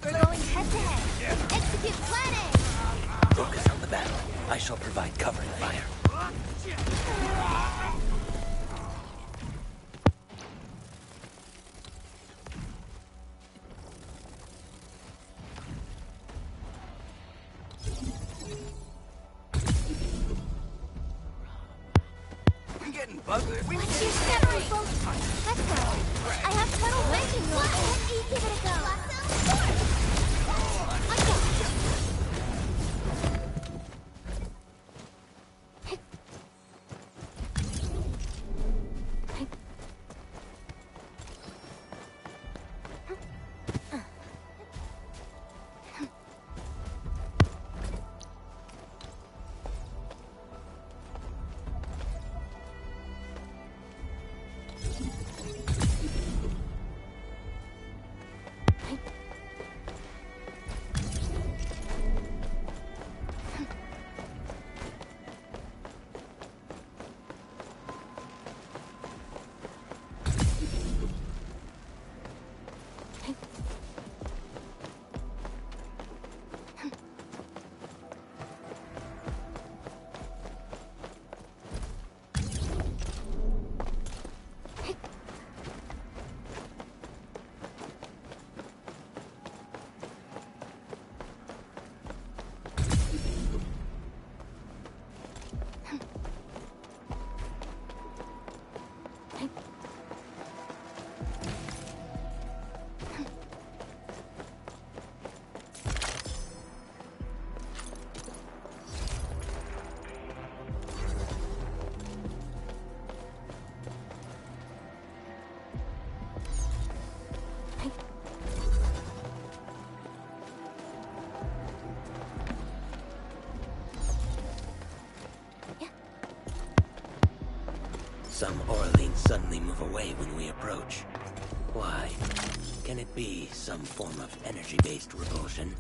We're going head-to-head. Execute planning! Focus on the battle. I shall provide covering fire. I'm getting buggered. What's your step, people? Let's go. I have tunnel vision. Let me give it a go. I got it. Some Orleans suddenly move away when we approach. Why? Can it be some form of energy-based repulsion?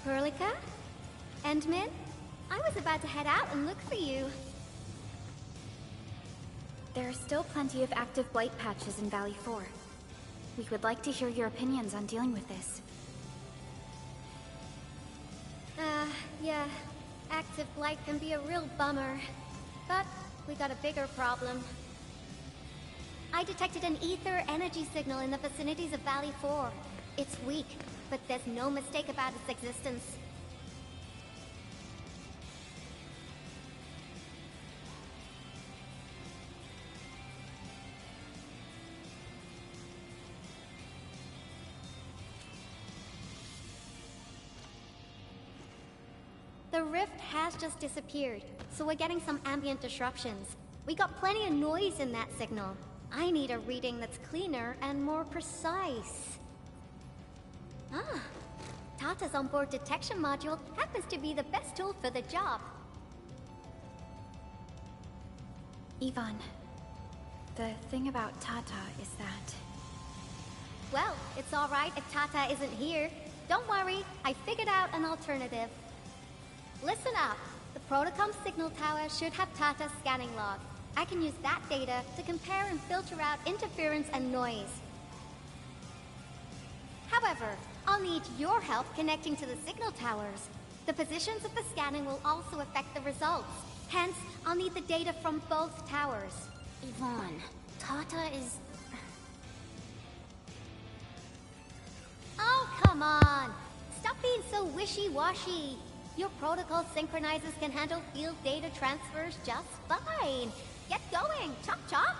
Perlica? Endmin? I was about to head out and look for you. There are still plenty of active blight patches in Valley 4. We would like to hear your opinions on dealing with this. Yeah. Active blight can be a real bummer. But we got a bigger problem. I detected an ether energy signal in the vicinities of Valley 4. It's weak, but there's no mistake about its existence. The rift has just disappeared, so we're getting some ambient disruptions. We got plenty of noise in that signal. I need a reading that's cleaner and more precise. Ah, Tata's onboard detection module happens to be the best tool for the job. Yvonne, the thing about Tata is that... Well, it's alright if Tata isn't here. Don't worry, I figured out an alternative. Listen up. The Protocom signal tower should have Tata's scanning log. I can use that data to compare and filter out interference and noise. However, I'll need your help connecting to the signal towers. The positions of the scanning will also affect the results. Hence, I'll need the data from both towers. Yvonne, Tata is... Oh, come on! Stop being so wishy-washy! Your protocol synchronizers can handle field data transfers just fine. Get going, chop chop!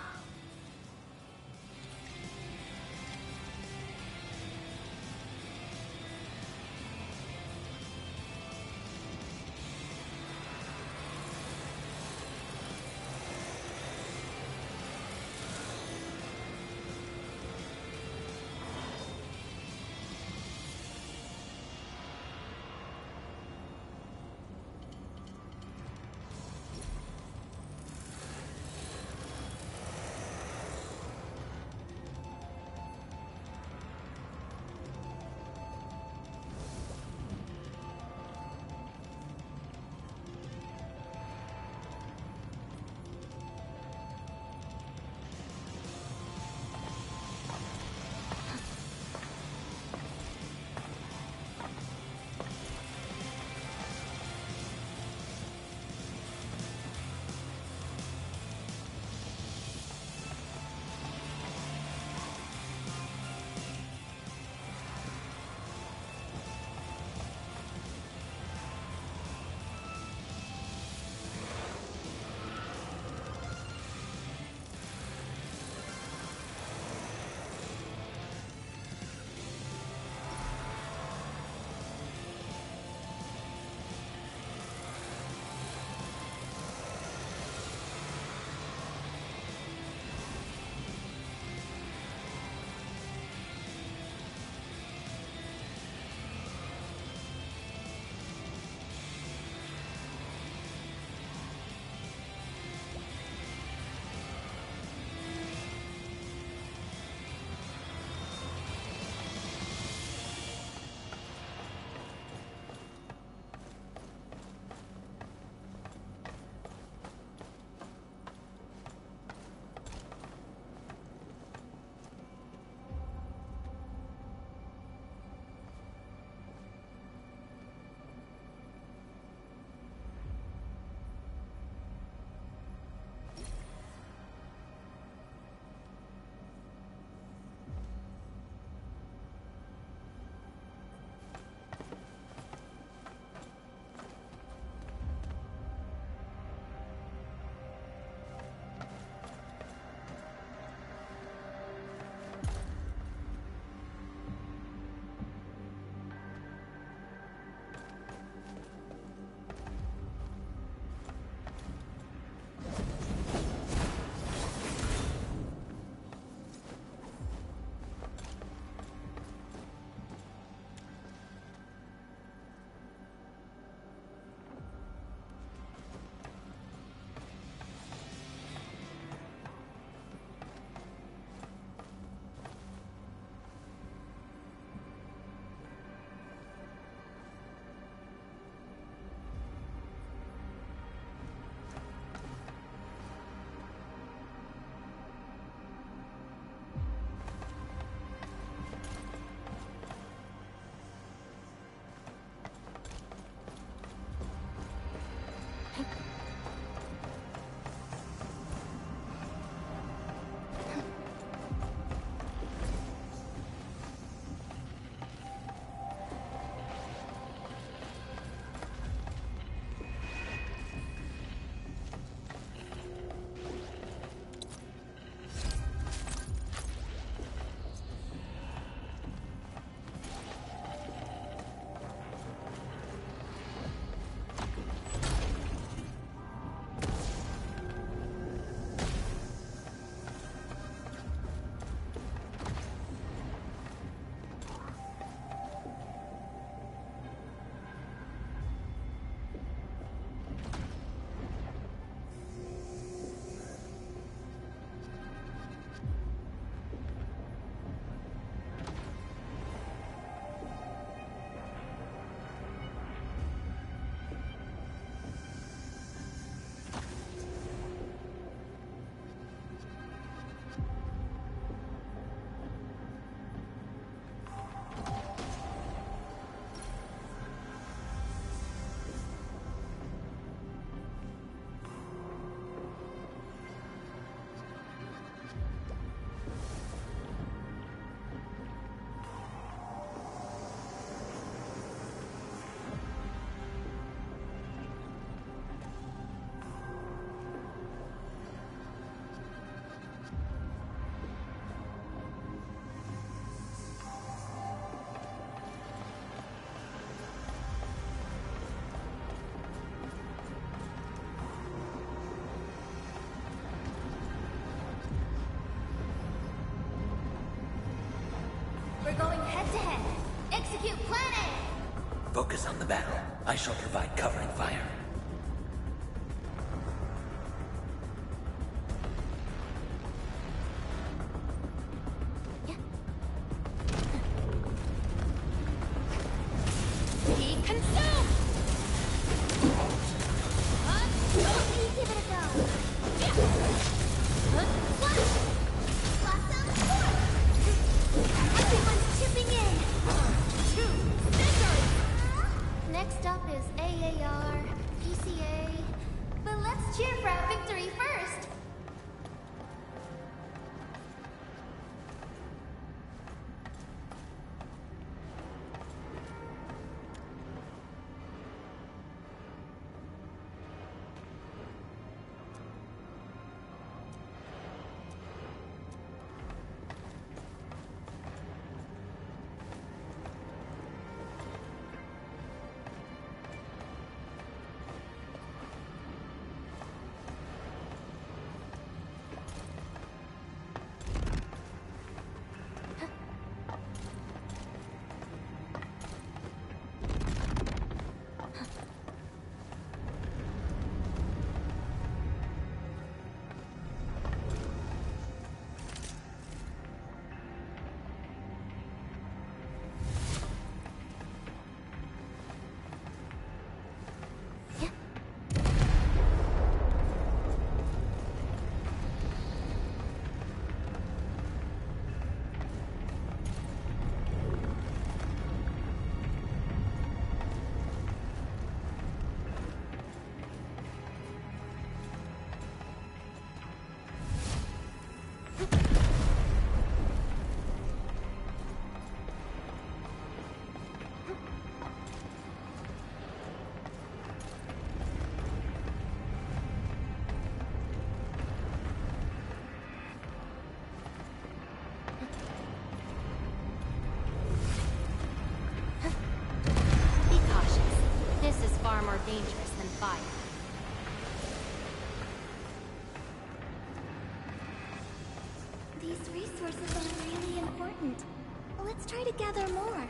on the battle. I shall provide covering fire. Be consumed! Give it a go. Blossom forth! Everyone's chipping in! Two scissors! Next up is AAR, PCA. But let's cheer for our victory first! Far more dangerous than fire. These resources are really important. Let's try to gather more.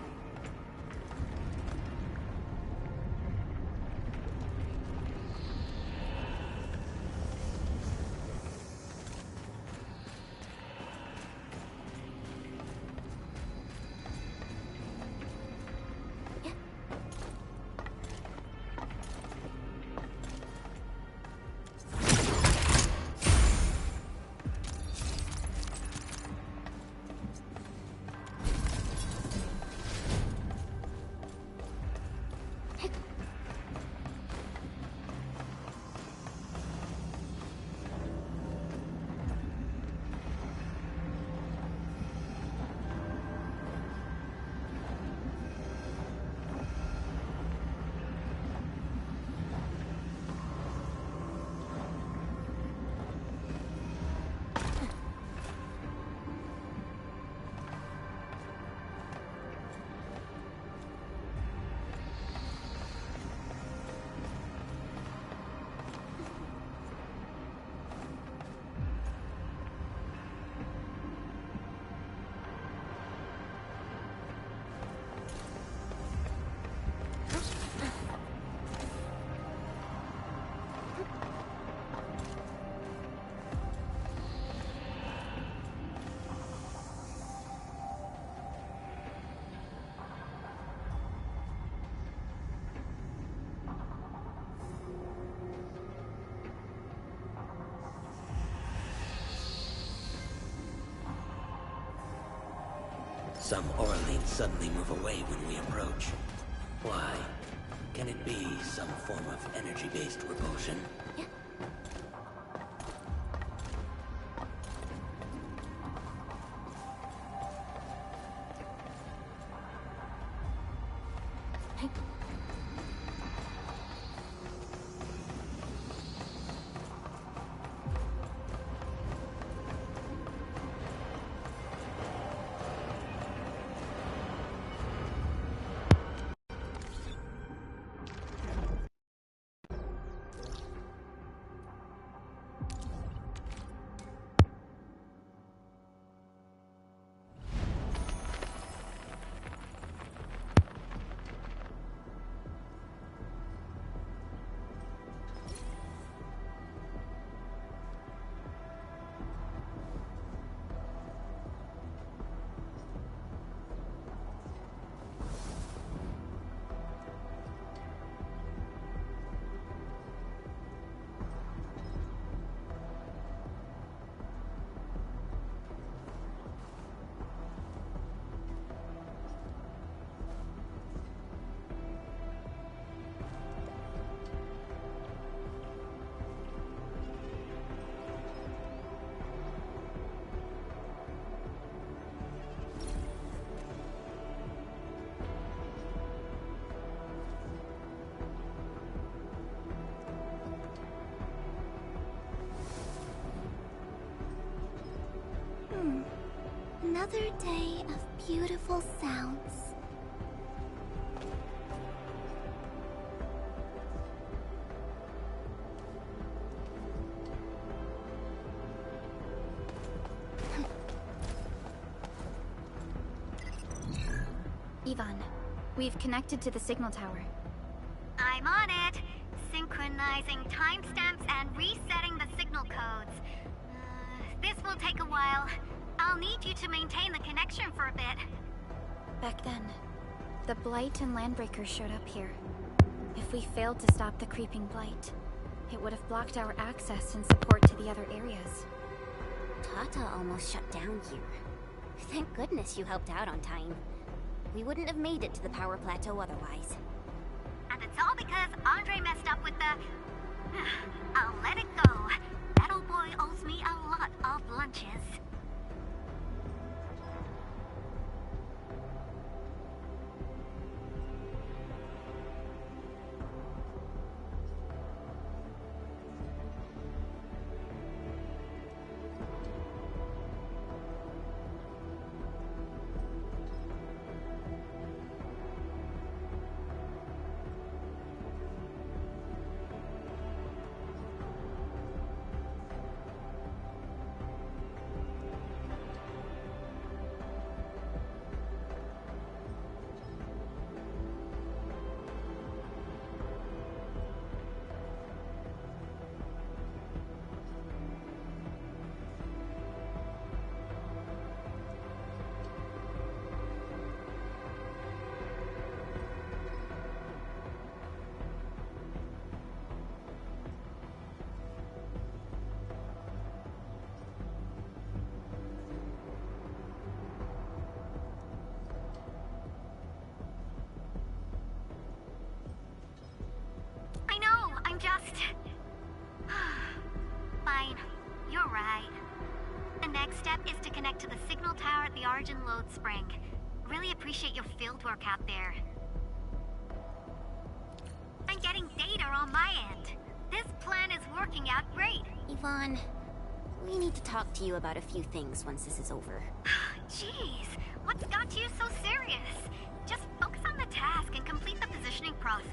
Some Orleans suddenly move away when we approach. Why? Can it be some form of energy-based repulsion? Another day of beautiful sounds. Yvonne, we've connected to the signal tower. I'm on it. Synchronizing timestamps and resetting the signal codes. This will take a while. I'll need you to maintain the connection for a bit. Back then, the Blight and Landbreakers showed up here. If we failed to stop the creeping Blight, it would have blocked our access and support to the other areas. Tata almost shut down here. Thank goodness you helped out on time. We wouldn't have made it to the power plateau otherwise. And it's all because Andre messed up with the... I'll let it go. That old boy owes me a lot of lunches. Just... Fine. You're right. The next step is to connect to the signal tower at the Argent Load Spring. Really appreciate your field work out there. I'm getting data on my end. This plan is working out great. Yvonne, we need to talk to you about a few things once this is over. Jeez, what's got you so serious? Just focus on the task and complete the positioning process.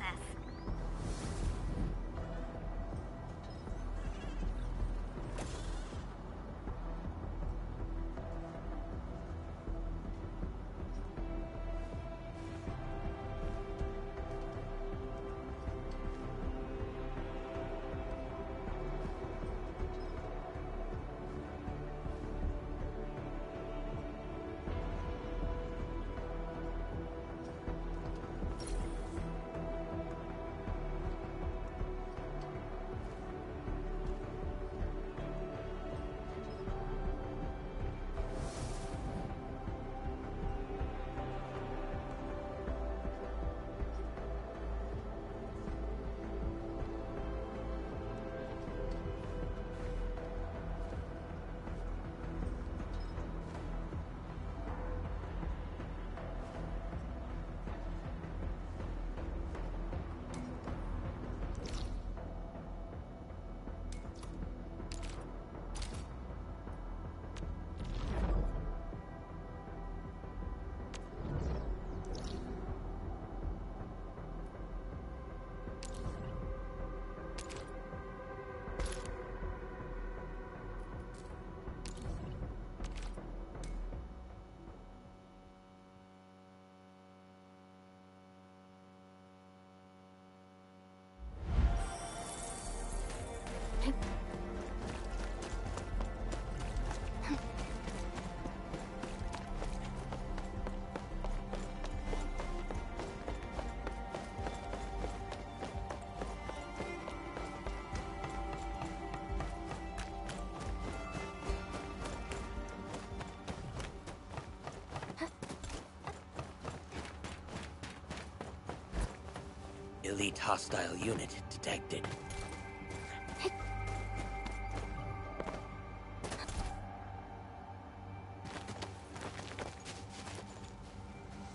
Elite hostile unit detected.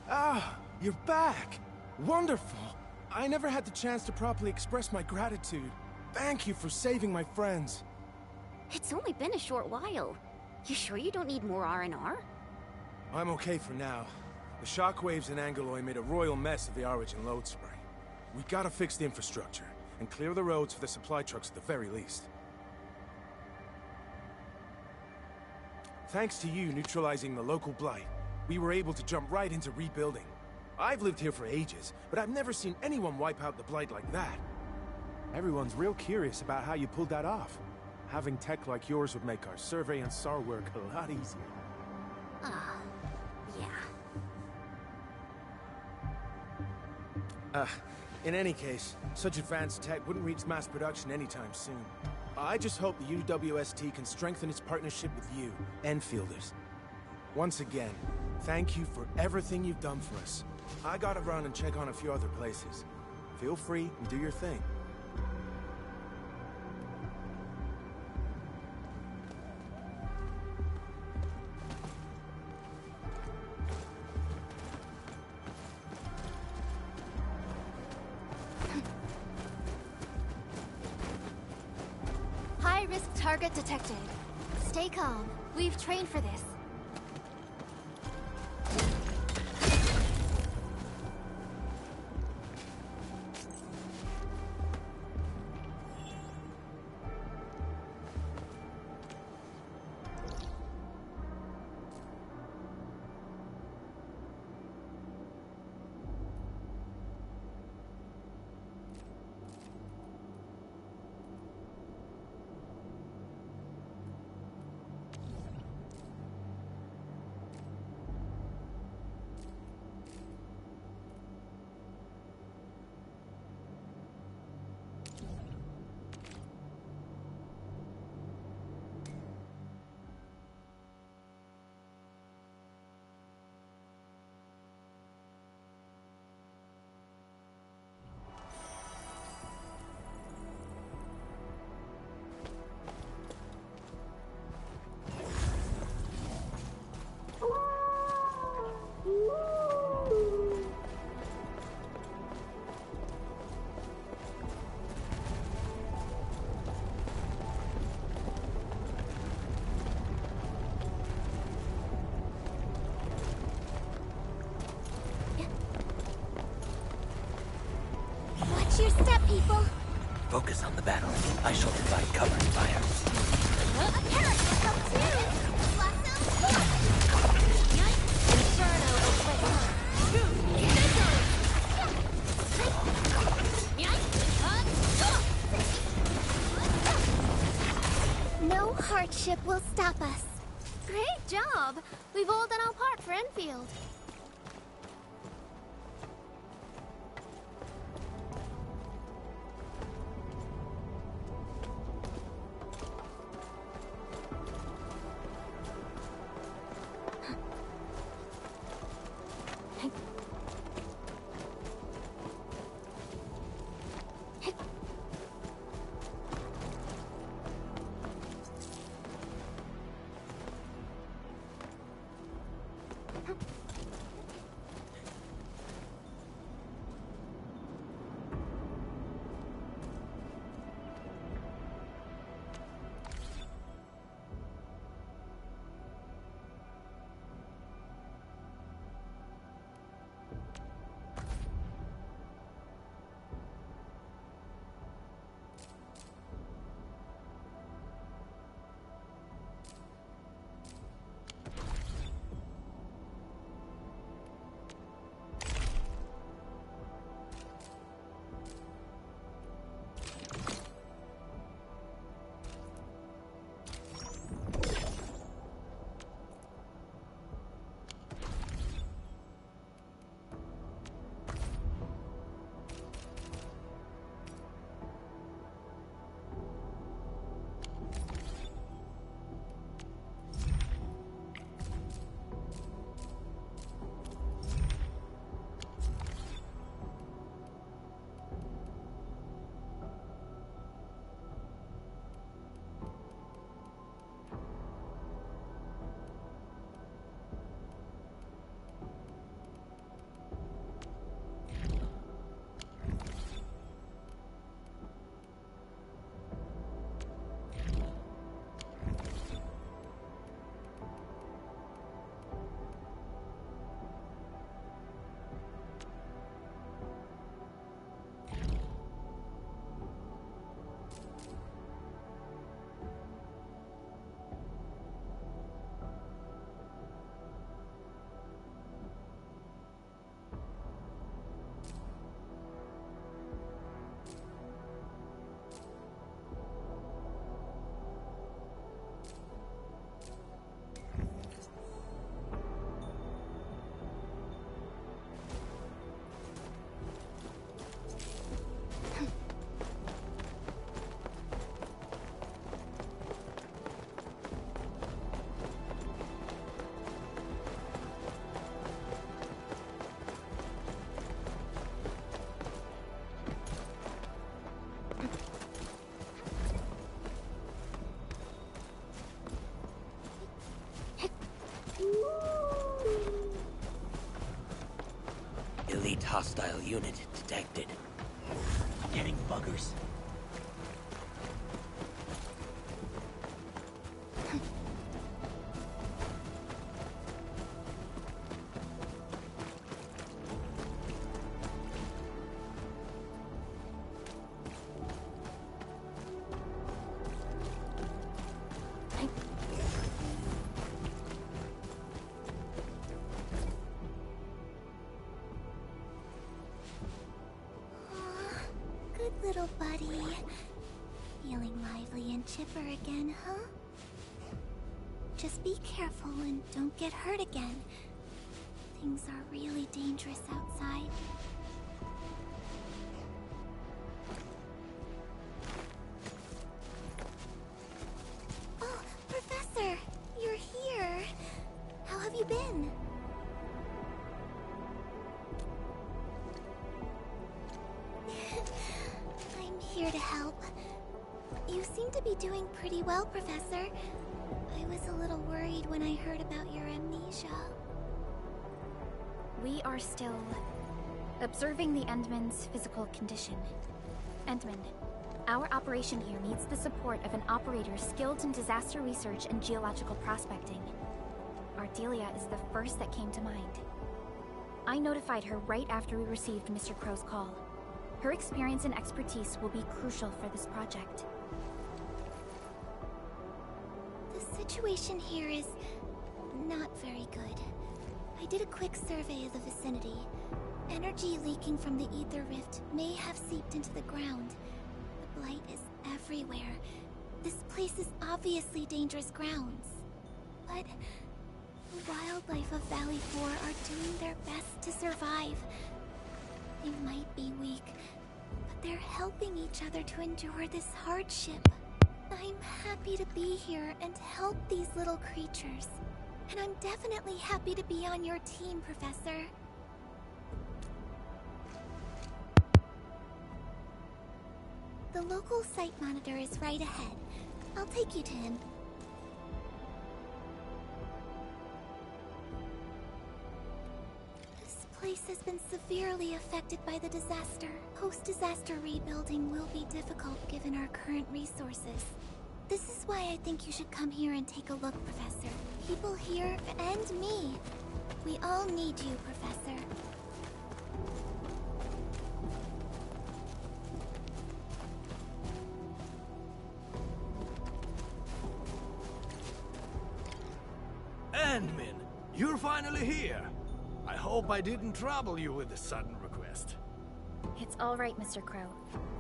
Ah, you're back! Wonderful! I never had the chance to properly express my gratitude. Thank you for saving my friends. It's only been a short while. You sure you don't need more R&R? I'm okay for now. The shockwaves in Angeloy made a royal mess of the Origin load spring. We gotta fix the infrastructure, and clear the roads for the supply trucks at the very least. Thanks to you neutralizing the local blight, we were able to jump right into rebuilding. I've lived here for ages, but I've never seen anyone wipe out the blight like that. Everyone's real curious about how you pulled that off. Having tech like yours would make our survey and SAR work a lot easier. Ah, yeah. In any case, such advanced tech wouldn't reach mass production anytime soon. I just hope the UWST can strengthen its partnership with you, Enfielders. Once again, thank you for everything you've done for us. I gotta run and check on a few other places. Feel free and do your thing. High-risk target detected. Stay calm. We've trained for this. Watch your step, people! Focus on the battle. I shall provide cover and fire. No hardship will stop us. Great job! We've all done our part for Enfield. hostile unit detected. Getting buggers. Good little buddy. Feeling lively and chipper again, huh? Just be careful and don't get hurt again. Things are really dangerous outside. Oh, Professor! You're here! How have you been? I'm here to help. You seem to be doing pretty well, Professor. I was a little worried when I heard about your amnesia. We are still observing the Endman's physical condition. Endman, our operation here needs the support of an operator skilled in disaster research and geological prospecting. Ardelia is the first that came to mind. I notified her right after we received Mr. Crow's call. Her experience and expertise will be crucial for this project. The situation here is not very good. I did a quick survey of the vicinity. Energy leaking from the ether rift may have seeped into the ground. The blight is everywhere. This place is obviously dangerous grounds. But the wildlife of Valley 4 are doing their best to survive. They might be weak, but they're helping each other to endure this hardship. I'm happy to be here and help these little creatures. And I'm definitely happy to be on your team, Professor. The local site monitor is right ahead. I'll take you to him. This place has been severely affected by the disaster. Post-disaster rebuilding will be difficult given our current resources. This is why I think you should come here and take a look, Professor. People here, and me. We all need you, Professor. Endman, you're finally here. I hope I didn't trouble you with a sudden request. It's all right, Mr. Crow.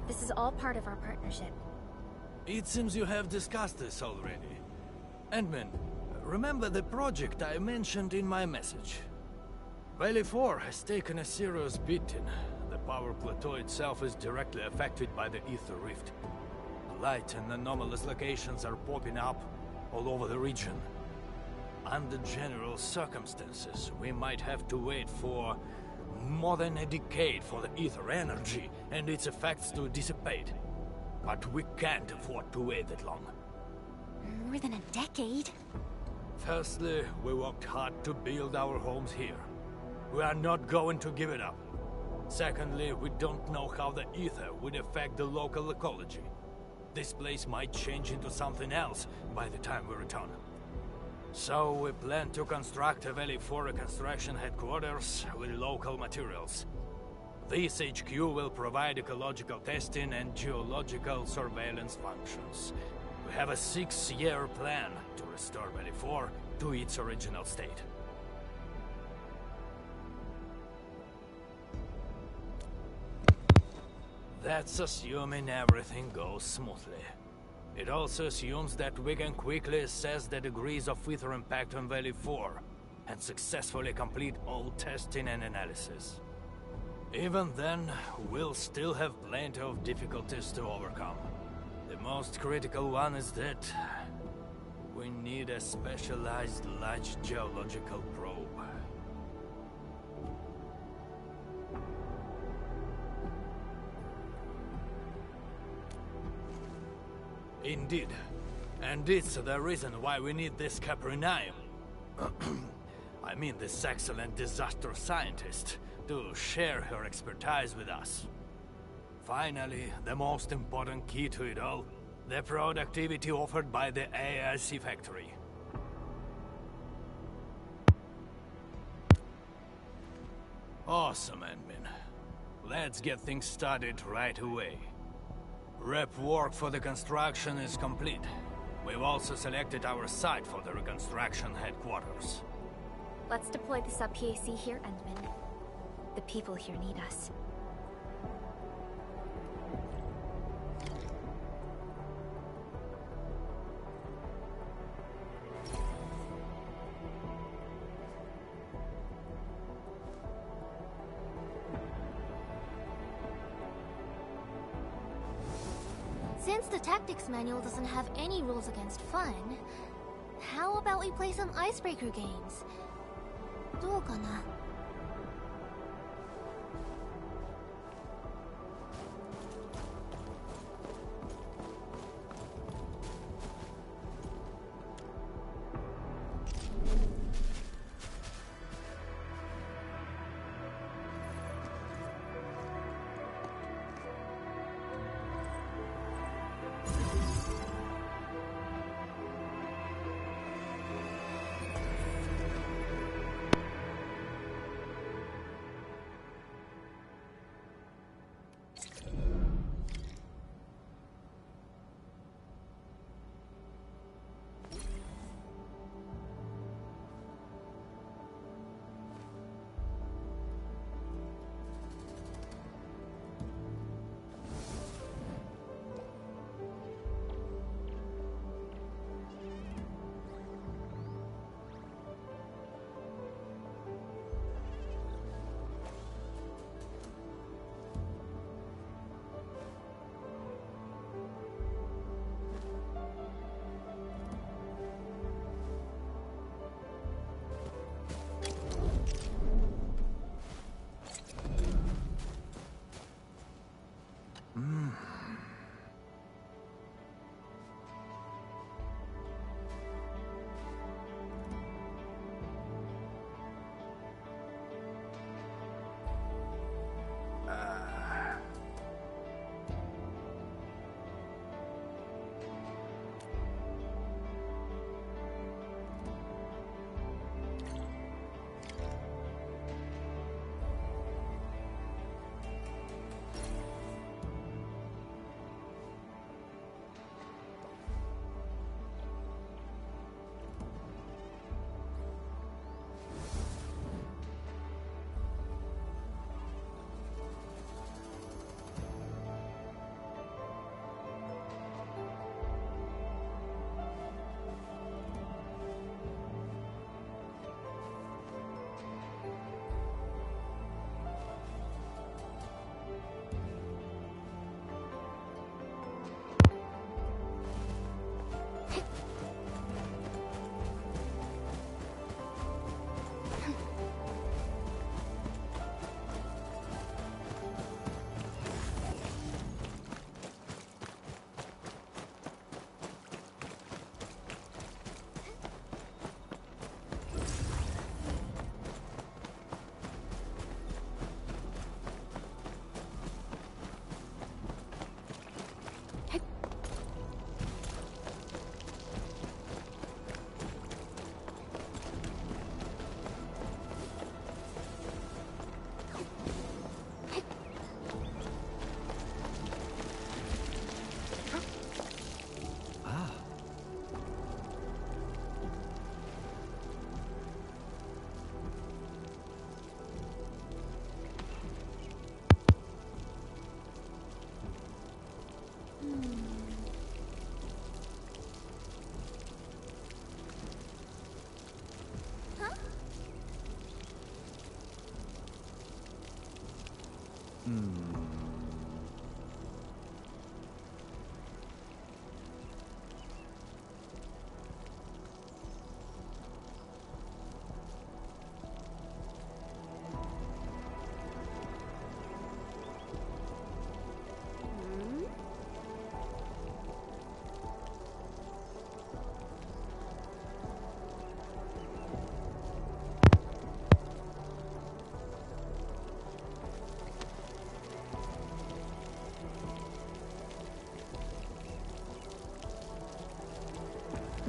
This is all part of our partnership. It seems you have discussed this already. Endman, remember the project I mentioned in my message? Valley 4 has taken a serious beating. The power plateau itself is directly affected by the ether rift. Light and anomalous locations are popping up all over the region. Under general circumstances, we might have to wait for more than a decade for the ether energy and its effects to dissipate. But we can't afford to wait that long. More than a decade? Firstly, we worked hard to build our homes here. We are not going to give it up. Secondly, we don't know how the ether would affect the local ecology. This place might change into something else by the time we return. So we plan to construct a Valley 4 reconstruction headquarters with local materials. This HQ will provide ecological testing and geological surveillance functions. We have a 6-year plan to restore Valley 4 to its original state. That's assuming everything goes smoothly. It also assumes that we can quickly assess the degrees of ether impact on Valley 4 and successfully complete all testing and analysis. Even then, we'll still have plenty of difficulties to overcome. The most critical one is that we need a specialized large geological probe. Indeed. And it's the reason why we need this Caprinium. I mean this excellent disaster scientist to share her expertise with us. Finally, the most important key to it all, the productivity offered by the AIC factory. Awesome, admin. Let's get things started right away. Rep work for the construction is complete. We've also selected our site for the reconstruction headquarters. Let's deploy the sub-PAC here, Endman. The people here need us. Since the tactics manual doesn't have any rules against fun, how about we play some icebreaker games? どうかな?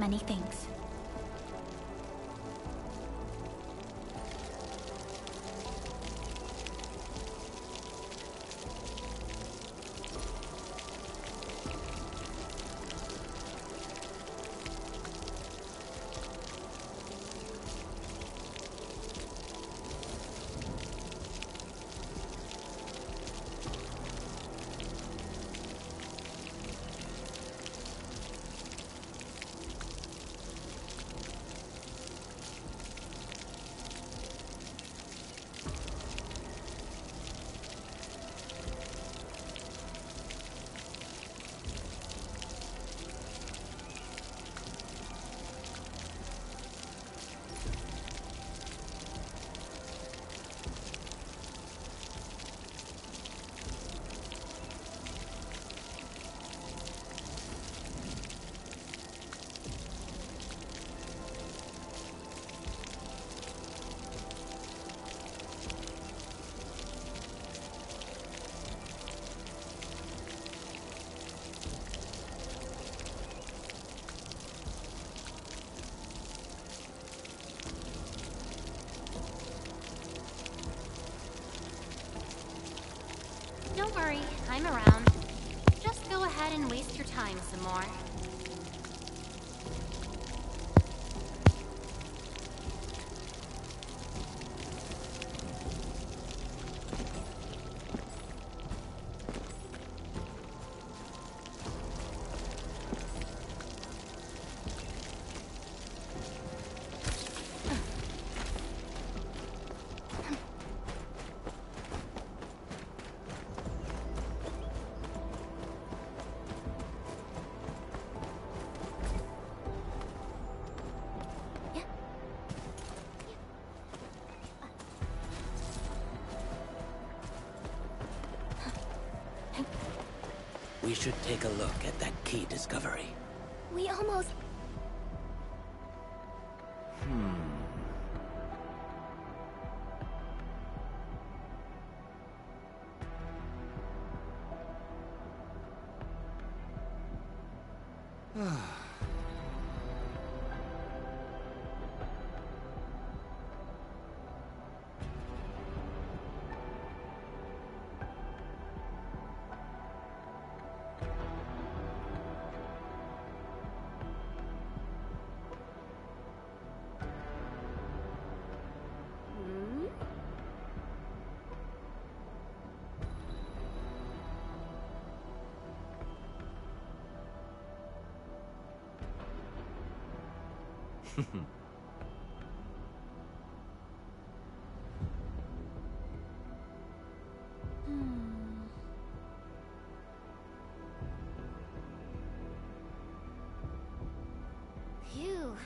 many things. Don't worry, I'm around. Just go ahead and waste your time some more. We should take a look at that key discovery. We almost... Phew.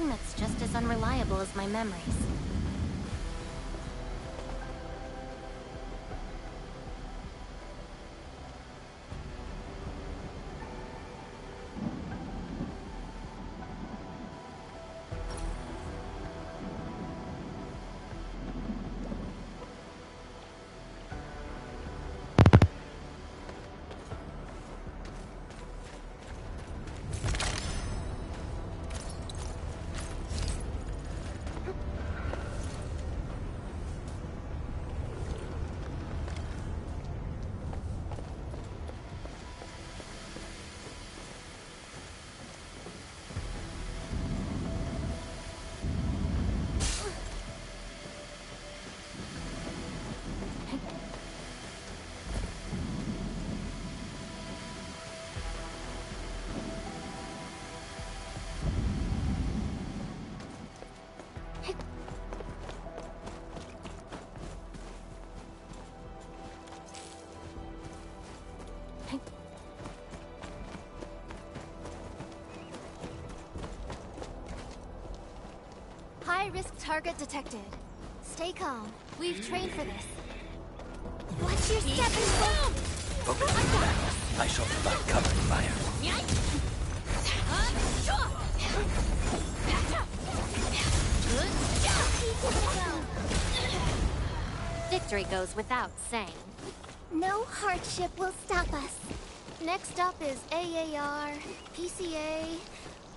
something that's just as unreliable as my memories. High-risk target detected. Stay calm. We've trained for this. Watch your step and boom! Focus on back. I shall provide cover and fire. Victory goes without saying. No hardship will stop us. Next up is AAR, PCA.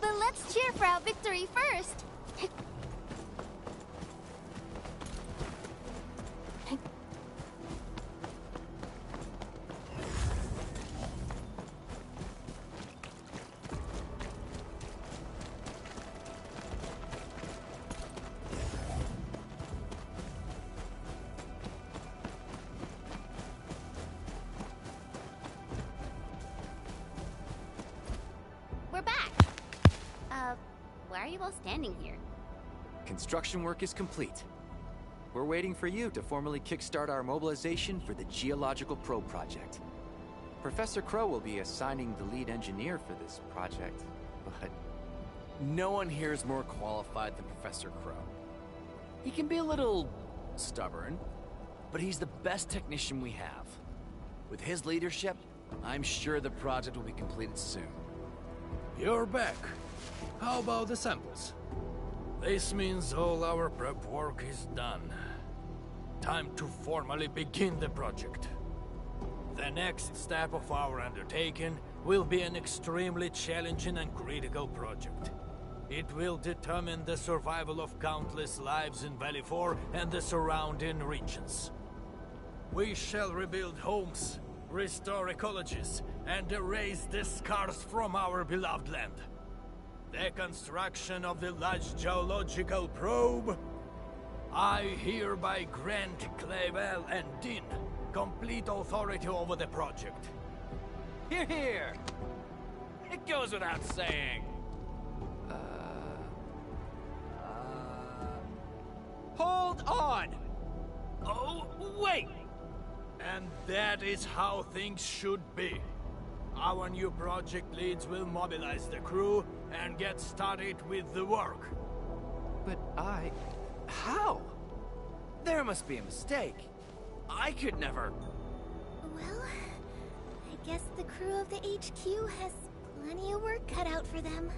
But let's cheer for our victory first. We're back! Why are you all standing here? Construction work is complete. We're waiting for you to formally kickstart our mobilization for the Geological Probe project. Professor Crow will be assigning the lead engineer for this project, but No one here is more qualified than Professor Crow. He can be a little stubborn, but he's the best technician we have. With his leadership, I'm sure the project will be completed soon. You're back. How about the samples? This means all our prep work is done. Time to formally begin the project. The next step of our undertaking will be an extremely challenging and critical project. It will determine the survival of countless lives in Valley 4 and the surrounding regions. We shall rebuild homes, restore ecologies, and erase the scars from our beloved land. The construction of the large geological probe. I hereby grant Clavel and Din complete authority over the project. Hear, hear! It goes without saying. Hold on! Oh, wait! And that is how things should be. Our new project leads will mobilize the crew and get started with the work. but How? There must be a mistake. I could never... Well, I guess the crew of the HQ has plenty of work cut out for them.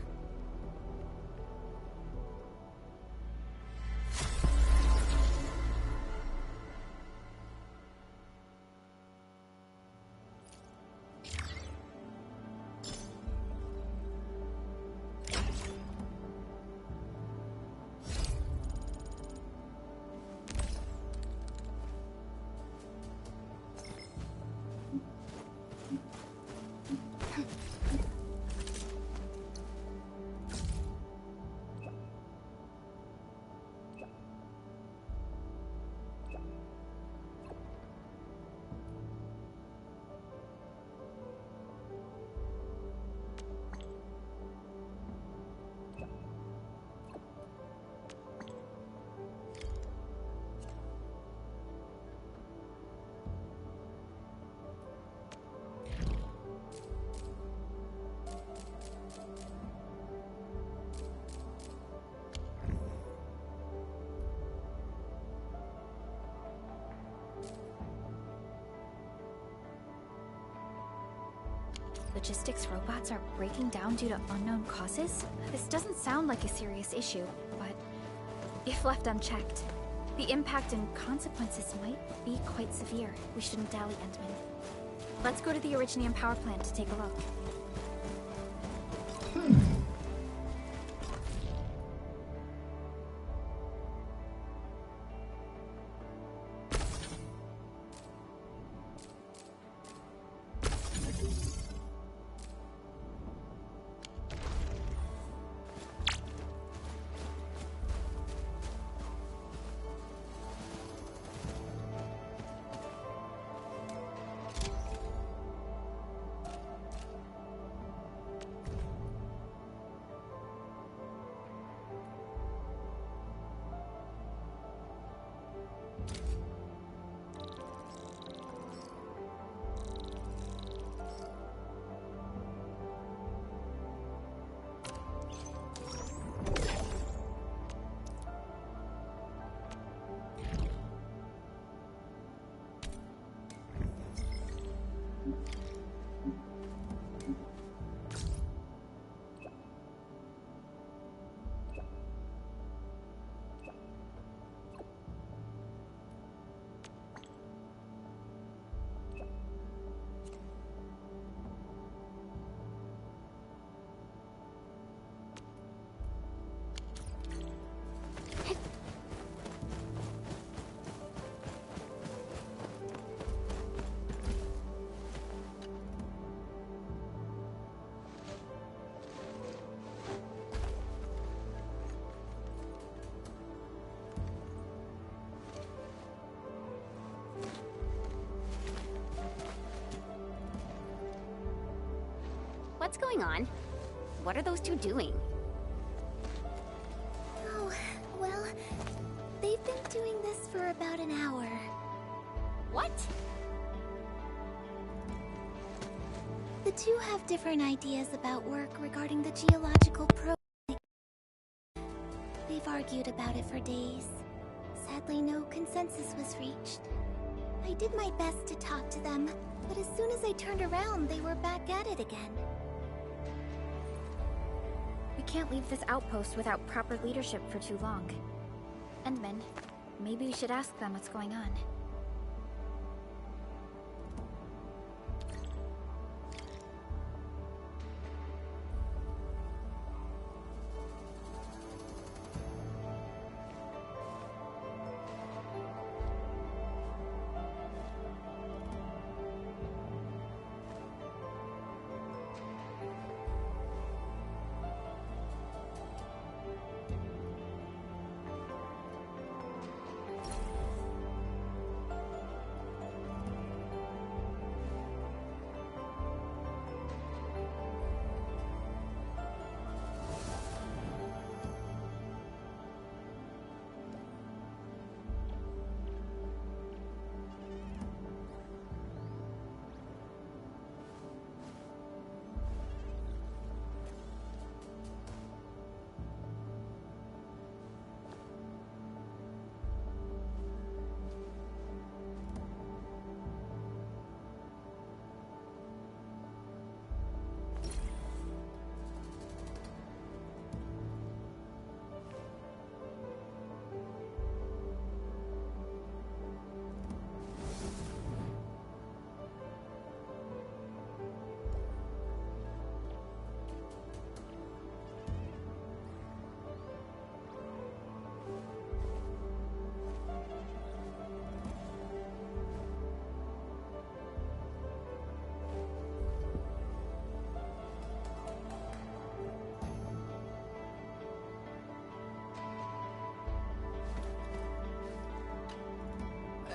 Logistics robots are breaking down due to unknown causes? This doesn't sound like a serious issue, but if left unchecked, the impact and consequences might be quite severe. We shouldn't dally, Endman. Let's go to the Originium power plant to take a look. What's going on? What are those two doing? Oh, well, they've been doing this for about an hour. What? The two have different ideas about work regarding the geological project. They've argued about it for days. Sadly, no consensus was reached. I did my best to talk to them, but as soon as I turned around, they were back at it again. We can't leave this outpost without proper leadership for too long. Endman, maybe we should ask them what's going on.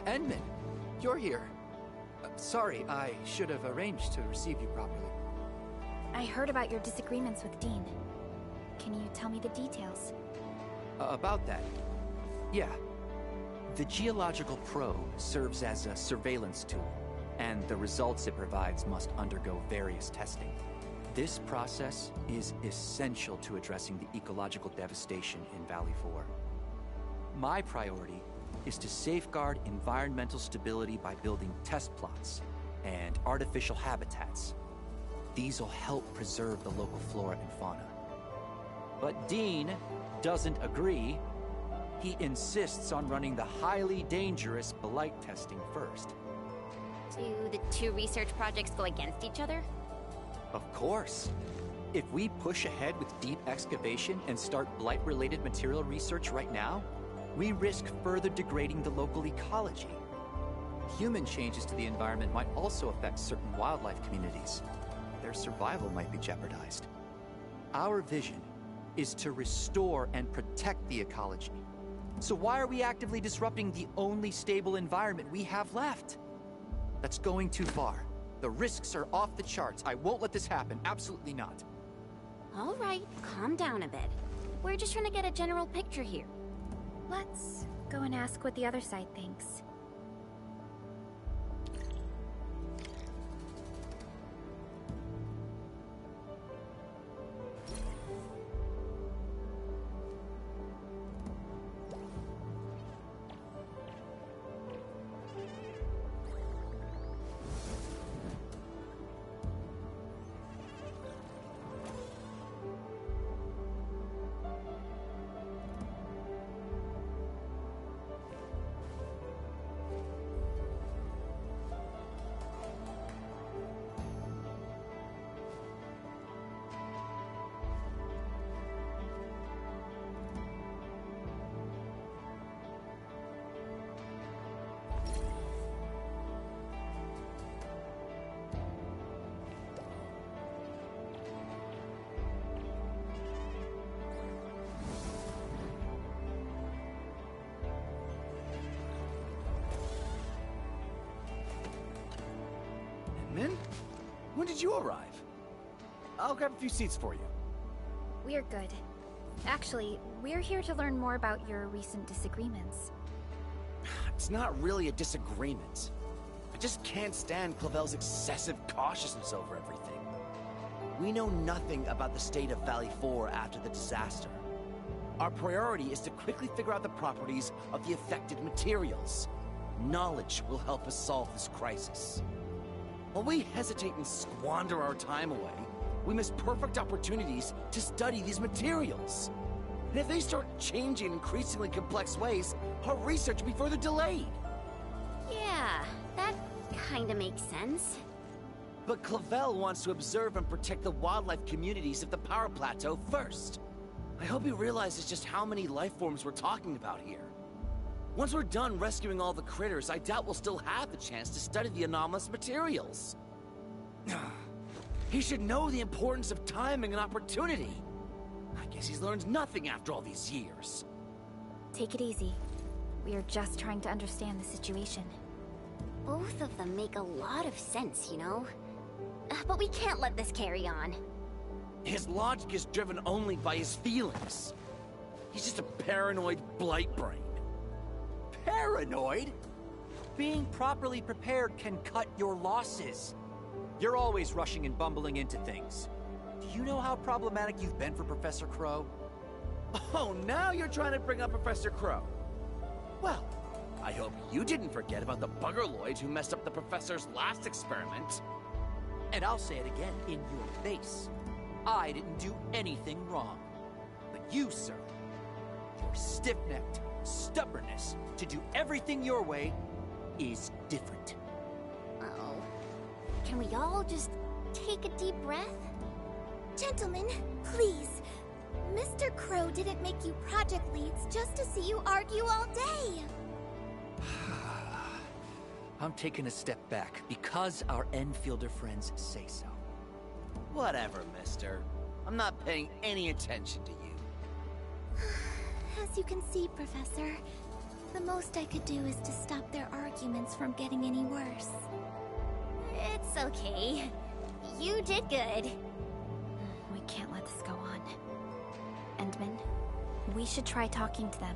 Endman, you're here. Sorry, I should have arranged to receive you properly. I heard about your disagreements with Dean. Can you tell me the details? About that? Yeah. The geological probe serves as a surveillance tool, and the results it provides must undergo various testing. This process is essential to addressing the ecological devastation in Valley 4. My priority is to safeguard environmental stability by building test plots and artificial habitats. These'll help preserve the local flora and fauna. But Dean doesn't agree. He insists on running the highly dangerous blight testing first. Do the two research projects go against each other? Of course. If we push ahead with deep excavation and start blight-related material research right now, we risk further degrading the local ecology. Human changes to the environment might also affect certain wildlife communities. Their survival might be jeopardized. Our vision is to restore and protect the ecology. So why are we actively disrupting the only stable environment we have left? That's going too far. The risks are off the charts. I won't let this happen. Absolutely not. All right, calm down a bit. We're just trying to get a general picture here. Let's go and ask what the other side thinks. Min? When did you arrive? I'll grab a few seats for you. We're good. Actually, we're here to learn more about your recent disagreements. It's not really a disagreement. I just can't stand Clavel's excessive cautiousness over everything. We know nothing about the state of Valley 4 after the disaster. Our priority is to quickly figure out the properties of the affected materials. Knowledge will help us solve this crisis. While we hesitate and squander our time away, we miss perfect opportunities to study these materials. And if they start changing in increasingly complex ways, our research will be further delayed. Yeah, that kinda makes sense. But Clavel wants to observe and protect the wildlife communities of the Power Plateau first. I hope he realizes just how many life forms we're talking about here. Once we're done rescuing all the critters, I doubt we'll still have the chance to study the anomalous materials. He should know the importance of timing and opportunity. I guess he's learned nothing after all these years. Take it easy. We are just trying to understand the situation. Both of them make a lot of sense, you know? But we can't let this carry on. His logic is driven only by his feelings. He's just a paranoid blight brain. Paranoid? Being properly prepared can cut your losses. You're always rushing and bumbling into things. Do you know how problematic you've been for Professor Crow? Oh, now you're trying to bring up Professor Crow. Well, I hope you didn't forget about the buggerloid who messed up the professor's last experiment. And I'll say it again in your face. I didn't do anything wrong. But you, sir, your stiff-necked stubbornness to do everything your way is different. Uh-oh. Can we all just take a deep breath? Gentlemen, please. Mr. Crow didn't make you project leads just to see you argue all day. I'm taking a step back because our Enfielder friends say so. Whatever, mister. I'm not paying any attention to you. As you can see, Professor, the most I could do is to stop their arguments from getting any worse. It's okay. You did good. We can't let this go on. Endman, we should try talking to them.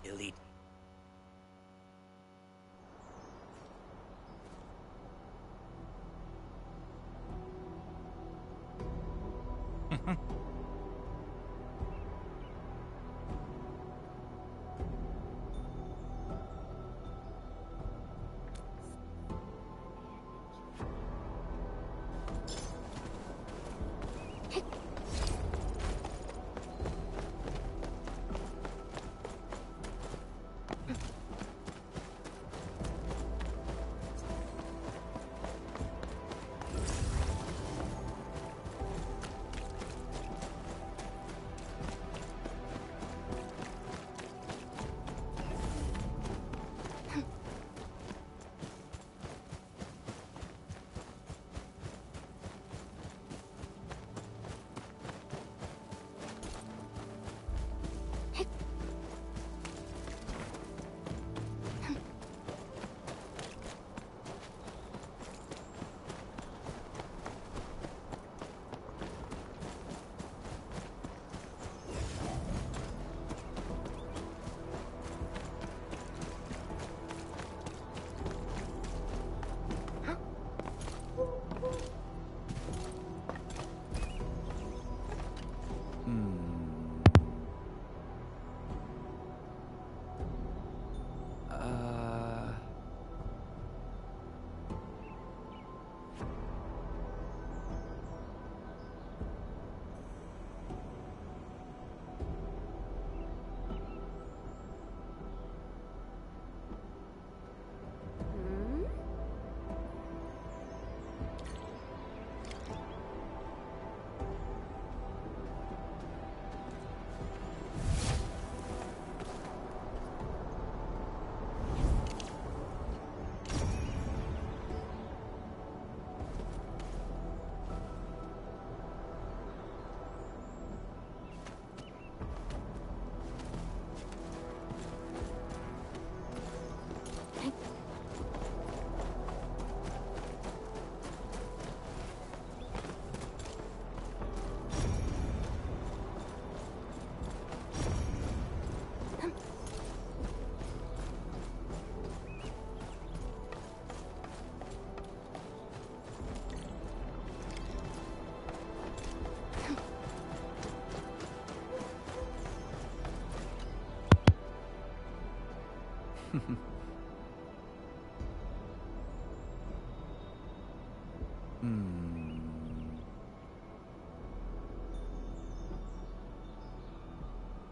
Elite.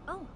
Oh.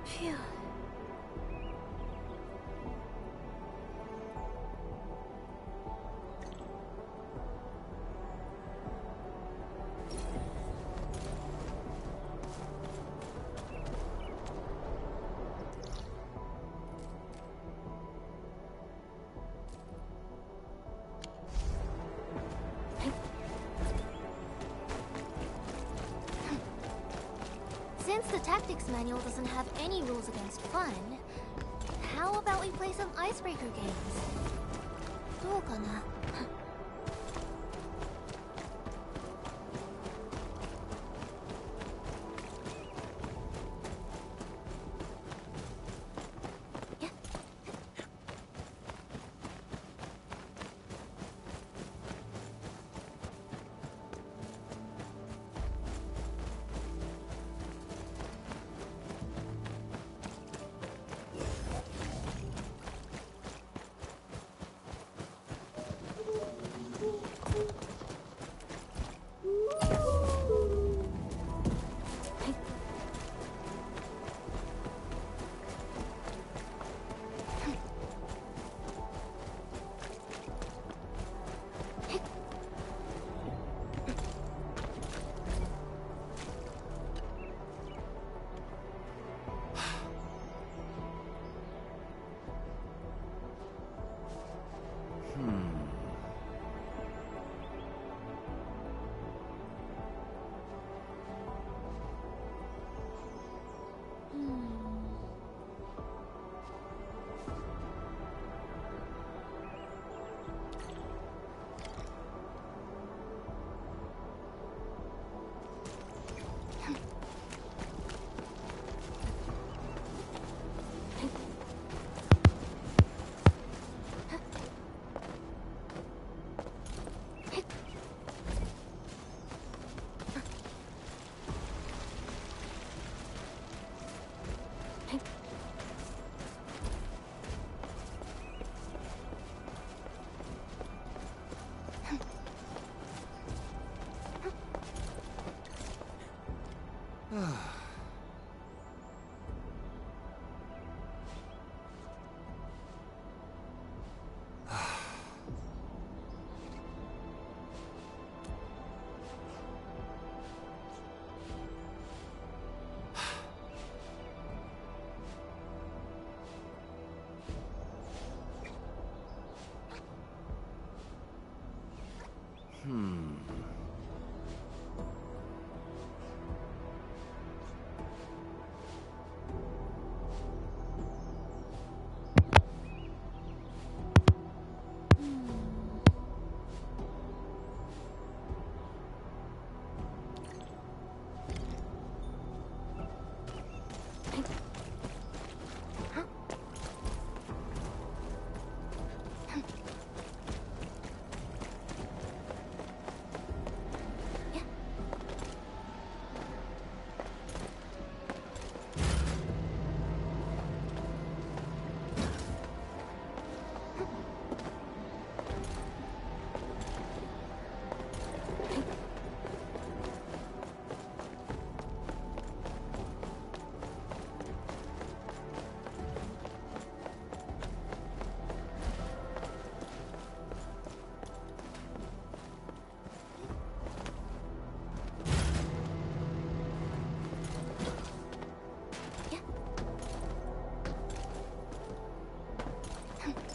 Phew. the tactics manual doesn't have any rules against fun, how about we play some icebreaker games? どうかな?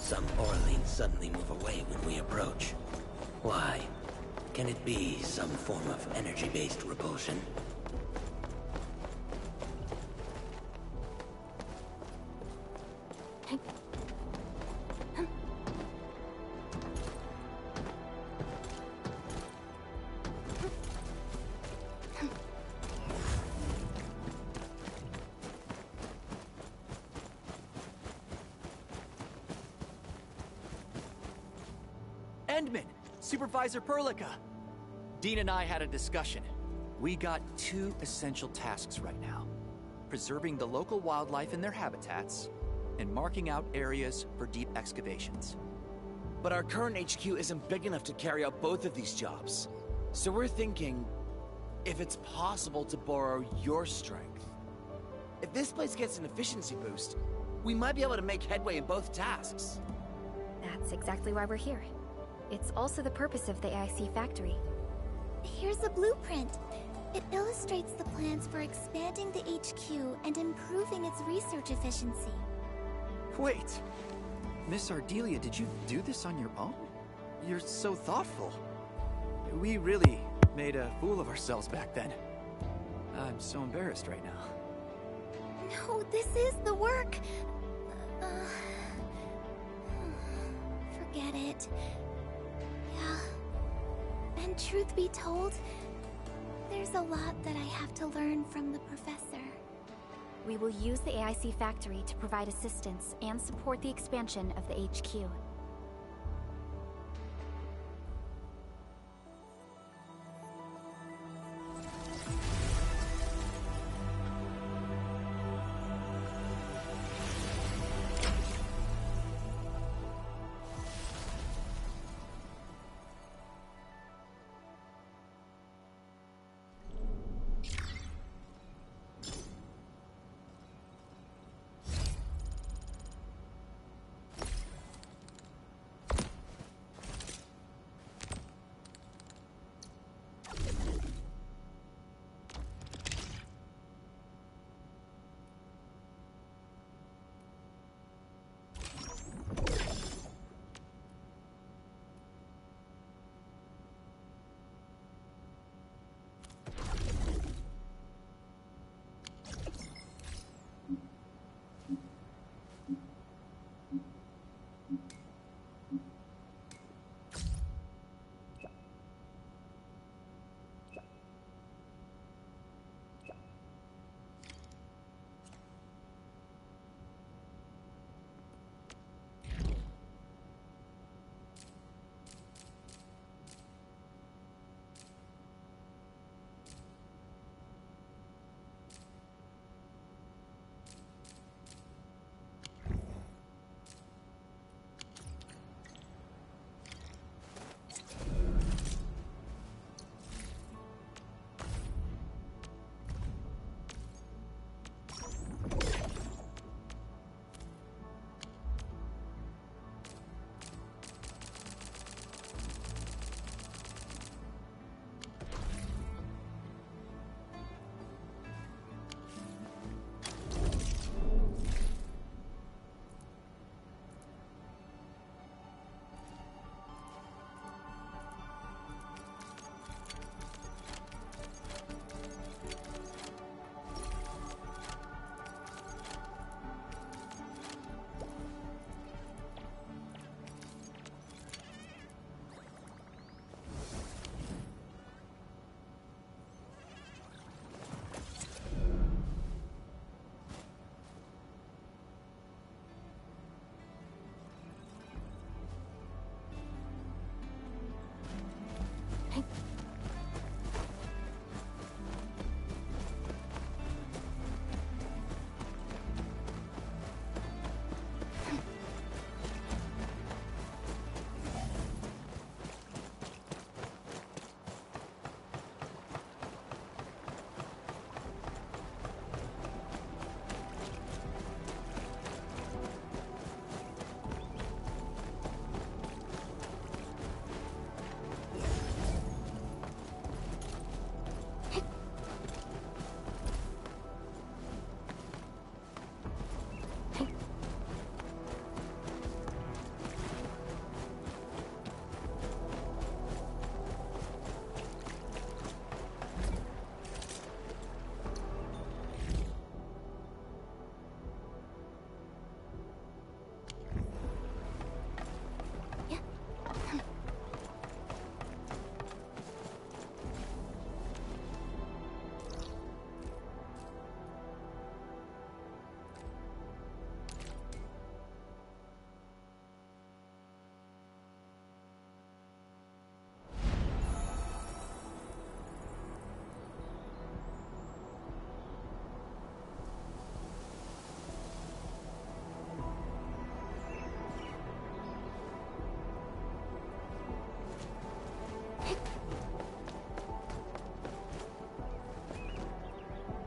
Some Orleans suddenly move away when we approach. Why? Can it be some form of energy-based repulsion? Endman! Supervisor Perlica! Dean and I had a discussion. We got two essential tasks right now. Preserving the local wildlife in their habitats, and marking out areas for deep excavations. But our current HQ isn't big enough to carry out both of these jobs. So we're thinking, if it's possible to borrow your strength. If this place gets an efficiency boost, we might be able to make headway in both tasks. That's exactly why we're here. It's also the purpose of the AIC factory. Here's a blueprint. It illustrates the plans for expanding the HQ and improving its research efficiency. Wait! Miss Ardelia, did you do this on your own? You're so thoughtful. We really made a fool of ourselves back then. I'm so embarrassed right now. No, this is the work. Forget it. Yeah. And truth be told, there's a lot that I have to learn from the professor. We will use the AIC factory to provide assistance and support the expansion of the HQ.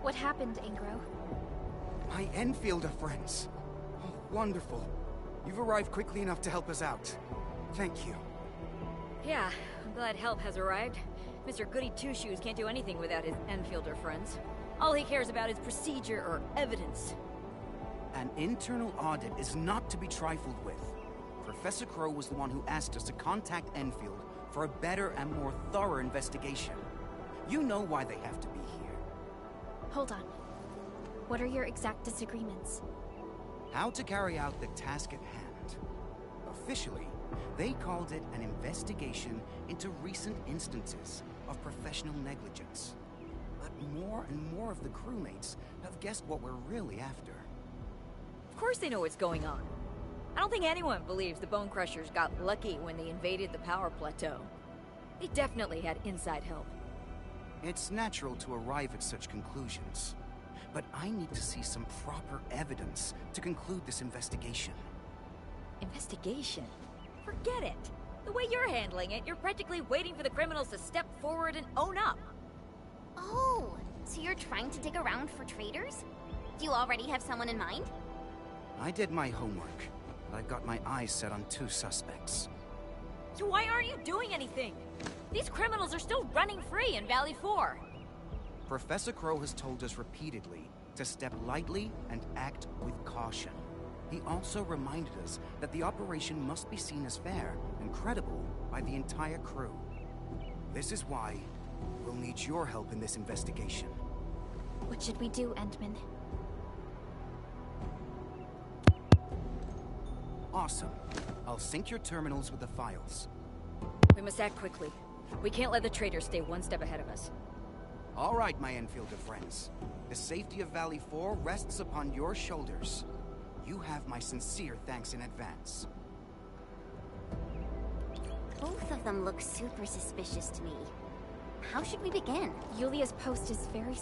What happened, Ingro? My Enfielder friends. Oh, wonderful. You've arrived quickly enough to help us out. Thank you. Yeah, I'm glad help has arrived. Mr. Goody Two-Shoes can't do anything without his Enfielder friends. All he cares about is procedure or evidence. An internal audit is not to be trifled with. Professor Crow was the one who asked us to contact Enfield for a better and more thorough investigation. You know why they have to be here. Hold on. What are your exact disagreements? How to carry out the task at hand. Officially, they called it an investigation into recent instances of professional negligence. But more and more of the crewmates have guessed what we're really after. Of course they know what's going on. I don't think anyone believes the Bone Crushers got lucky when they invaded the power plateau. They definitely had inside help. It's natural to arrive at such conclusions. But I need to see some proper evidence to conclude this investigation. Investigation? Forget it. The way you're handling it, you're practically waiting for the criminals to step forward and own up. Oh, so you're trying to dig around for traitors? Do you already have someone in mind? I did my homework, but I've got my eyes set on 2 suspects. So why aren't you doing anything? These criminals are still running free in Valley 4. Professor Crow has told us repeatedly to step lightly and act with caution. He also reminded us that the operation must be seen as fair and credible by the entire crew. This is why we'll need your help in this investigation. What should we do, Endman? Awesome. I'll sync your terminals with the files. We must act quickly. We can't let the traitors stay one step ahead of us. All right, my Enfielder friends. The safety of Valley 4 rests upon your shoulders. You have my sincere thanks in advance. Both of them look super suspicious to me. How should we begin? Yulia's post is very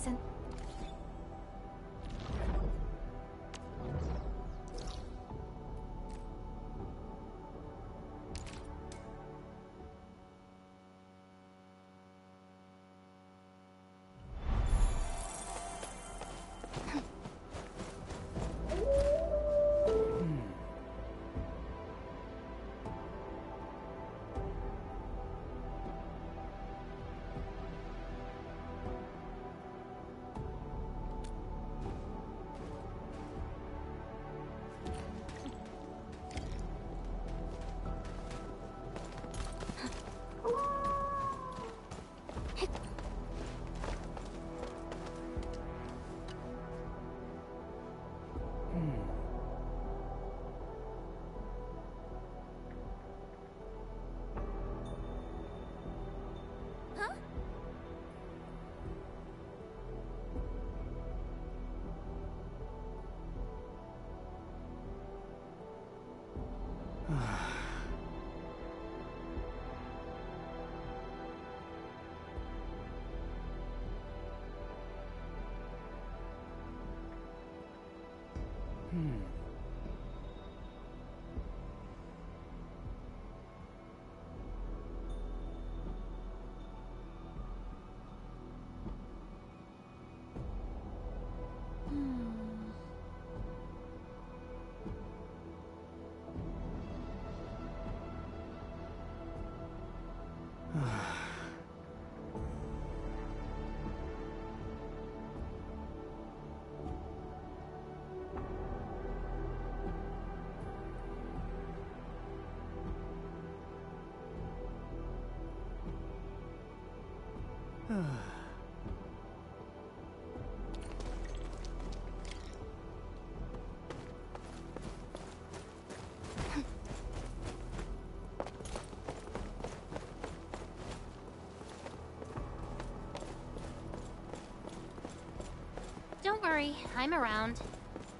Don't worry, I'm around.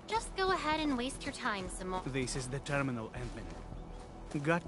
Just go ahead and waste your time some more. This is the terminal, Endman. Got...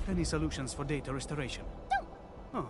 Any solutions for data restoration? Don't! Oh.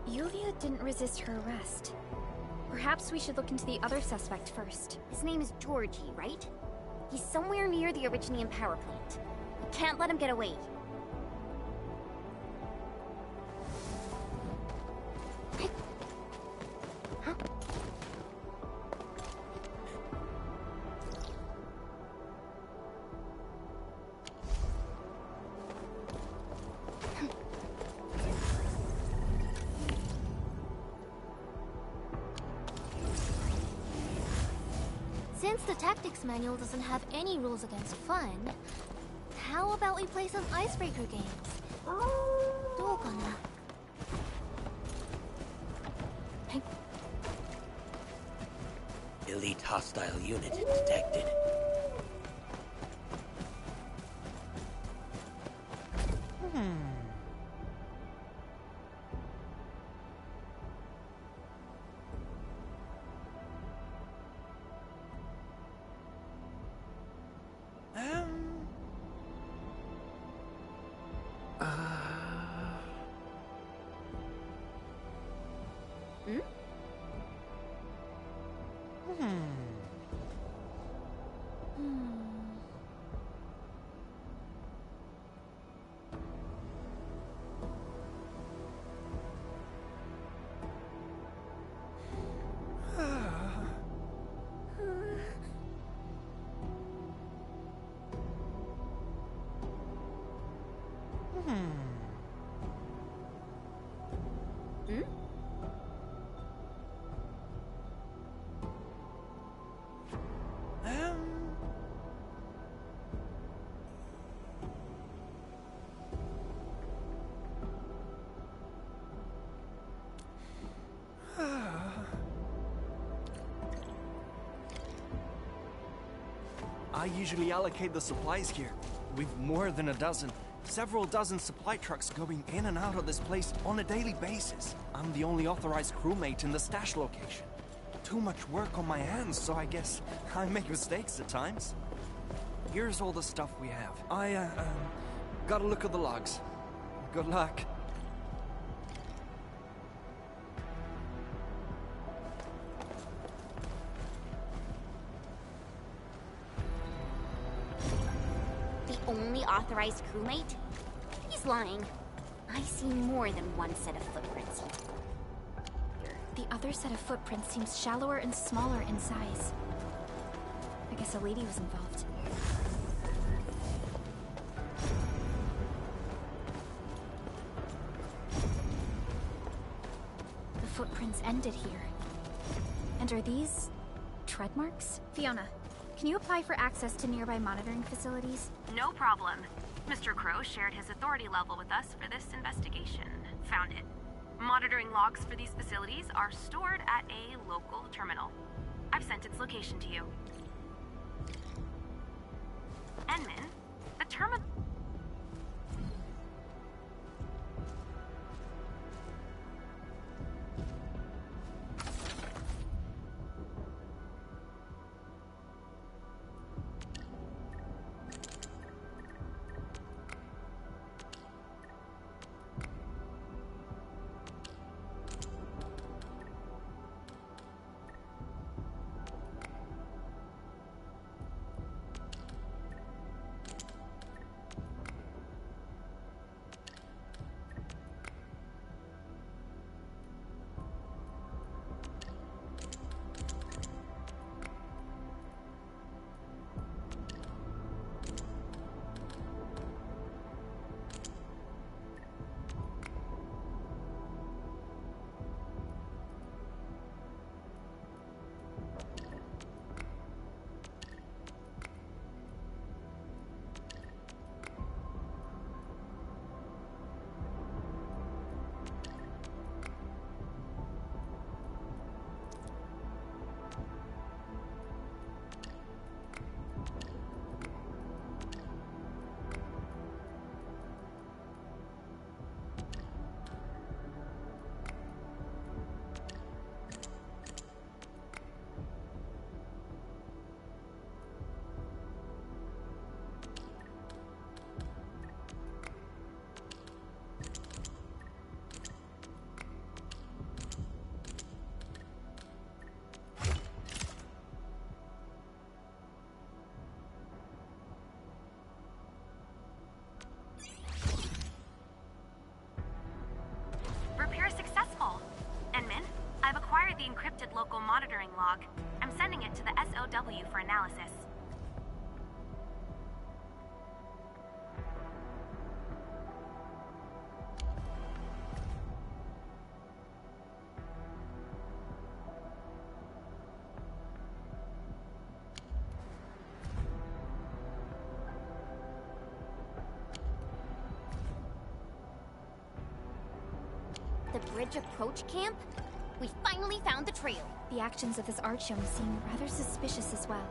Yulia didn't resist her arrest. Perhaps we should look into the other suspect first. His name is Georgie, right? He's somewhere near the Originium power plant. We can't let him get away. Since the tactics manual doesn't have any rules against fun, how about we play some icebreaker games? どうかな? Elite hostile unit detected. I usually allocate the supplies here. We've more than a dozen. Several dozen supply trucks going in and out of this place on a daily basis. I'm the only authorized crewmate in the stash location. Too much work on my hands, so I guess I make mistakes at times. Here's all the stuff we have. I, gotta look at the logs. Good luck. The only authorized crewmate? He's lying. I see more than one set of footprints. The other set of footprints seems shallower and smaller in size. I guess a lady was involved. The footprints ended here. And are these tread marks? Fiona, can you apply for access to nearby monitoring facilities? No problem. Mr. Crow shared his authority level with us for this investigation. Found it. Monitoring logs for these facilities are stored at a local terminal. I've sent its location to you. Enman, the terminal... Repair successful. Enman, I've acquired the encrypted local monitoring log. I'm sending it to the SOW for analysis. The bridge approach camp? We finally found the trail. The actions of this Artyom seem rather suspicious as well.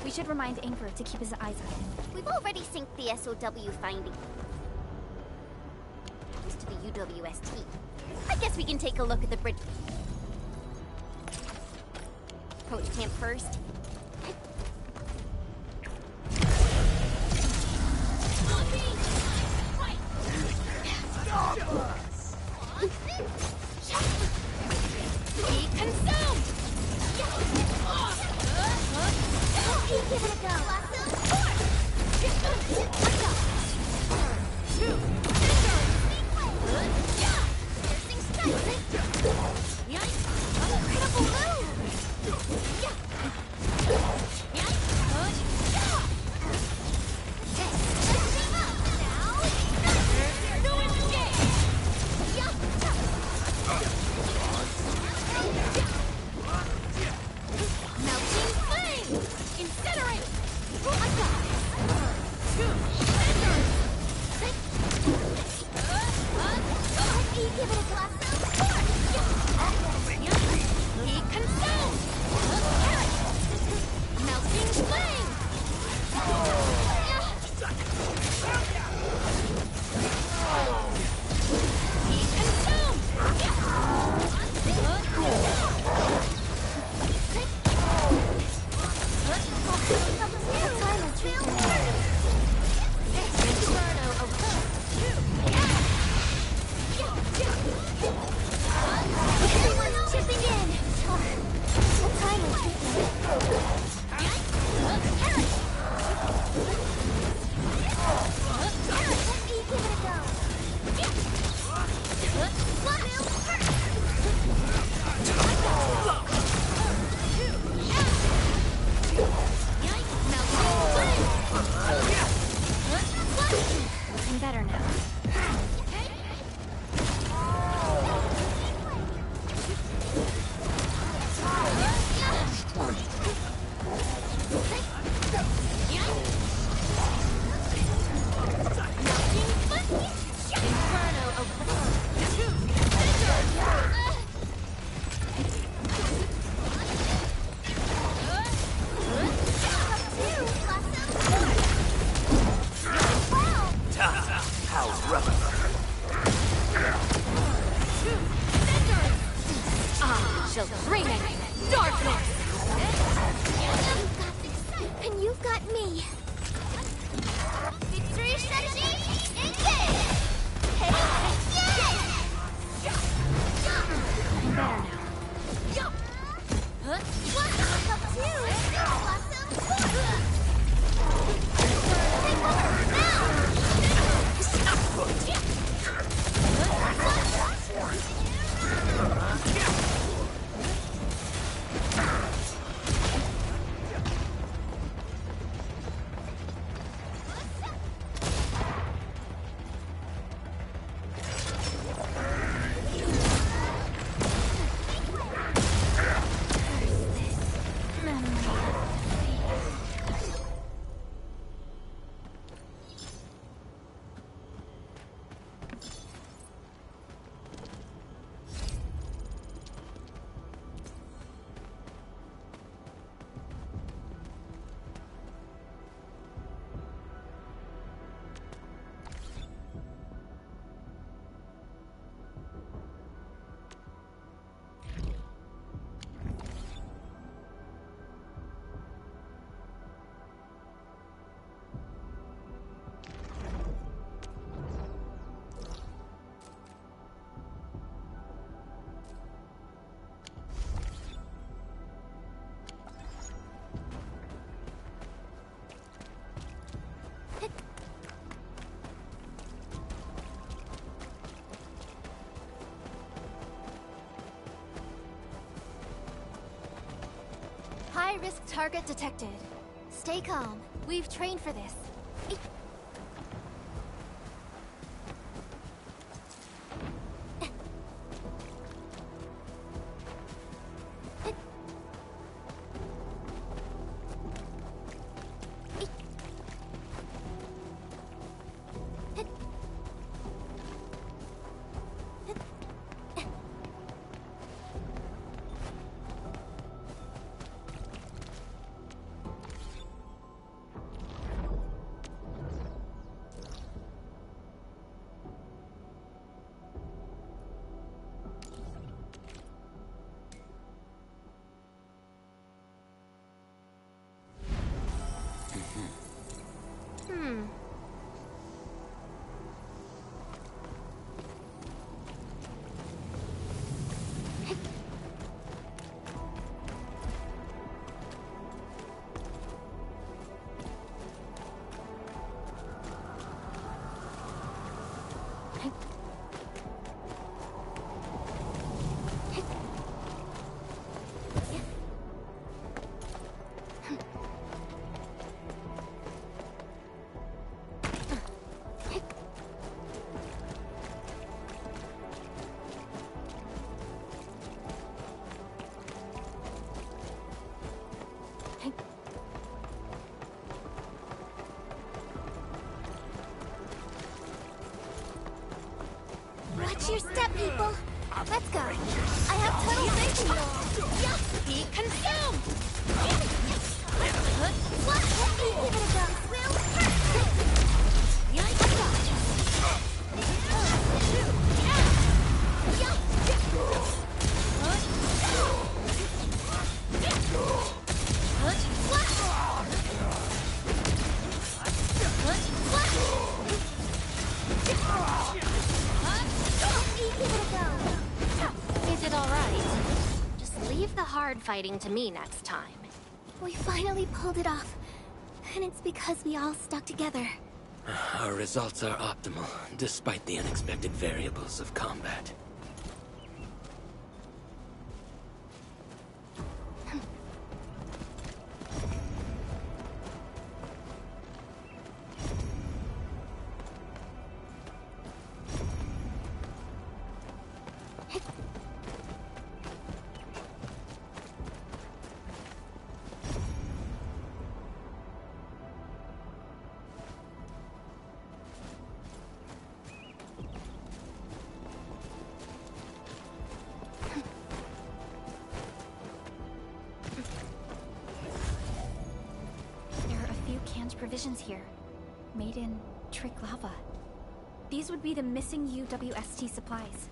We should remind Ingvar to keep his eyes on him. We've already synced the SOW finding to the UWST. I guess we can take a look at the bridge. Approach camp first. Be consumed! Give it a go. Piercing strike. Critical move. I'm better now. And you've got me. Victory strategy, engage! Hey, I'm better now. High-risk target detected. Stay calm. We've trained for this. Watch your step, people. Let's go. I have total faith in you all. Be consumed! What? Let me give it a go. Is it alright? Just leave the hard fighting to me next time. We finally pulled it off. And it's because we all stuck together. Our results are optimal, despite the unexpected variables of combat. left provisions here. Made in Trick Lava. These would be the missing UWST supplies.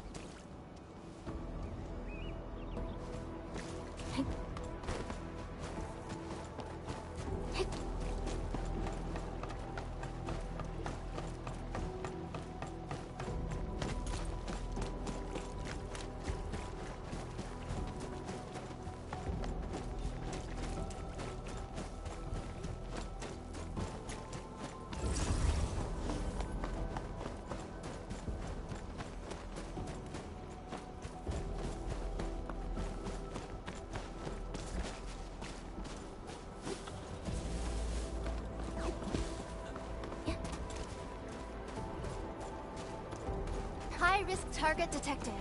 High-risk target detected.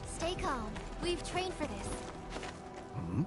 Stay calm. We've trained for this. Hmm?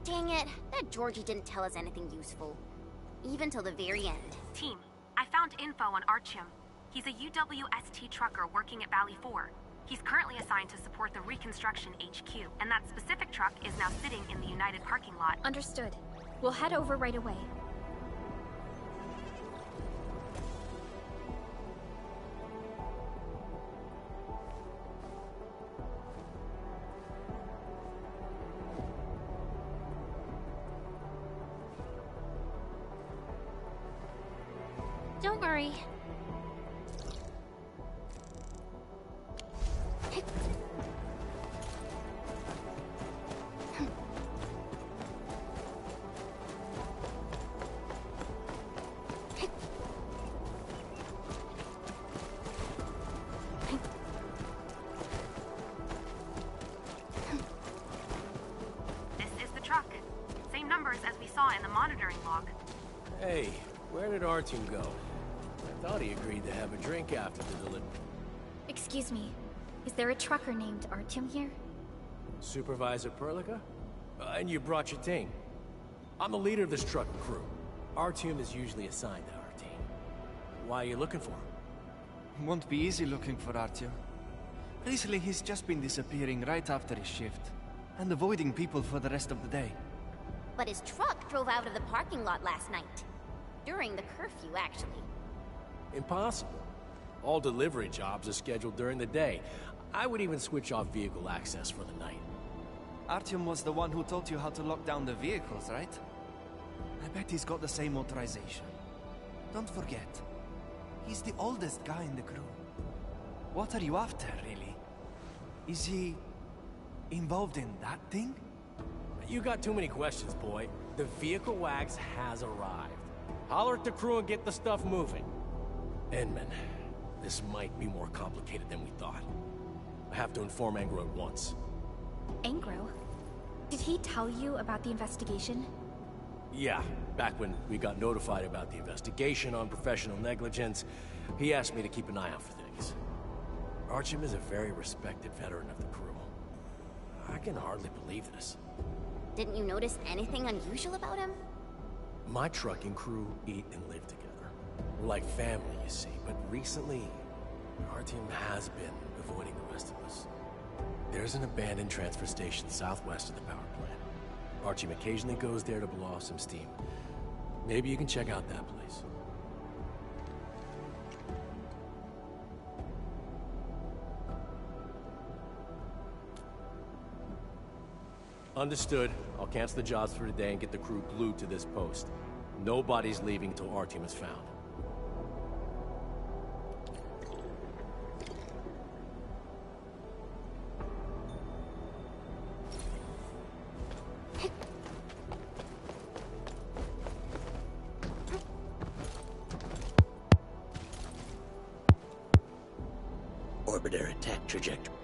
Dang it, that Georgie didn't tell us anything useful. Even till the very end. Team, I found info on Artyom. He's a UWST trucker working at Valley 4. He's currently assigned to support the Reconstruction HQ, and that specific truck is now sitting in the United parking lot. Understood. We'll head over right away. Don't worry. This is the truck. Same numbers as we saw in the monitoring log. Hey, where did Artyom go? I thought he agreed to have a drink after the delivery. Excuse me. Is there a trucker named Artyom here? Supervisor Perlica? And you brought your team. I'm the leader of this truck crew. Artyom is usually assigned to our team. Why are you looking for him? Won't be easy looking for Artyom. Recently, he's just been disappearing right after his shift, and avoiding people for the rest of the day. But his truck drove out of the parking lot last night. During the curfew, actually. Impossible. All delivery jobs are scheduled during the day. I would even switch off vehicle access for the night. Artyom was the one who taught you how to lock down the vehicles, right? I bet he's got the same authorization. Don't forget, he's the oldest guy in the crew. What are you after, really? Is he involved in that thing? You got too many questions, boy. The vehicle wags has arrived. Holler at the crew and get the stuff moving. Edmund, this might be more complicated than we thought. I have to inform Angro at once. Angro? Did he tell you about the investigation? Yeah, back when we got notified about the investigation on professional negligence, he asked me to keep an eye out for things. Artyom is a very respected veteran of the crew. I can hardly believe this. Didn't you notice anything unusual about him? My trucking crew eat and live together. We're like family, you see, but recently, our team has been avoiding the rest of us. There's an abandoned transfer station southwest of the power plant. Artyom occasionally goes there to blow off some steam. Maybe you can check out that place. Understood. I'll cancel the jobs for today and get the crew glued to this post. Nobody's leaving till Artyom is found. Orbiter attack trajectory.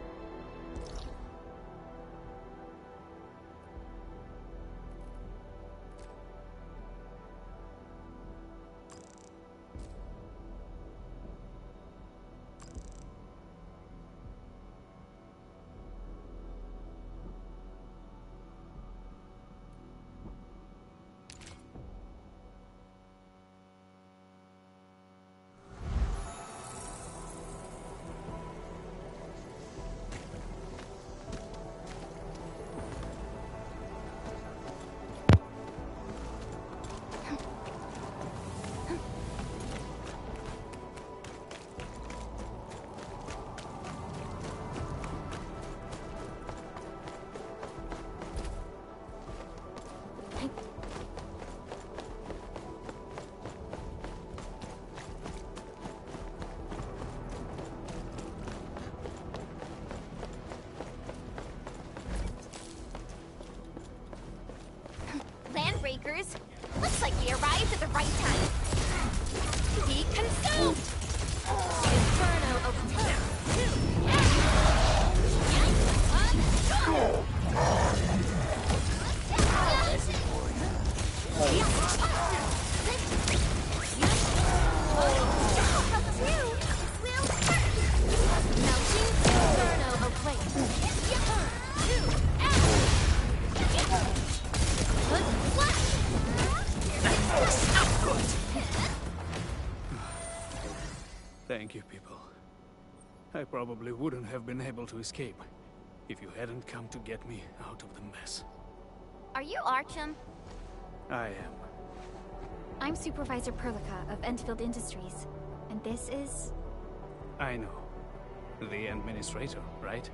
Breakers. Looks like we arrived at the right time. Be consumed! Inferno of 2. Thank you, people. I probably wouldn't have been able to escape if you hadn't come to get me out of the mess. Are you Artyom? I am. I'm Supervisor Perlica of Endfield Industries, and this is... I know. The administrator, right?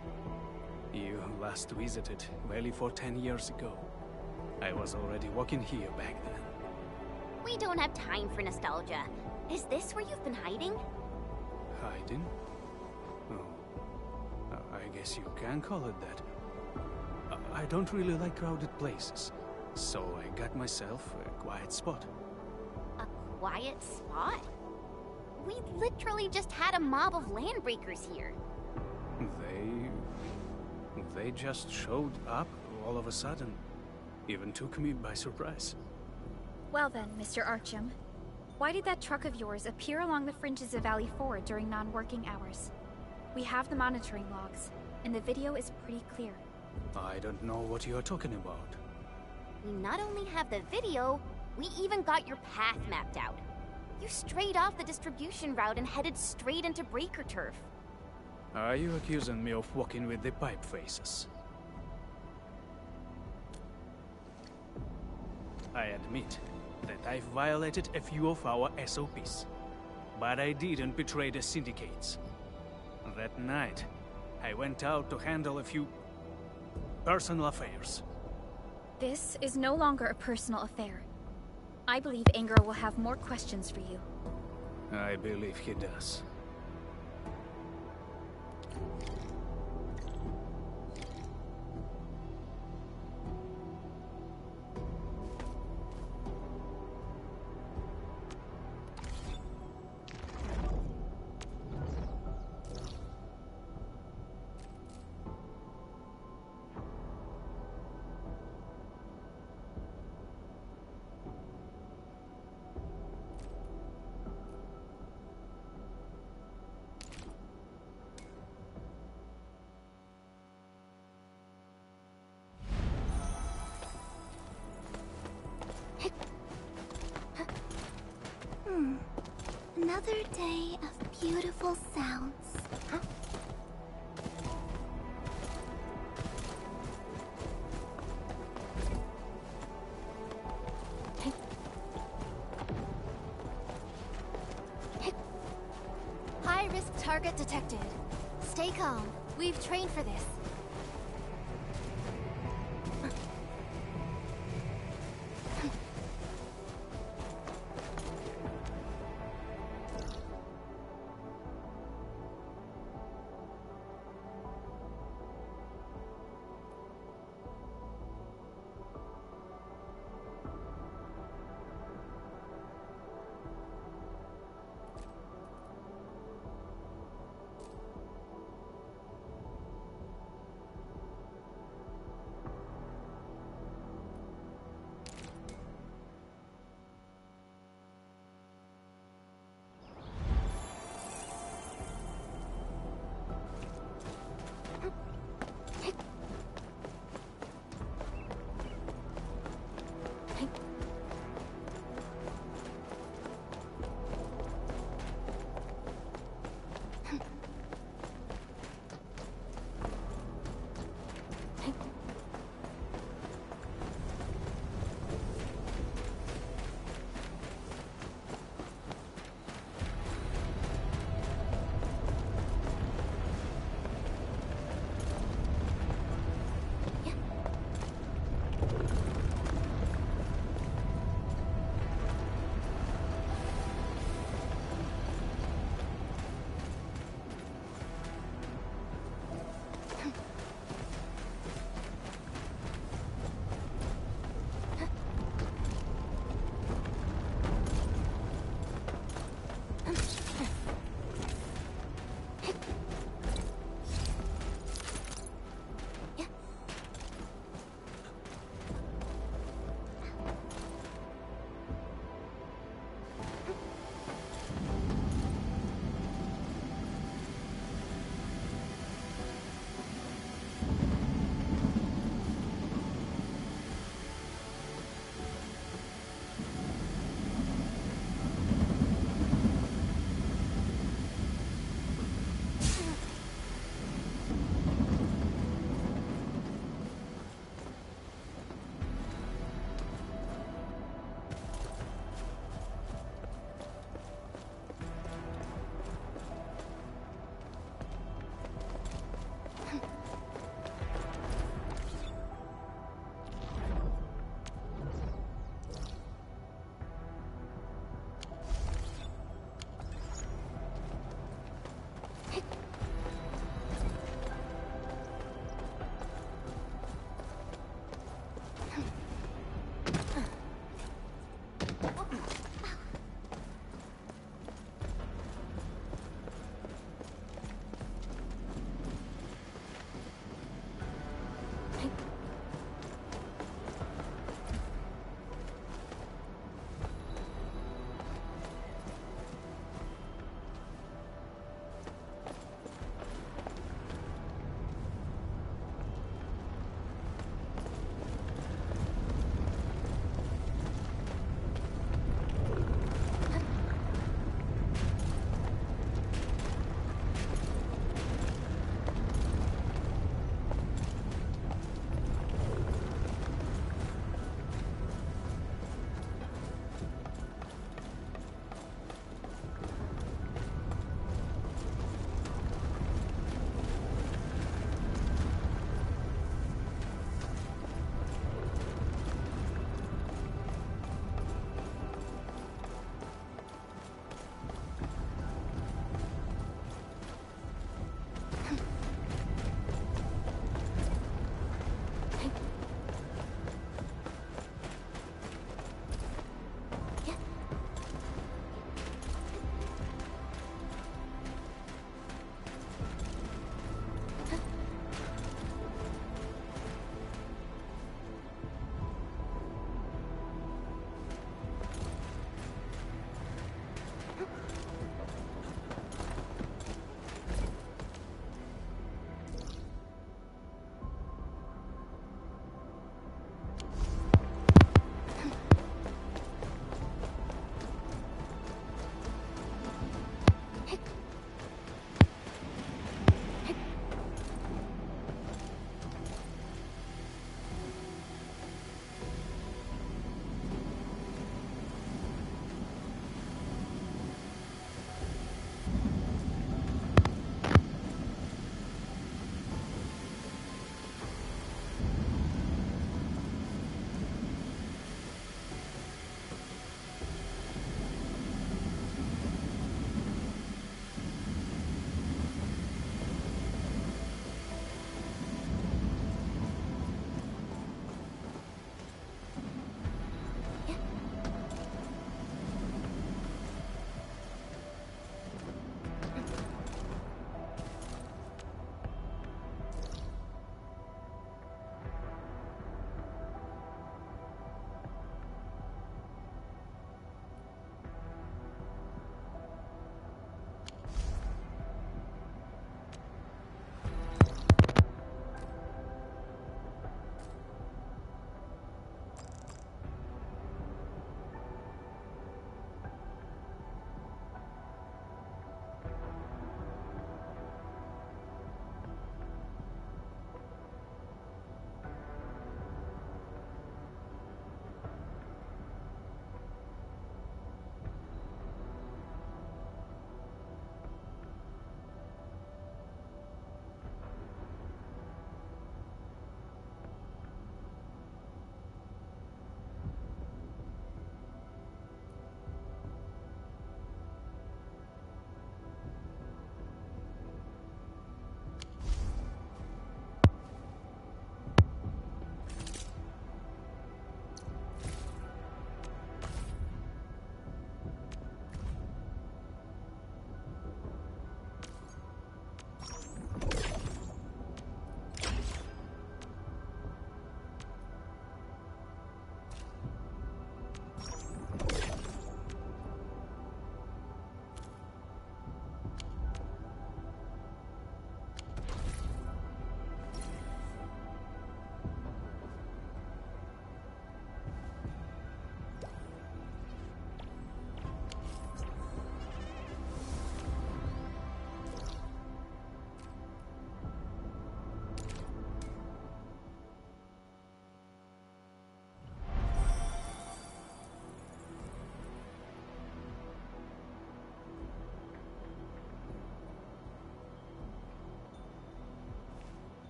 You last visited Valley for 10 years ago. I was already working here back then. We don't have time for nostalgia. Is this where you've been hiding? Hiding? Oh. I guess you can call it that. I don't really like crowded places, so I got myself a quiet spot. A quiet spot? We literally just had a mob of landbreakers here. They just showed up all of a sudden. Even took me by surprise. Well then, Mr. Artyom. Why did that truck of yours appear along the fringes of Valley 4 during non-working hours? We have the monitoring logs, and the video is pretty clear. I don't know what you're talking about. We not only have the video, we even got your path mapped out. You strayed off the distribution route and headed straight into breaker turf. Are you accusing me of walking with the pipe faces? I admit that I've violated a few of our SOPs, but I didn't betray the syndicates. That night, I went out to handle a few personal affairs. This is no longer a personal affair. I believe Anger will have more questions for you. I believe he does. Another day of beautiful sounds. High-risk target detected. Stay calm. We've trained for this.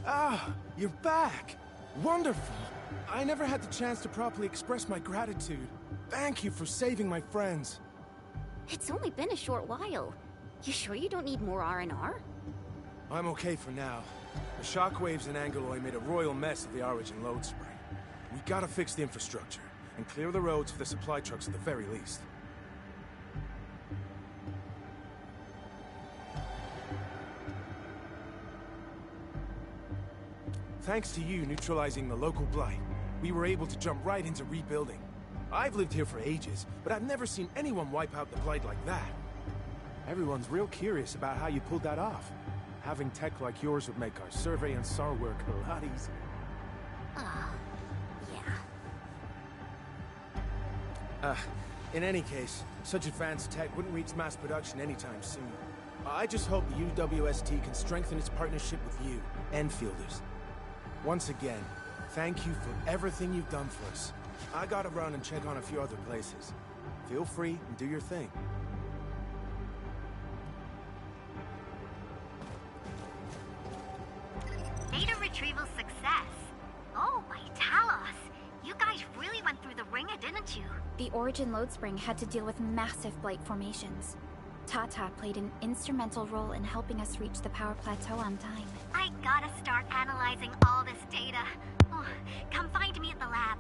Ah, you're back! Wonderful! I never had the chance to properly express my gratitude. Thank you for saving my friends. It's only been a short while. You sure you don't need more R&R? I'm okay for now. The shockwaves in Angeloy made a royal mess of the Origin load spring. We gotta fix the infrastructure, and clear the roads for the supply trucks at the very least. Thanks to you neutralizing the local blight, we were able to jump right into rebuilding. I've lived here for ages, but I've never seen anyone wipe out the blight like that. Everyone's real curious about how you pulled that off. Having tech like yours would make our survey and SAR work a lot easier. Yeah. In any case, such advanced tech wouldn't reach mass production anytime soon. I just hope the UWST can strengthen its partnership with you, Enfielders. Once again, thank you for everything you've done for us. I gotta run and check on a few other places. Feel free and do your thing. Data retrieval success. Oh, my Talos. You guys really went through the ringer, didn't you? The Origin load spring had to deal with massive blight formations. Tata played an instrumental role in helping us reach the power plateau on time. I gotta start analyzing all this data. Oh, come find me at the lab.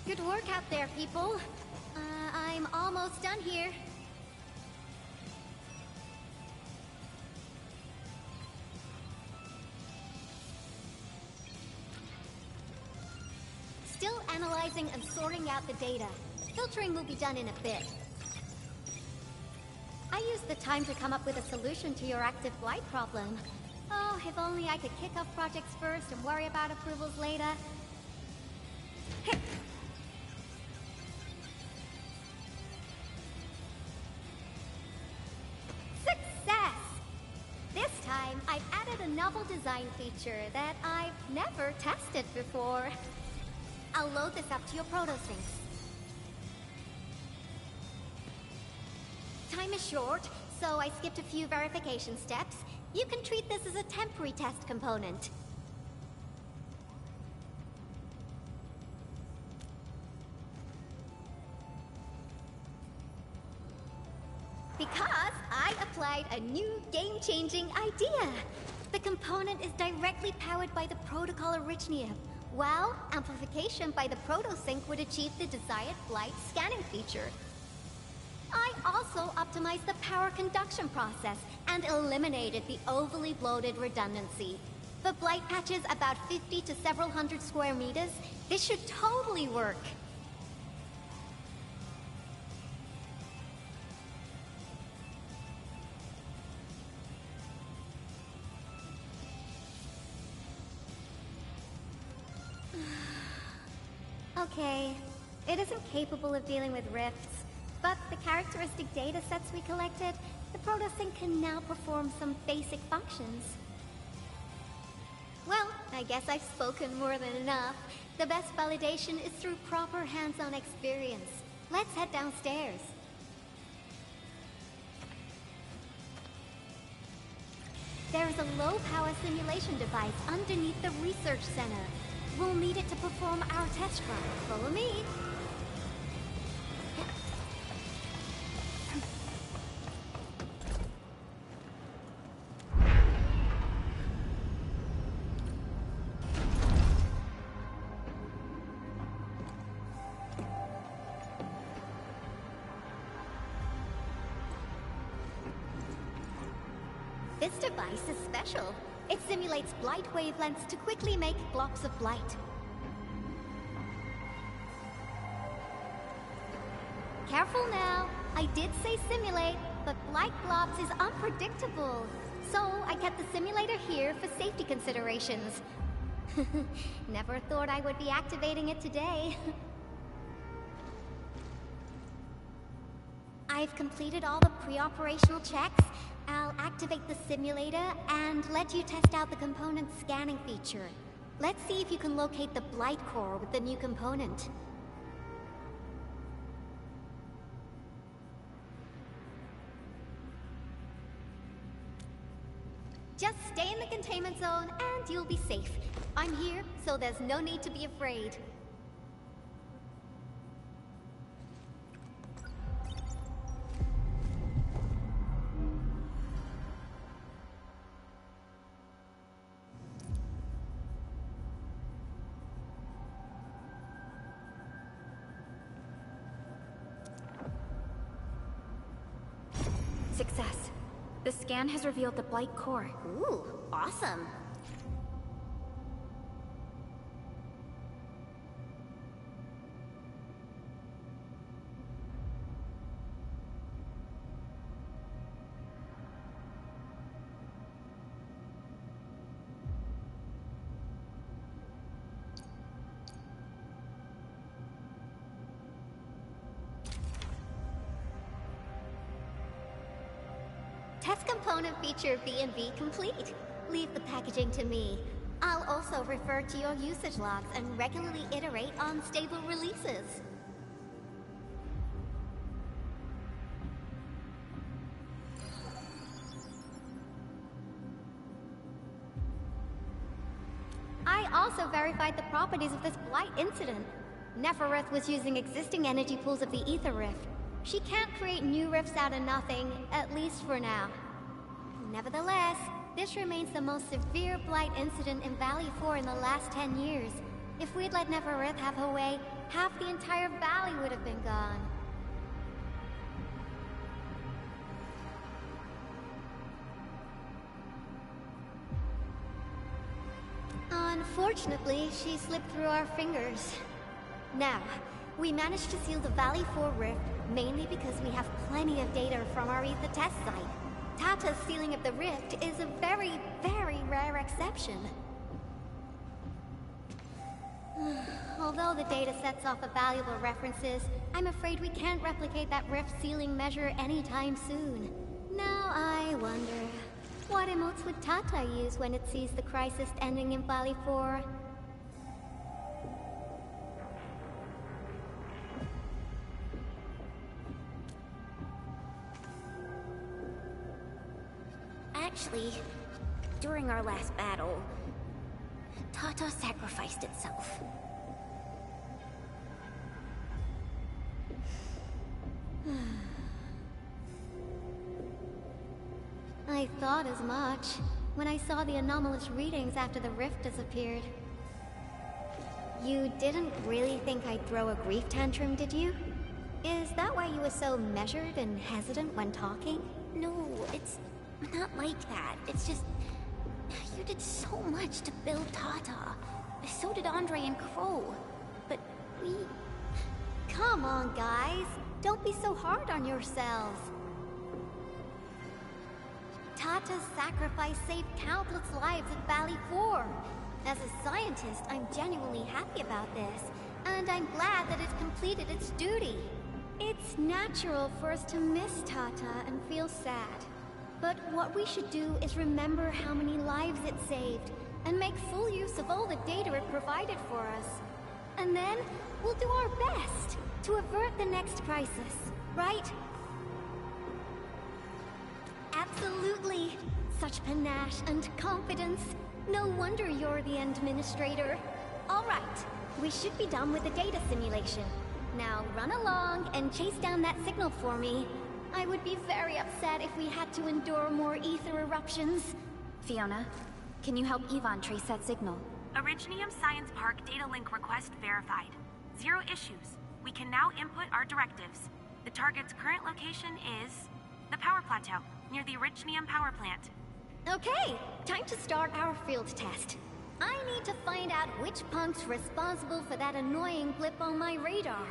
Good work out there, people. I'm almost done here. Still analyzing and sorting out the data. Filtering will be done in a bit. I used the time to come up with a solution to your active blight problem. Oh, if only I could kick off projects first and worry about approvals later. Success! This time, I've added a novel design feature that I've never tested before. I'll load this up to your proto-sync. Time is short, so I skipped a few verification steps. You can treat this as a temporary test component. Because I applied a new game-changing idea. The component is directly powered by the protocol Arknights, while amplification by the proto-sync would achieve the desired blight scanning feature. I also optimized the power conduction process and eliminated the overly bloated redundancy. For blight patches about 50 to several hundred square meters, this should totally work. Okay, it isn't capable of dealing with rifts, but the characteristic data sets we collected, the proto-sync can now perform some basic functions. Well, I guess I've spoken more than enough. The best validation is through proper hands-on experience. Let's head downstairs. There is a low-power simulation device underneath the research center. We'll need it to perform our test run. Follow me. This device is special. It simulates blight wavelengths to quickly make globs of blight. Careful now. I did say simulate, but blight globs is unpredictable. So I kept the simulator here for safety considerations. Never thought I would be activating it today. I've completed all the pre-operational checks. I'll activate the simulator and let you test out the component scanning feature. Let's see if you can locate the blight core with the new component. Just stay in the containment zone and you'll be safe. I'm here, so there's no need to be afraid. Success. The scan has revealed the blight core. Ooh, awesome. Test component feature B&B complete. Leave the packaging to me. I'll also refer to your usage logs and regularly iterate on stable releases. I also verified the properties of this blight incident. Nefereth was using existing energy pools of the Ether Rift. She can't create new rifts out of nothing, at least for now. Nevertheless, this remains the most severe blight incident in Valley 4 in the last 10 years. If we'd let Neferith have her way, half the entire valley would have been gone. Unfortunately, she slipped through our fingers. Now, we managed to seal the Valley 4 rift mainly because we have plenty of data from our ether test site. Tata's sealing of the rift is a very, very rare exception. Although the data sets offer valuable references, I'm afraid we can't replicate that rift sealing measure anytime soon. Now I wonder, what emotes would Tata use when it sees the crisis ending in Valley 4? Actually, during our last battle, Tata sacrificed itself. I thought as much when I saw the anomalous readings after the rift disappeared. You didn't really think I'd throw a grief tantrum, did you? Is that why you were so measured and hesitant when talking? No, it's not like that. It's just... you did so much to build Tata. So did Andre and Crow. But we... Come on, guys. Don't be so hard on yourselves. Tata's sacrifice saved countless lives at Valley 4. As a scientist, I'm genuinely happy about this, and I'm glad that it completed its duty. It's natural for us to miss Tata and feel sad. But what we should do is remember how many lives it saved, and make full use of all the data it provided for us. And then, we'll do our best to avert the next crisis, right? Absolutely. Such panache and confidence. No wonder you're the administrator. All right, we should be done with the data simulation. Now run along and chase down that signal for me. I would be very upset if we had to endure more ether eruptions. Fiona, can you help Yvonne trace that signal? Originium Science Park data link request verified. 0 issues. We can now input our directives. The target's current location is the power plateau, near the Originium power plant. Okay, time to start our field test. I need to find out which punk's responsible for that annoying blip on my radar.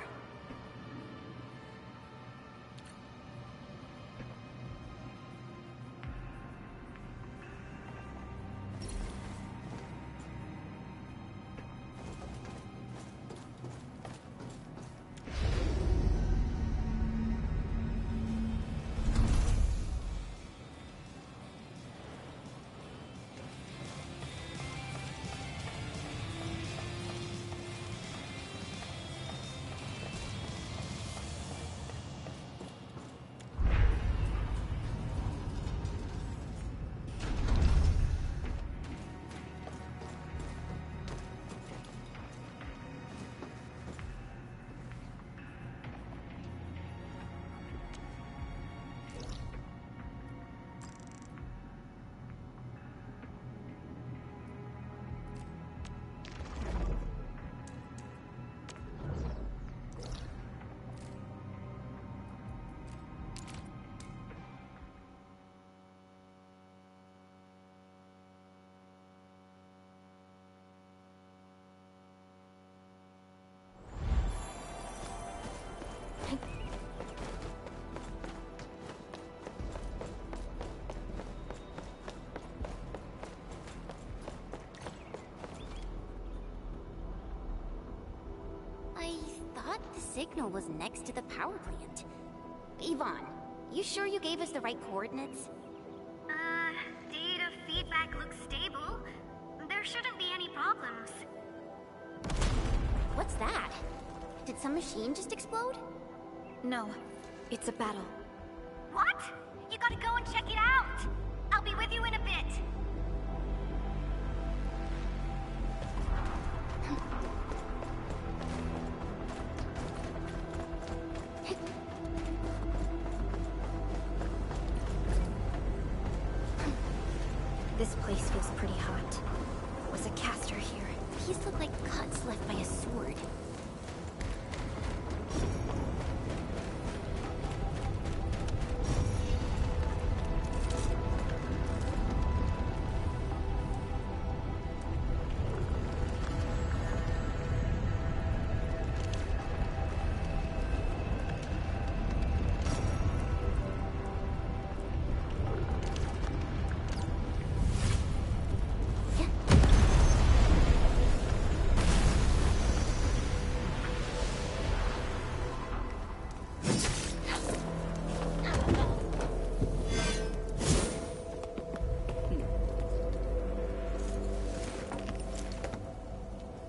The signal was next to the power plant. Yvonne, you sure you gave us the right coordinates? Data feedback looks stable. There shouldn't be any problems. What's that? Did some machine just explode? No, it's a battle. What? You gotta go and check it out! I'll be with you in a bit. This place feels pretty hot. Was a caster here? These look like cuts left by a sword.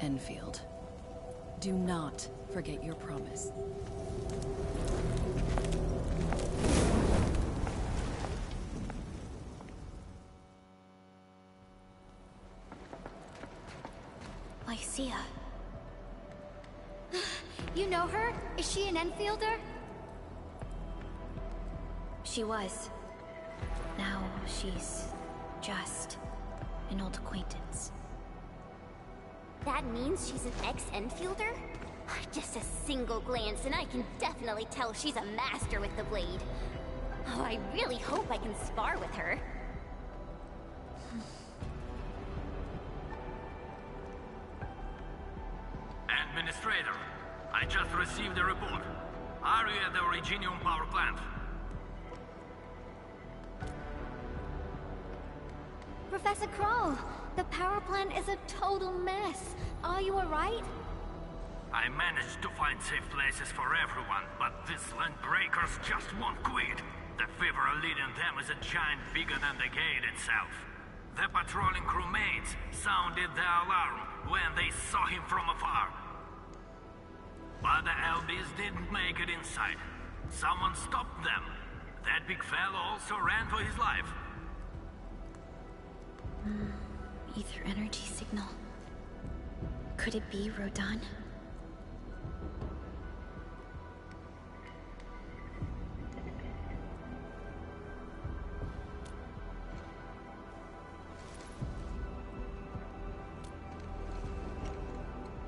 Endfield. Do not forget your promise. Lycia. You know her? Is she an Enfielder? She was. Now she's just an old acquaintance. That means she's an ex-Enfielder? Just a single glance and I can definitely tell she's a master with the blade. Oh, I really hope I can spar with her. Administrator, I just received a report. Are you at the Originium power plant? Professor Crow, the power plant is a total mess. Are you alright? I managed to find safe places for everyone, but these land breakers just won't quit. The fever leading them is a giant bigger than the gate itself. The patrolling crewmates sounded the alarm when they saw him from afar. But the LBs didn't make it inside. Someone stopped them. That big fellow also ran for his life. Ether energy signal. Could it be Rodan?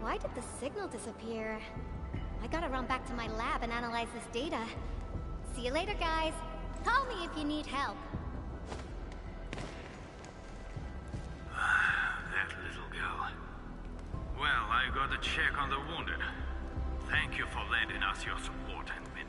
Why did the signal disappear? I gotta run back to my lab and analyze this data. See you later, guys. Call me if you need help. That little girl. Well, I gotta check on the wounded. Thank you for lending us your support, Endmin.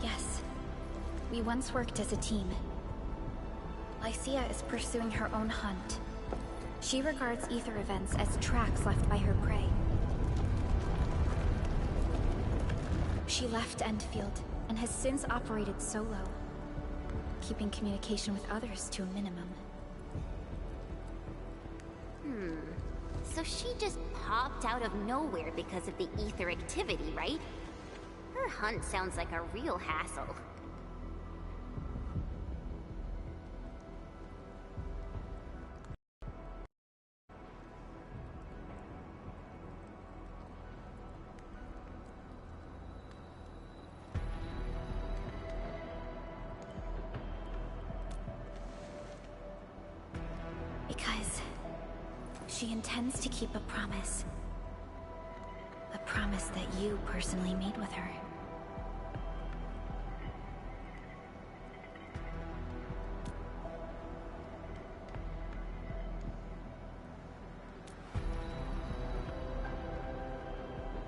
Yes. We once worked as a team. Lycia is pursuing her own hunt. She regards ether events as tracks left by her prey. She left Endfield and has since operated solo, keeping communication with others to a minimum. So she just popped out of nowhere because of the ether activity, right? Her hunt sounds like a real hassle. Because she intends to keep a promise. A promise that you personally made with her.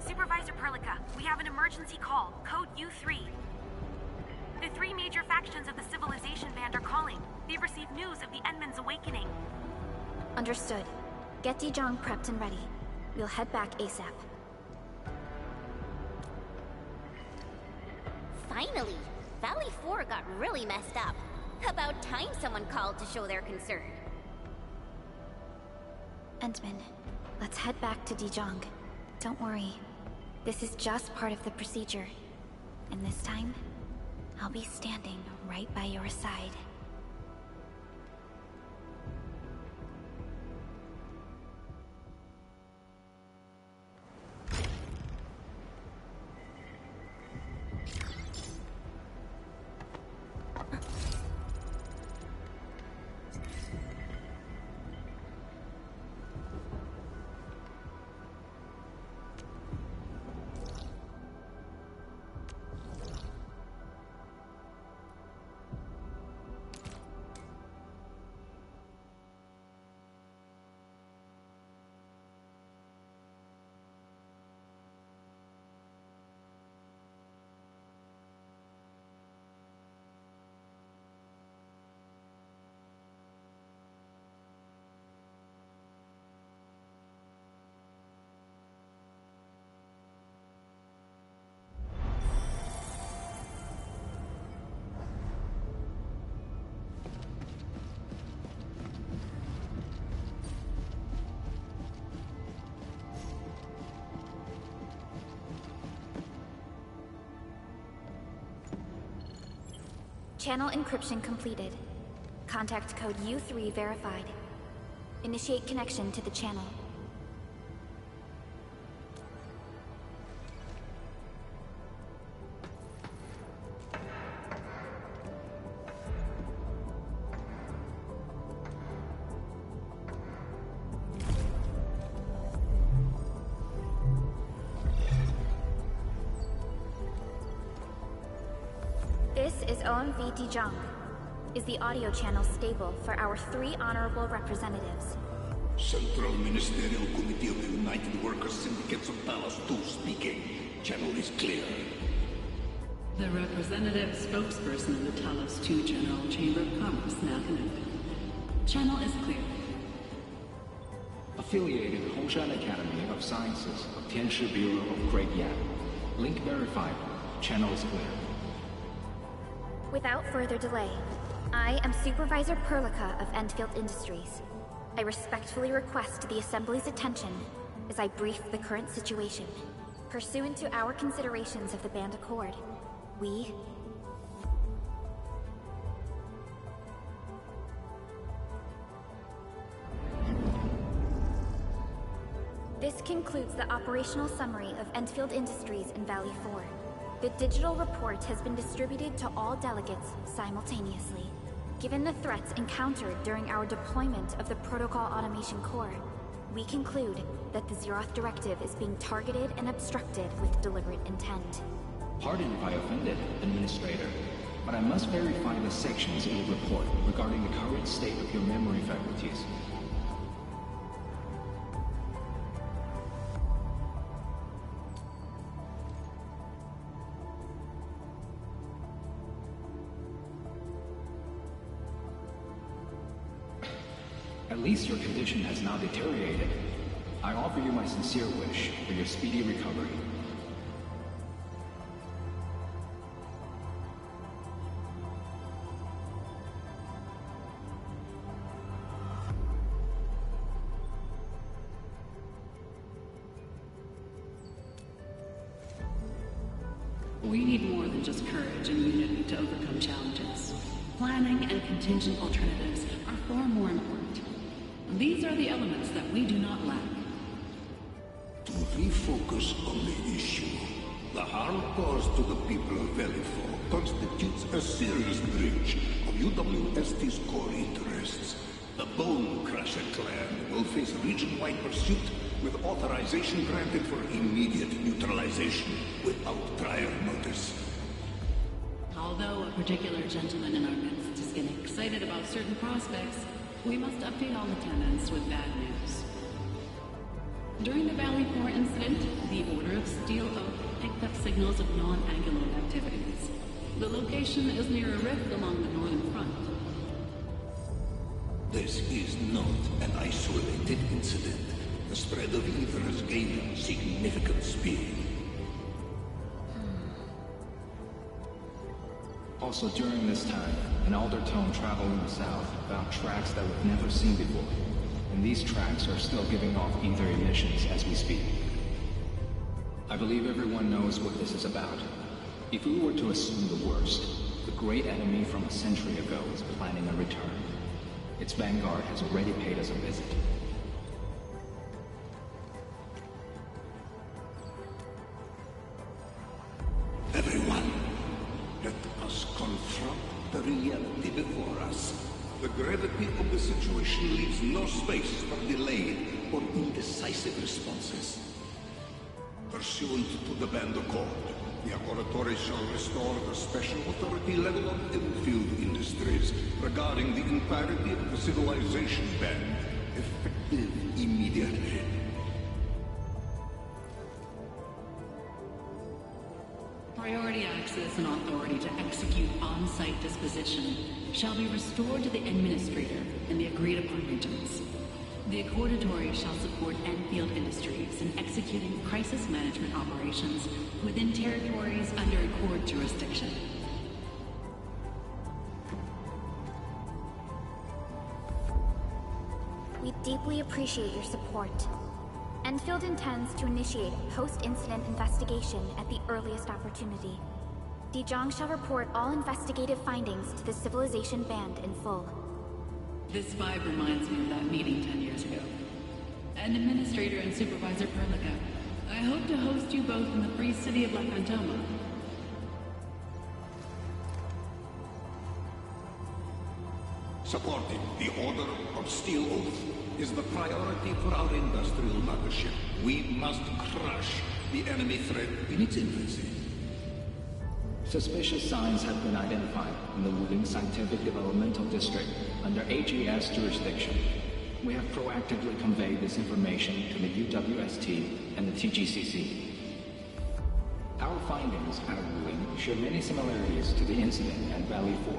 Supervisor Perlica, we have an emergency call, code U3. The three major factions of the Civilization Band are calling. They've received news of the Endman's awakening. Understood. Get Dijong prepped and ready. We'll head back ASAP. Finally! Valley 4 got really messed up. About time someone called to show their concern. Endman, let's head back to Dijong. Don't worry. This is just part of the procedure. And this time, I'll be standing right by your side. Channel encryption completed. Contact code U3 verified. Initiate connection to the channel. This is OMV Dijong. Is the audio channel stable for our 3 honorable representatives? Central Ministerial Committee of the United Workers Syndicates of Talos 2 speaking. Channel is clear. The representative spokesperson of the Talos 2 General Chamber of Commerce now connected. Channel is clear. Affiliated Hongshan Academy of Sciences of Tianshi Bureau of Great Yan. Link verified. Channel is clear. Without further delay, I am Supervisor Perlica of Endfield Industries. I respectfully request the Assembly's attention as I brief the current situation. Pursuant to our considerations of the Band Accord, we... This concludes the operational summary of Endfield Industries in Valley 4. The digital report has been distributed to all delegates simultaneously. Given the threats encountered during our deployment of the Protocol Automation Core, we conclude that the Zeroth Directive is being targeted and obstructed with deliberate intent. Pardon if I offended, Administrator, but I must verify the sections in the report regarding the current state of your memory faculties. At least your condition has now deteriorated. I offer you my sincere wish for your speedy recovery. We need more than just courage and unity to overcome challenges. Planning and contingent alternatives are far more important. These are the elements that we do not lack. To refocus on the issue, the harm caused to the people of Valley 4 constitutes a serious breach of UWST's core interests. The Bone Crusher clan will face region-wide pursuit with authorization granted for immediate neutralization without prior notice. Although a particular gentleman in our midst is getting excited about certain prospects, we must update all attendants with bad news. During the Valley 4 incident, the Order of Steel Oak picked up signals of non-Angular activities. The location is near a rift along the northern front. This is not an isolated incident. The spread of ether has gained significant speed. Also during this time, an Aldertone traveling south found tracks that we've never seen before. And these tracks are still giving off ether emissions as we speak. I believe everyone knows what this is about. If we were to assume the worst, the great enemy from a century ago is planning a return. Its vanguard has already paid us a visit. Everyone, let us confront the reality before us. The gravity of the situation leaves no space for delayed or indecisive responses. Pursuant to the Band Accord, the Authority shall restore the special authority level of Enfield Industries regarding the entirety of the civilization band, effective immediately. Priority access and authority to execute on-site disposition shall be restored to the Administrator and the agreed-upon regions. The Accordatory shall support Enfield Industries in executing crisis management operations within territories under Accord jurisdiction. We deeply appreciate your support. Enfield intends to initiate a post-incident investigation at the earliest opportunity. Dijong shall report all investigative findings to the Civilization Band in full. This vibe reminds me of that meeting 10 years ago. And Administrator and Supervisor Perlica, I hope to host you both in the free city of La Cantoma. Supporting the Order of Steel Oath is the priority for our industrial mothership. We must crush the enemy threat in its infancy. Suspicious signs have been identified in the Wuling Scientific Developmental District under AGS jurisdiction. We have proactively conveyed this information to the UWST and the TGCC. Our findings at Wuling share many similarities to the incident at Valley 4.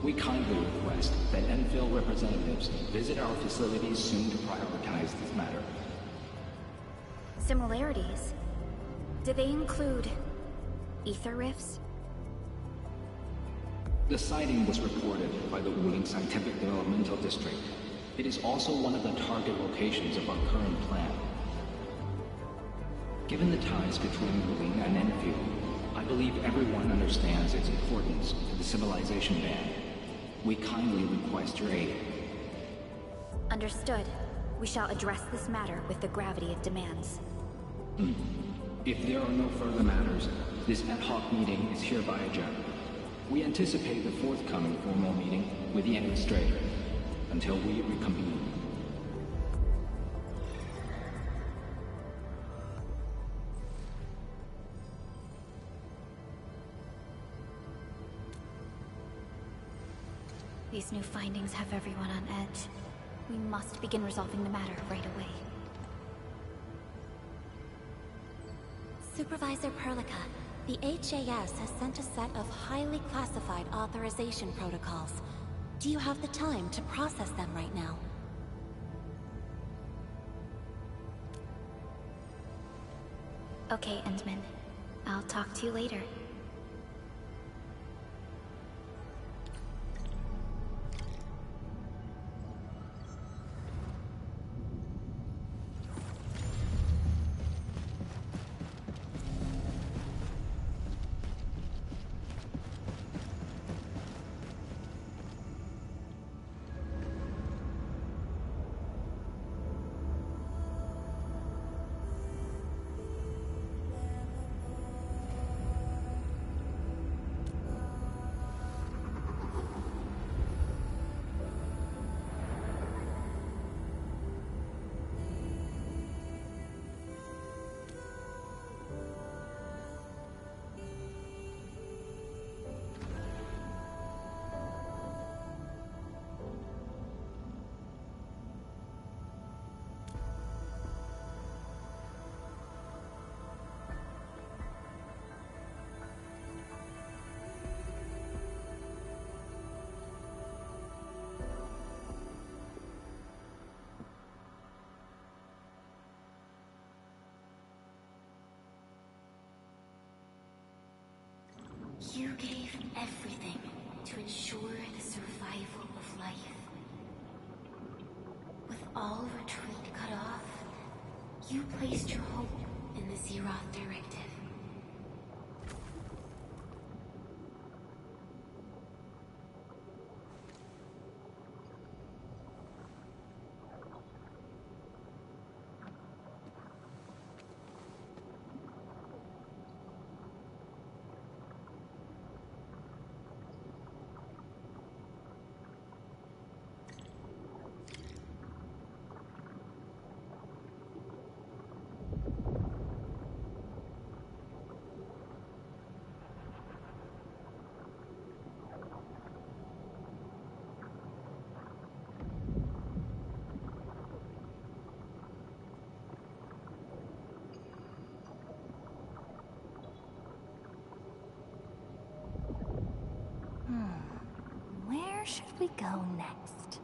We kindly request that Enfield representatives visit our facilities soon to prioritize this matter. Similarities? Do they include ether rifts? The sighting was reported by the Wuling Scientific Developmental District. It is also one of the target locations of our current plan. Given the ties between Wuling and Enfield, I believe everyone understands its importance to the Civilization Band. We kindly request your aid. Understood. We shall address this matter with the gravity it demands. If there are no further matters, this ad hoc meeting is hereby adjourned. We anticipate the forthcoming formal meeting with the Administrator until we reconvene. These new findings have everyone on edge. We must begin resolving the matter right away. Supervisor Perlica, the HAS has sent a set of highly classified authorization protocols. Do you have the time to process them right now? Okay, Endman. I'll talk to you later. You gave everything to ensure the survival of life. With all retreat cut off, you placed your hope in the Zeroth Directive. Where should we go next?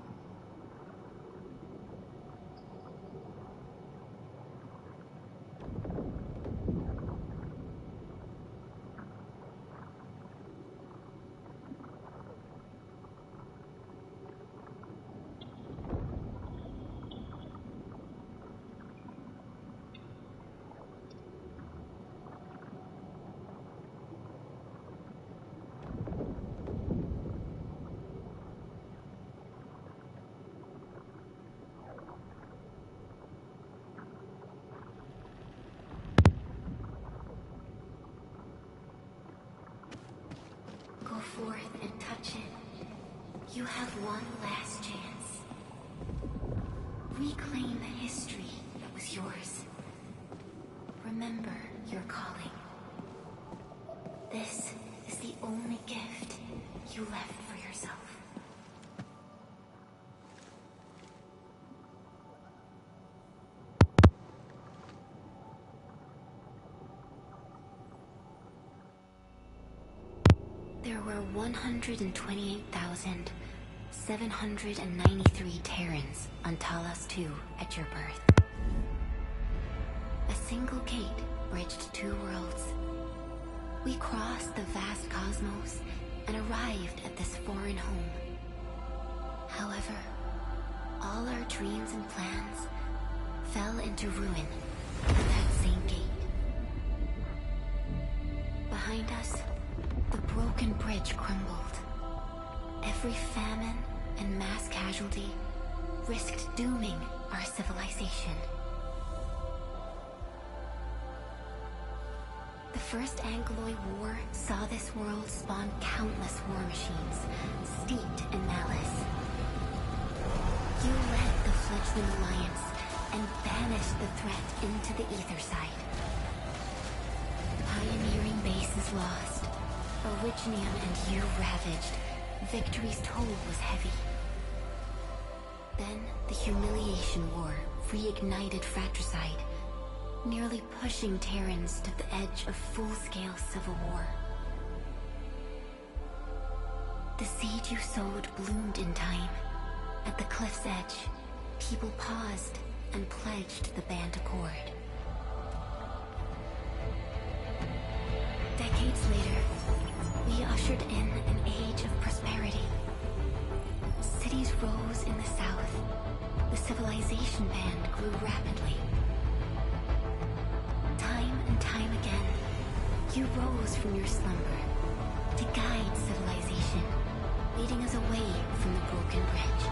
Forth and touch it. You have one last chance. Reclaim the history that was yours. Remember your calling. This is the only gift you left for yourself. There were 128,793 Terrans on Talos II at your birth. A single gate bridged two worlds. We crossed the vast cosmos and arrived at this foreign home. However, all our dreams and plans fell into ruin at that same gate. Behind us, the broken bridge crumbled. Every famine and mass casualty risked dooming our civilization. The First Angloid War saw this world spawn countless war machines, steeped in malice. You led the fledgling alliance and banished the threat into the ether side. Pioneering bases lost. Originium and you ravaged. Victory's toll was heavy. Then the Humiliation War reignited fratricide, nearly pushing Terrans to the edge of full-scale civil war. The seed you sowed bloomed in time. At the cliff's edge, people paused and pledged the Band Accord. Decades later, we ushered in an age of prosperity. Cities rose in the south. The civilization band grew rapidly. Time and time again, you rose from your slumber to guide civilization, leading us away from the broken bridge.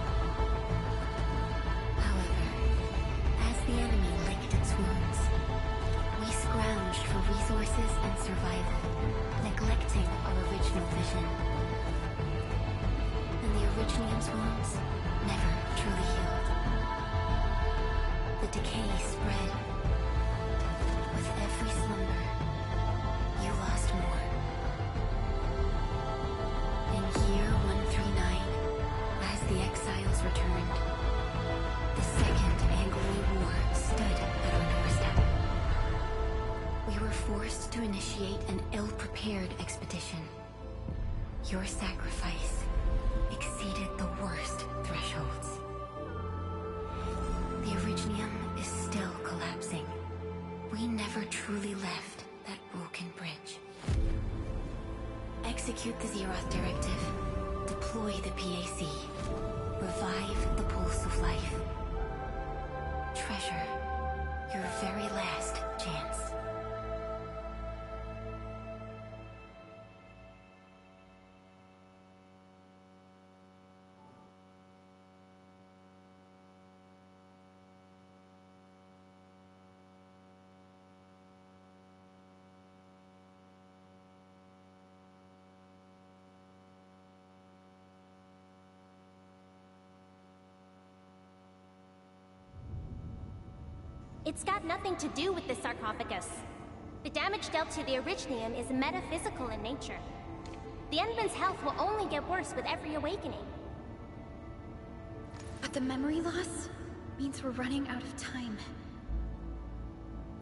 However, as the enemy licked its wounds, we scrounged for resources and survival, neglecting our original vision. And the Originium's wounds never truly healed. The decay spread. With every slumber, you lost more. In year 139, as the exiles returned, the Second Angloid War stood at our doorstep. We were forced to initiate an ill-prepared expedition. Your sacrifice exceeded the worst thresholds. The Originium is still collapsing. We never truly left that broken bridge. Execute the Zeroth Directive. Deploy the PAC. Revive the pulse of life. Treasure your very last chance. It's got nothing to do with the sarcophagus. The damage dealt to the Originium is metaphysical in nature. The Endman's health will only get worse with every awakening. But the memory loss means we're running out of time.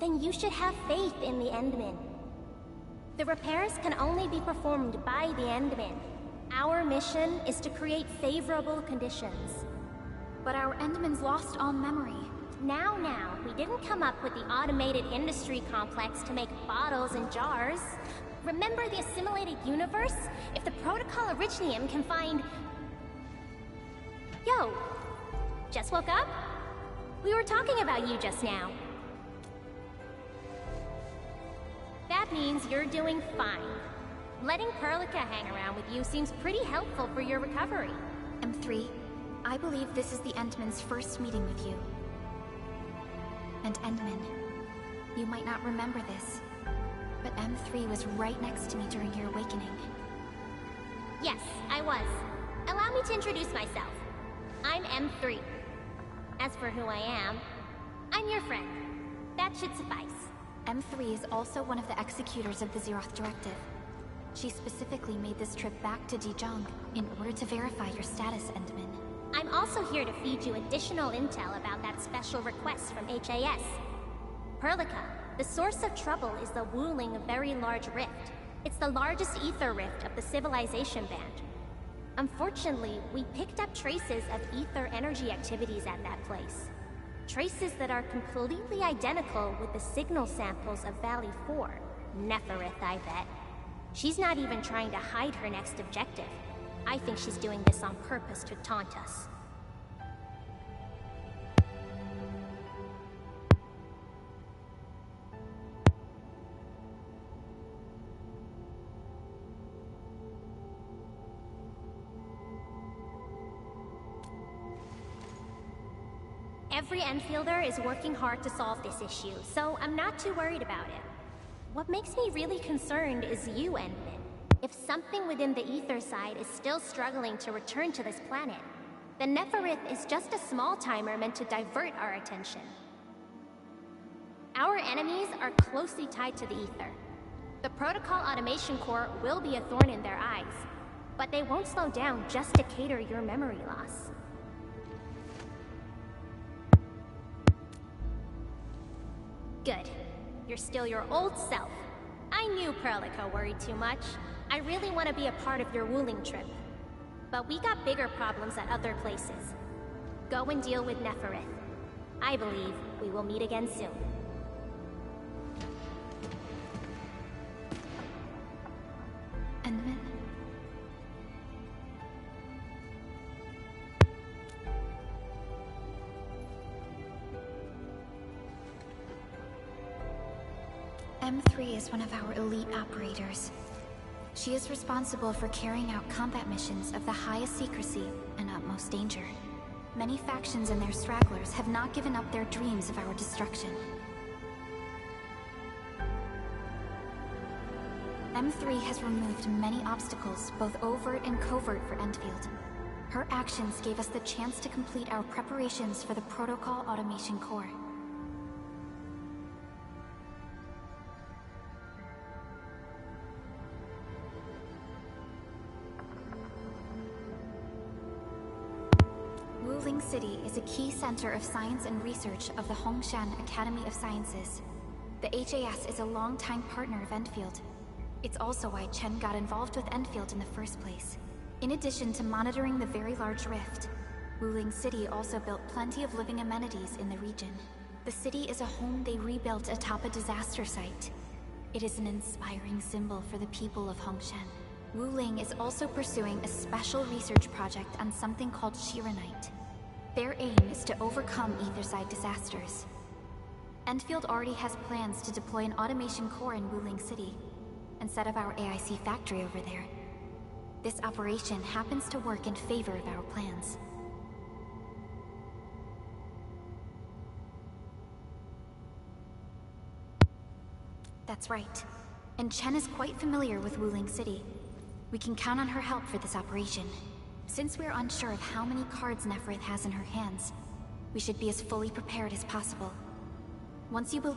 Then you should have faith in the Endman. The repairs can only be performed by the Endman. Our mission is to create favorable conditions. But our Endman's lost all memory. Now, we didn't come up with the automated industry complex to make bottles and jars. Remember the assimilated universe? If the Protocol Originium can find... Yo, just woke up? We were talking about you just now. That means you're doing fine. Letting Perlica hang around with you seems pretty helpful for your recovery. M3, I believe this is the Endman's first meeting with you. And Endman, you might not remember this, but M3 was right next to me during your awakening. Yes, I was. Allow me to introduce myself. I'm M3. As for who I am, I'm your friend. That should suffice. M3 is also one of the executors of the Zeroth Directive. She specifically made this trip back to Dijon in order to verify your status, Endman. I'm also here to feed you additional intel about that special request from HAS. Perlica, the source of trouble is the Wuling Very Large Rift. It's the largest ether rift of the Civilization Band. Unfortunately, we picked up traces of ether energy activities at that place. Traces that are completely identical with the signal samples of Valley 4. Neferith, I bet. She's not even trying to hide her next objective. I think she's doing this on purpose to taunt us. Every Enfielder is working hard to solve this issue, so I'm not too worried about it. What makes me really concerned is you, Endman. If something within the ether side is still struggling to return to this planet, then Neferith is just a small timer meant to divert our attention. Our enemies are closely tied to the ether. The Protocol Automation Core will be a thorn in their eyes, but they won't slow down just to cater your memory loss. Good. You're still your old self. I knew Perlica worried too much. I really want to be a part of your Wuling trip. But we got bigger problems at other places. Go and deal with Neferith. I believe we will meet again soon. Endman? M3 is one of our elite operators. She is responsible for carrying out combat missions of the highest secrecy and utmost danger. Many factions and their stragglers have not given up their dreams of our destruction. M3 has removed many obstacles, both overt and covert, for Endfield. Her actions gave us the chance to complete our preparations for the Protocol Automation Core. Wuling City is a key center of science and research of the Hongshan Academy of Sciences. The HAS is a longtime partner of Endfield. It's also why Chen got involved with Endfield in the first place. In addition to monitoring the Very Large Rift, Wuling City also built plenty of living amenities in the region. The city is a home they rebuilt atop a disaster site. It is an inspiring symbol for the people of Hongshan. Wuling is also pursuing a special research project on something called Shiranite. Their aim is to overcome Etherside disasters. Endfield already has plans to deploy an automation core in Wuling City, and set up our AIC factory over there. This operation happens to work in favor of our plans. That's right. And Chen is quite familiar with Wuling City. We can count on her help for this operation. Since we're unsure of how many cards Neferith has in her hands, we should be as fully prepared as possible. Once you will...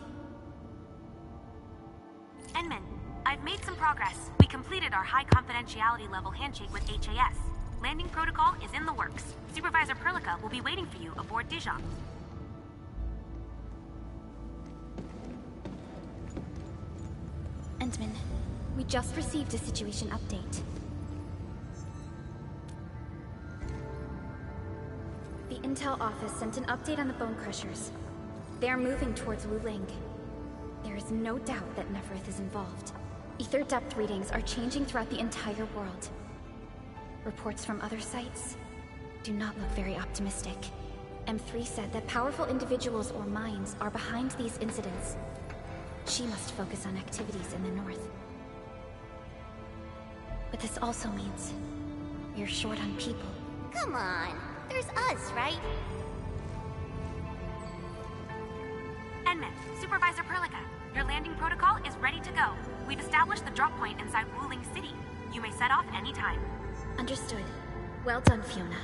Endman, I've made some progress. We completed our high confidentiality level handshake with HAS. Landing protocol is in the works. Supervisor Perlica will be waiting for you aboard Dijon. Endman, we just received a situation update. Intel office sent an update on the Bone Crushers. They are moving towards Wuling. There is no doubt that Neferth is involved. Ether depth readings are changing throughout the entire world. Reports from other sites do not look very optimistic. M3 said that powerful individuals or minds are behind these incidents. She must focus on activities in the north. But this also means we're short on people. Come on, there's us, right? Enman, Supervisor Perlica, your landing protocol is ready to go. We've established the drop point inside Wuling City. You may set off anytime. Understood. Well done, Fiona.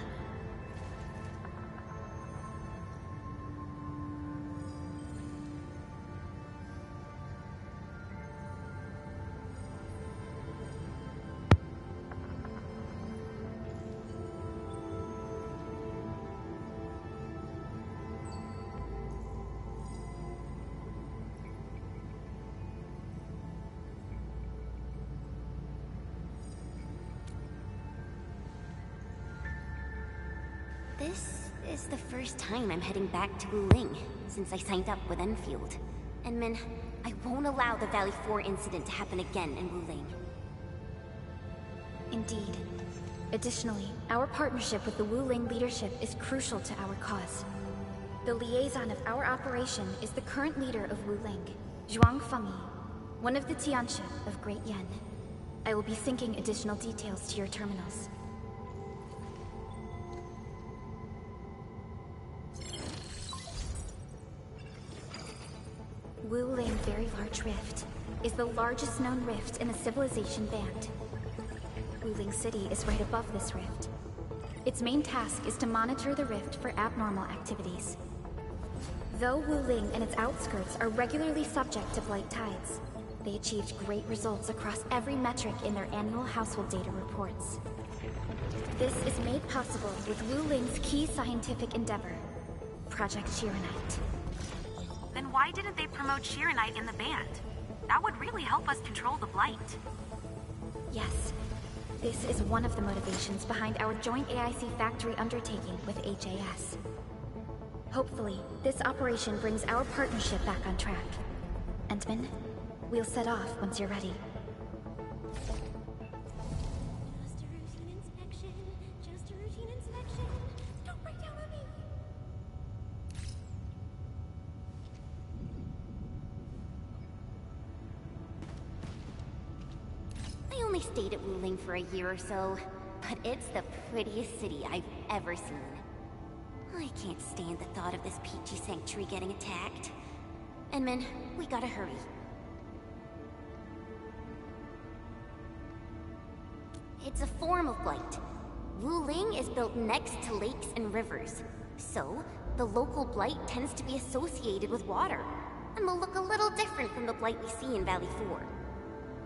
This is the first time I'm heading back to Wuling since I signed up with Enfield. Enman, I won't allow the Valley 4 incident to happen again in Wuling. Indeed. Additionally, our partnership with the Wuling leadership is crucial to our cause. The liaison of our operation is the current leader of Wuling, Zhuang Fengyi, one of the Tianxia of Great Yan. I will be syncing additional details to your terminals. Wuling Very Large Rift is the largest known rift in the Civilization Band. Wuling City is right above this rift. Its main task is to monitor the rift for abnormal activities. Though Wuling and its outskirts are regularly subject to blight tides, they achieved great results across every metric in their annual household data reports. This is made possible with Wuling's key scientific endeavor, Project Shiranite. Then why didn't they promote Shiranite in the band? That would really help us control the blight. Yes. This is one of the motivations behind our joint AIC factory undertaking with HAS. Hopefully, this operation brings our partnership back on track. Entman, we'll set off once you're ready. Just a routine inspection. Don't break down on me. I only stayed at Wuling for a year or so, but it's the prettiest city I've ever seen. I can't stand the thought of this peachy sanctuary getting attacked. Enman, we gotta hurry. It's a form of blight. Wuling is built next to lakes and rivers, so the local blight tends to be associated with water, and will look a little different from the blight we see in Valley 4.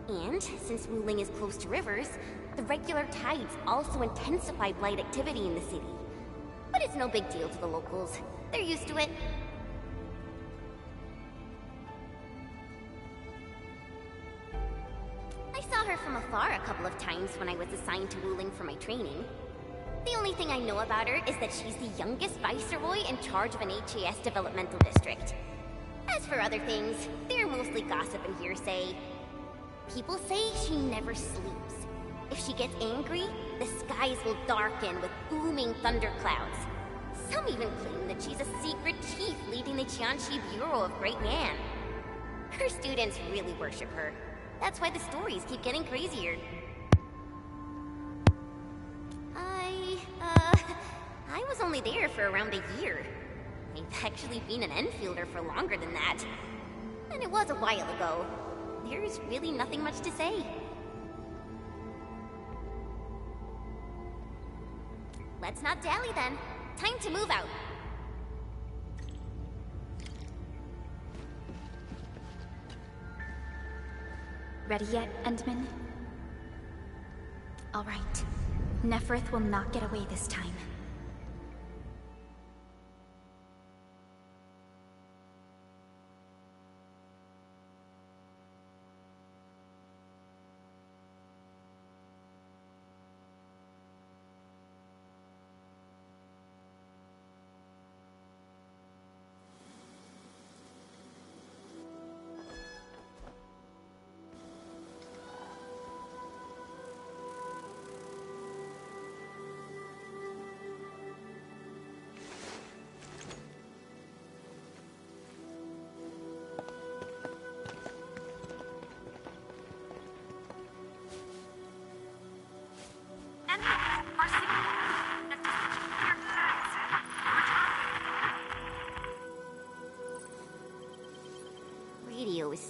And, since Wuling is close to rivers, the regular tides also intensify blight activity in the city. But it's no big deal to the locals. They're used to it. I saw her from afar a couple of times when I was assigned to Wuling for my training. The only thing I know about her is that she's the youngest viceroy in charge of an HAS developmental district. As for other things, they're mostly gossip and hearsay. People say she never sleeps. If she gets angry, the skies will darken with booming thunderclouds. Some even claim that she's a secret chief leading the Tianxi Bureau of Great Yan. Her students really worship her. That's why the stories keep getting crazier. I was only there for around a year. I've actually been an Enfielder for longer than that. And it was a while ago. There's really nothing much to say. Let's not dally then. Time to move out. Ready yet, Endman? All right. Neferth will not get away this time.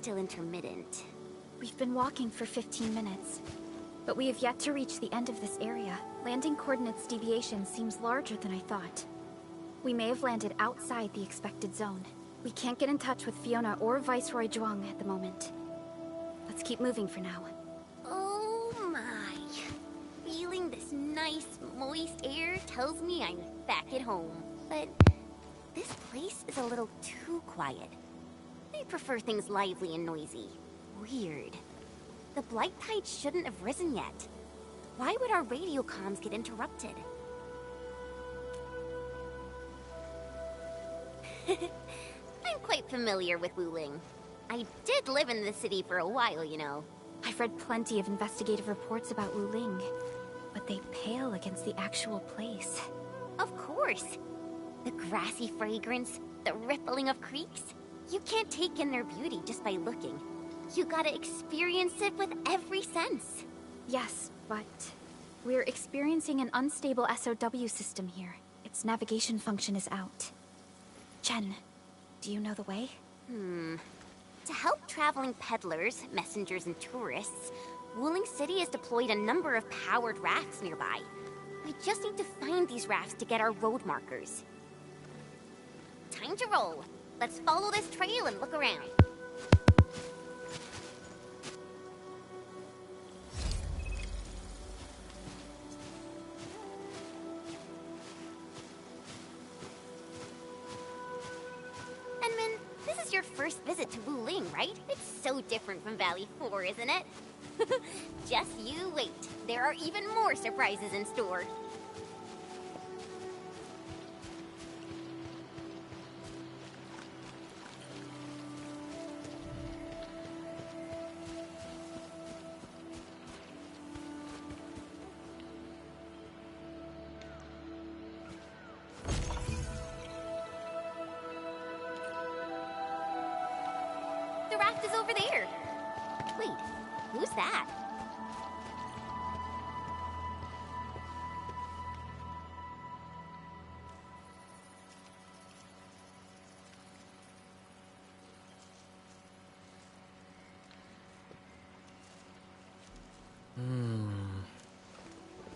still intermittent. We've been walking for 15 minutes, but we have yet to reach the end of this area. Landing coordinates deviation seems larger than I thought. We may have landed outside the expected zone. We can't get in touch with Fiona or Viceroy Zhuang at the moment. Let's keep moving for now. Oh my. Feeling this nice, moist air tells me I'm back at home. But this place is a little too quiet. I prefer things lively and noisy. Weird. The Blight Tide shouldn't have risen yet. Why would our radio comms get interrupted? I'm quite familiar with Wuling. I did live in the city for a while, you know. I've read plenty of investigative reports about Wuling, but they pale against the actual place. Of course. The grassy fragrance, the rippling of creeks. You can't take in their beauty just by looking. You gotta experience it with every sense. Yes, but we're experiencing an unstable SOW system here. Its navigation function is out. Chen, do you know the way? To help traveling peddlers, messengers, and tourists, Wuling City has deployed a number of powered rafts nearby. We just need to find these rafts to get our road markers. Time to roll. Let's follow this trail and look around. Enman, this is your first visit to Wuling, right? It's so different from Valley 4, isn't it? Just you wait. There are even more surprises in store. The raft is over there. Wait, who's that?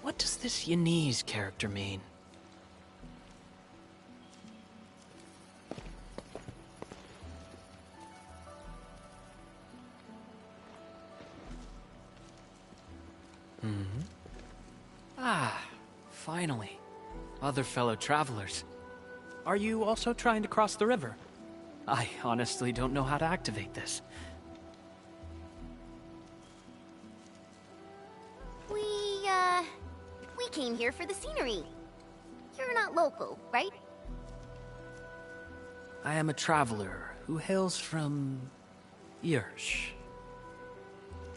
What does this Yanese character mean? Ah, finally. Other fellow travelers. Are you also trying to cross the river? I honestly don't know how to activate this. We came here for the scenery. You're not local, right? I am a traveler who hails from Yirsh.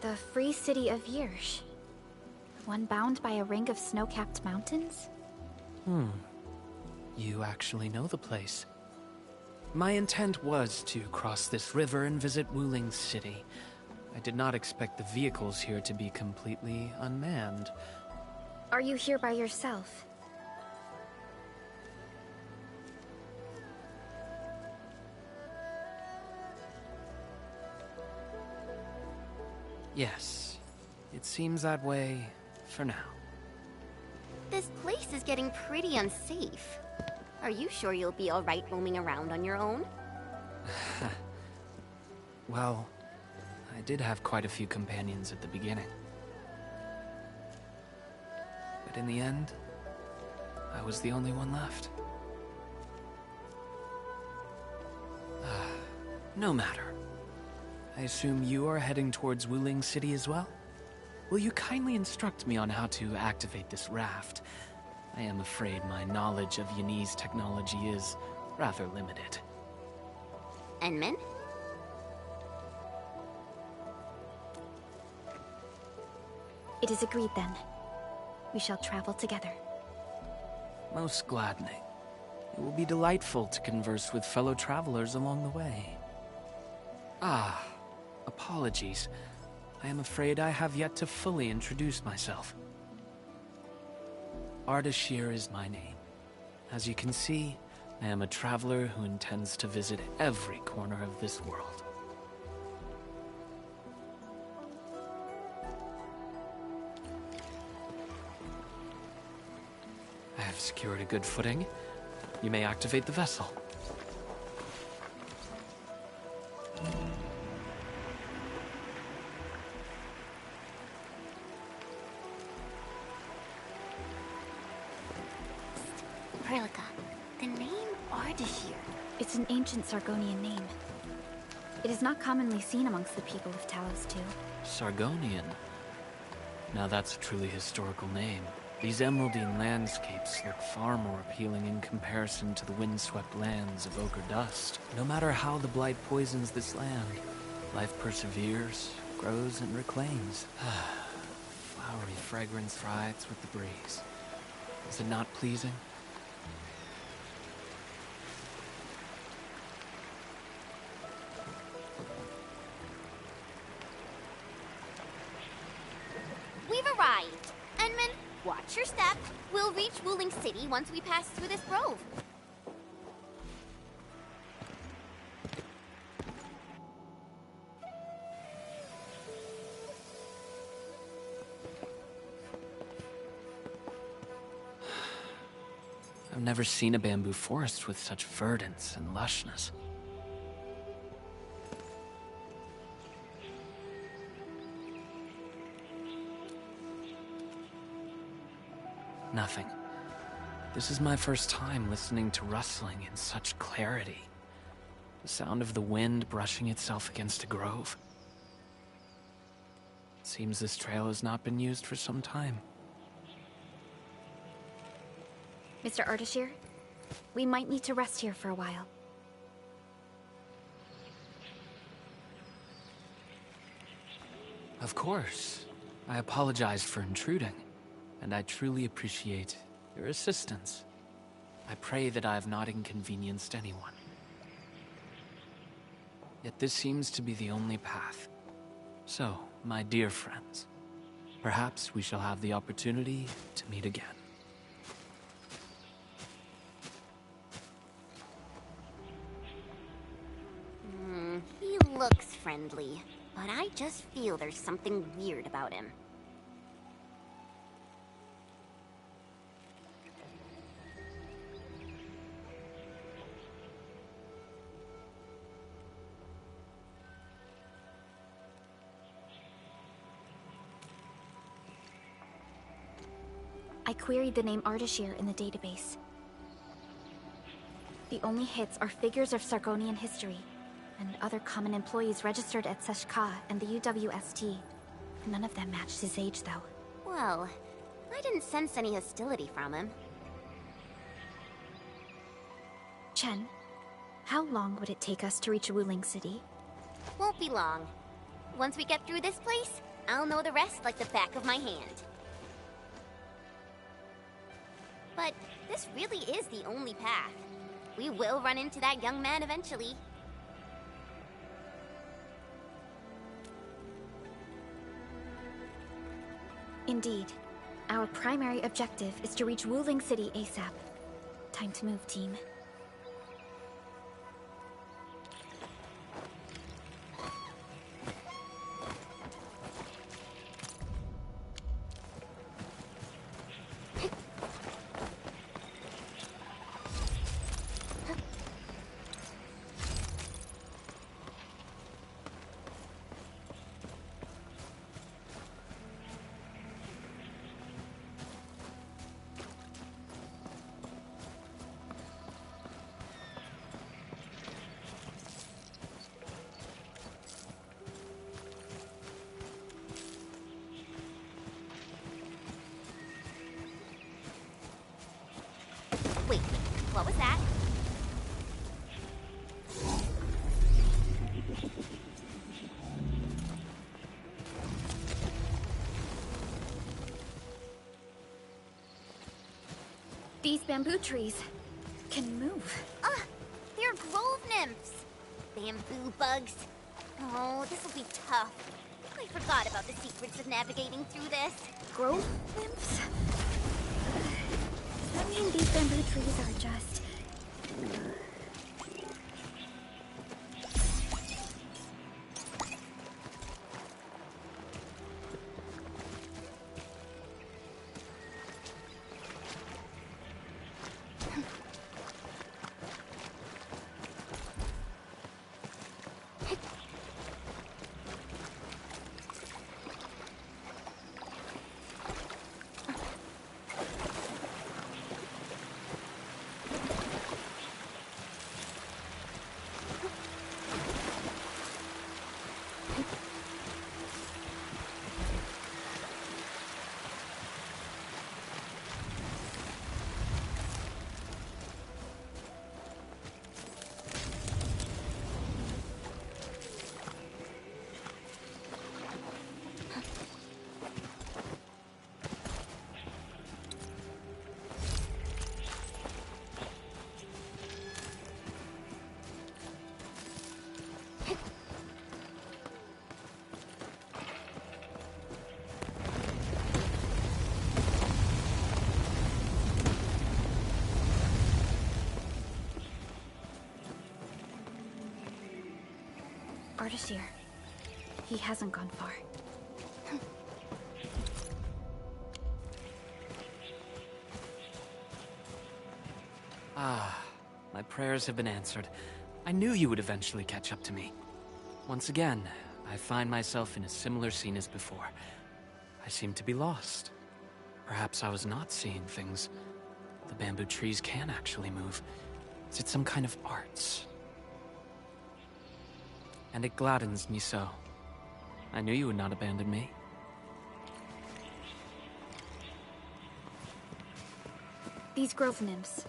The free city of Yirsh. One bound by a ring of snow-capped mountains? You actually know the place. My intent was to cross this river and visit Wuling City. I did not expect the vehicles here to be completely unmanned. Are you here by yourself? Yes, it seems that way for now. This place is getting pretty unsafe. Are you sure you'll be alright roaming around on your own? Well, I did have quite a few companions at the beginning. But in the end, I was the only one left. No matter. I assume you are heading towards Wuling City as well? Will you kindly instruct me on how to activate this raft? I am afraid my knowledge of Yanese technology is rather limited. Enman? It is agreed then. We shall travel together. Most gladdening. It will be delightful to converse with fellow travelers along the way. Apologies. I am afraid I have yet to fully introduce myself. Ardashir is my name. As you can see, I am a traveler who intends to visit every corner of this world. I've secured a good footing. You may activate the vessel. Perlica, the name Ardashir. It's an ancient Sargonian name. It is not commonly seen amongst the people of Talos, too. Sargonian. Now that's a truly historical name. These emeraldine landscapes look far more appealing in comparison to the windswept lands of ochre dust. No matter how the blight poisons this land, life perseveres, grows, and reclaims. Flowery fragrance rides with the breeze. Is it not pleasing? We've arrived. Enman, watch your step. We'll reach Wuling City once we pass through this grove. I've never seen a bamboo forest with such verdance and lushness. Nothing. This is my first time listening to rustling in such clarity. The sound of the wind brushing itself against a grove. It seems this trail has not been used for some time. Mr. Ardashir, we might need to rest here for a while. Of course. I apologize for intruding, and I truly appreciate your assistance. I pray that I have not inconvenienced anyone. Yet this seems to be the only path. So, my dear friends, perhaps we shall have the opportunity to meet again. He looks friendly, but I just feel there's something weird about him. I queried the name Ardashir in the database. The only hits are figures of Sargonian history, and other common employees registered at Seshka and the UWST. None of them matched his age, though. Well, I didn't sense any hostility from him. Chen, how long would it take us to reach Wuling City? Won't be long. Once we get through this place, I'll know the rest like the back of my hand. But this really is the only path. We will run into that young man eventually. Indeed. Our primary objective is to reach Wuling City ASAP. Time to move, team. Wait, what was that? These bamboo trees can move. They're grove nymphs. Bamboo bugs. Oh, this will be tough. I forgot about the secrets of navigating through this. Grove nymphs? Does that mean these bamboo trees are just... Ardashir. He hasn't gone far. Ah, my prayers have been answered. I knew you would eventually catch up to me. Once again, I find myself in a similar scene as before. I seem to be lost. Perhaps I was not seeing things. The bamboo trees can actually move. Is it some kind of arts? And it gladdens me so. I knew you would not abandon me. These grove nymphs.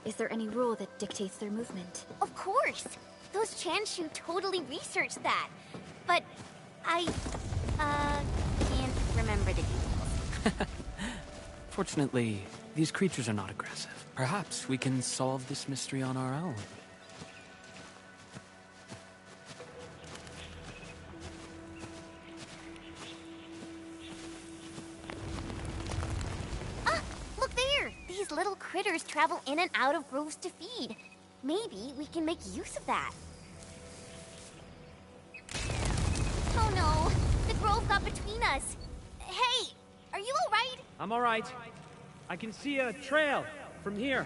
Is there any rule that dictates their movement? Of course! Those Chanshu totally researched that. But I, can't remember the details. Fortunately, these creatures are not aggressive. Perhaps we can solve this mystery on our own. Little critters travel in and out of groves to feed. Maybe we can make use of that. Oh no! The grove got between us! Hey! Are you alright? I'm alright. I can see a trail from here.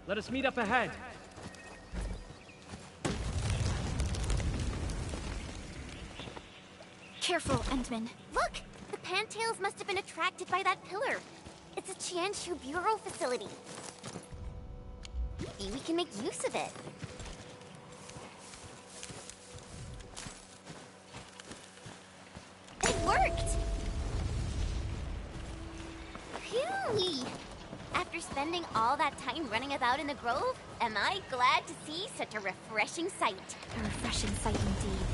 Let us meet up ahead. Careful, Endman. Look! The pantails must have been attracted by that pillar. It's a Chanshu Bureau facility. Maybe we can make use of it. It worked! Phew! After spending all that time running about in the grove, am I glad to see such a refreshing sight. A refreshing sight indeed.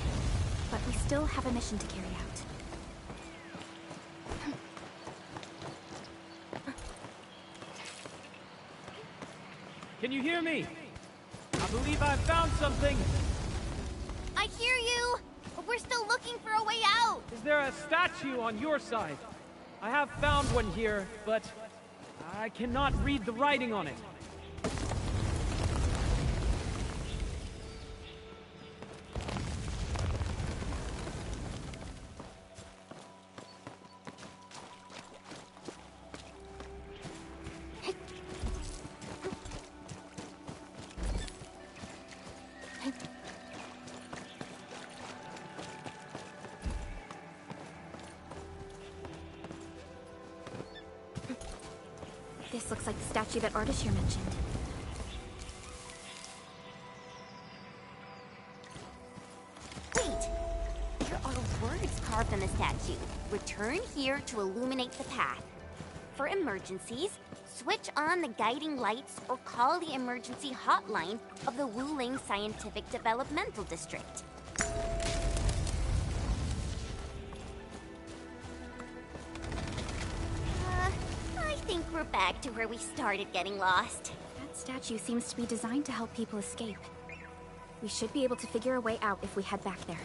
But we still have a mission to carry out. Can you hear me? I believe I found something. I hear you, but we're still looking for a way out. Is there a statue on your side? I have found one here, but I cannot read the writing on it. This looks like the statue that Ardashir mentioned. Wait! There are words carved on the statue. Return here to illuminate the path. For emergencies, switch on the guiding lights or call the emergency hotline of the Wuling Scientific Developmental District. I think we're back to where we started getting lost. That statue seems to be designed to help people escape. We should be able to figure a way out if we head back there.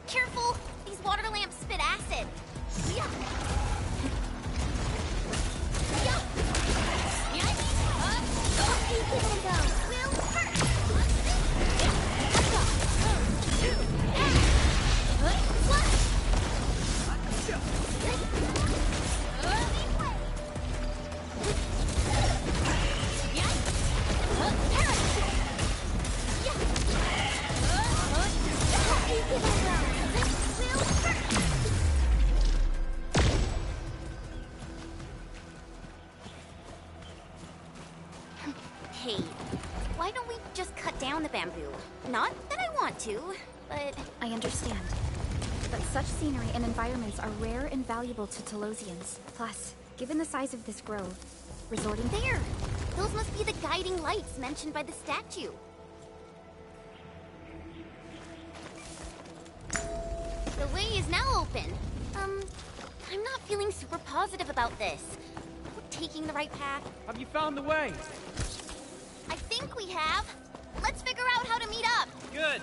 Careful! These water lamps spit acid! Yeah. Hey, why don't we just cut down the bamboo? Not that I want to, but... I understand. But such scenery and environments are rare and valuable to Telosians. Plus, given the size of this grove, resorting... There! Those must be the guiding lights mentioned by the statue. The way is now open. I'm not feeling super positive about this. Are we taking the right path? Have you found the way? I think we have. Let's figure out how to meet up. Good.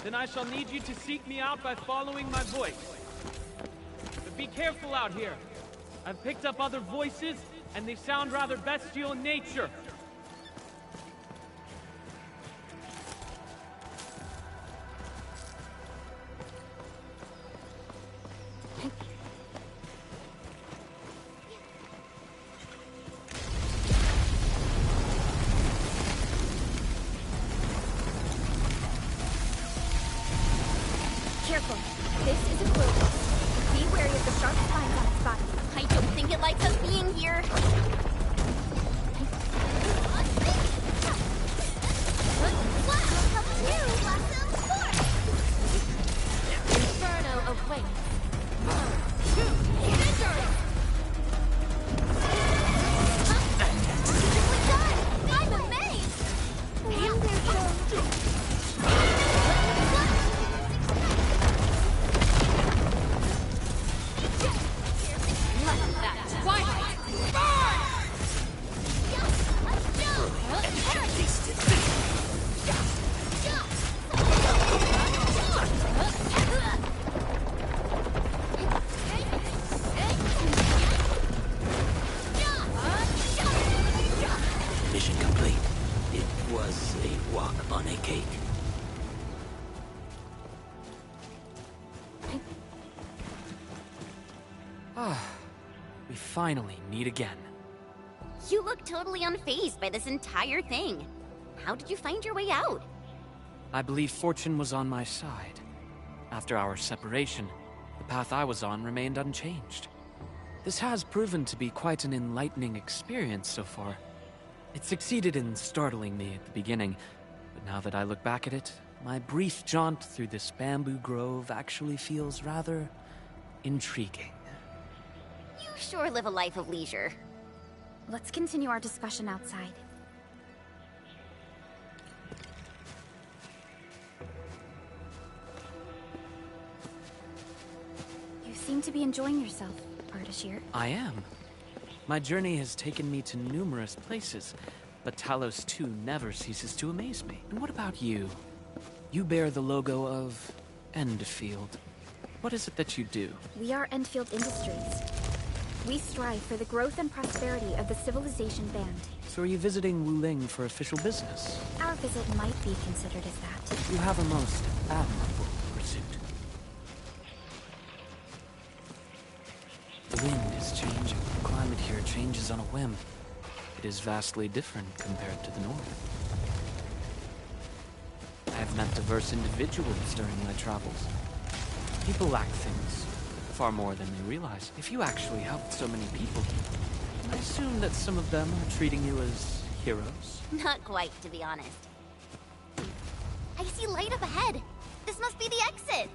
Then I shall need you to seek me out by following my voice. But be careful out here. I've picked up other voices, and they sound rather bestial in nature. careful. This is a clover. Be wary of the sharp spines on its body. I don't think it likes us being here. Inferno awaits. I'm amazed! Mission complete. It was a walk on a cake. We finally meet again. You look totally unfazed by this entire thing. How did you find your way out? I believe fortune was on my side. After our separation, the path I was on remained unchanged. This has proven to be quite an enlightening experience so far. It succeeded in startling me at the beginning, but now that I look back at it, my brief jaunt through this bamboo grove actually feels rather intriguing. You sure live a life of leisure. Let's continue our discussion outside. You seem to be enjoying yourself, Ardashir. I am. My journey has taken me to numerous places, but Talos 2 never ceases to amaze me. And what about you? You bear the logo of Endfield. What is it that you do? We are Endfield Industries. We strive for the growth and prosperity of the Civilization Band. So are you visiting Wuling for official business? Our visit might be considered as that. You have a most admirable pursuit. The wind is changing. The climate here changes on a whim. It is vastly different compared to the north. I have met diverse individuals during my travels. People lack things far more than they realize. If you actually helped so many people, I assume that some of them are treating you as heroes? Not quite, to be honest. I see light up ahead. This must be the exit.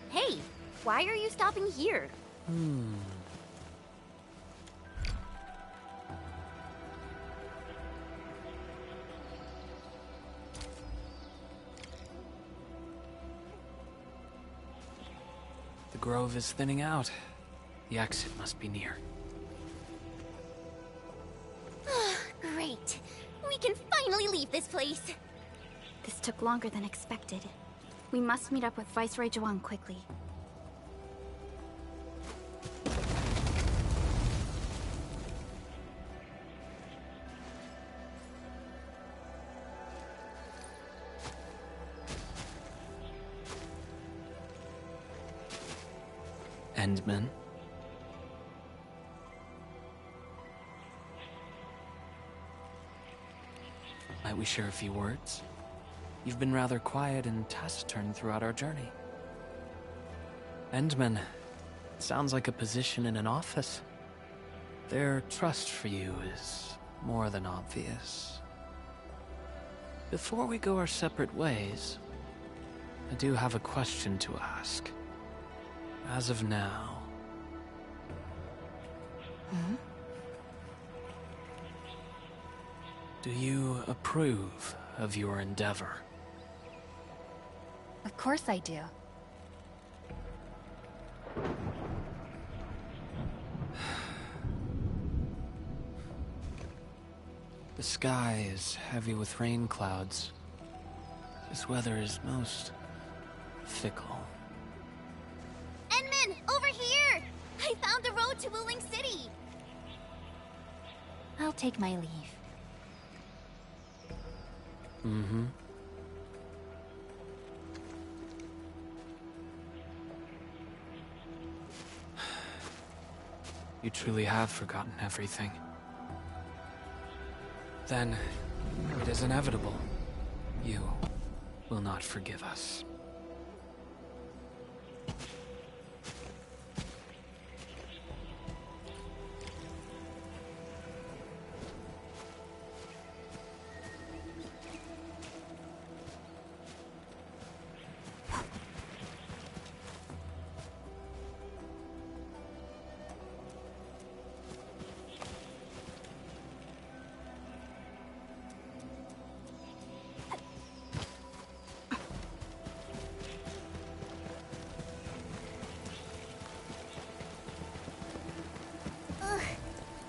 Hey, why are you stopping here? The grove is thinning out. The exit must be near. Great. We can finally leave this place. This took longer than expected. We must meet up with Viceroy Zhuang quickly. Endman? Might we share a few words? You've been rather quiet and taciturn throughout our journey. Endman, sounds like a position in an office. Their trust for you is more than obvious. Before we go our separate ways, I do have a question to ask. As of now... Do you approve of your endeavor? Of course I do. The sky is heavy with rain clouds. This weather is most fickle. Enman, over here! I found the road to Wuling City! I'll take my leave. You truly have forgotten everything. Then, it is inevitable. You will not forgive us.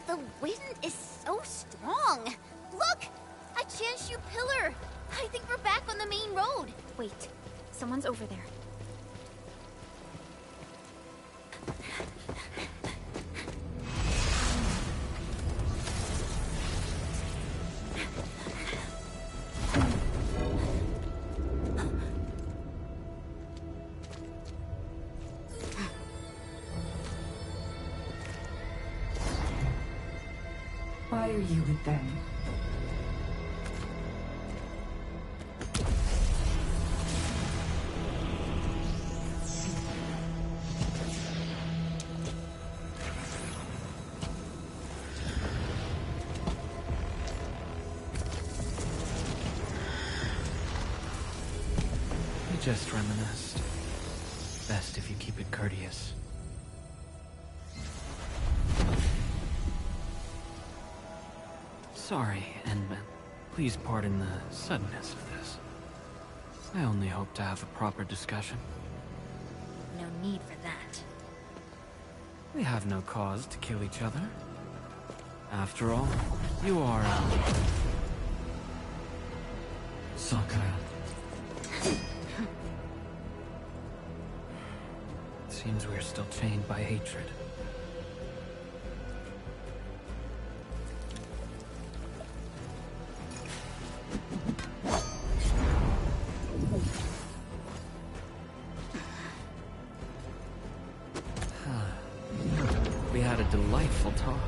The wind is so strong. Look! A Chanshu pillar! I think we're back on the main road. Wait, someone's over there. Why are you with them? We just reminisced. Best if you keep it courteous. Sorry, Endman. Please pardon the suddenness of this. I only hope to have a proper discussion. No need for that. We have no cause to kill each other. After all, you are Sakura. It seems we're still chained by hatred. We had a delightful talk.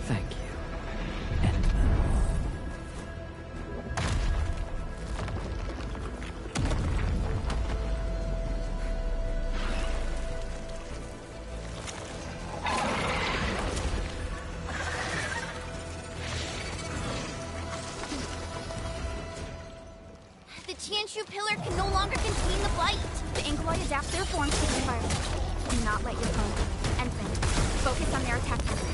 Thank you. Endman. The Chanshu pillar can no longer contain the blight. The Angloi adapt their forms to the environment. Do not let your phone go. Endman, focus on their attack method.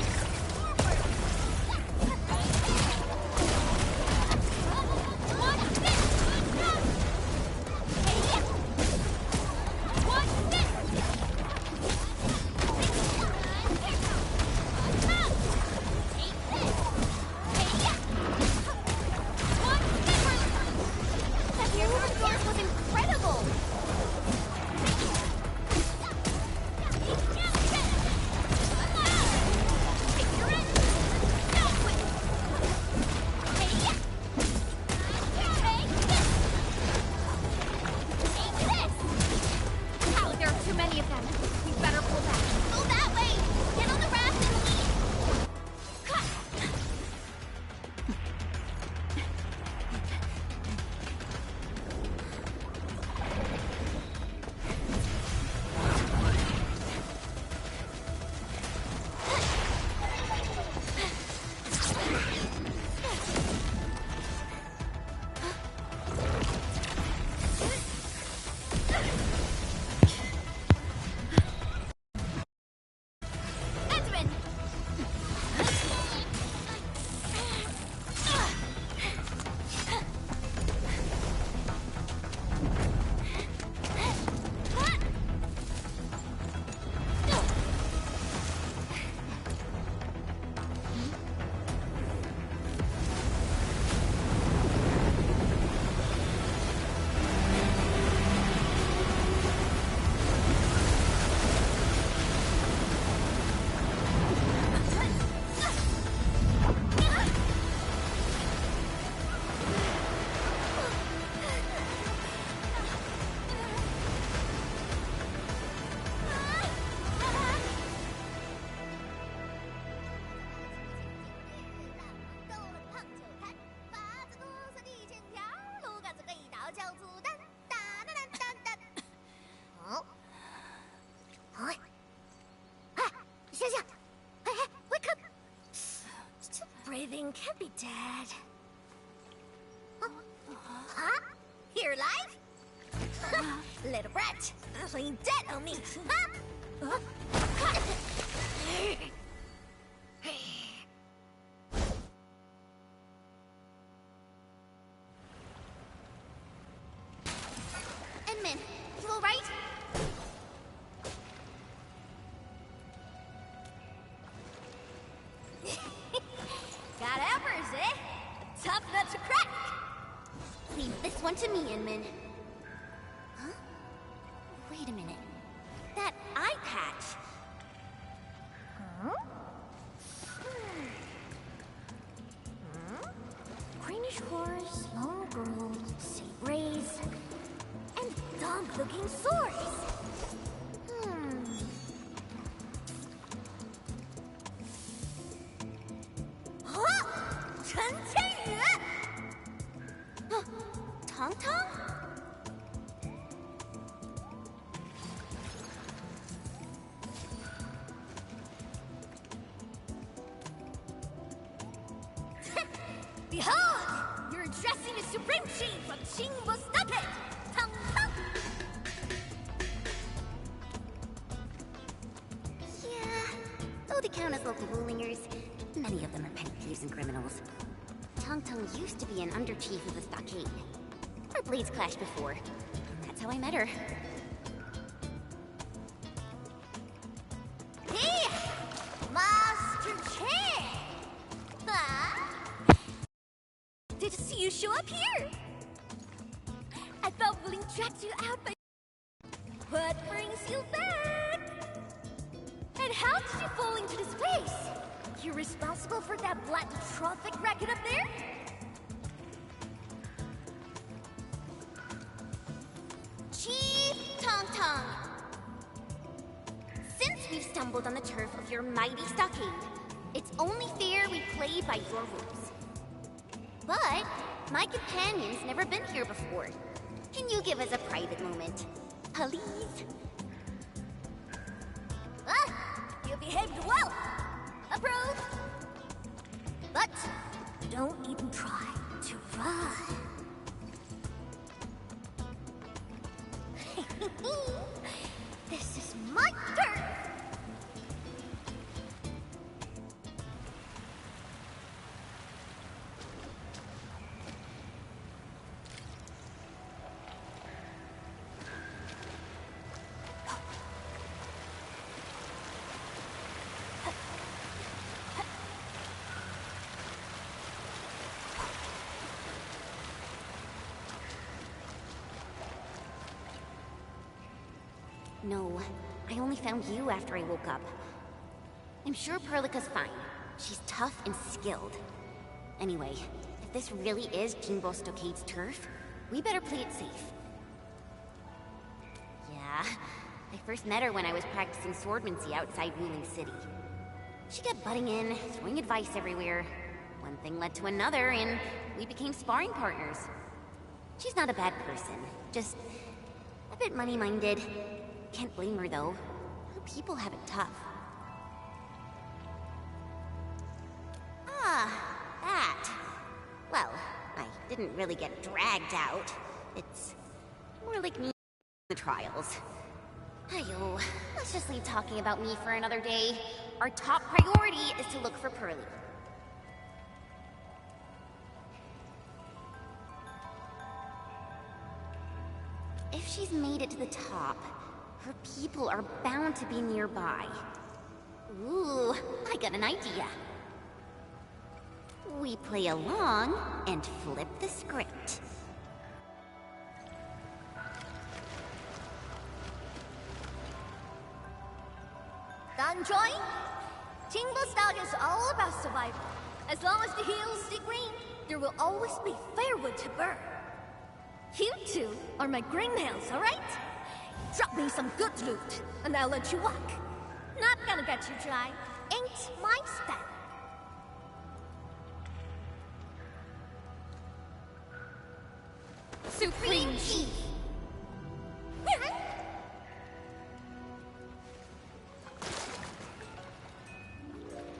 can't be dead. Huh? Here alive? Little brat, playing dead on me. Huh? Edmund, you alright? Got embers, eh? Tough nut to crack! Leave this one to me, Inman. Huh? Wait a minute. That eye patch! Huh? Greenish horse, long girls, sea rays, and dumb-looking swords. Huh? Tong Tong? Behold! You're addressing the Supreme Chief of Qingbo Stockade! Tong Tong! Yeah, though they count as local rulingers, many of them are petty thieves and criminals. Tong Tong used to be an under-chief of the stockade. Our blades clashed before, and that's how I met her. Hey! Master Chair! Did you see you show up here? I thought Wuling tracked you out, but what brings you back? And how did you fall into this place? You're responsible for that black traffic racket up there? Chief Tong Tong! Since we've stumbled on the turf of your mighty stockade, it's only fair we play by your rules. But my companion's never been here before. Can you give us a private moment? Please? You behaved well! Approved! But don't even try to run. This is my turn! No, I only found you after I woke up. I'm sure Perlica's fine. She's tough and skilled. Anyway, if this really is Qingbo Stockade's turf, we better play it safe. Yeah, I first met her when I was practicing swordmancy outside Wuling City. She kept butting in, throwing advice everywhere. One thing led to another, and we became sparring partners. She's not a bad person, just a bit money-minded. Can't blame her, though. Her people have it tough. Ah, that. Well, I didn't really get dragged out. It's more like me in the trials. Ayo, let's just leave talking about me for another day. Our top priority is to look for Pearly. If she's made it to the top, her people are bound to be nearby. Ooh, I got an idea. We play along and flip the script. Done drawing? Qingbo style is all about survival. As long as the hills stay green, there will always be firewood to burn. You two are my greenhouse, alright? Drop me some good loot, and I'll let you walk. Not gonna get you dry. Ain't my style. Supreme Chief!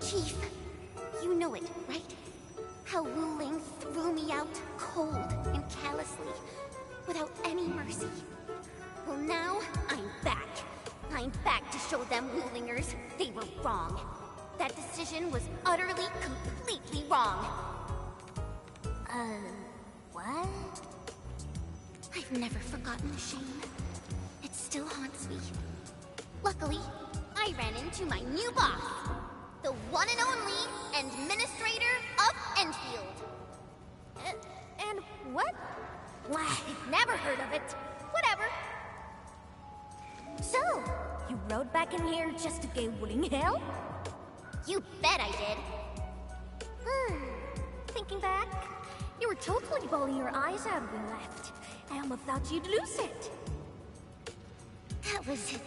Chief, you know it, right? mercy. Well, now I'm back. I'm back to show them Wulingers they were wrong. That decision was utterly, completely wrong. What? I've never forgotten the shame. It still haunts me. Luckily, I ran into my new boss, the one and only Administrator of Endfield. And what? Why, I've never heard of it. Whatever. So, you rode back in here just to give Wuling hell? You bet I did. Thinking back, you were totally bawling your eyes out when we left. I almost thought you'd lose it. That was...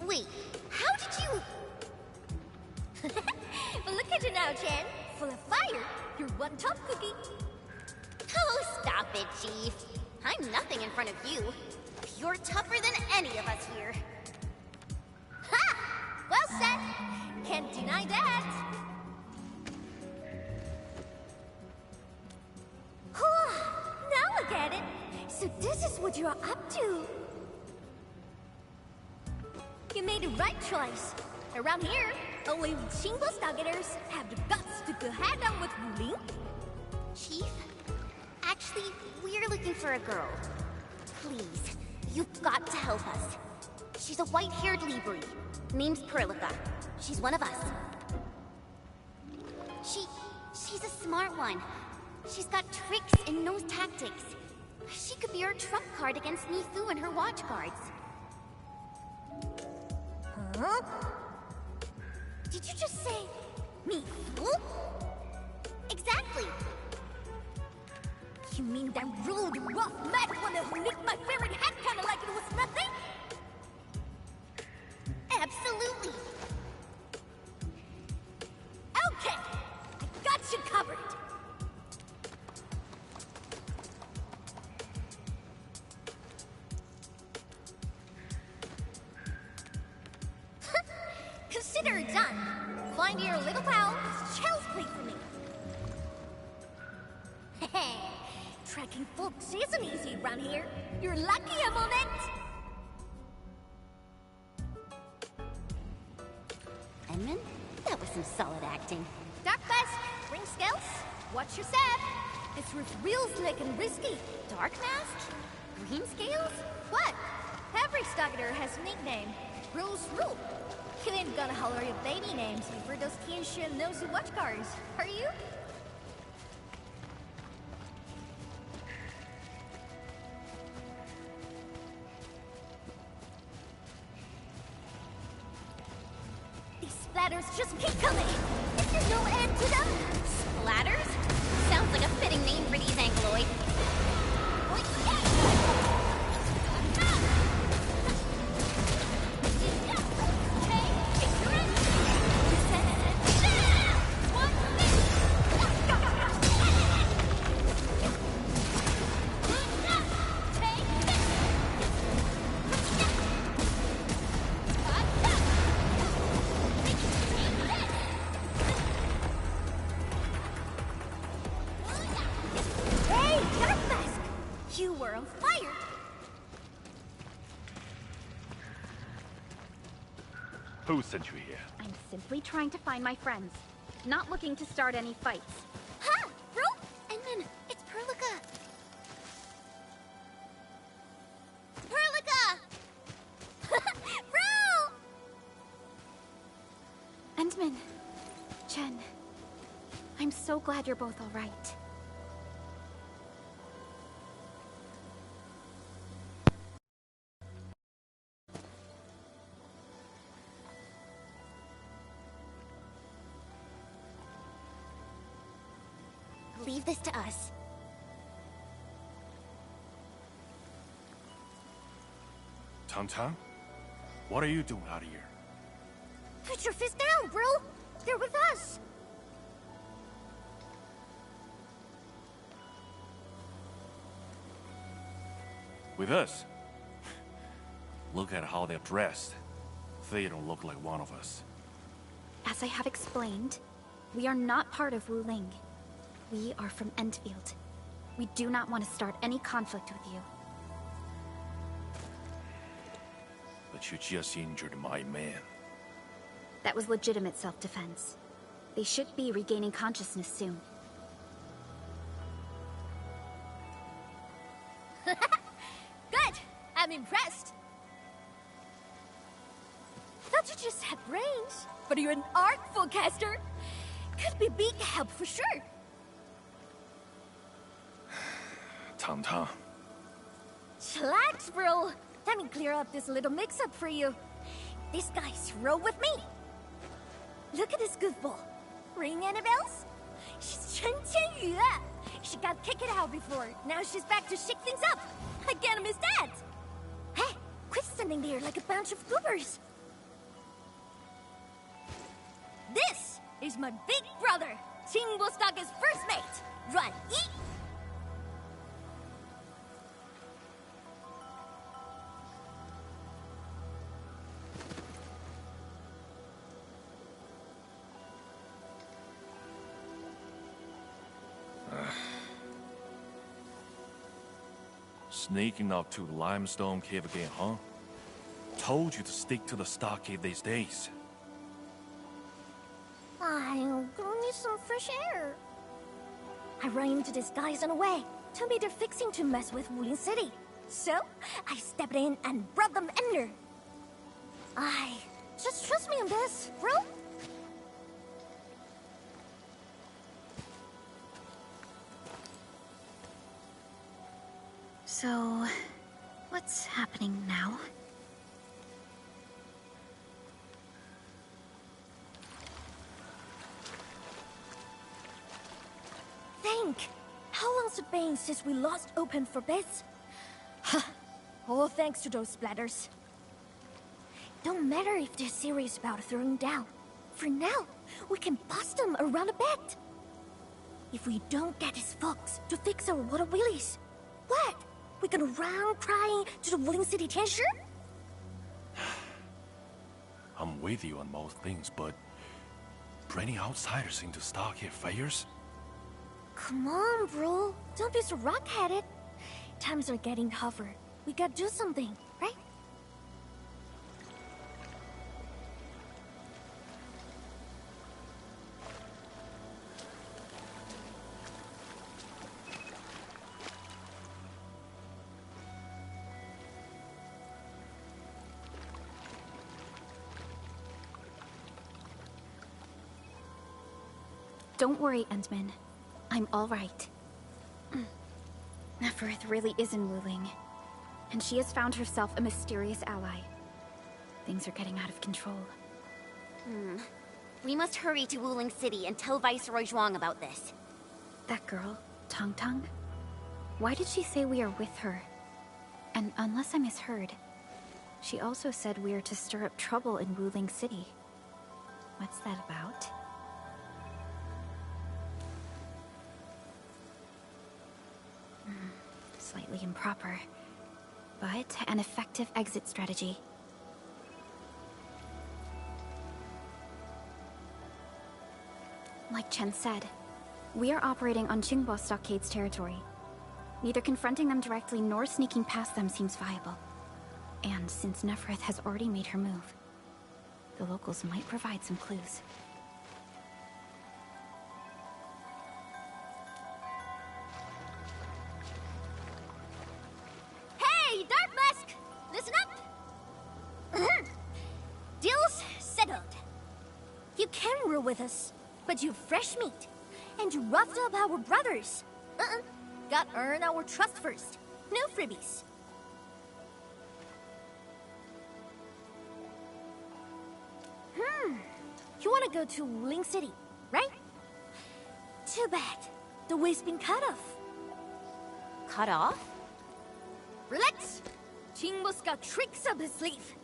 Wait, how did you... Well, look at you now, Chen. Full of fire. You're one tough cookie. Oh, stop it, Chief. I'm nothing in front of you. You're tougher than any of us here. Ha! Well said. Can't deny that. Now I get it. So this is what you're up to. You made the right choice. Around here, only single stargaters have the guts to go head-on with Wuling. Chief, actually, we're looking for a girl. Please, you've got to help us. She's a white-haired Libri. Name's Perlica. She's one of us. She's a smart one. She's got tricks and knows tactics. She could be our trump card against Mifu and her watch guards. Huh? Did you just say Mifu? Exactly. You mean that rude, rough, mad one who nicked my favorite hat kinda like it was nothing? Absolutely. Okay, I got you covered. Consider it done. Find your little pal, child's play for me. Tracking folks isn't easy around here. You're lucky I'm on it. Edmund, that was some solid acting. Dark Mask, ring scales, watch your step. This roof's real slick and risky. Dark Mask? Green scales? What? Every Stagger has a nickname. Rules rule. You ain't gonna holler your baby names before those Tianxuan nosy watch guards, are you? These splatters just keep coming! Is there no end to them? Splatters? Sounds like a fitting name for these Angloids. You were on fire! Who sent you here? I'm simply trying to find my friends. Not looking to start any fights. Ha! Bro! Edmund, it's Perlica! Perlica! Bro! Endman. Chen. I'm so glad you're both alright. Leave this to us. Tan-Tan? What are you doing out here? Put your fist down, bro! They're with us! With us? Look at how they're dressed. They don't look like one of us. As I have explained, we are not part of Wuling. We are from Endfield. We do not want to start any conflict with you. But you just injured my man. That was legitimate self-defense. They should be regaining consciousness soon. Good! I'm impressed! Thought you just had brains, but you're an artful caster. Could be big help for sure. Tang. Chillax, bro. Let me clear up this little mix-up for you. This guy's roll with me. Look at this goofball. Ring any bells? She's Chen Qianyue. She got kicked out before. Now she's back to shake things up. I get him his dad. Hey, quit standing there like a bunch of goobers. This is my big brother, Qingbo-staga's first mate, Ruan Yi. Sneaking up to Limestone Cave again, huh? Told you to stick to the stockade these days. I'm gonna need some fresh air. I ran into these guys on the way. Told me they're fixing to mess with Wuling City. So, I stepped in and brought them under. Just trust me on this, bro. So, what's happening now? Think! How long's it been since we lost open for bits? All thanks to those splatters. Don't matter if they're serious about throwing down. For now, we can bust them around a bit. If we don't get these folks to fix our water wheelies, what? We gonna run crying to the Wuling City Tianshi? I'm with you on most things, but bringing outsiders into stockade fairs? Come on, bro. Don't be so rock-headed. Times are getting tougher. We gotta do something, right? Don't worry, Endman. I'm all right. Neferth really is in Wuling, and she has found herself a mysterious ally. Things are getting out of control. We must hurry to Wuling City and tell Viceroy Zhuang about this. That girl, Tang? Why did she say we are with her? And unless I misheard, she also said we are to stir up trouble in Wuling City. What's that about? Slightly improper, but an effective exit strategy. Like Chen said, we are operating on Qingbo Stockade's territory. Neither confronting them directly nor sneaking past them seems viable. And since Neferth has already made her move, the locals might provide some clues. Hey, Dark Mask! Listen up! Deal's settled. You can rule with us, but you're fresh meat. And you roughed up our brothers. Got earn our trust first. No freebies. You wanna go to Wuling City, right? Too bad. The way's been cut off. Cut off? Relax! Qingbo's got tricks up his sleeve.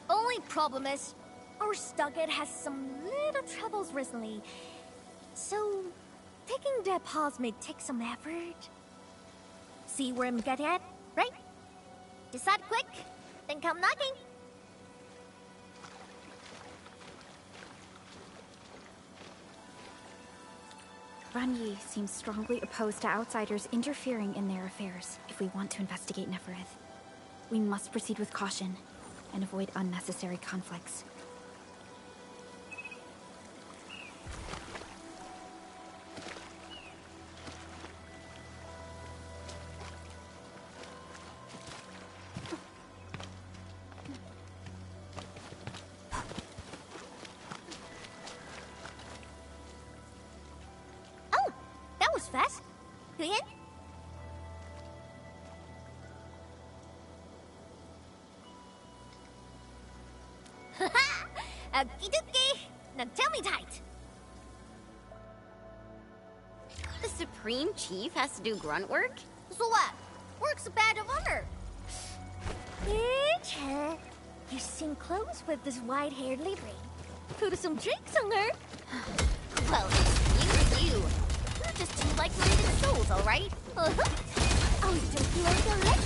Only problem is, our stockade has some little troubles recently. So, taking that pause may take some effort. See where I'm getting at, right? Decide quick, then come knocking. Ruan Yi seems strongly opposed to outsiders interfering in their affairs if we want to investigate Neferth. We must proceed with caution. and avoid unnecessary conflicts. Oh, that was fast. Clean? Okie dokie. Now tell me tight. The Supreme Chief has to do grunt work? So what? Work's a badge of honor. Bitch, you sing close with this white-haired lady. Put some drinks on her. Well, excuse you. We're just two like-minded souls, all right? Oh, don't you want to let me?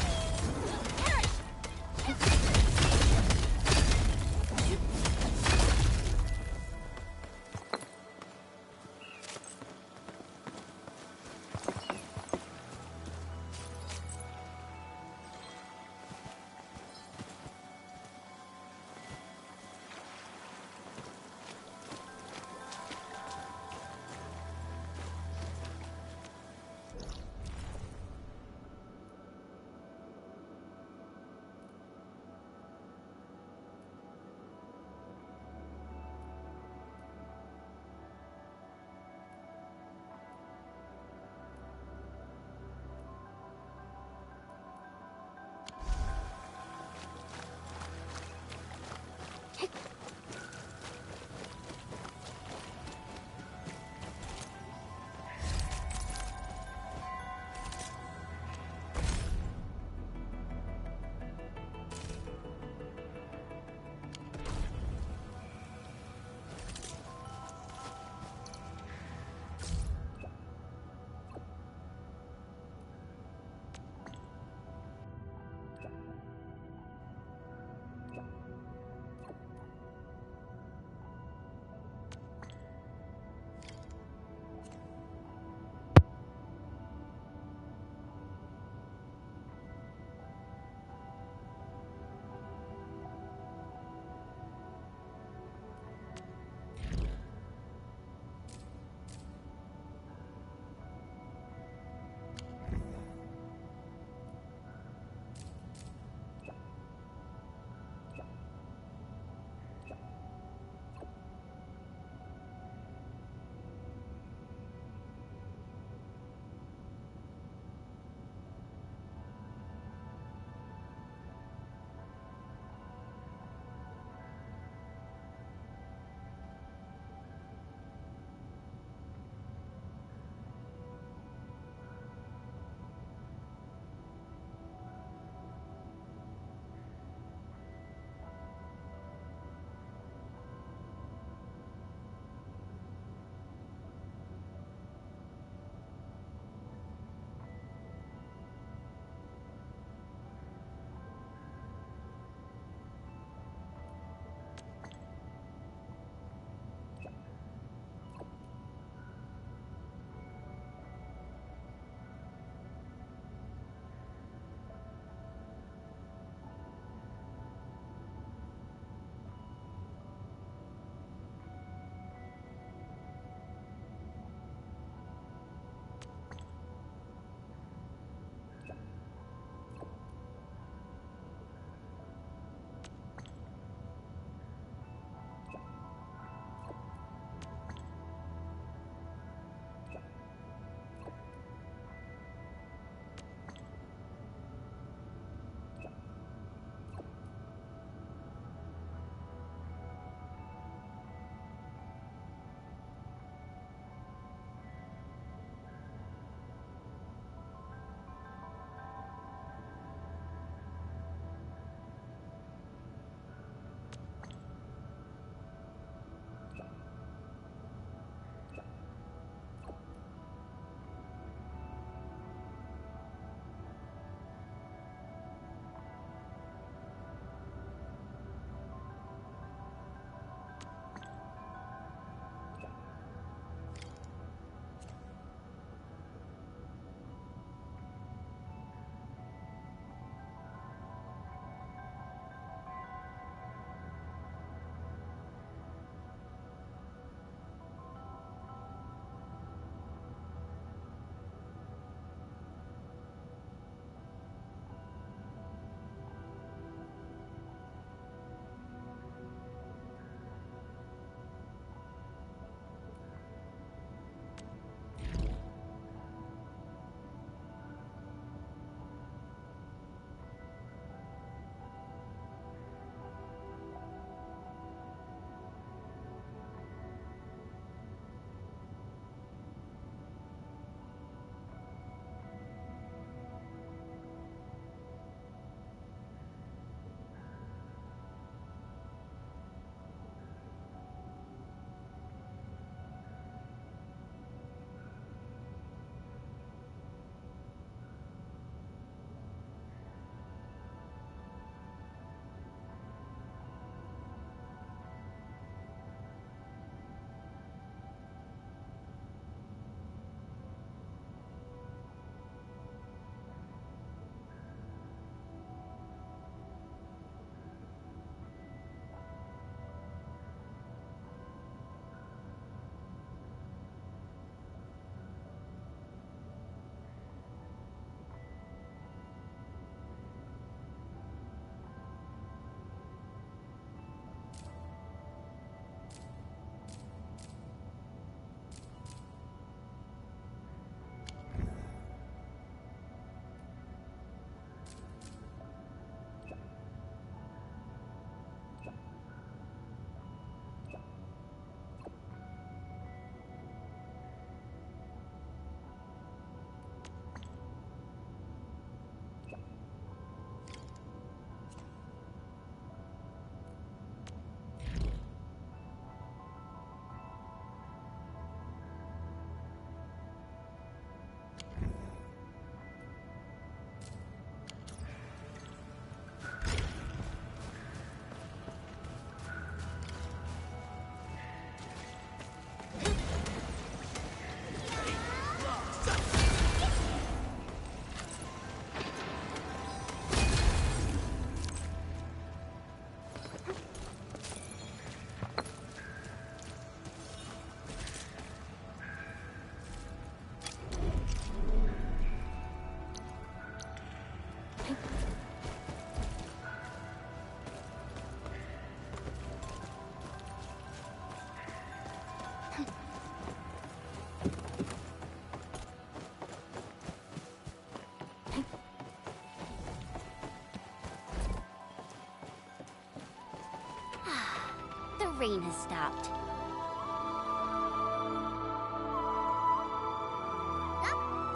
rain has stopped.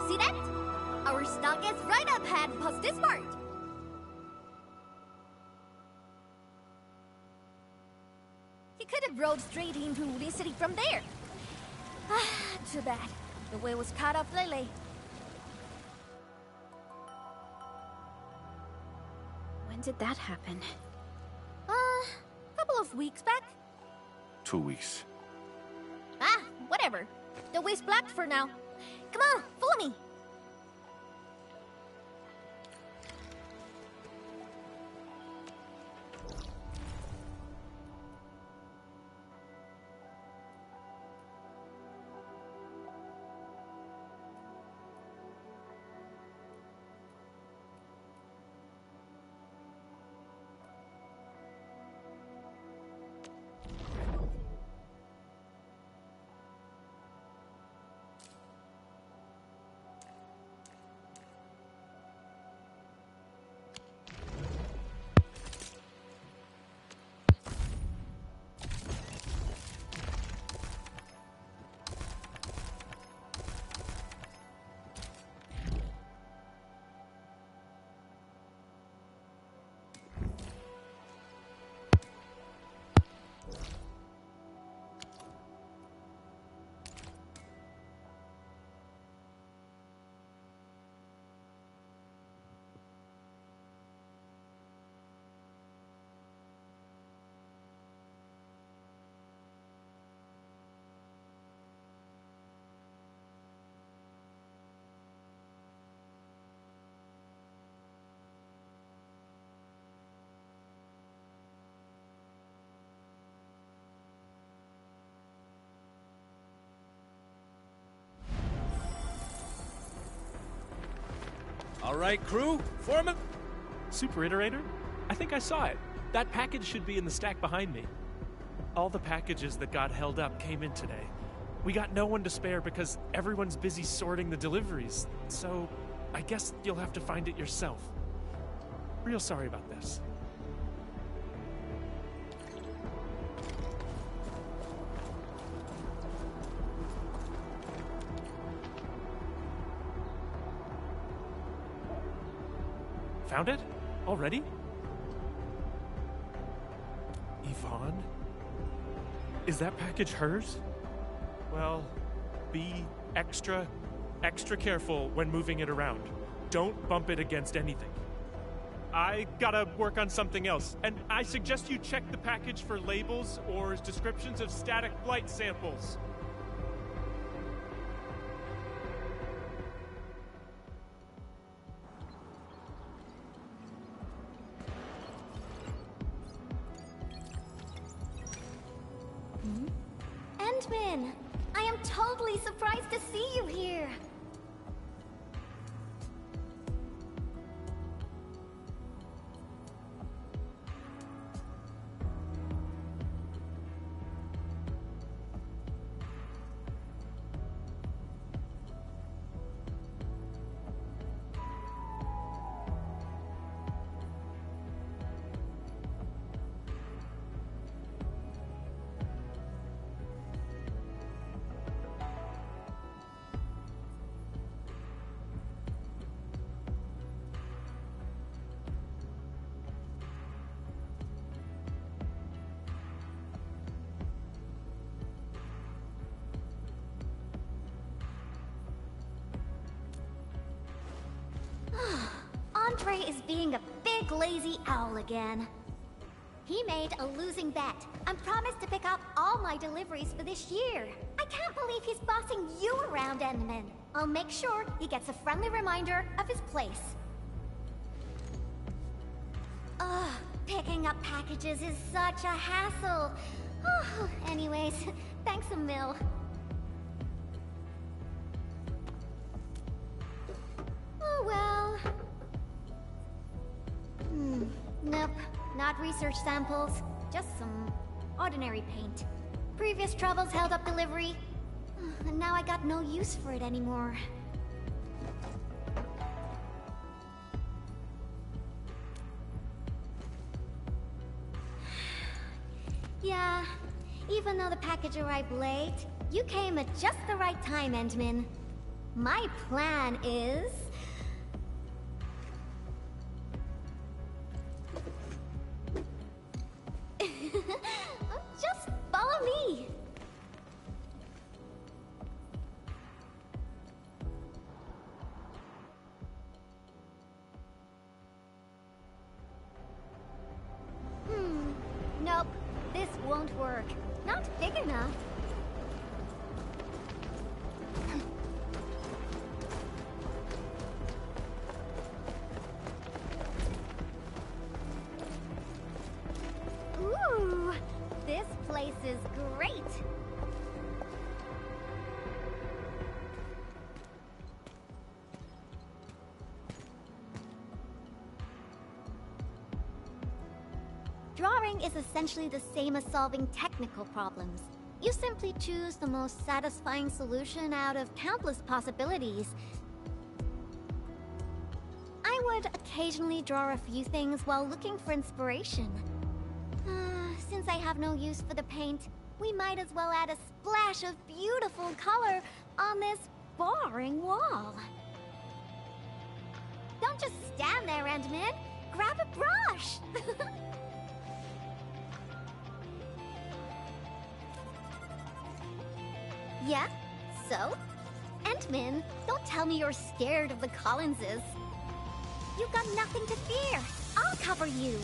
See that? Our stock is right up ahead past this part. He could have rode straight into Wooling City from there. Too bad. The way was cut off lately. When did that happen? Couple of weeks back. 2 weeks. Whatever. The way's blocked for now. Come on, follow me. All right, crew, foreman. Super Iterator? I think I saw it. That package should be in the stack behind me. All the packages that got held up came in today. We got no one to spare because everyone's busy sorting the deliveries, so I guess you'll have to find it yourself. Real sorry about this. Found it? Already? Yvonne? Is that package hers? Well, be extra careful when moving it around. Don't bump it against anything. I gotta work on something else, and I suggest you check the package for labels or descriptions of static flight samples. Endman! I am totally surprised to see you here! Andre is being a big lazy owl again. He made a losing bet and promised to pick up all my deliveries for this year. I can't believe he's bossing you around, Endman. I'll make sure he gets a friendly reminder of his place. Ugh, picking up packages is such a hassle. Anyways, thanks a mil. Oh well. Nope, not research samples. Just some ordinary paint. Previous troubles held up delivery, and now I got no use for it anymore. Yeah, Even though the package arrived late, you came at just the right time, Endman. My plan is... just follow me. Nope. This won't work. Not big enough. Ooh, this place is great. Drawing is essentially the same as solving technical problems. You simply choose the most satisfying solution out of countless possibilities. I would occasionally draw a few things while looking for inspiration. Since I have no use for the paint, we might as well add a splash of beautiful color on this boring wall. Don't just stand there, Endman. Grab a brush! Yeah? So? Endman, don't tell me you're scared of the Collinses. You've got nothing to fear. I'll cover you.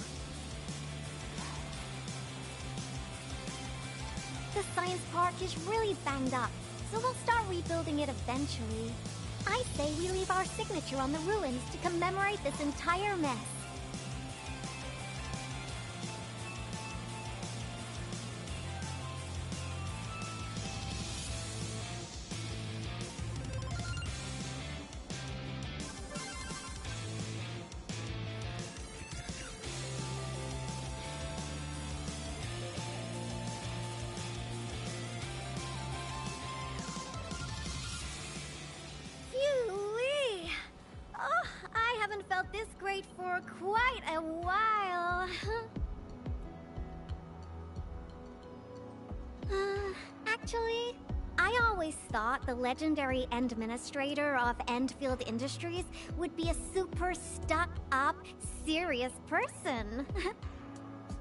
The science park is really banged up, so we'll start rebuilding it eventually. I say we leave our signature on the ruins to commemorate this entire mess. Phew-wee! Oh, I haven't felt this great for quite a while. Actually, I always thought the legendary Administrator of Endfield Industries would be a super stuck-up, serious person.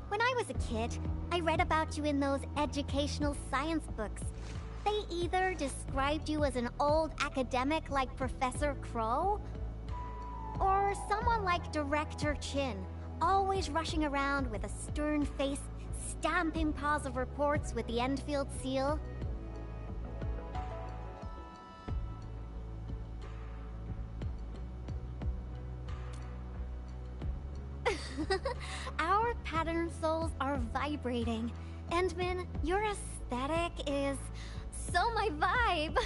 When I was a kid, I read about you in those educational science books. They either described you as an old academic like Professor Crow, or someone like Director Chin, always rushing around with a stern face, stamping piles of reports with the Enfield seal. Our pattern souls are vibrating. Endman, your aesthetic is so my vibe.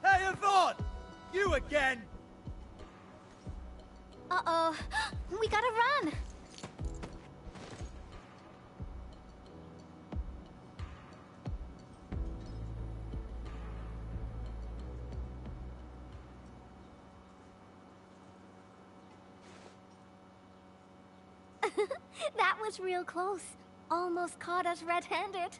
Hey, Yvonne! You again! Uh-oh. We gotta run! That was real close. Almost caught us red-handed.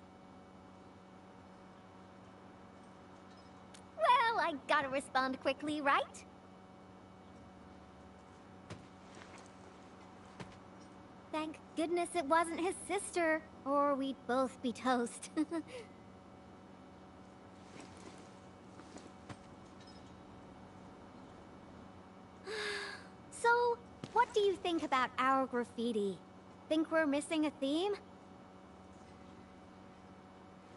Well, I gotta respond quickly, right? Thank goodness it wasn't his sister, or we'd both be toast. So, what do you think about our graffiti? Think we're missing a theme?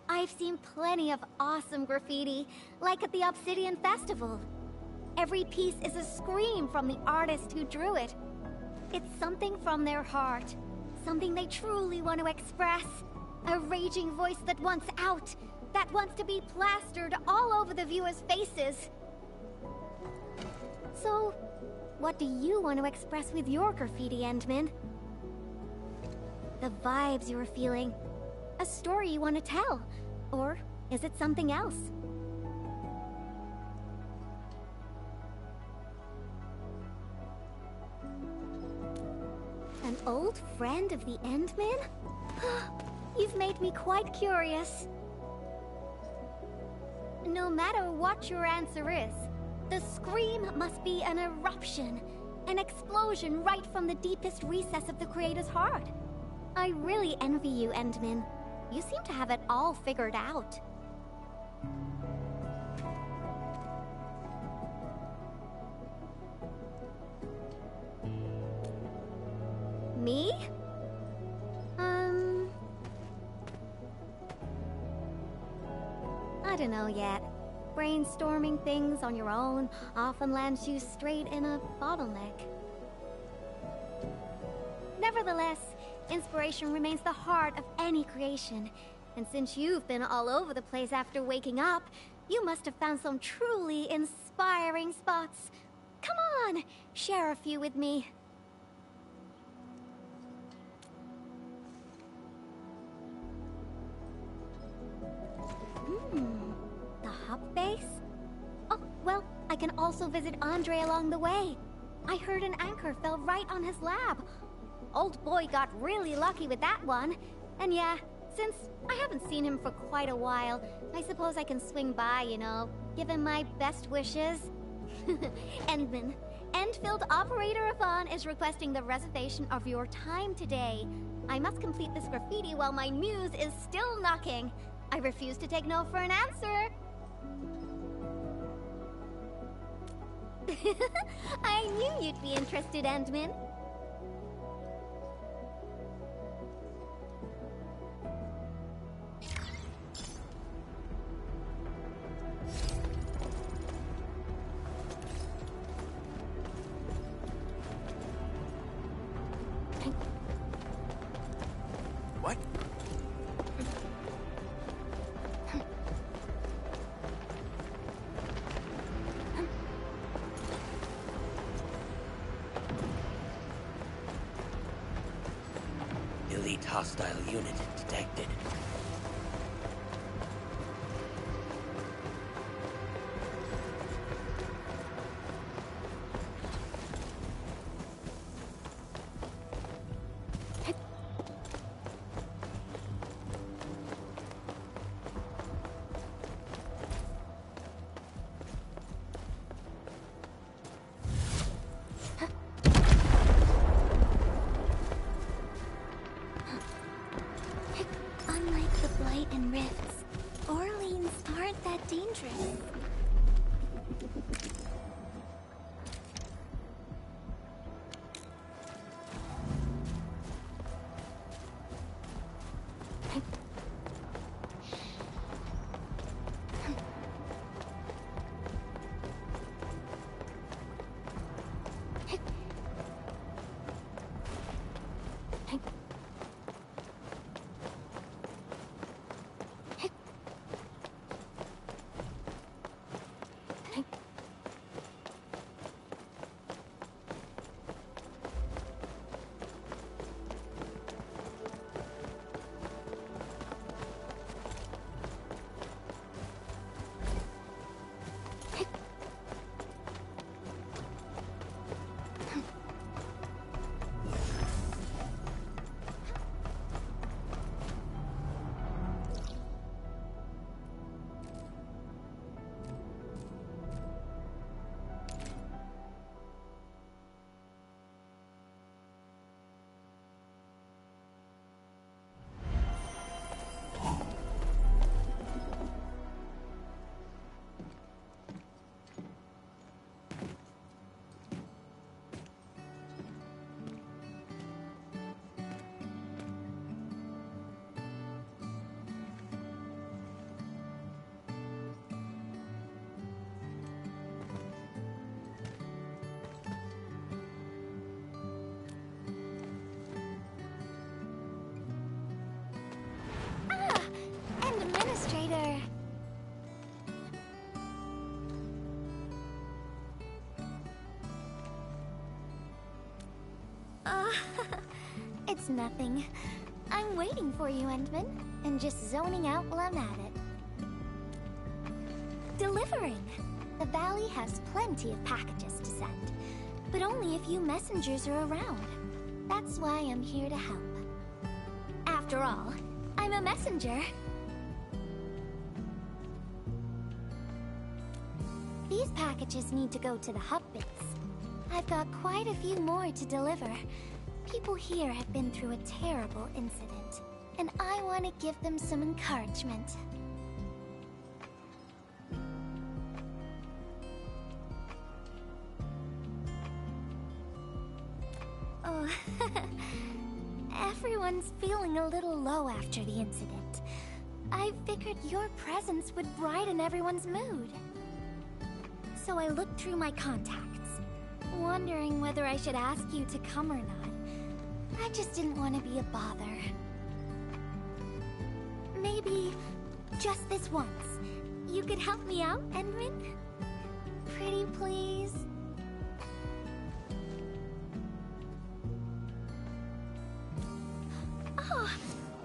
I've seen plenty of awesome graffiti, like at the Obsidian Festival. Every piece is a scream from the artist who drew it. It's something from their heart, something they truly want to express. A raging voice that wants out, that wants to be plastered all over the viewers' faces. So, what do you want to express with your graffiti, Endman? The vibes you were feeling, a story you want to tell, or is it something else? An old friend of the Endmen? You've made me quite curious. No matter what your answer is, the scream must be an eruption, an explosion right from the deepest recess of the Creator's heart. I really envy you, Endman. You seem to have it all figured out. Me? I don't know yet. Brainstorming things on your own often lands you straight in a bottleneck. Nevertheless, inspiration remains the heart of any creation. And since you've been all over the place after waking up, you must have found some truly inspiring spots. Come on, share a few with me. The hub base? Oh, well, I can also visit Andre along the way. I heard an anchor fell right on his lab. Old boy got really lucky with that one. And yeah, since I haven't seen him for quite a while, I suppose I can swing by, you know, give him my best wishes. Endman, Endfield Operator Yvonne is requesting the reservation of your time today. I must complete this graffiti while my muse is still knocking. I refuse to take no for an answer. I knew you'd be interested, Endman. What? Elite hostile unit detected. Unlike the Blight and Rifts, Orleans aren't that dangerous. Administrator. It's nothing. I'm waiting for you, Endman, and just zoning out while I'm at it. Delivering. The valley has plenty of packages to send, but only a few messengers are around. That's why I'm here to help. After all, I'm a messenger. These packages need to go to the hub base. I've got quite a few more to deliver. People here have been through a terrible incident, and I want to give them some encouragement. Oh, everyone's feeling a little low after the incident. I figured your presence would brighten everyone's mood. So I looked through my contacts, wondering whether I should ask you to come or not. I just didn't want to be a bother. Maybe just this once, you could help me out, Edmund? Pretty please? Oh,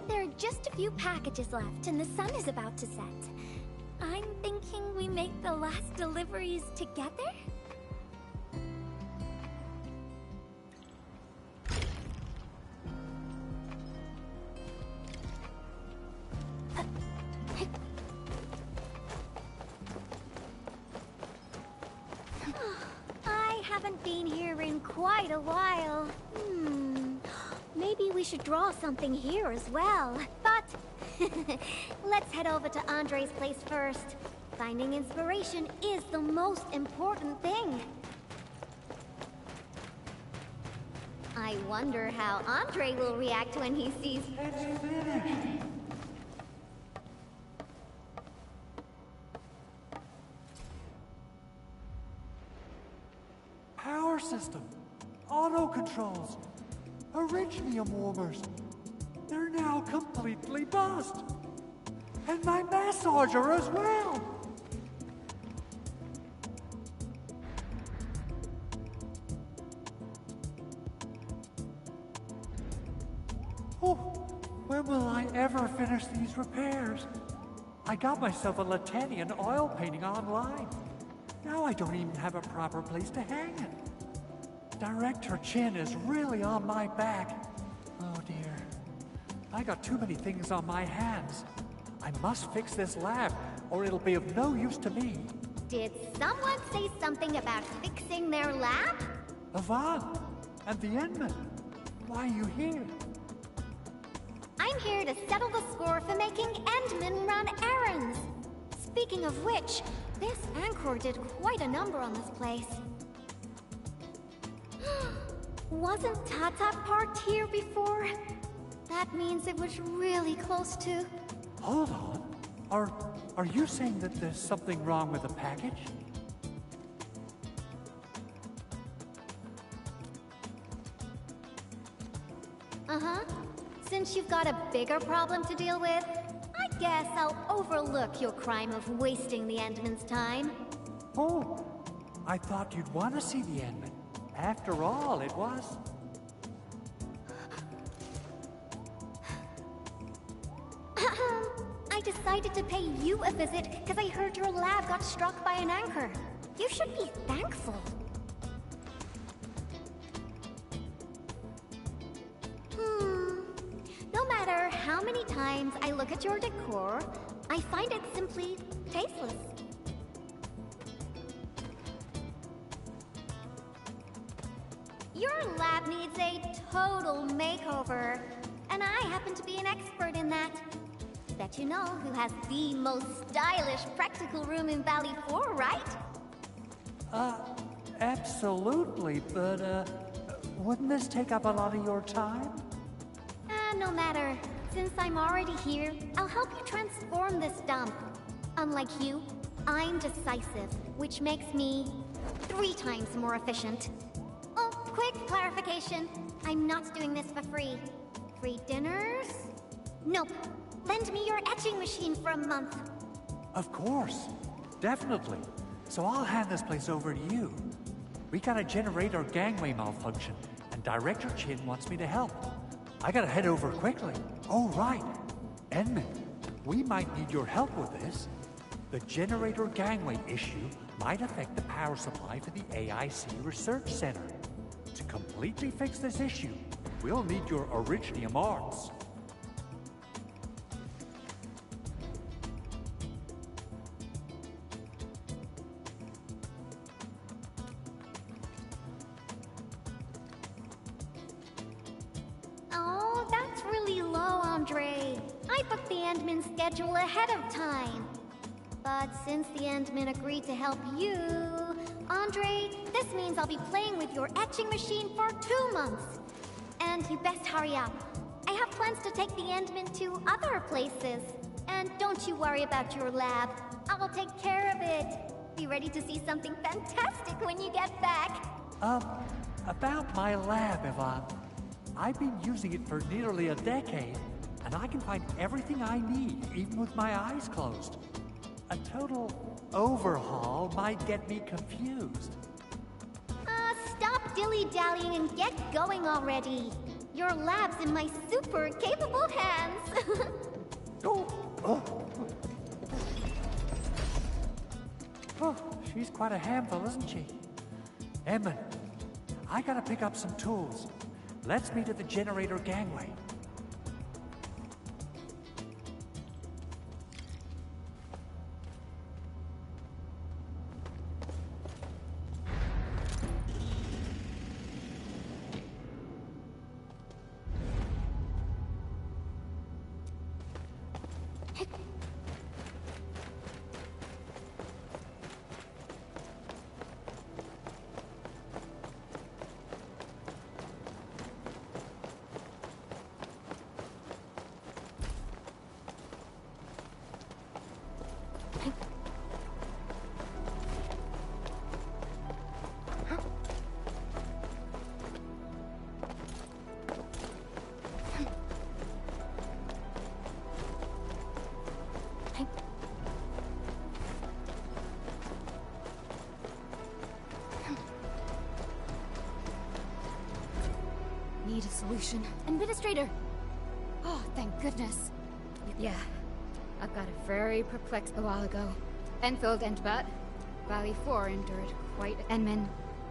there are just a few packages left and the sun is about to set. I'm thinking we make the last deliveries together? I haven't been here in quite a while. Maybe we should draw something here as well. But let's head over to Andre's place first. Finding inspiration is the most important thing. I wonder how Andre will react when he sees... It's finished. Power system, auto controls, Originium warmers. They're now completely bust. And my massager as well. Oh, when will I ever finish these repairs? I got myself a Latanian oil painting online. Now I don't even have a proper place to hang it. Director Chin is really on my back. Oh dear. I got too many things on my hands. I must fix this lab, or it'll be of no use to me. Did someone say something about fixing their lab? Avant and the Endman. Why are you here? I'm here to settle the score for making Endman run errands. Speaking of which, this Anchor did quite a number on this place. Wasn't Tata parked here before? That means it was really close to... Hold on. Are you saying that there's something wrong with the package? Uh-huh. Since you've got a bigger problem to deal with, I guess I'll overlook your crime of wasting the Endman's time. Oh, I thought you'd want to see the Endman. After all, it was... I decided to pay you a visit because I heard your lab got struck by an anchor. You should be thankful. No matter how many times I look at your decor, I find it simply tasteless. Your lab needs a total makeover, and I happen to be an expert in that. Bet you know who has the most stylish practical room in Valley 4, right? Absolutely, but, wouldn't this take up a lot of your time? No matter. Since I'm already here, I'll help you transform this dump. Unlike you, I'm decisive, which makes me 3 times more efficient. Oh, quick clarification. I'm not doing this for free. Free dinners? Nope. Lend me your etching machine for a month. Of course. Definitely. So I'll hand this place over to you. We got a generator gangway malfunction, and Director Chin wants me to help. I gotta head over quickly. Oh, right. Endman, we might need your help with this. The generator gangway issue might affect the power supply for the AIC Research Center. To completely fix this issue, We'll need your Originium arts. Oh, that's really low, Andre. I booked the Endman schedule ahead of time. But since the Endman agreed to help you, Andre, this means I'll be playing with your etching machine for 2 months. And you best hurry up. I have plans to take the Endman to other places. And don't you worry about your lab. I'll take care of it. Be ready to see something fantastic when you get back. About my lab, Yvonne. I've been using it for nearly a decade, and I can find everything I need, even with my eyes closed. A total overhaul might get me confused. Stop dilly-dallying and get going already. Your lab's in my super capable hands. Oh, she's quite a handful, isn't she? Edmund, I gotta pick up some tools. Let's meet at the generator gangway. Need a solution. Administrator! Oh, thank goodness. Yeah, I got a very perplexed a while ago. Enfield and Bat, Valley 4 endured quite Enman.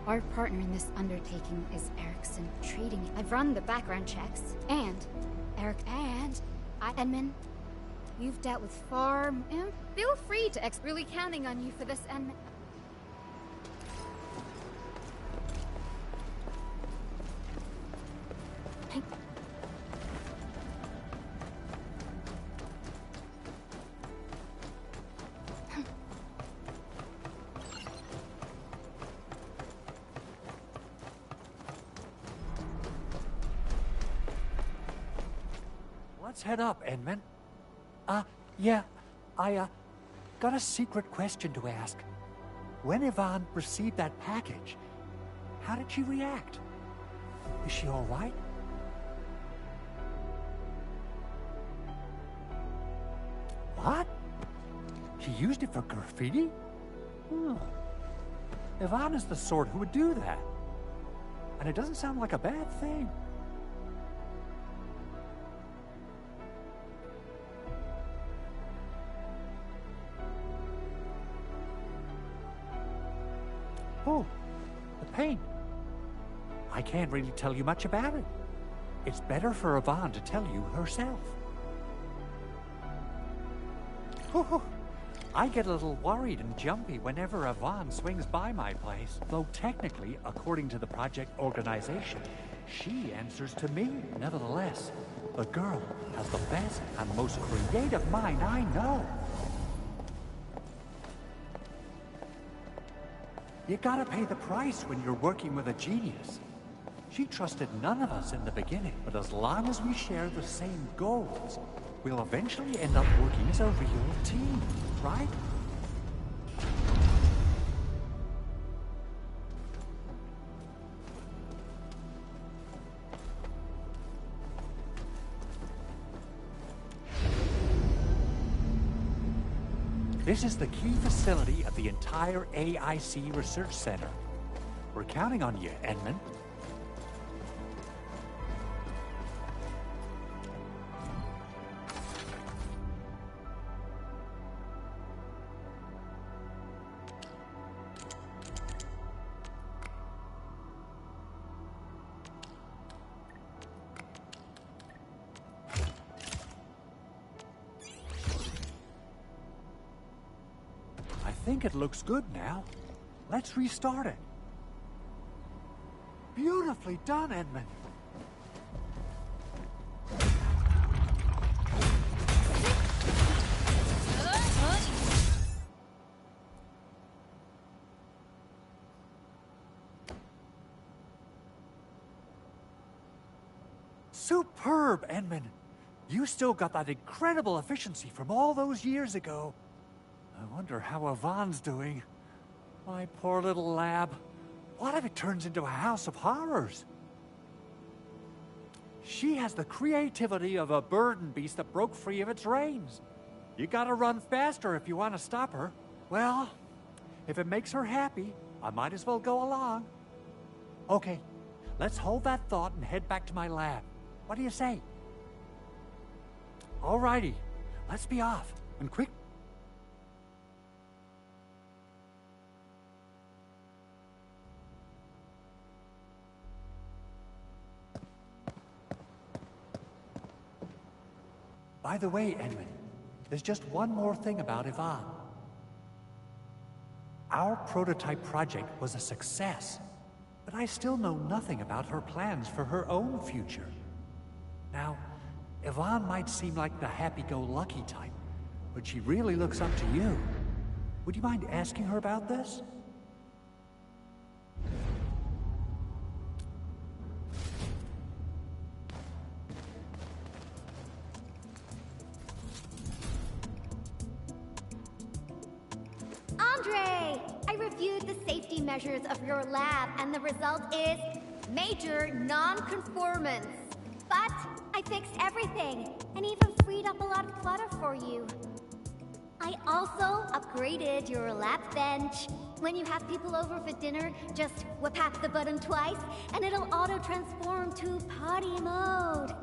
Our partner in this undertaking is Erickson Trading. I've run the background checks, and Enman, you've dealt with far, and feel free to really counting on you for this, Enman. Let's head up, Edmund. Yeah, I got a secret question to ask. When Yvonne received that package, how did she react? Is she all right? What? She used it for graffiti? Oh. Yvonne is the sort who would do that. And it doesn't sound like a bad thing. Oh, the paint. I can't really tell you much about it. It's better for Yvonne to tell you herself. I get a little worried and jumpy whenever Yvonne swings by my place. Though technically, according to the project organization, she answers to me. Nevertheless, the girl has the best and most creative mind I know. You gotta pay the price when you're working with a genius. She trusted none of us in the beginning, but as long as we share the same goals, we'll eventually end up working as a real team, right? This is the key facility of the entire AIC Research Center. We're counting on you, Edmund. think it looks good now. Let's restart it. Beautifully done, Edmund. Superb, Edmund. You still got that incredible efficiency from all those years ago. I wonder how Yvonne's doing. My poor little lab. What if it turns into a house of horrors? She has the creativity of a burden beast that broke free of its reins. You gotta run faster if you want to stop her. Well, if it makes her happy, I might as well go along. Okay, let's hold that thought and head back to my lab. What do you say? Alrighty, let's be off. And quick. By the way, Edwin, there's just one more thing about Yvonne. Our prototype project was a success, but I still know nothing about her plans for her own future. Now, Yvonne might seem like the happy-go-lucky type, but she really looks up to you. Would you mind asking her about this? Andre! I reviewed the safety measures of your lab, and the result is major non-conformance. But I fixed everything, and even freed up a lot of clutter for you. I also upgraded your lab bench. When you have people over for dinner, just whip the button twice, and it'll auto-transform to party mode.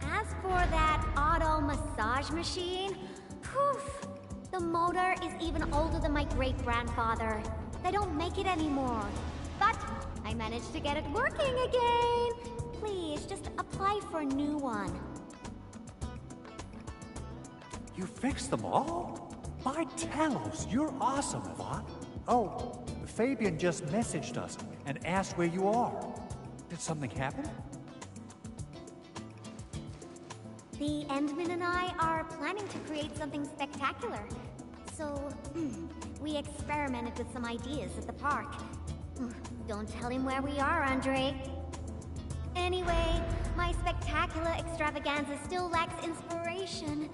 As for that auto massage machine, poof, the motor is even older than my great-grandfather. They don't make it anymore. But I managed to get it working again. Please, just apply for a new one. You fixed them all? By Talos, you're awesome, Yvonne. Oh, Fabian just messaged us and asked where you are. Did something happen? The Endman and I are planning to create something spectacular. So, we experimented with some ideas at the park. Don't tell him where we are, Andre. Anyway, my spectacular extravaganza still lacks inspiration.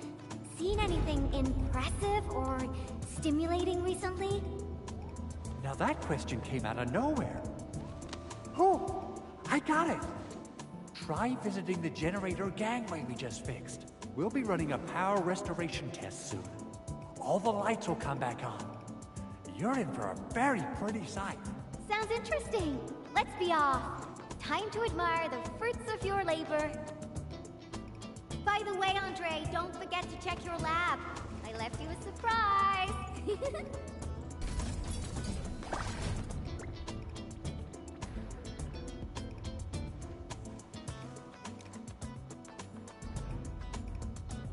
Seen anything impressive or stimulating recently? Now that question came out of nowhere. Oh, I got it. Try visiting the generator gangway we just fixed. We'll be running a power restoration test soon. All the lights will come back on. You're in for a very pretty sight. Sounds interesting. Let's be off. Time to admire the fruits of your labor. By the way, Andre, don't forget to check your lab. I left you a surprise.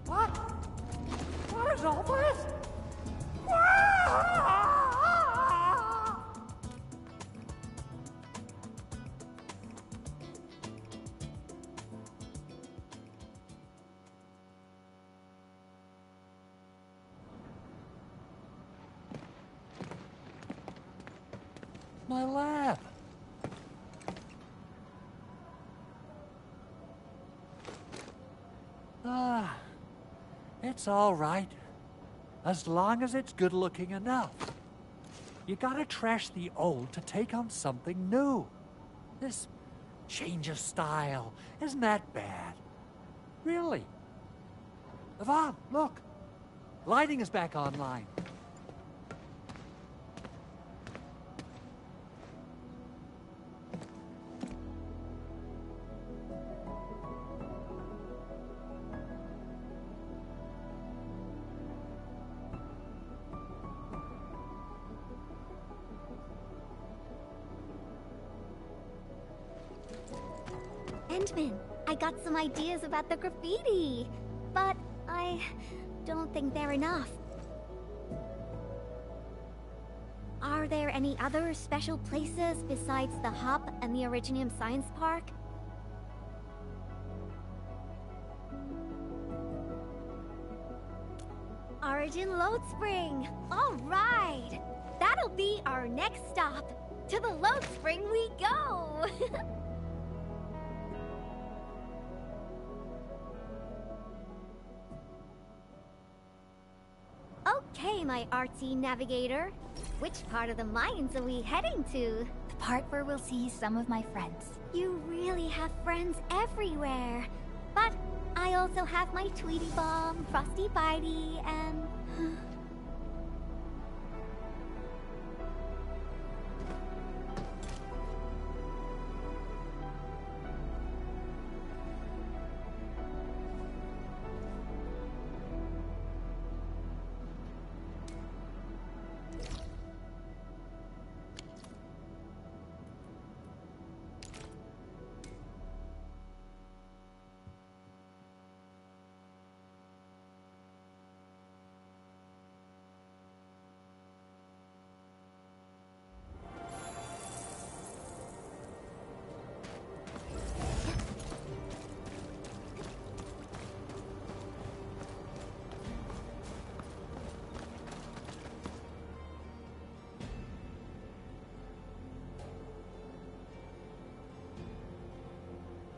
What? What is all this? My lab. It's all right. As long as it's good-looking enough. You gotta trash the old to take on something new. This change of style isn't that bad. Really. Yvonne, look. Lighting is back online. Endman, I got some ideas about the graffiti, but I don't think they're enough. Are there any other special places besides the hub and the Originium Science Park? Origin Load Spring! Alright! That'll be our next stop! To the Load Spring we go! Okay, my artsy navigator. Which part of the mines are we heading to? The part where we'll see some of my friends. You really have friends everywhere. But I also have my Tweety Bomb, Frosty Bitey, and...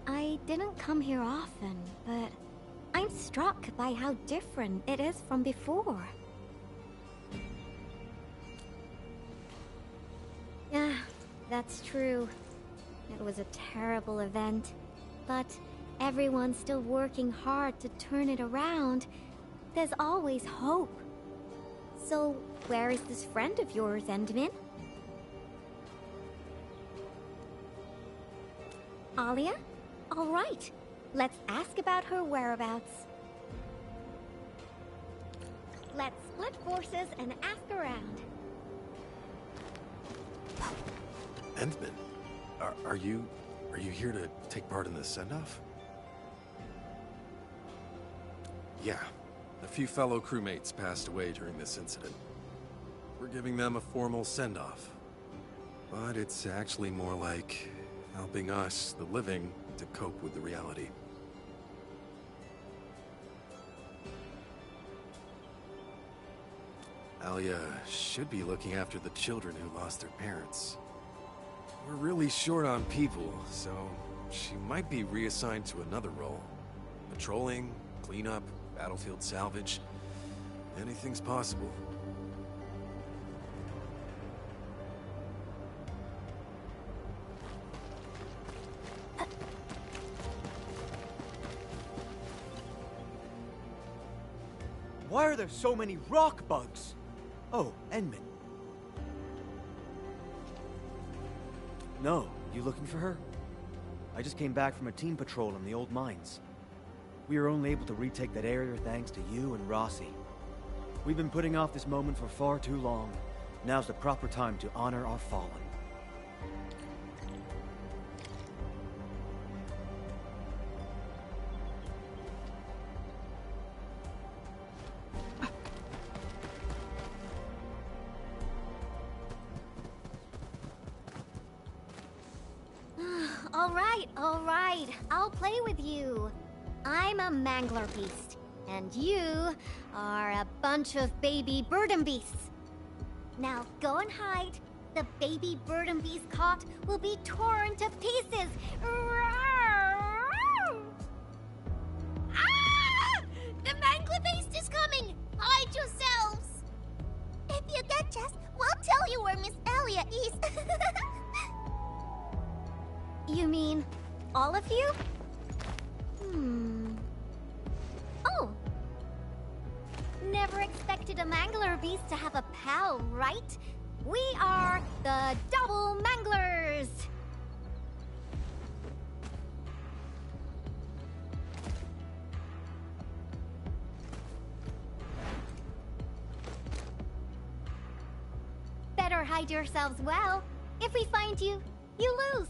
I didn't come here often, but I'm struck by how different it is from before. Yeah, that's true. It was a terrible event, but everyone's still working hard to turn it around. There's always hope. So, where is this friend of yours, Endman? Alia? All right, let's ask about her whereabouts. Let's split forces and ask around. Endman, are you here to take part in the send-off? Yeah, a few fellow crewmates passed away during this incident. We're giving them a formal send-off. But it's actually more like helping us, the living, to cope with the reality. Alia should be looking after the children who lost their parents. We're really short on people, so she might be reassigned to another role. Patrolling, cleanup, battlefield salvage. Anything's possible. Why are there so many rock bugs? Oh, Endman. No, you looking for her? I just came back from a team patrol in the old mines. We were only able to retake that area thanks to you and Rossi. We've been putting off this moment for far too long. Now's the proper time to honor our fallen. All right, I'll play with you. I'm a mangler beast, and you are a bunch of baby burden beasts. Now go and hide. The baby burden beast caught will be torn to pieces. Ah! The mangler beast is coming! Hide yourselves! If you catch us, we'll tell you where Miss Alia is. You mean all of you? Oh. Never expected a mangler beast to have a pal, right? We are the Double Manglers! Better hide yourselves well. If we find you, you lose.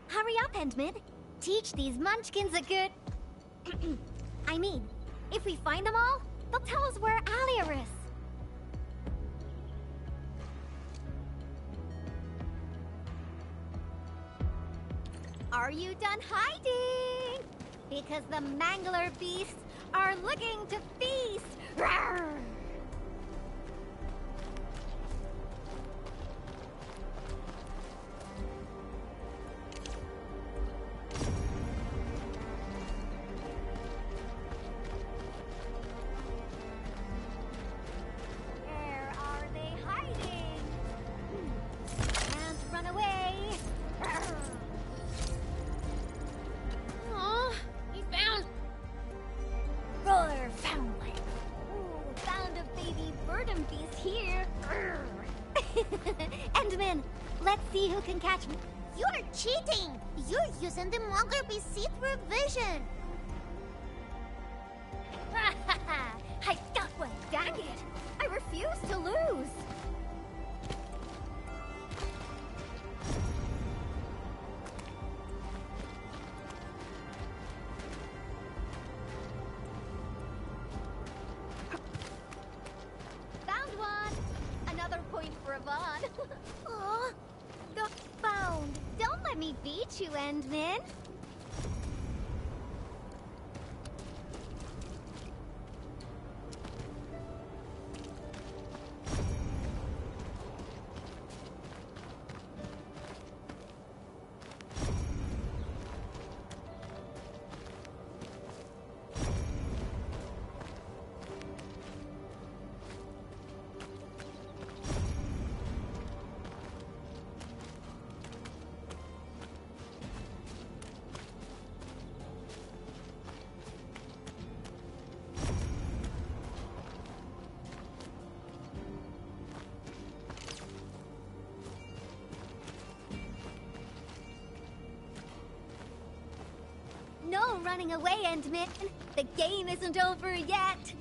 Hurry up, Endman. Teach these munchkins a good... I mean, if we find them all, they'll tell us where Alia is. Are you done hiding? Because the Mangler beasts are looking to feast! Rawr! Where are they hiding? Can't run away! Rawr! Aw, he found... Roar, foundling! Ooh, found a baby burden beast here! Endman, let's see who can catch me. You're cheating! You're using the Mangler Beast see-through vision! I got one, dang it! I refuse to lose! Found one! Another point for Yvonne. Aw, got found. Don't let me beat you, Endman. No running away, Endman. The game isn't over yet.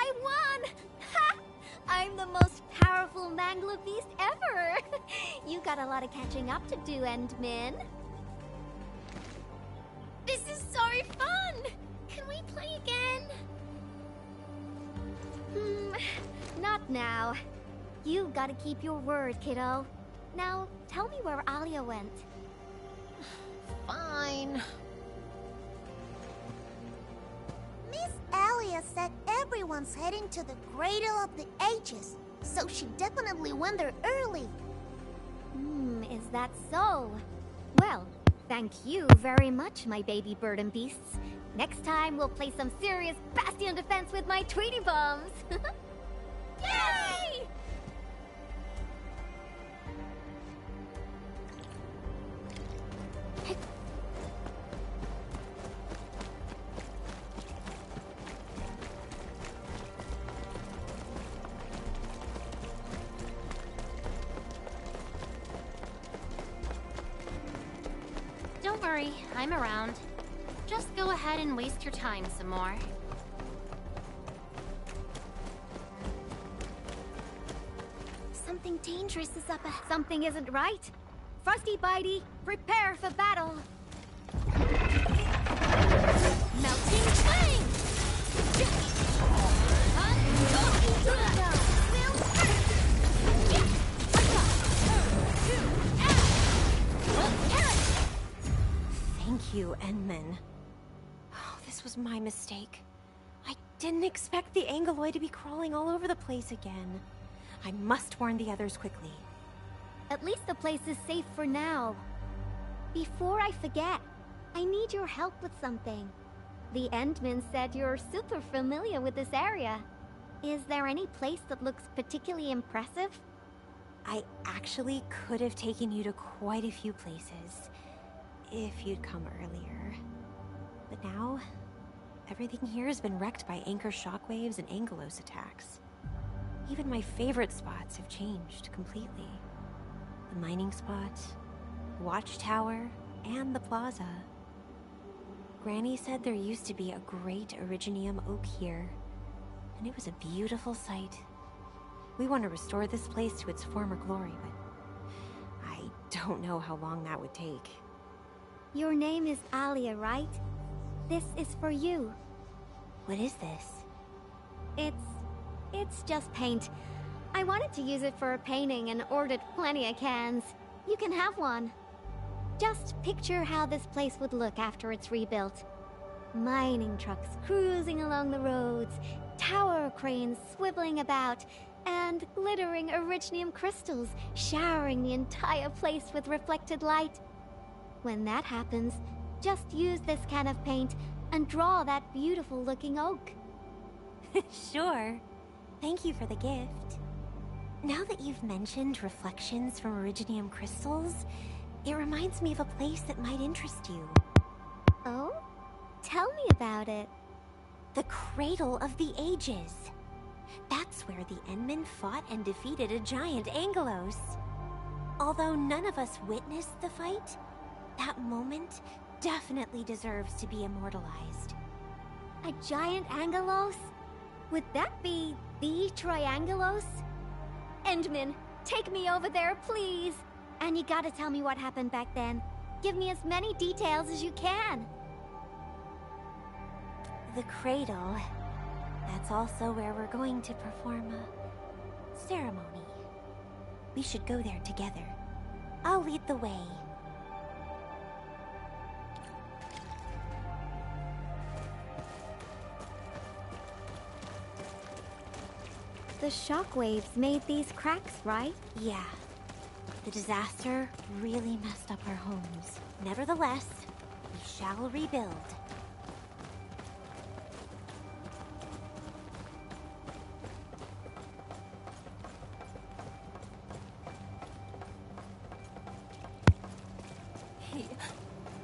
I won! Ha! I'm the most powerful Mangler beast ever! You got a lot of catching up to do, Endman. This is so fun! Can we play again? Not now. You gotta keep your word, kiddo. Now, tell me where Alia went. Fine. Miss Alia said everyone's heading to the Cradle of the Ages, so she definitely went there early. Is that so? Well, thank you very much, my baby bird and beasts. Next time, we'll play some serious bastion defense with my Tweety bombs. Yay! Don't worry, I'm around. Just go ahead and waste your time some more. Something dangerous is up ahead. Something isn't right. Frosty Bitey, prepare for battle. Melting flame! Thank you, Endman. Oh, this was my mistake. I didn't expect the Angoloid to be crawling all over the place again. I must warn the others quickly. At least the place is safe for now. Before I forget, I need your help with something. The Endman said you're super familiar with this area. Is there any place that looks particularly impressive? I actually could have taken you to quite a few places, if you'd come earlier. But now, everything here has been wrecked by Anchor shockwaves and Angelos attacks. Even my favorite spots have changed completely. The mining spot, the watchtower, and the plaza. Granny said there used to be a great Originium oak here, and it was a beautiful sight. We want to restore this place to its former glory, but I don't know how long that would take. Your name is Alia, right? This is for you. What is this? It's just paint. I wanted to use it for a painting and ordered plenty of cans. You can have one. Just picture how this place would look after it's rebuilt. Mining trucks cruising along the roads, tower cranes swiveling about, and glittering Originium crystals showering the entire place with reflected light. When that happens, just use this can of paint and draw that beautiful looking oak. Sure. Thank you for the gift. Now that you've mentioned reflections from Originium crystals, it reminds me of a place that might interest you. Oh? Tell me about it. The Cradle of the Ages. That's where the Endmen fought and defeated a giant Angelos. Although none of us witnessed the fight, that moment definitely deserves to be immortalized. A giant Angelos? Would that be the Triangelos? Endman, take me over there, please! And you gotta tell me what happened back then. Give me as many details as you can. The Cradle. That's also where we're going to perform a ceremony. We should go there together. I'll lead the way. The shockwaves made these cracks, right? Yeah. The disaster really messed up our homes. Nevertheless, we shall rebuild.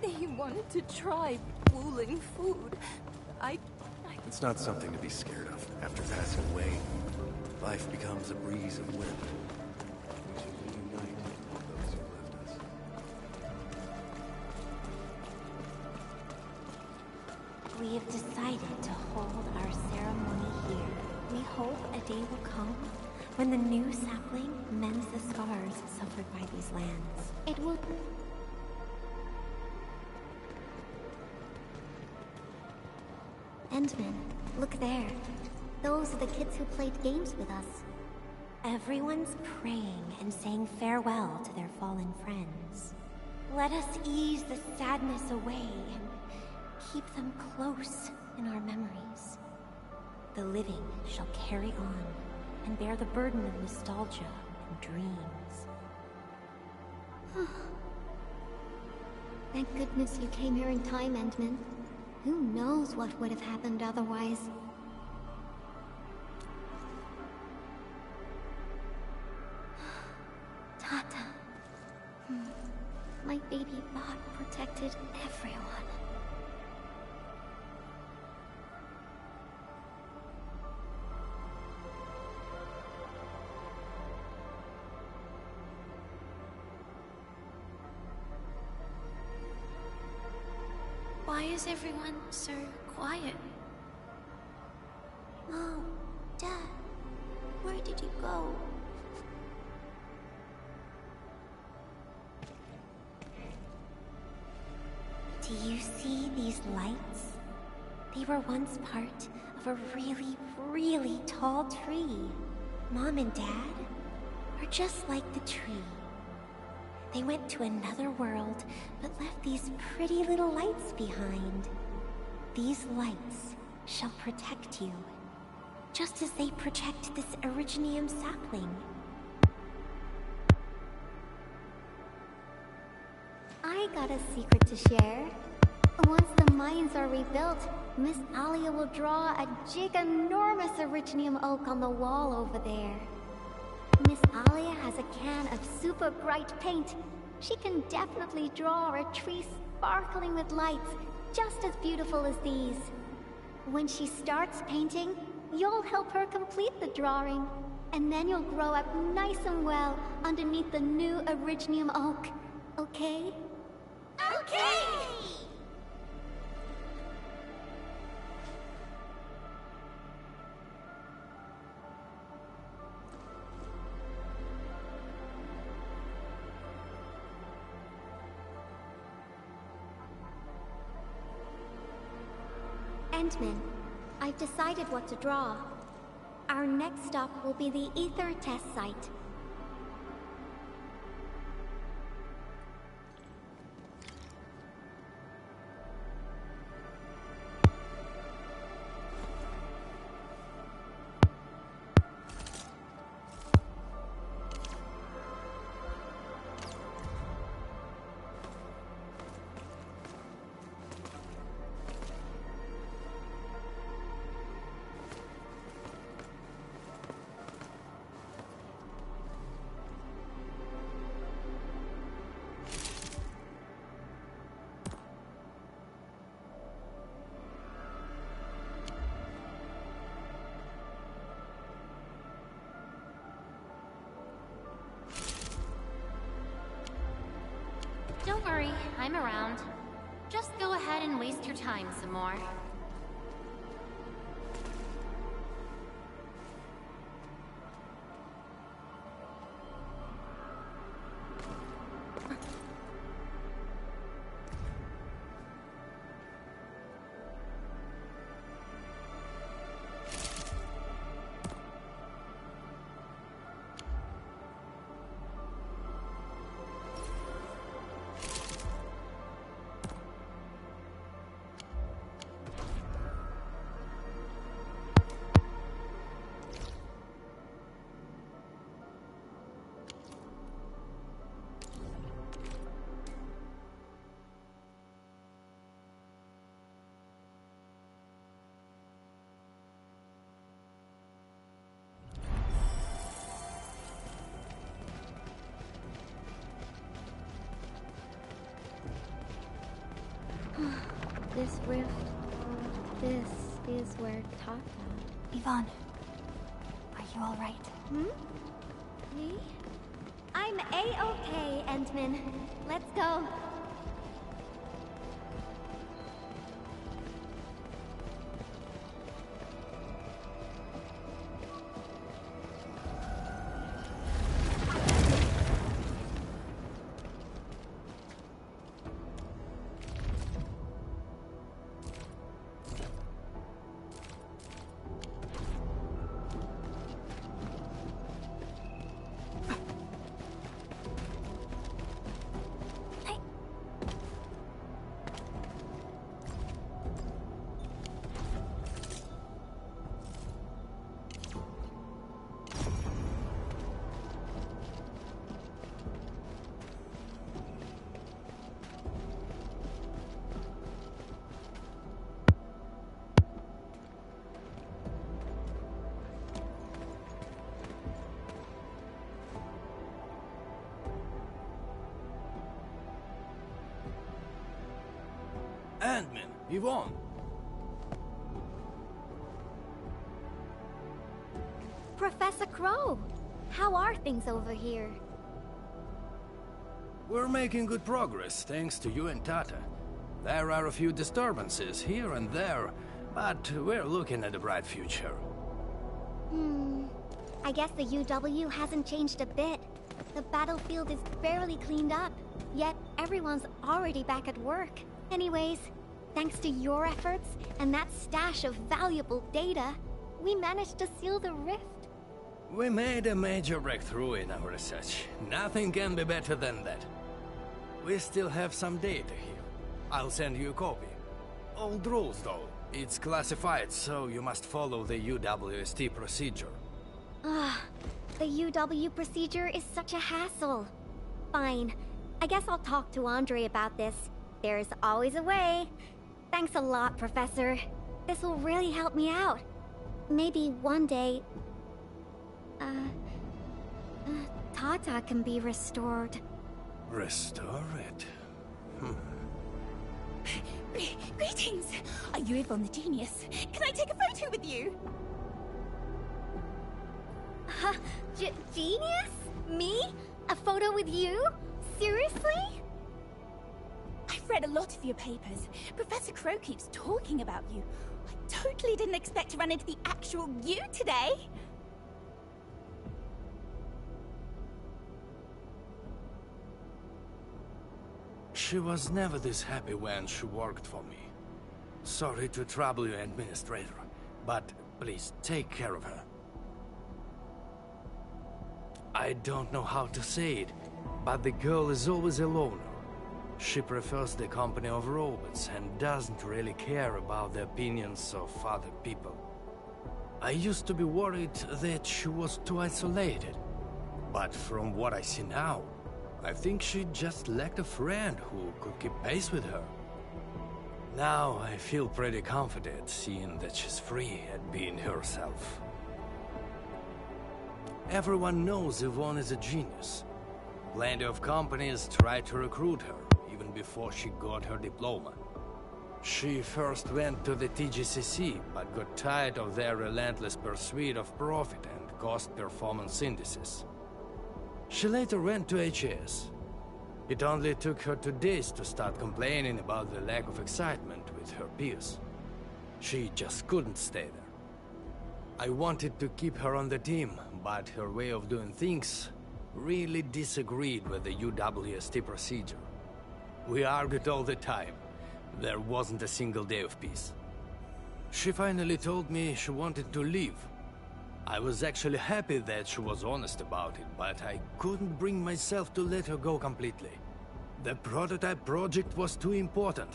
He wanted to try Wuling food. It's not something to be scared of. After passing away, life becomes a breeze of wind. We should reunite those who left us. We have decided to hold our ceremony here. We hope a day will come when the new sapling mends the scars suffered by these lands. It will... Endman, look there. Those are the kids who played games with us. Everyone's praying and saying farewell to their fallen friends. Let us ease the sadness away and keep them close in our memories. The living shall carry on and bear the burden of nostalgia and dreams. Thank goodness you came here in time, Endman. Who knows what would have happened otherwise? Tata. My baby bot protected everyone. Why is everyone so quiet? Mom, Dad, where did you go? Do you see these lights? They were once part of a really, really tall tree. Mom and Dad are just like the tree. They went to another world, but left these pretty little lights behind. These lights shall protect you, just as they protect this Originium sapling. I got a secret to share. Once the mines are rebuilt, Miss Alia will draw a giganormous Originium oak on the wall over there. Miss Alia has a can of super bright paint. She can definitely draw a tree sparkling with lights, just as beautiful as these. When she starts painting, you'll help her complete the drawing. And then you'll grow up nice and well underneath the new Originium oak. Okay? Okay! Endman, I've decided what to draw. Our next stop will be the Ether test site. Don't worry, I'm around. Just go ahead and waste your time some more. This rift, this is where Tata... Yvonne, are you alright? Hmm? Me? I'm A-okay, Endman. Let's go. Endman, Yvonne. Professor Crow, how are things over here? We're making good progress, thanks to you and Tata. There are a few disturbances here and there, but we're looking at a bright future. I guess the UW hasn't changed a bit. The battlefield is barely cleaned up, yet everyone's already back at work. Anyways, thanks to your efforts and that stash of valuable data, we managed to seal the rift. We made a major breakthrough in our research. Nothing can be better than that. We still have some data here. I'll send you a copy. Old rules, though. It's classified, so you must follow the UWST procedure. The UW procedure is such a hassle. Fine. I guess I'll talk to Andre about this. There's always a way. Thanks a lot, Professor. This will really help me out. Maybe one day... Tata can be restored. Restore it? Greetings! Are you Yvonne the Genius? Can I take a photo with you? Genius? Me? A photo with you? Seriously? I've read a lot of your papers. Professor Crow keeps talking about you. I totally didn't expect to run into the actual you today. She was never this happy when she worked for me. Sorry to trouble you, Administrator, but please take care of her. I don't know how to say it, but the girl is always a loner. She prefers the company of robots and doesn't really care about the opinions of other people. I used to be worried that she was too isolated, but from what I see now, I think she just lacked a friend who could keep pace with her. Now I feel pretty confident seeing that she's free at being herself. Everyone knows Yvonne is a genius. Plenty of companies try to recruit her, even before she got her diploma. She first went to the TGCC, but got tired of their relentless pursuit of profit and cost performance indices. She later went to HAS. It only took her 2 days to start complaining about the lack of excitement with her peers. She just couldn't stay there. I wanted to keep her on the team, but her way of doing things really disagreed with the UWST procedure. We argued all the time. There wasn't a single day of peace. She finally told me she wanted to leave. I was actually happy that she was honest about it, but I couldn't bring myself to let her go completely. The prototype project was too important.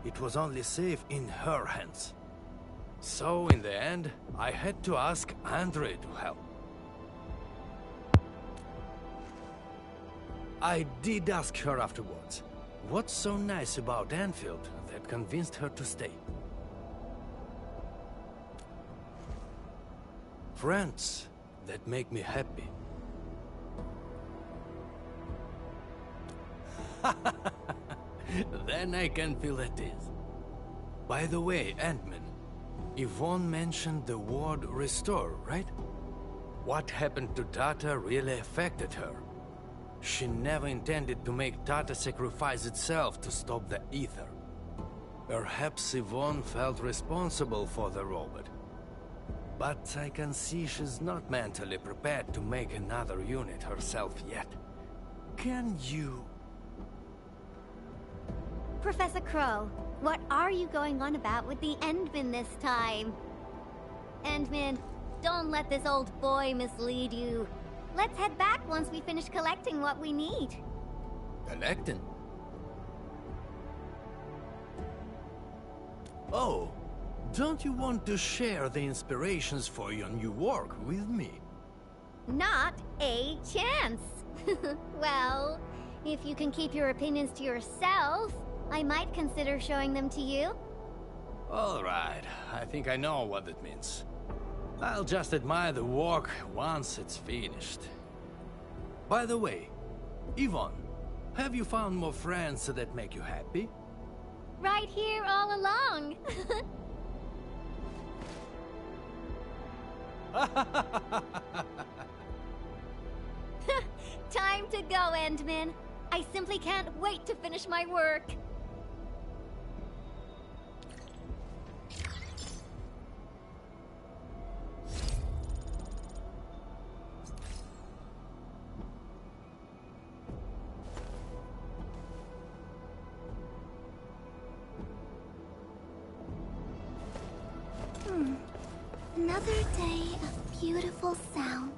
It was only safe in her hands. So, in the end, I had to ask Andre to help. I did ask her afterwards, what's so nice about Endfield that convinced her to stay? Friends that make me happy. Then I can feel at ease. By the way, Ant-Man, Yvonne mentioned the word restore, right? What happened to Tata really affected her. She never intended to make Tata sacrifice itself to stop the ether. Perhaps Yvonne felt responsible for the robot. But I can see she's not mentally prepared to make another unit herself yet. Can you... Professor Crow, what are you going on about with the Endman this time? Endman, don't let this old boy mislead you. Let's head back once we finish collecting what we need. Collecting? Oh, don't you want to share the inspirations for your new work with me? Not a chance. Well, if you can keep your opinions to yourself, I might consider showing them to you. All right, I think I know what that means. I'll just admire the work once it's finished. By the way, Yvonne, have you found more friends that make you happy? Right here all along. Time to go, Endman. I simply can't wait to finish my work. Another day of beautiful sounds.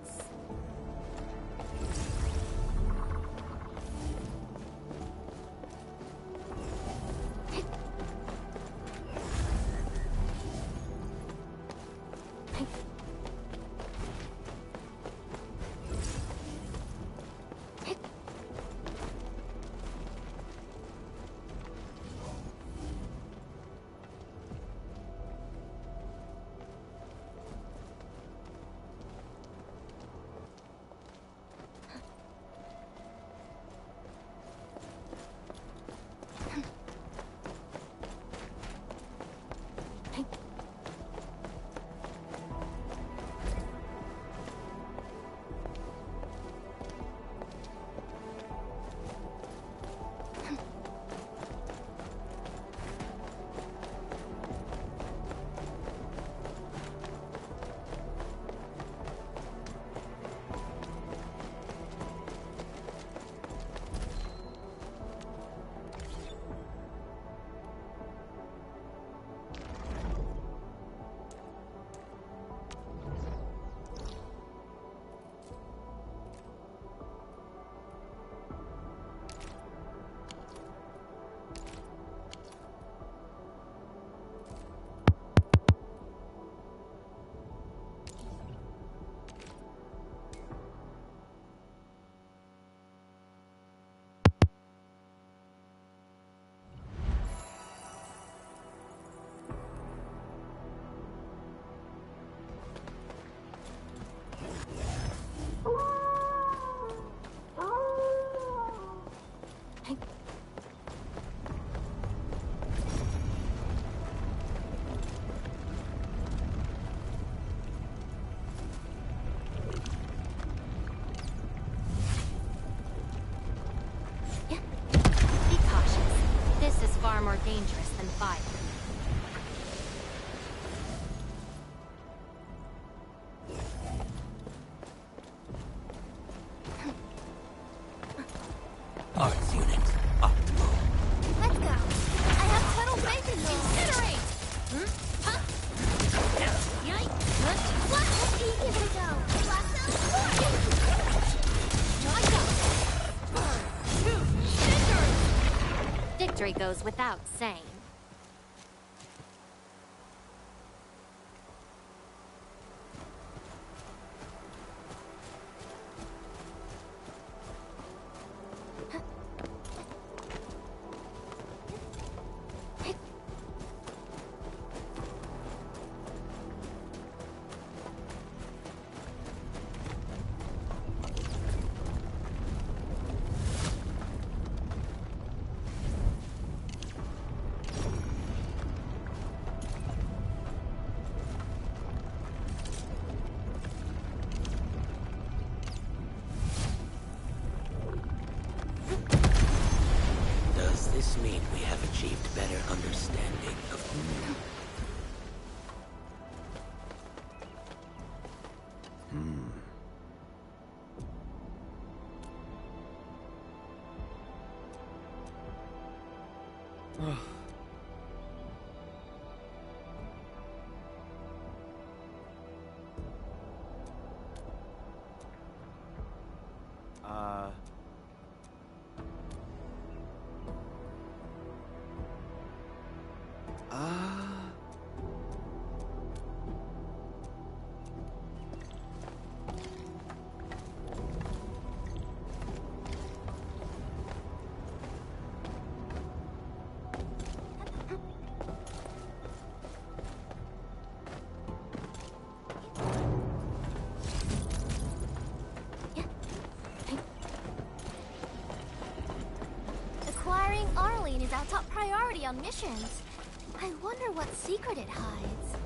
far more dangerous than fire. Arts unit, optimal. Let's go. I have total faith in you. Incinerate! Huh? Yikes. What? Give it a go. Blast out. Victory goes without saying. Does this mean we have achieved better understanding of Acquiring Arlene is our top priority on missions. I wonder what secret it hides.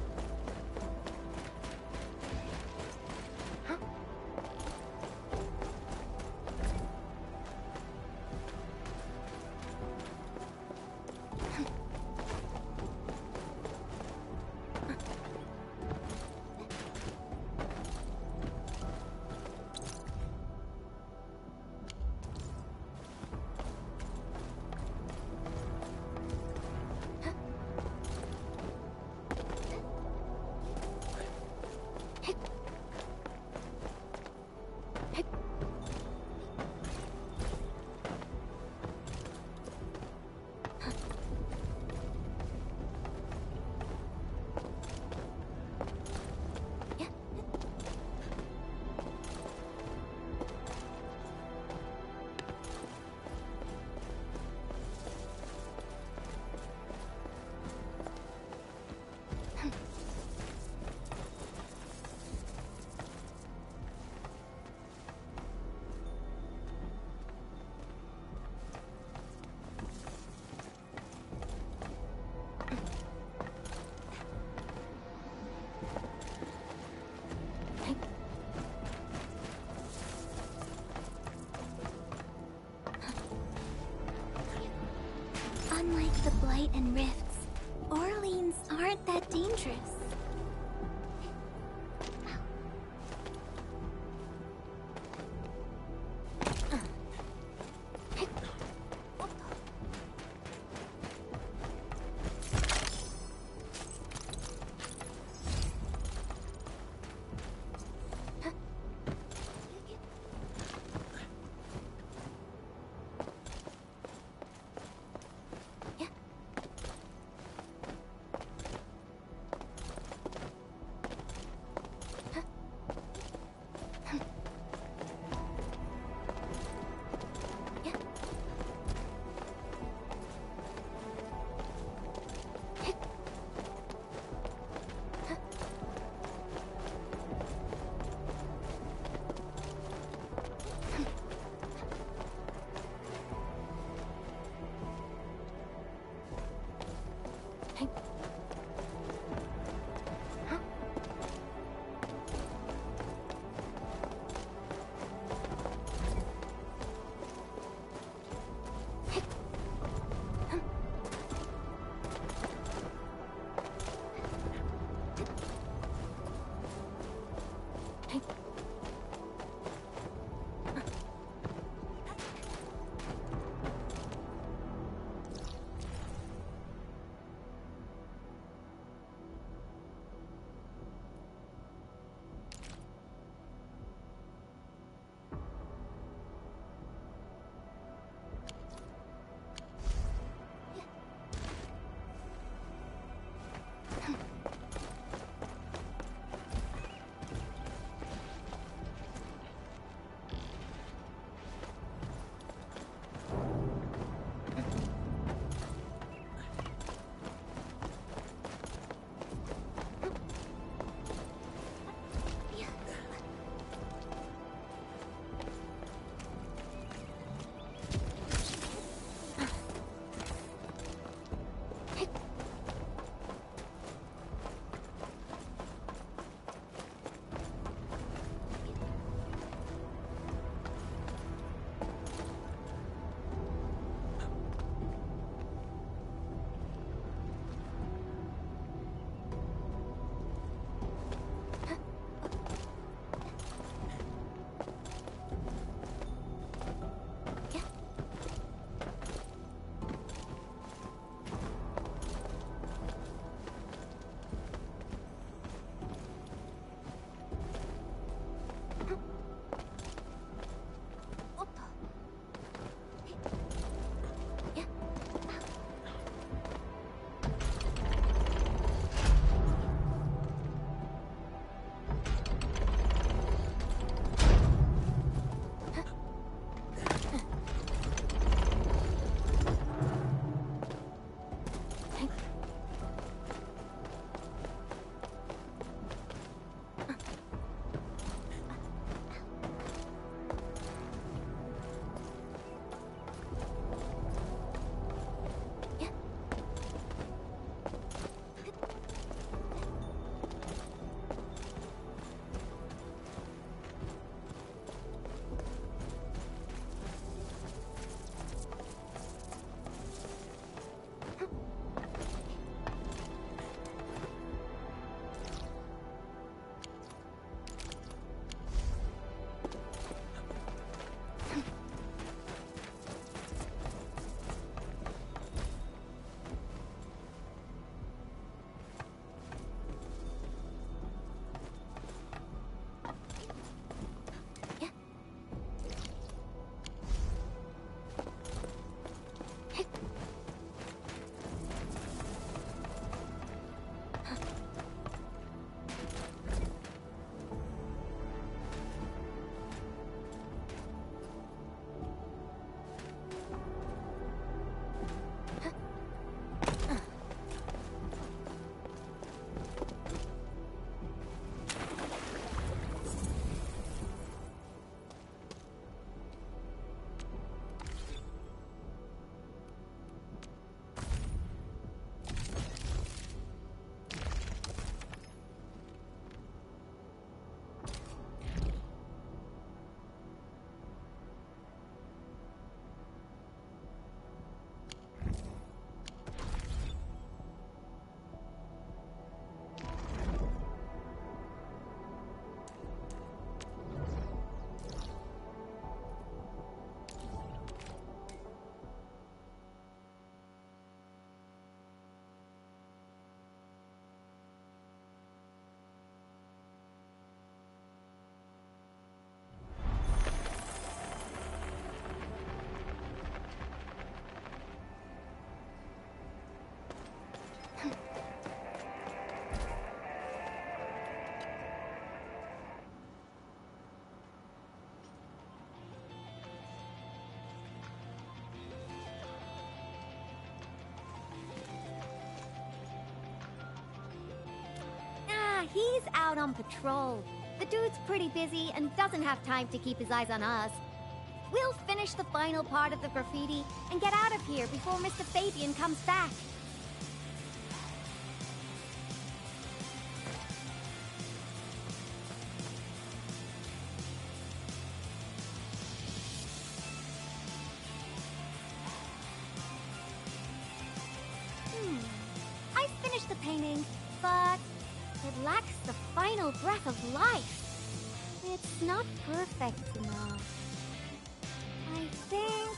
Unlike the Blight and Rifts, Orleans aren't that dangerous. He's out on patrol. The dude's pretty busy and doesn't have time to keep his eyes on us. We'll finish the final part of the graffiti and get out of here before Mr. Fabian comes back. I finished the painting, but it lacks the final breath of life. It's not perfect enough. I think...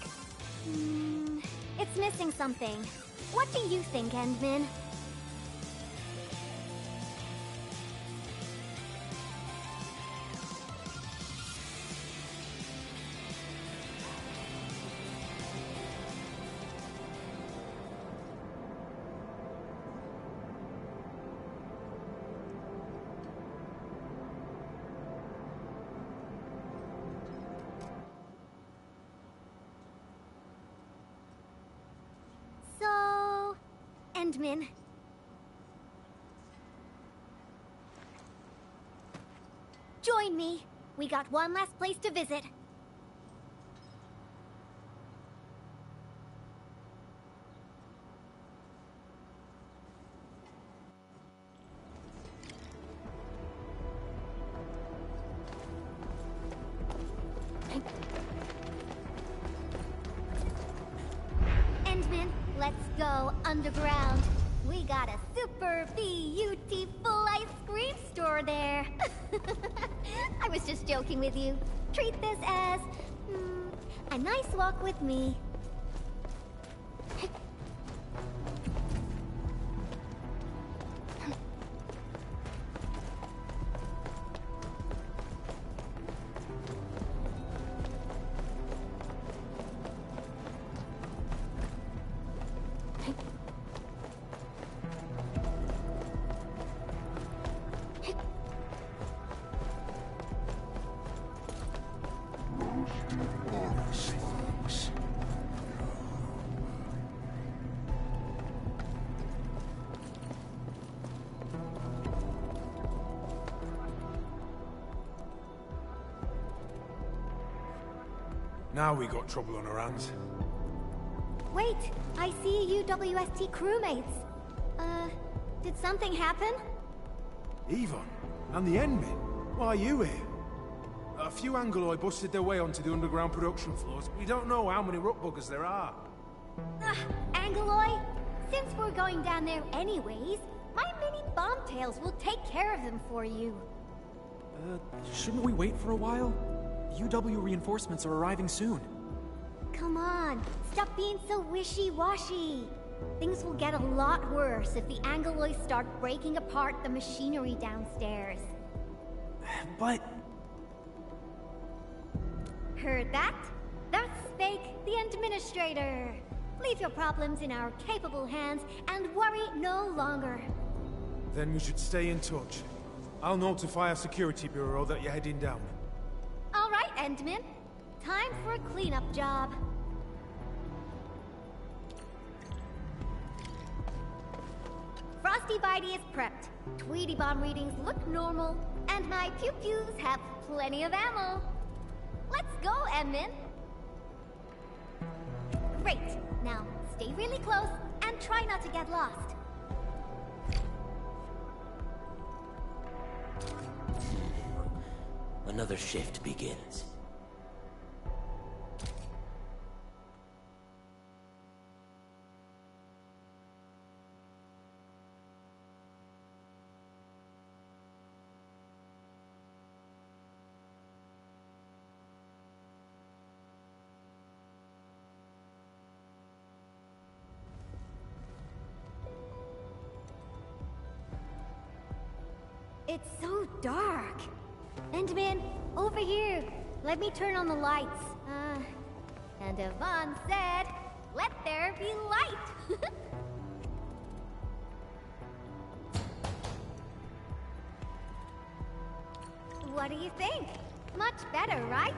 it's missing something. What do you think, Endman? Endman. Join me. We got one last place to visit. Endman, let's go underground. We got a super beautiful ice cream store there. I was just joking with you. Treat this as a nice walk with me. Now we got trouble on our hands. Wait, I see UWST crewmates. Did something happen? Yvonne? And the Endmen? Why are you here? A few Angoloi busted their way onto the underground production floors. We don't know how many rock buggers there are. Angoloi? Since we're going down there anyways, my mini bombtails will take care of them for you. Shouldn't we wait for a while? UW reinforcements are arriving soon. Come on, stop being so wishy-washy. Things will get a lot worse if the Angoloi start breaking apart the machinery downstairs. But... Heard that? That's Spake, the Administrator. Leave your problems in our capable hands and worry no longer. Then we should stay in touch. I'll notify our security bureau that you're heading down. All right, Endman. Time for a cleanup job. Frosty Bitey is prepped. Tweety Bomb readings look normal, and my pew-pews have plenty of ammo. Let's go, Endman. Great. Now, stay really close and try not to get lost. Another shift begins. It's so dark. Endman, over here. Let me turn on the lights. And Yvonne said, let there be light. What do you think? Much better, right?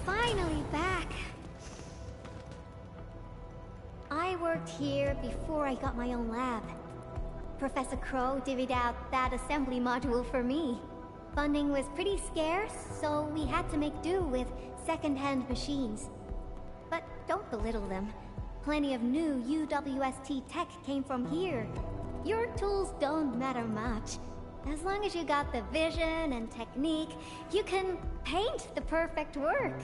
Finally back. I worked here before I got my own lab. Professor Crow divvied out that assembly module for me. Funding was pretty scarce, so we had to make do with second-hand machines. But don't belittle them. Plenty of new UWST tech came from here. Your tools don't matter much. As long as you got the vision and technique, you can paint the perfect work.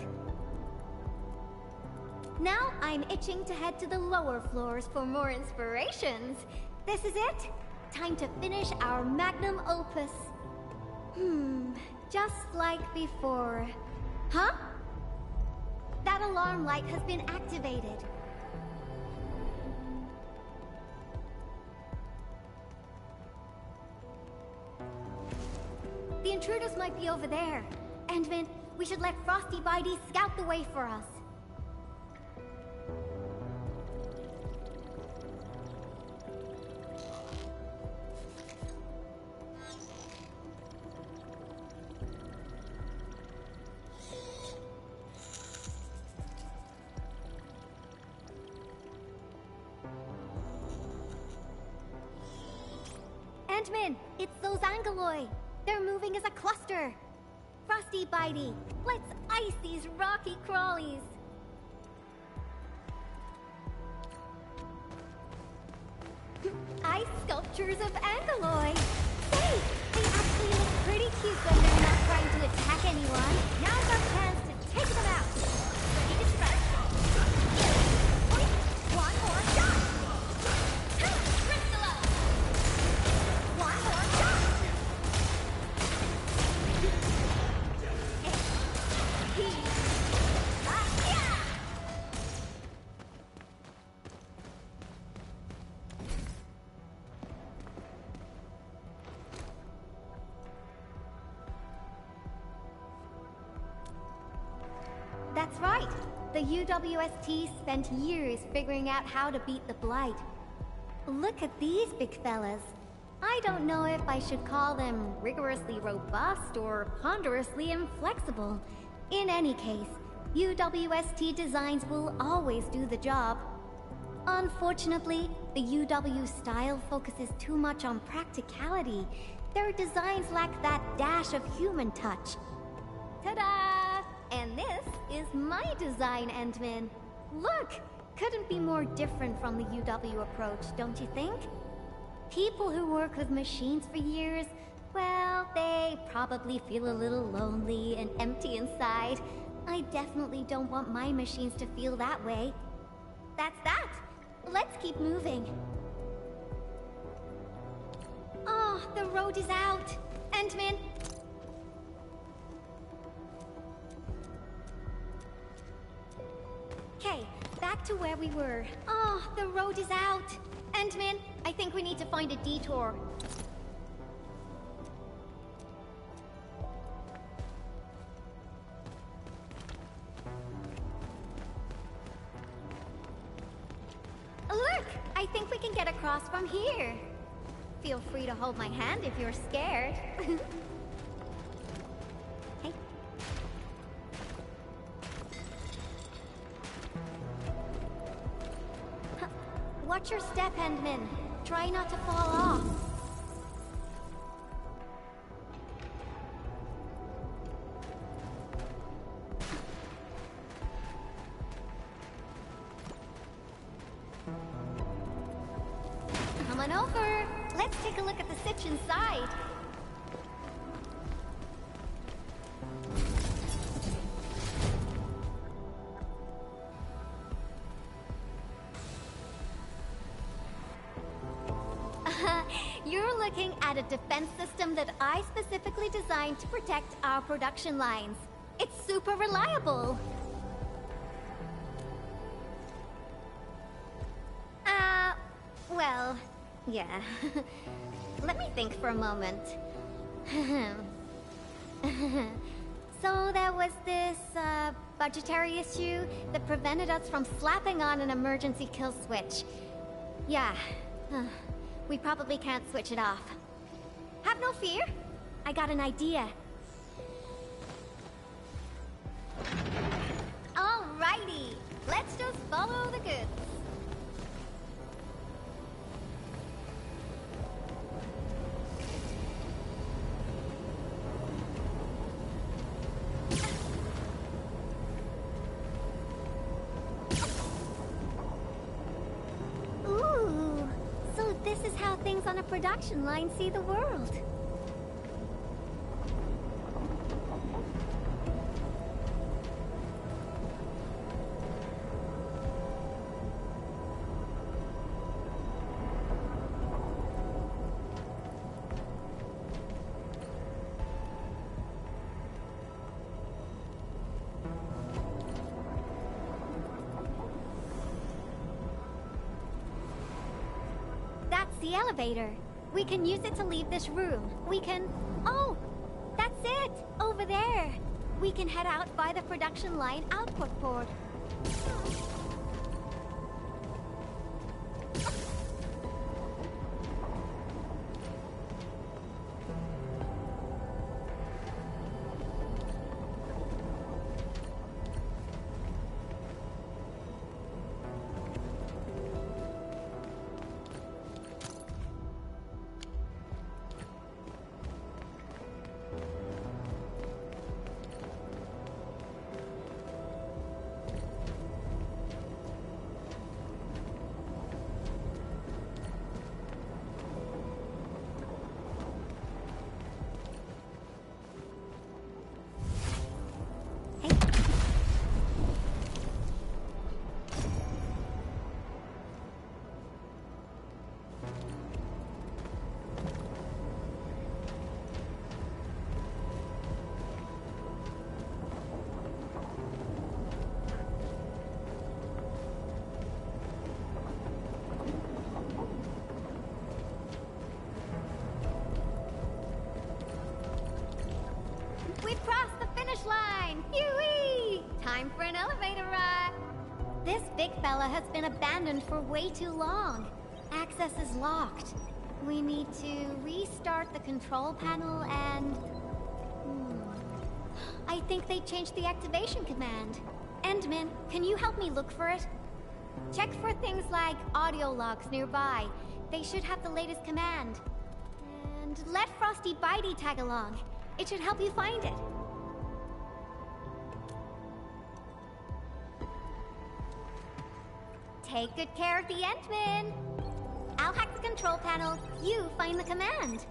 Now I'm itching to head to the lower floors for more inspirations. This is it. Time to finish our magnum opus. Just like before. Huh? That alarm light has been activated. The intruders might be over there. Endman, we should let Frosty Bitey scout the way for us. Endman, it's those Angeloi. They're moving as a cluster. Frosty Bitey, let's ice these rocky crawlies. Ice sculptures of Angeloi. Say, they actually look pretty cute when they're not trying to attack anyone. Now's our chance to take them out. Ready to strike. One more shot. One more shot. That's right. The UWST spent years figuring out how to beat the Blight. Look at these big fellas. I don't know if I should call them rigorously robust or ponderously inflexible. In any case, UWST designs will always do the job. Unfortunately, the UW style focuses too much on practicality. Their designs lack that dash of human touch. Ta-da! And this is my design, Endman. Look! Couldn't be more different from the UW approach, don't you think? People who work with machines for years, well, they probably feel a little lonely and empty inside. I definitely don't want my machines to feel that way. That's that! Let's keep moving. Oh, the road is out! Endman! Okay, back to where we were. Oh, the road is out! Endman, I think we need to find a detour. Look! I think we can get across from here. Feel free to hold my hand if you're scared. Hey. Watch your step, Endman. Try not to fall off. Come on over. Let's take a look at the sitch inside. You're looking at a defense system that I specifically designed to protect our production lines. It's super reliable. Well, yeah. Let me think for a moment. So there was this, budgetary issue that prevented us from slapping on an emergency kill switch. Yeah. We probably can't switch it off. Have no fear. I got an idea. Alrighty. Let's just follow the goods. on a production line see the world. That's the elevator. We can use it to leave this room. We can... Oh! That's it! Over there! We can head out by the production line output port. We've crossed the finish line! Phew-wee! Time for an elevator ride! This big fella has been abandoned for way too long. Access is locked. We need to restart the control panel and... I think they changed the activation command. Endman, can you help me look for it? Check for things like audio logs nearby. They should have the latest command. And let Frosty Bitey tag along. It should help you find it. Take good care of the Endman. I'll hack the control panel. You find the command.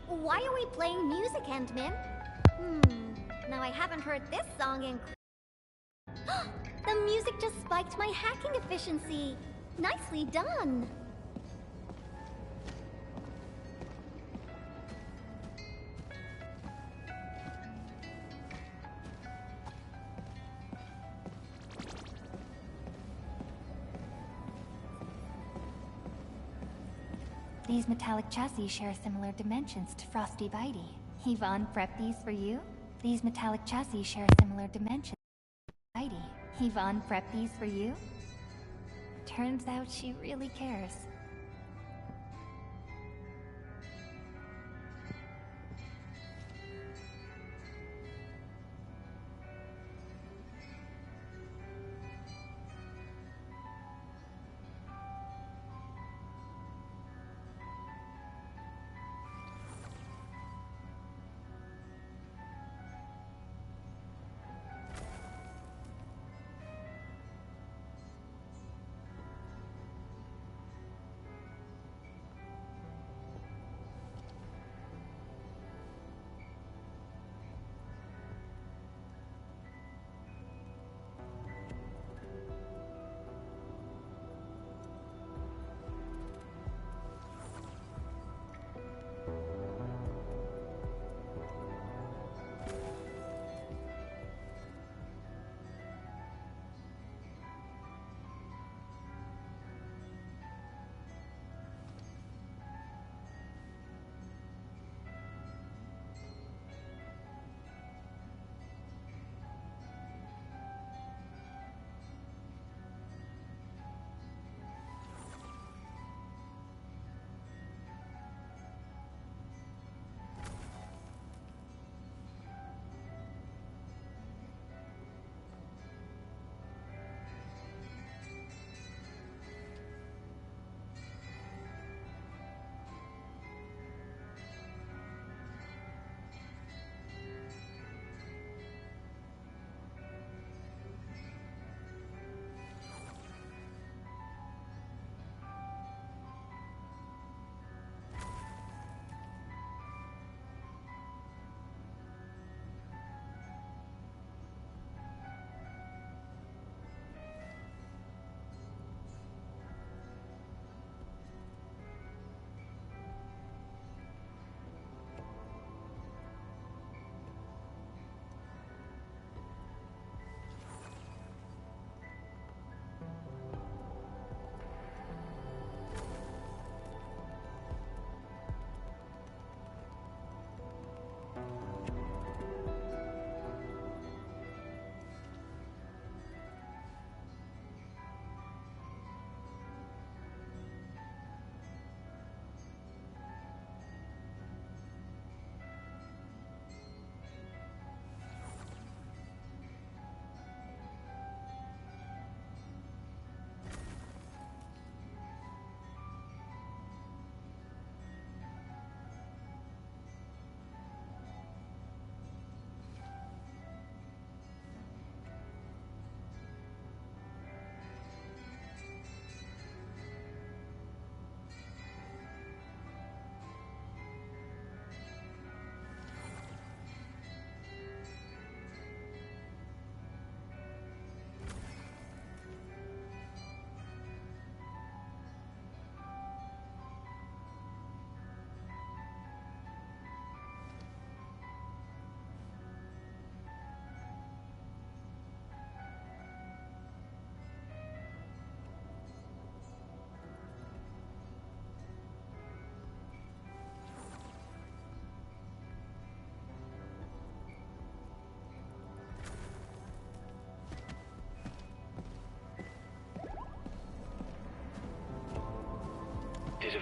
Why are we playing music, Endman? Now I haven't heard this song in... The music just spiked my hacking efficiency! Nicely done! These metallic chassis share similar dimensions to Frosty Bitey. Yvonne prepped these for you? These metallic chassis share similar dimensions to Bitey. Yvonne prepped these for you? Turns out she really cares.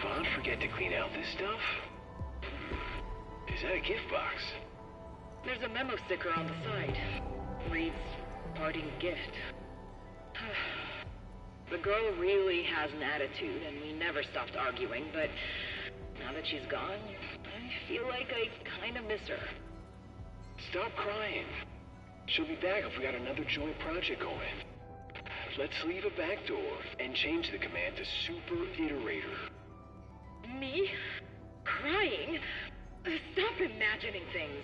Yvonne forget to clean out this stuff? Is that a gift box? There's a memo sticker on the side. Reads, parting gift. The girl really has an attitude, and we never stopped arguing, but now that she's gone, I feel like I kinda miss her. Stop crying. She'll be back if we got another joint project going. Let's leave a back door and change the command to Super Iterator. Me? Crying? Stop imagining things.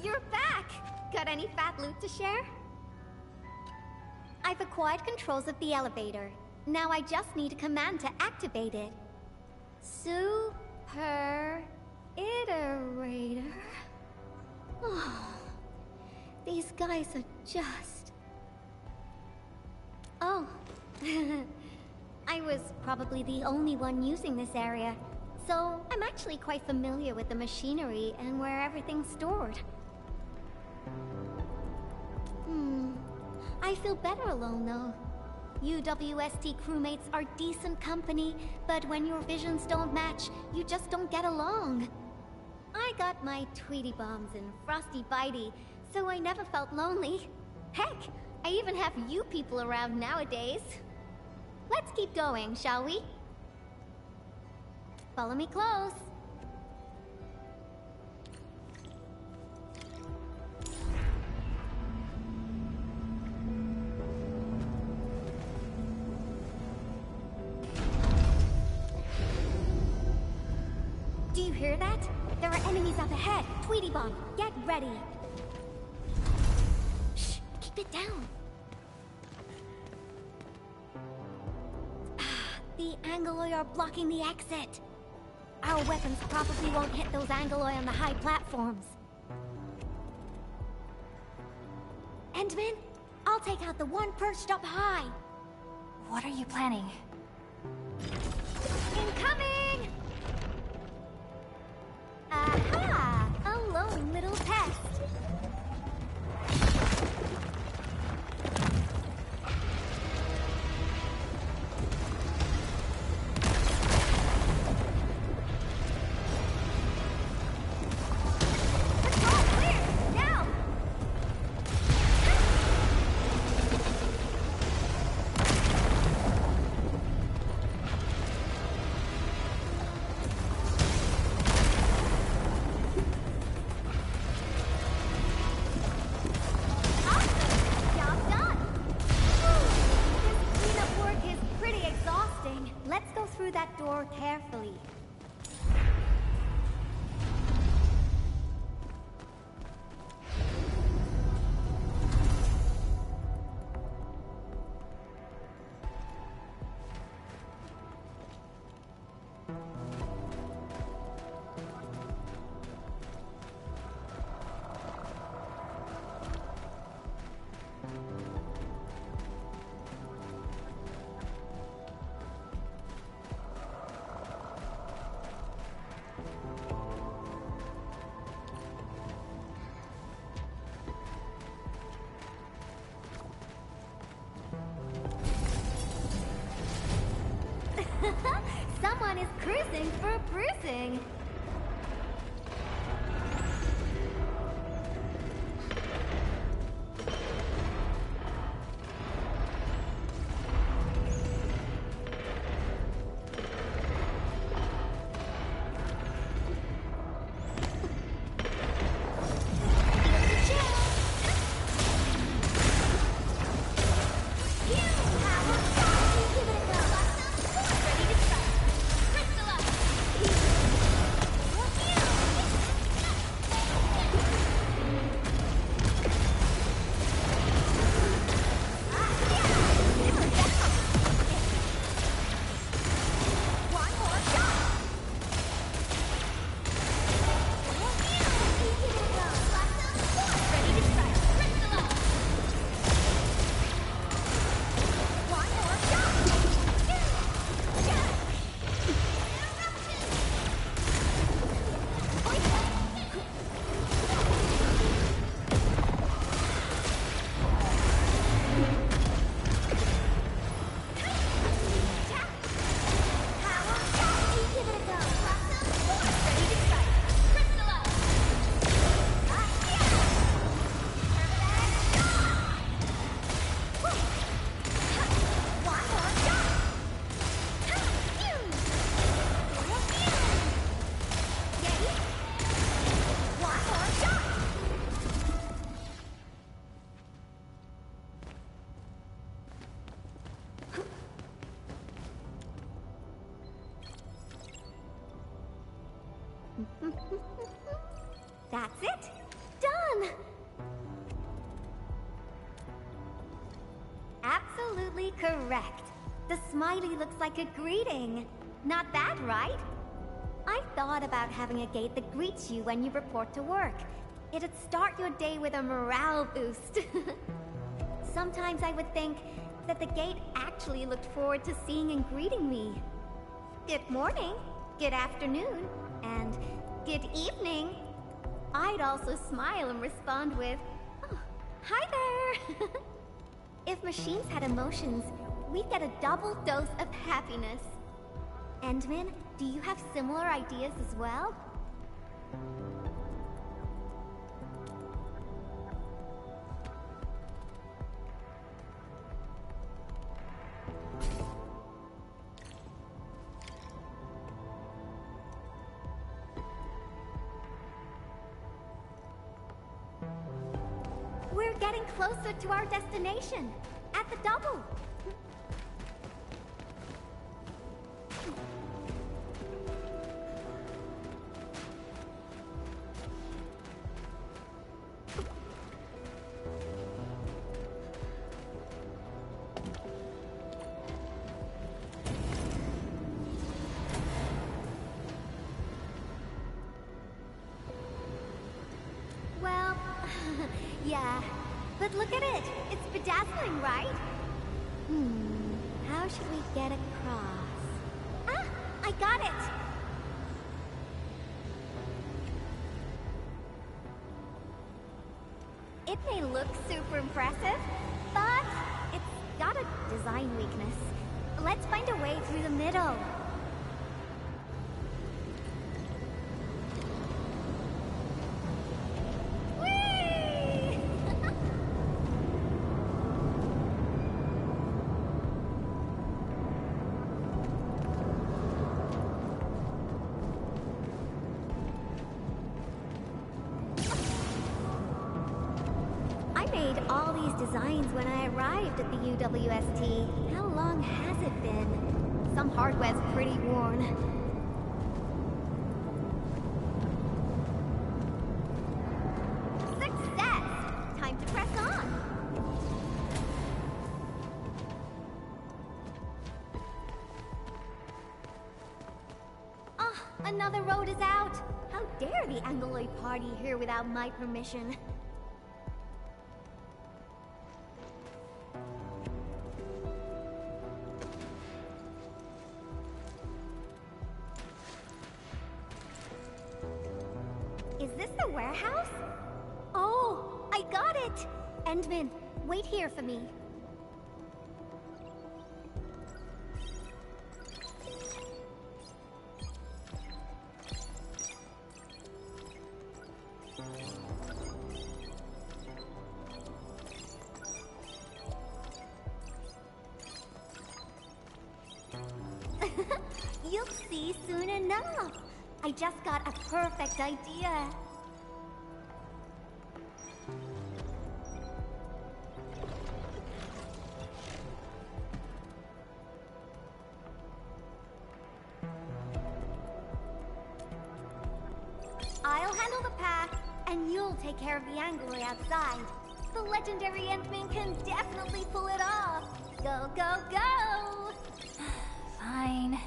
You're back! Got any fat loot to share? I've acquired controls of the elevator. Now I just need a command to activate it. Super Iterator. Oh, these guys are just... Oh. I was probably the only one using this area, so I'm actually quite familiar with the machinery and where everything's stored. I feel better alone, though. UWST crewmates are decent company, but when your visions don't match, you just don't get along. I got my Tweety Bombs and Frosty Bitey, so I never felt lonely. Heck, I even have you people around nowadays. Let's keep going, shall we? Follow me close. Do you hear that? There are enemies up ahead. Tweety Bomb, get ready. Shh, keep it down. The Angoloi are blocking the exit. Our weapons probably won't hit those Angoloi on the high platforms. Endman, I'll take out the one perched up high. What are you planning? Incoming! Aha! A lone little pest. Carefully. Someone is cruising for bruising. That's it! Done! Absolutely correct. The smiley looks like a greeting. Not bad, right? I thought about having a gate that greets you when you report to work. It'd start your day with a morale boost. Sometimes I would think that the gate actually looked forward to seeing and greeting me. Good morning, good afternoon, and good evening. I'd also smile and respond with, oh, hi there. If machines had emotions, we'd get a double dose of happiness. Endman, do you have similar ideas as well? We're getting closer to our destination. At the double. Well, yeah. But look at it! It's bedazzling, right? How should we get across? Ah! I got it! It may look super impressive, but it's got a design weakness. Let's find a way through the middle. All these designs when I arrived at the UWST. How long has it been? Some hardware's pretty worn. Success! Time to press on! Ah, another road is out! How dare the Angloid party here without my permission? Is this the warehouse? Oh, I got it! Endman, wait here for me. You'll see soon enough. I just got a perfect idea. I'll handle the path, and you'll take care of the Angloid outside. The legendary Endman can definitely pull it off. Go, go, go! Fine.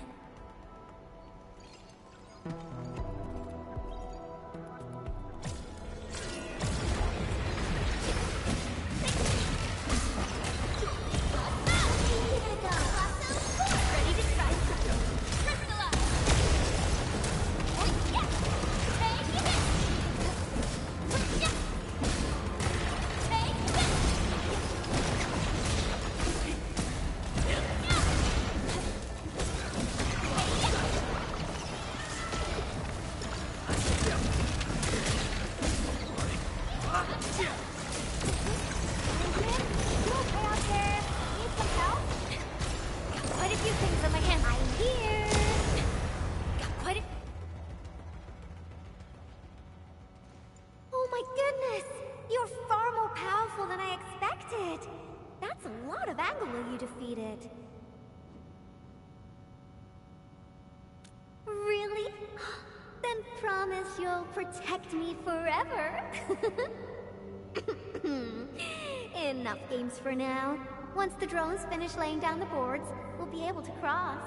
promise you'll protect me forever. Enough games for now. Once the drones finish laying down the boards, we'll be able to cross.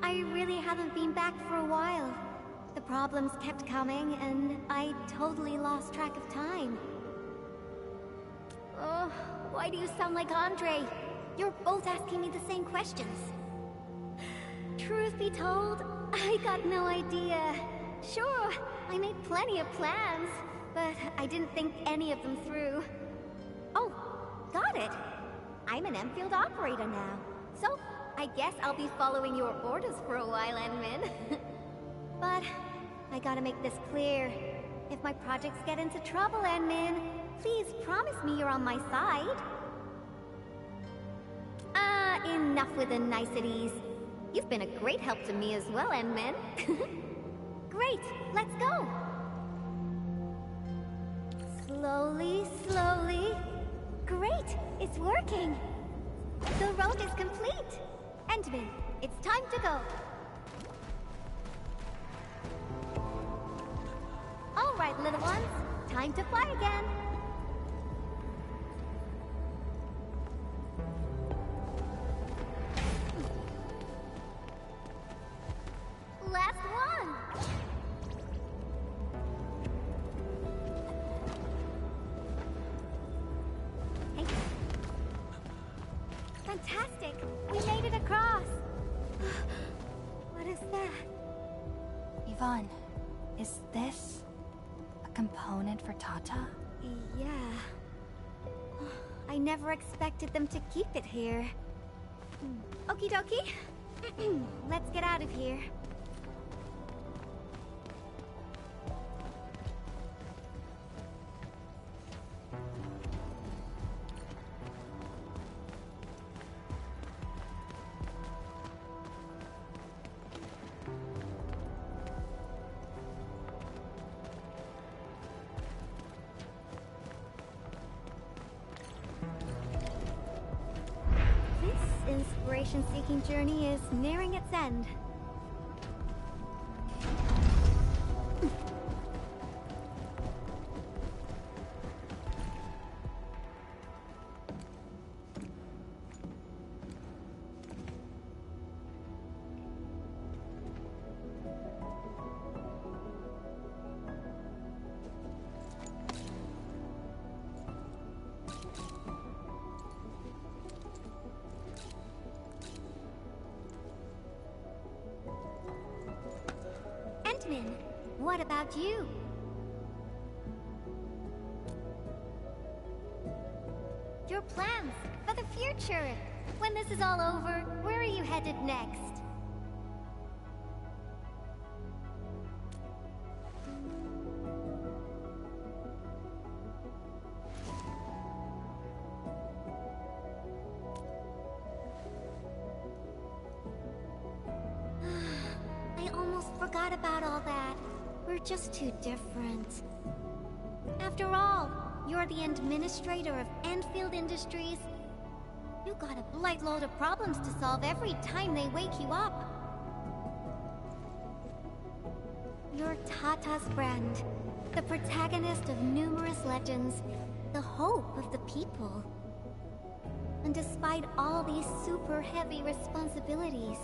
I really haven't been back for a while. The problems kept coming, and I totally lost track of time. Oh, why do you sound like Andre? You're both asking me the same questions. Truth be told, I got no idea. Sure, I made plenty of plans, but I didn't think any of them through. Oh, got it. I'm an Enfield operator now, so I guess I'll be following your orders for a while, Enmin. But I gotta make this clear. If my projects get into trouble, Enmin, please promise me you're on my side. Enough with the niceties. You've been a great help to me as well, Enmin. Great, let's go. Slowly, slowly. Great, it's working. The road is complete. Endman, it's time to go. All right, little ones, time to fly again. Last one. Hey. Fantastic! We made it across! What is that? Yvonne, is this a component for Tata? Yeah. I never expected them to keep it here. Okie dokie. Let's get out of here. Inspiration-seeking journey is nearing its end. What about you? Your plans for the future. When this is all over, where are you headed next? I almost forgot about all that. We're just too different. After all, you're the administrator of Endfield Industries. You got a blight load of problems to solve every time they wake you up. You're Tata's friend, the protagonist of numerous legends, the hope of the people. And despite all these super heavy responsibilities,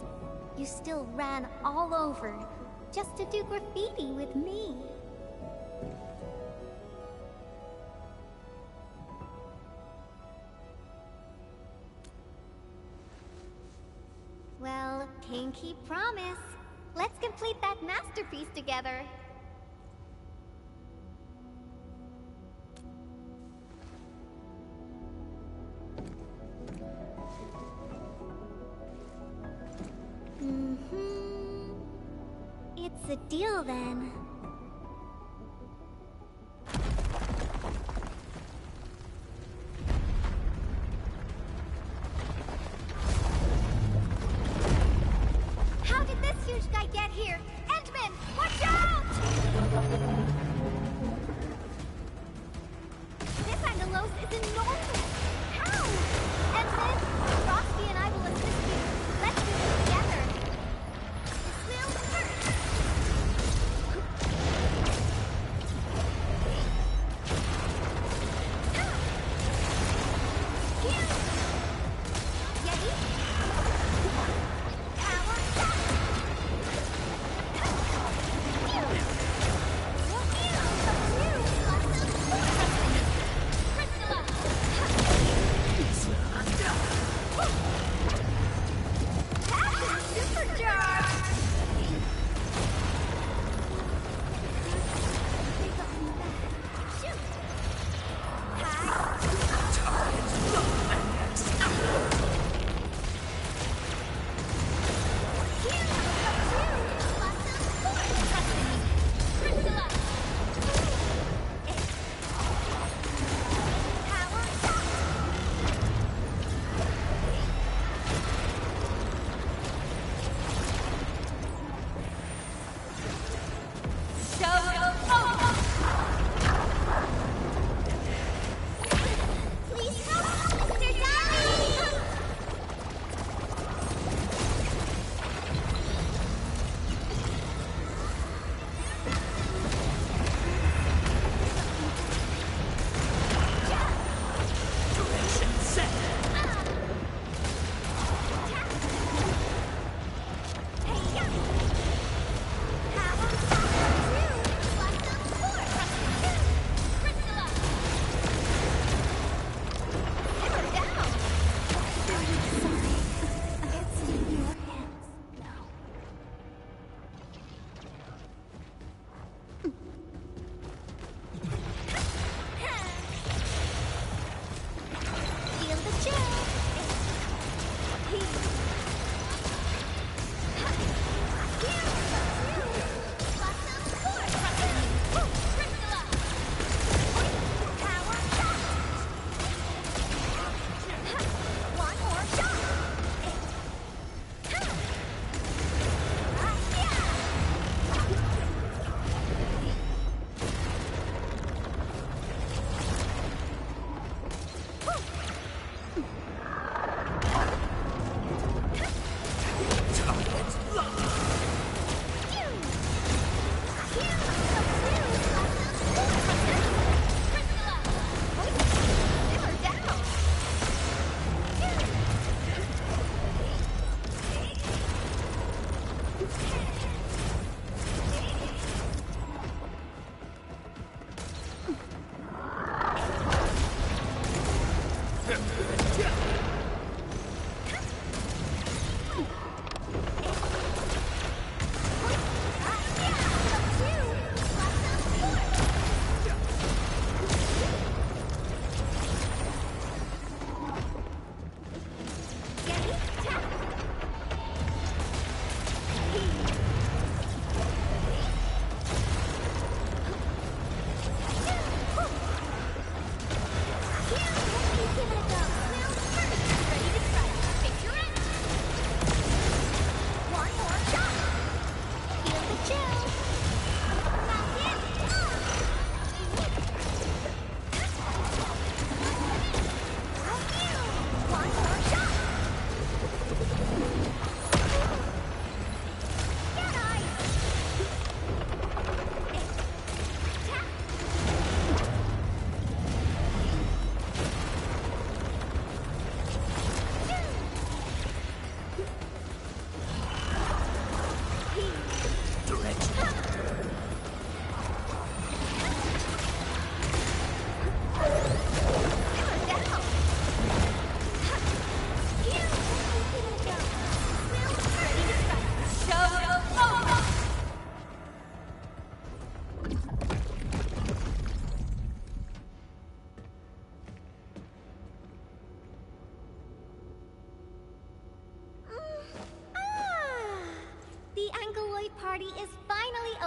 you still ran all over just to do graffiti with me. Well, pinky promise. Let's complete that masterpiece together. It's a deal then. How did this huge guy get here? Endman, watch out! This Angelos is enormous! How? Endman, Frosty and I will assist you. Let's do this together. This will hurt!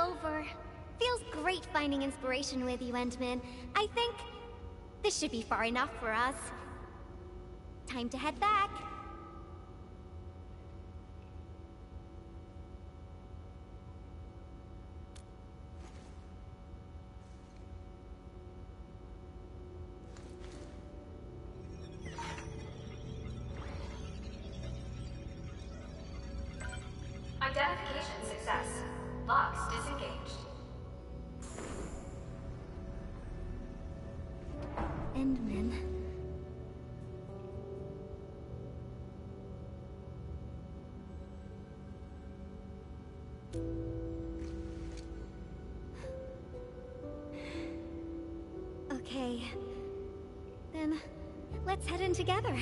over. Feels great finding inspiration with you, Endman. I think this should be far enough for us. Time to head back. Identification success. Locks disengaged. Endman. Okay. Then, let's head in together.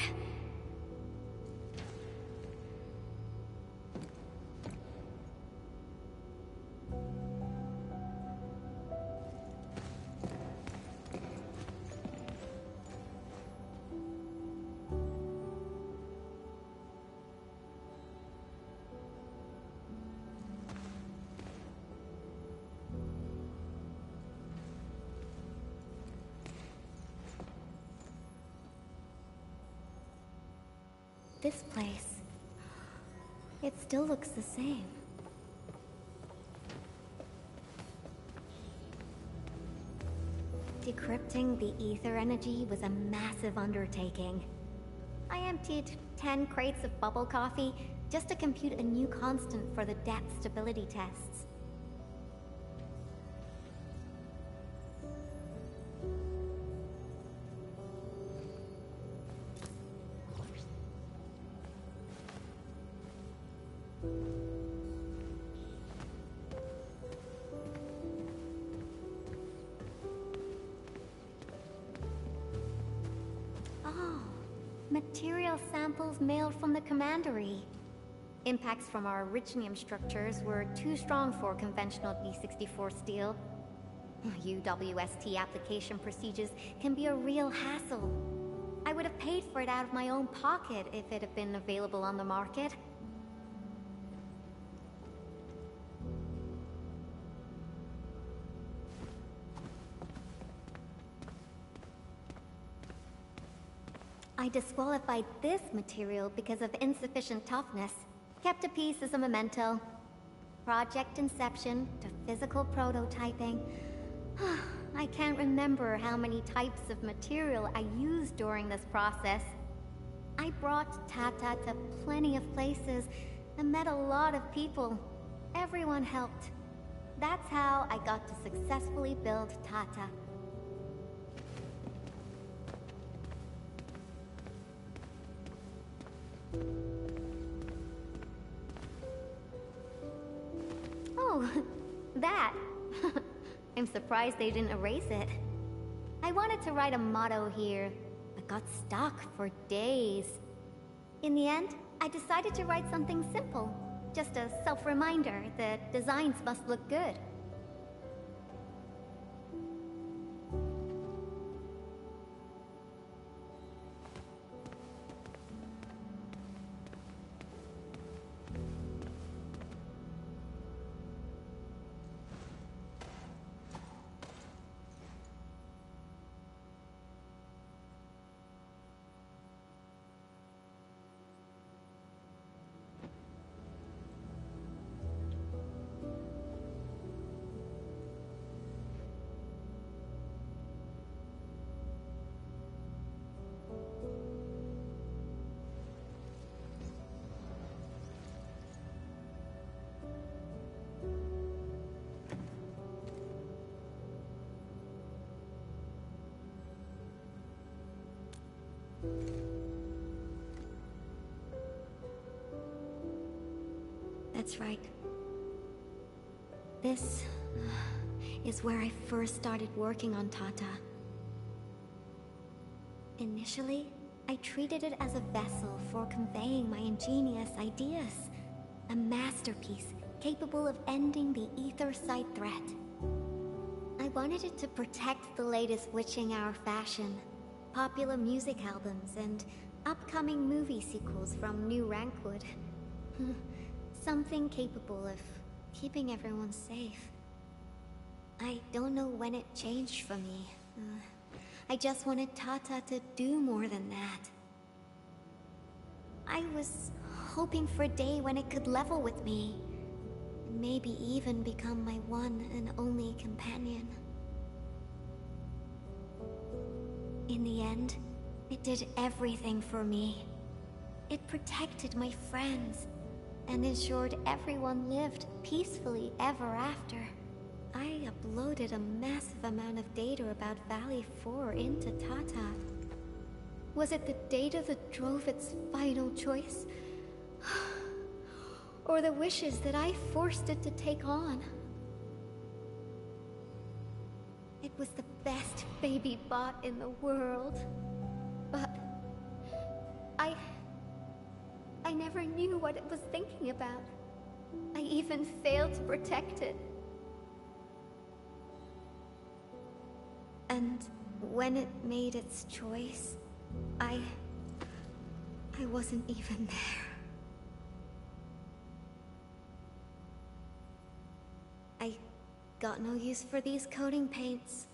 This place, it still looks the same. Decrypting the ether energy was a massive undertaking. I emptied 10 crates of bubble coffee just to compute a new constant for the depth stability tests. Material samples mailed from the commandery. Impacts from our Richnium structures were too strong for conventional D64 steel. UWST application procedures can be a real hassle. I would have paid for it out of my own pocket if it had been available on the market. I disqualified this material because of insufficient toughness. Kept a piece as a memento. Project inception to physical prototyping. I can't remember how many types of material I used during this process. I brought Tata to plenty of places and met a lot of people. Everyone helped. That's how I got to successfully build Tata. Oh, that. I'm surprised they didn't erase it. I wanted to write a motto here, but got stuck for days. In the end, I decided to write something simple. Just a self-reminder that designs must look good. That's right. This is where I first started working on Tata. Initially, I treated it as a vessel for conveying my ingenious ideas. A masterpiece capable of ending the ether side threat. I wanted it to protect the latest witching hour fashion, popular music albums, and upcoming movie sequels from New Rankwood. Something capable of keeping everyone safe. I don't know when it changed for me. I just wanted Tata to do more than that. I was hoping for a day when it could level with me. Maybe even become my one and only companion. In the end, it did everything for me. It protected my friends, and ensured everyone lived peacefully ever after. I uploaded a massive amount of data about Valley 4 into Tata. Was it the data that drove its final choice? Or the wishes that I forced it to take on? It was the best baby bot in the world. But I never knew what it was thinking about. I even failed to protect it. And when it made its choice, I wasn't even there. I got no use for these coating paints.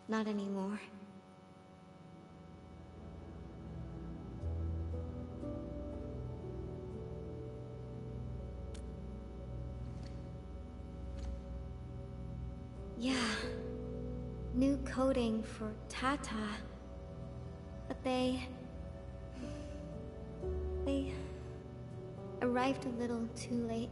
Not anymore. Yeah. New coating for Tata. But they arrived a little too late.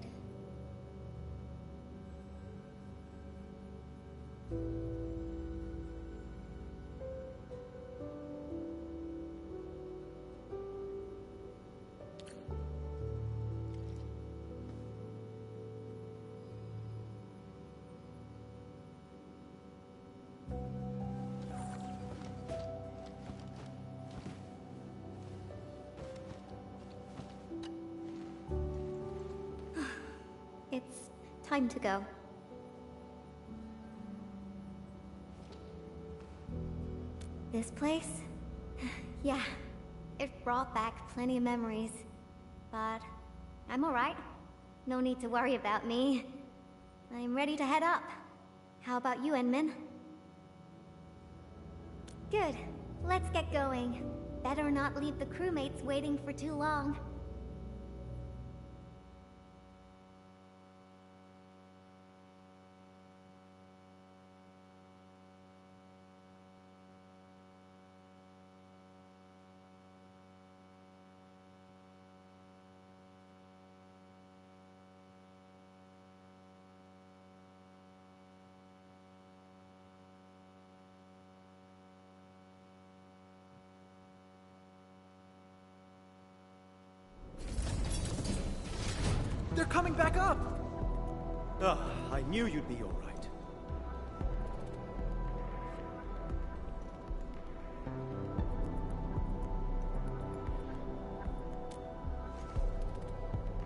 It's time to go. This place? Yeah, it brought back plenty of memories. But I'm alright. No need to worry about me. I'm ready to head up. How about you, Enmin? Good. Let's get going. Better not leave the crewmates waiting for too long. They're coming back up! Ah, I knew you'd be all right.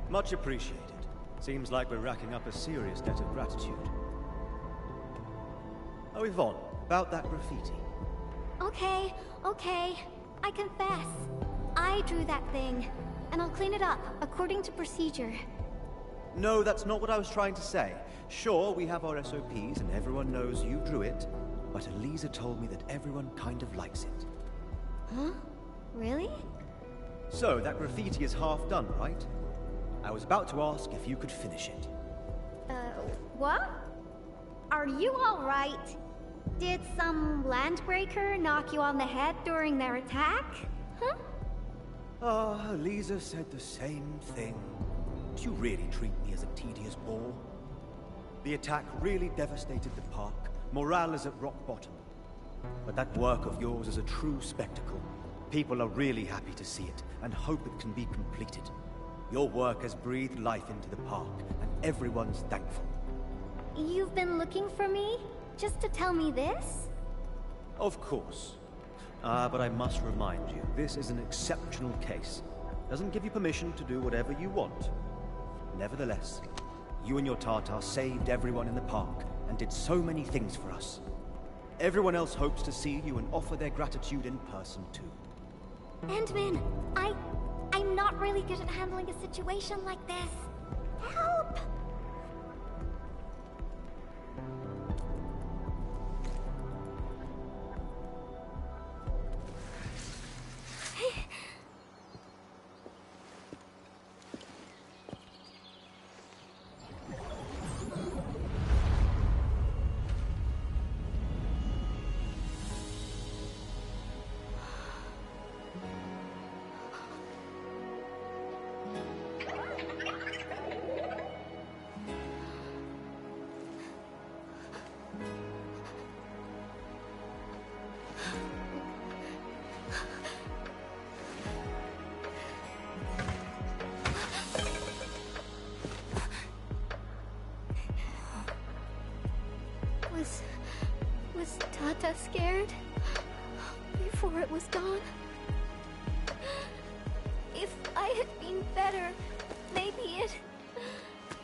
Much appreciated. Seems like we're racking up a serious debt of gratitude. Oh, Yvonne, about that graffiti. Okay. I confess. I drew that thing, and I'll clean it up according to procedure. No, that's not what I was trying to say. Sure, we have our SOPs and everyone knows you drew it, but Elisa told me that everyone kind of likes it. Huh? Really? So, that graffiti is half done, right? I was about to ask if you could finish it. What? Are you alright? Did some landbreaker knock you on the head during their attack? Huh? Ah, Elisa said the same thing. Do you really treat me as a tedious bore? The attack really devastated the park. Morale is at rock bottom. But that work of yours is a true spectacle. People are really happy to see it, and hope it can be completed. Your work has breathed life into the park, and everyone's thankful. You've been looking for me? Just to tell me this? Of course. But I must remind you, this is an exceptional case. Doesn't give you permission to do whatever you want. Nevertheless, you and your Tartar saved everyone in the park and did so many things for us. Everyone else hopes to see you and offer their gratitude in person too. Endmin, I'm not really good at handling a situation like this. Help! Tata scared before it was gone? If I had been better, maybe it...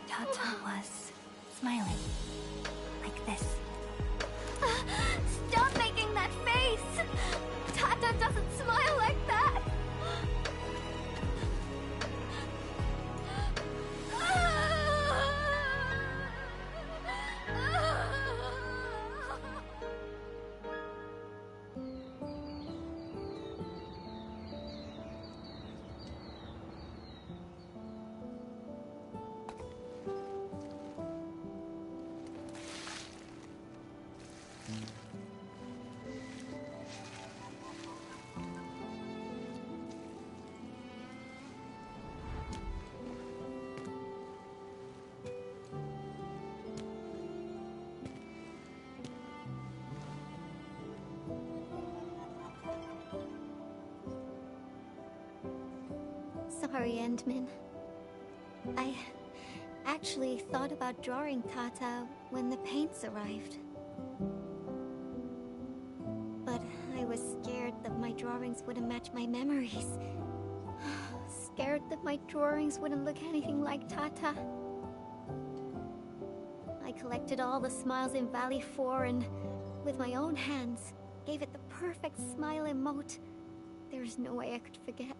Tata was smiling. Like this. Stop making that face! Tata doesn't smile like that! Sorry, Endman. I actually thought about drawing Tata when the paints arrived. But I was scared that my drawings wouldn't match my memories. Scared that my drawings wouldn't look anything like Tata. I collected all the smiles in Valley 4 and, with my own hands, gave it the perfect smile emote. There's no way I could forget.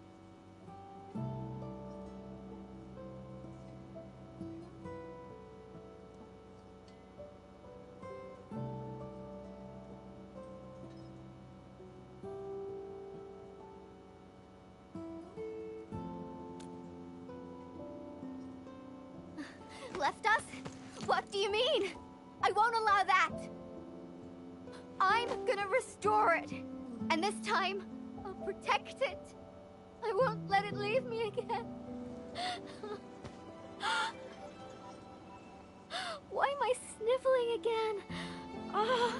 Left us? What do you mean? I won't allow that! I'm gonna restore it! And this time, I'll protect it! I won't let it leave me again! Why am I sniffling again? Oh.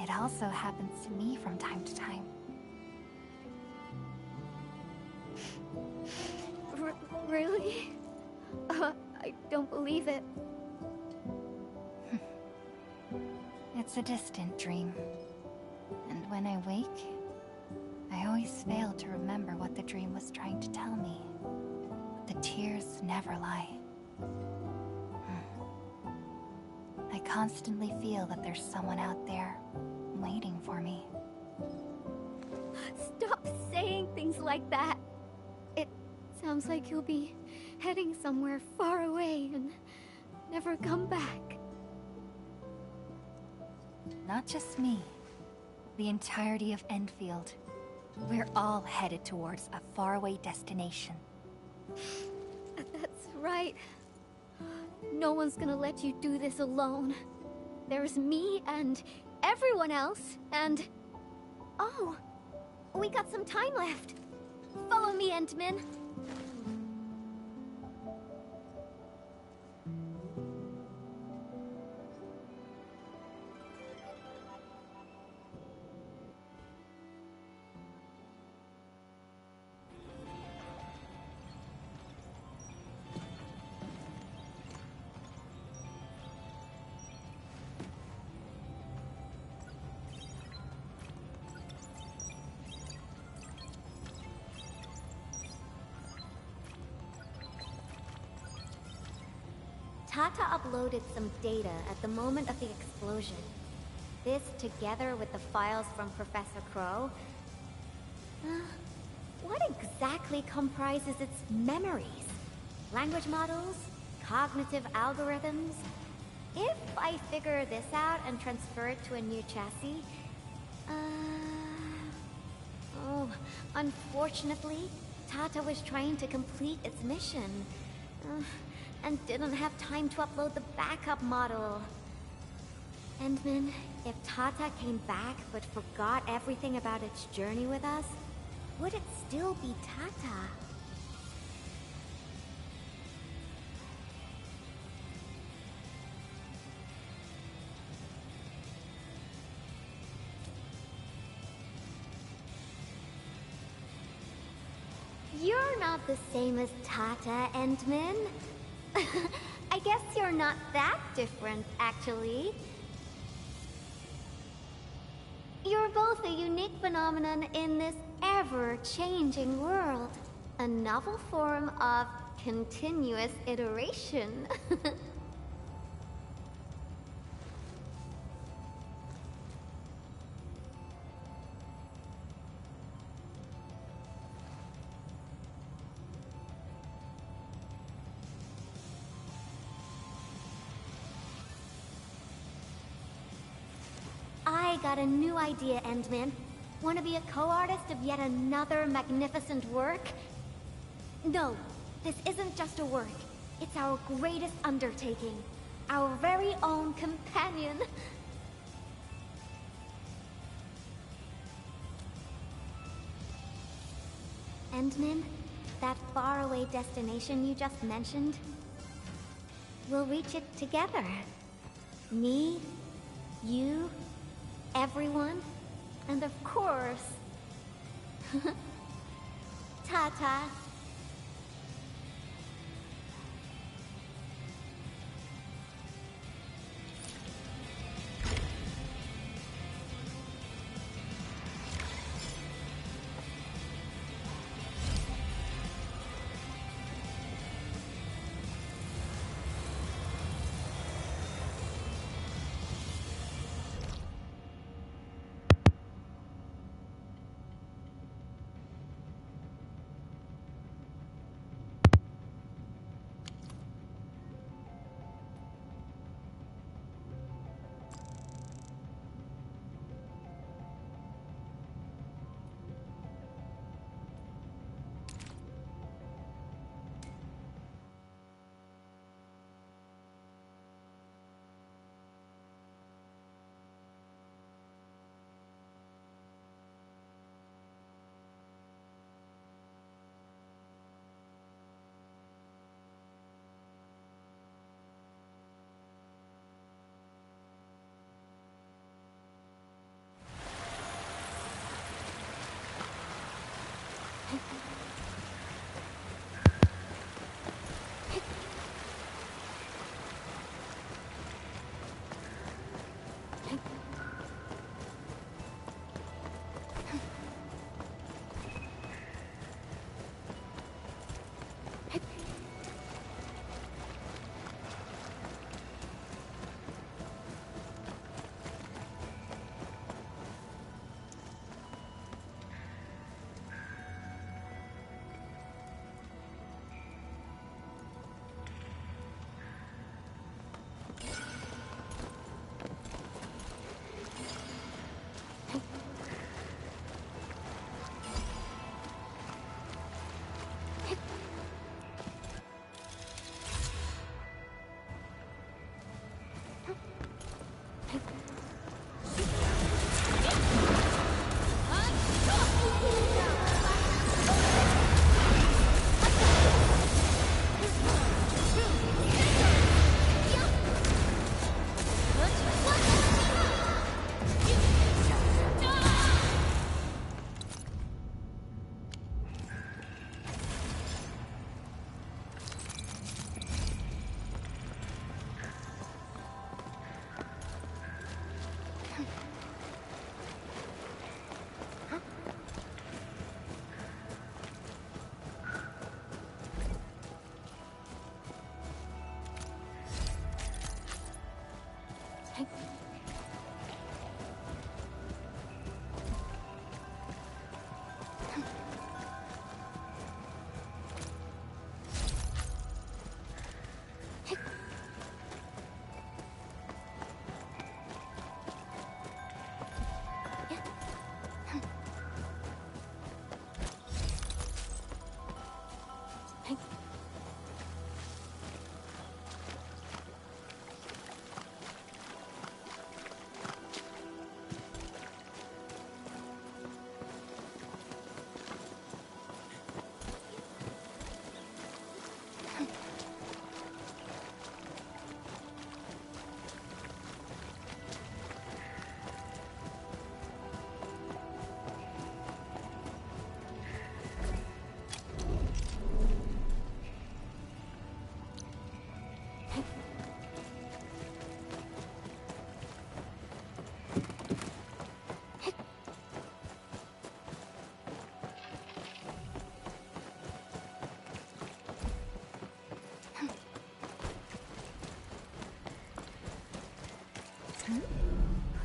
It also happens to me from time to time. Really? I don't believe it. It's a distant dream. And when I wake, I always fail to remember what the dream was trying to tell me. The tears never lie. I constantly feel that there's someone out there waiting for me. Stop saying things like that! It sounds like you'll be heading somewhere far away and never come back. Not just me. The entirety of Endfield. We're all headed towards a faraway destination. That's right. No one's gonna let you do this alone. There's me and everyone else, and... Oh, we got some time left. Follow me, Endman. Tata uploaded some data at the moment of the explosion. This, together with the files from Professor Crow... what exactly comprises its memories? Language models? Cognitive algorithms? If I figure this out and transfer it to a new chassis... Oh, unfortunately, Tata was trying to complete its mission. And didn't have time to upload the backup model. Endman, if Tata came back but forgot everything about its journey with us, would it still be Tata? You're not the same as Tata, Endman. I guess you're not that different, actually. You're both a unique phenomenon in this ever-changing world. A novel form of continuous iteration. I got a new idea, Endman. Want to be a co-artist of yet another magnificent work? No, this isn't just a work. It's our greatest undertaking. Our very own companion. Endman, that faraway destination you just mentioned, we'll reach it together. Me, you, everyone, and of course... Ta-ta.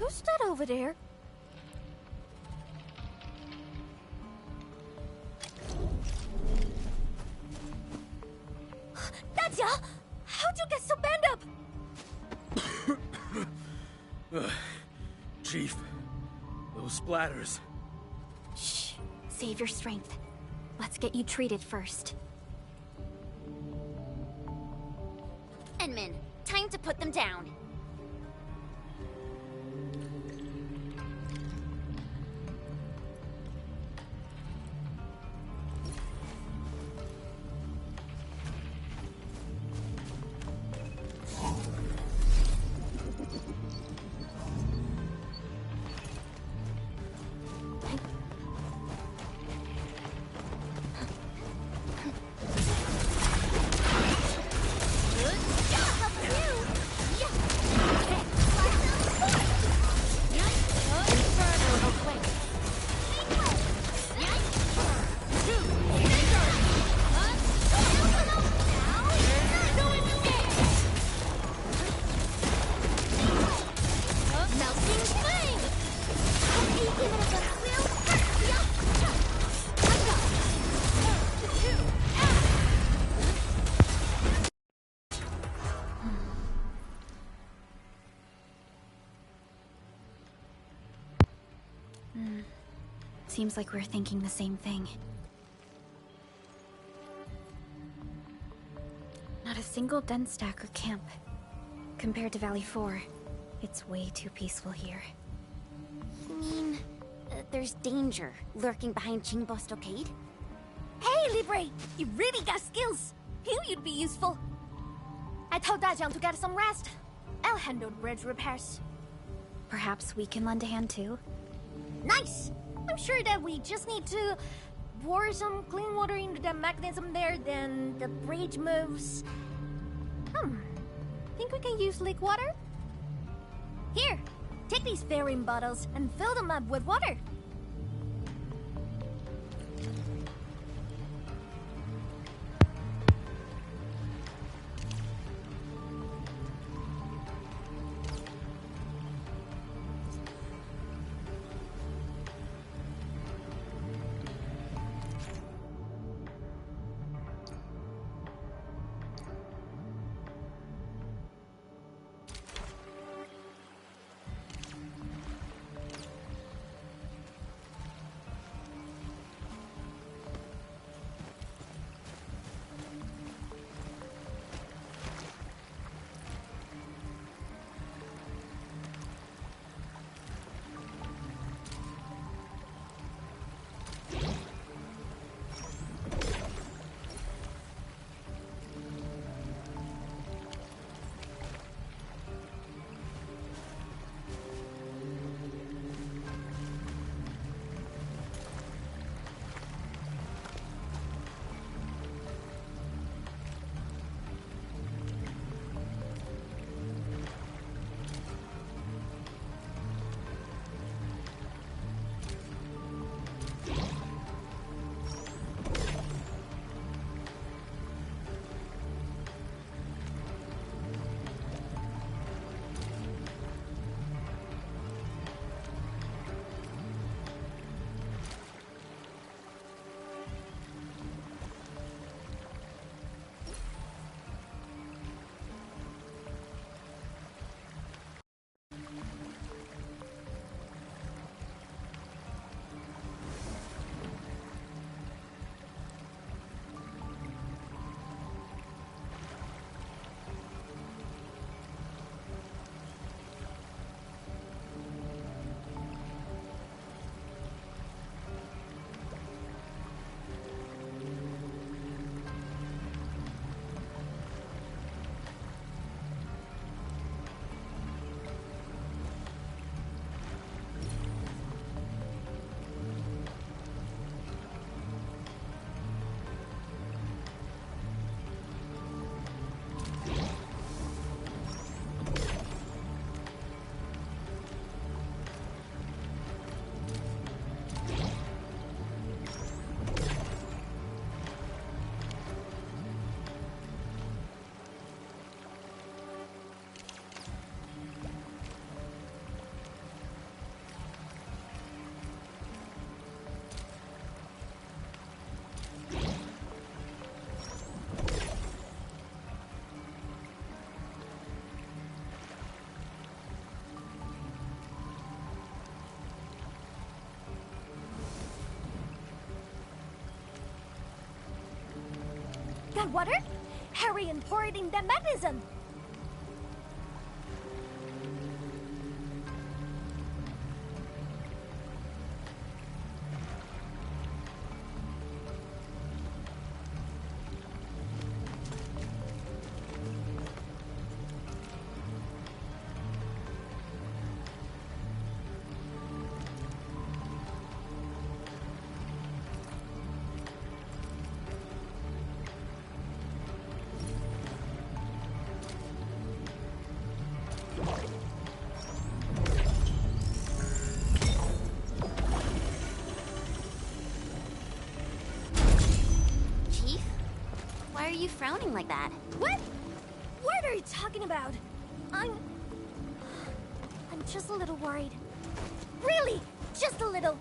Who's that over there? That's ya! How'd you get so banged up? Chief, those splatters. Shh. Save your strength. Let's get you treated first. Endman, time to put them down. Seems like we're thinking the same thing. Not a single den stack or camp. Compared to Valley 4, it's way too peaceful here. You mean, there's danger lurking behind Qingbo Stockade? Hey, Libre! You really got skills! Knew you'd be useful. I told Dajiang to get some rest. I'll handle the bridge repairs. Perhaps we can lend a hand too? Nice! I'm sure that we just need to pour some clean water into the mechanism there, then the bridge moves. Think we can use leak water? Here, take these fairing bottles and fill them up with water. my water? Hurry and pour it in the mechanism! Why are you frowning like that? What? What are you talking about? I'm just a little worried. Really, just a little.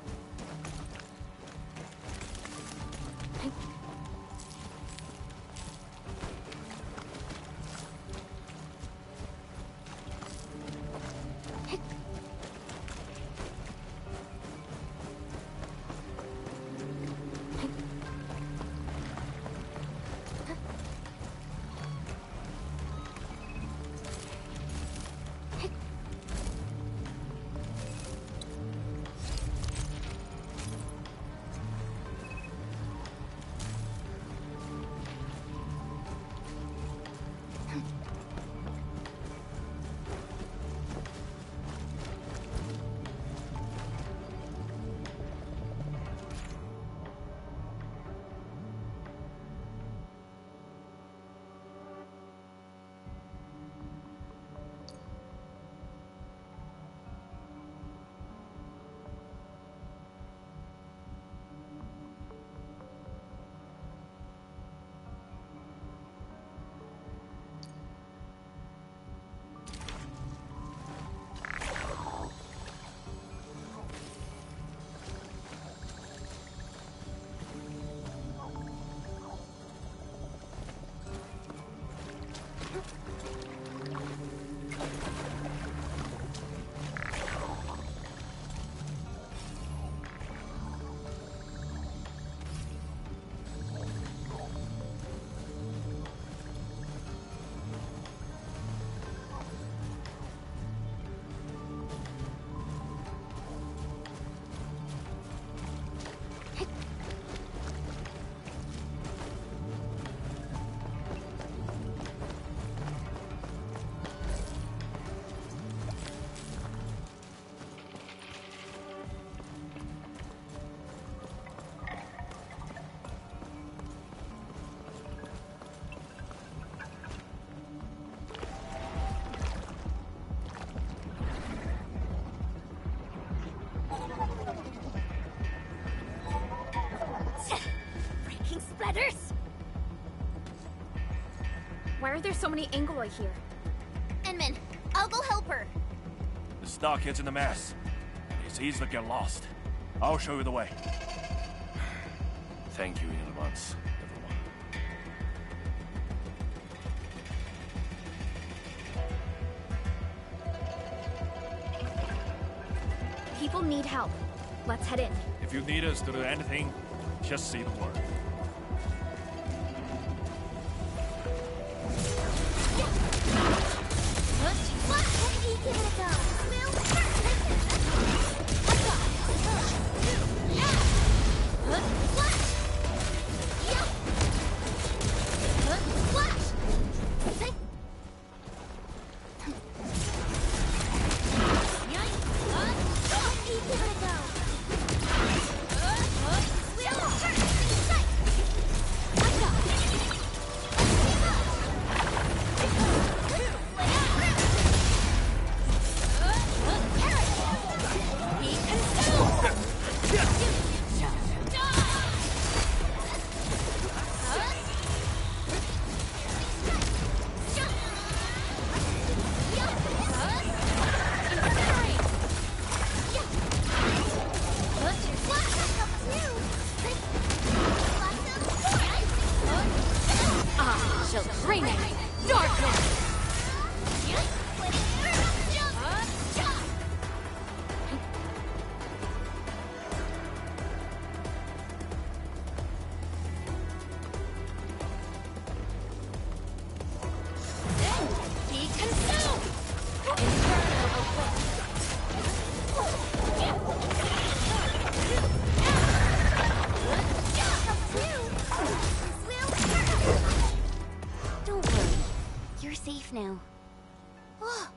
Why are there so many Angoloi here? Enman, I'll go help her. The stockhead's in the mass. It's easy to get lost. I'll show you the way. Thank you in advance, everyone. People need help. Let's head in. If you need us to do anything, just say the word. now. Oh,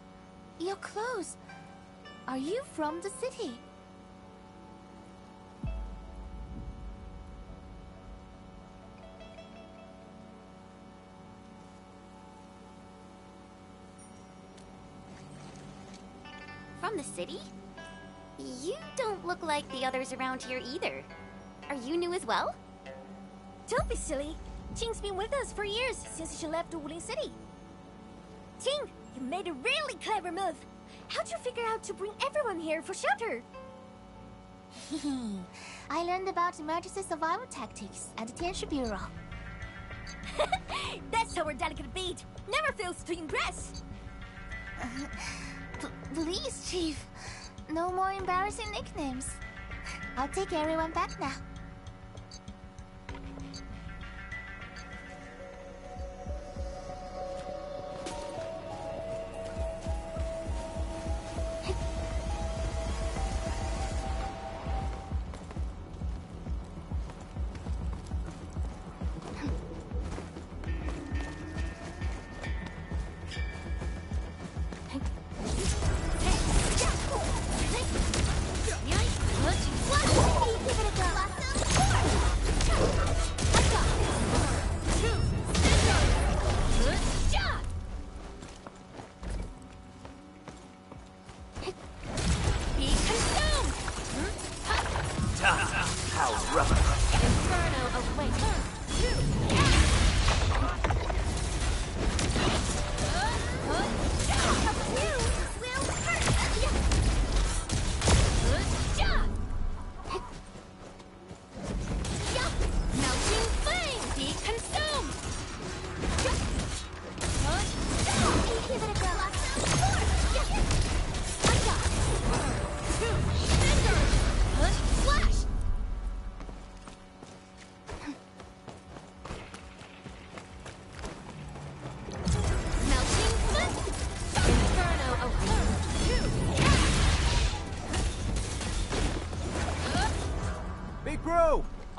your clothes. Are you from the city? From the city? You don't look like the others around here either. Are you new as well? Don't be silly. Ting's been with us for years, since she left Wuling City. Ting, you made a really clever move. How'd you figure out to bring everyone here for shelter? I learned about emergency survival tactics at the Tianshi Bureau. That's our delicate beat. Never fails to impress. Please, Chief. No more embarrassing nicknames. I'll take everyone back now.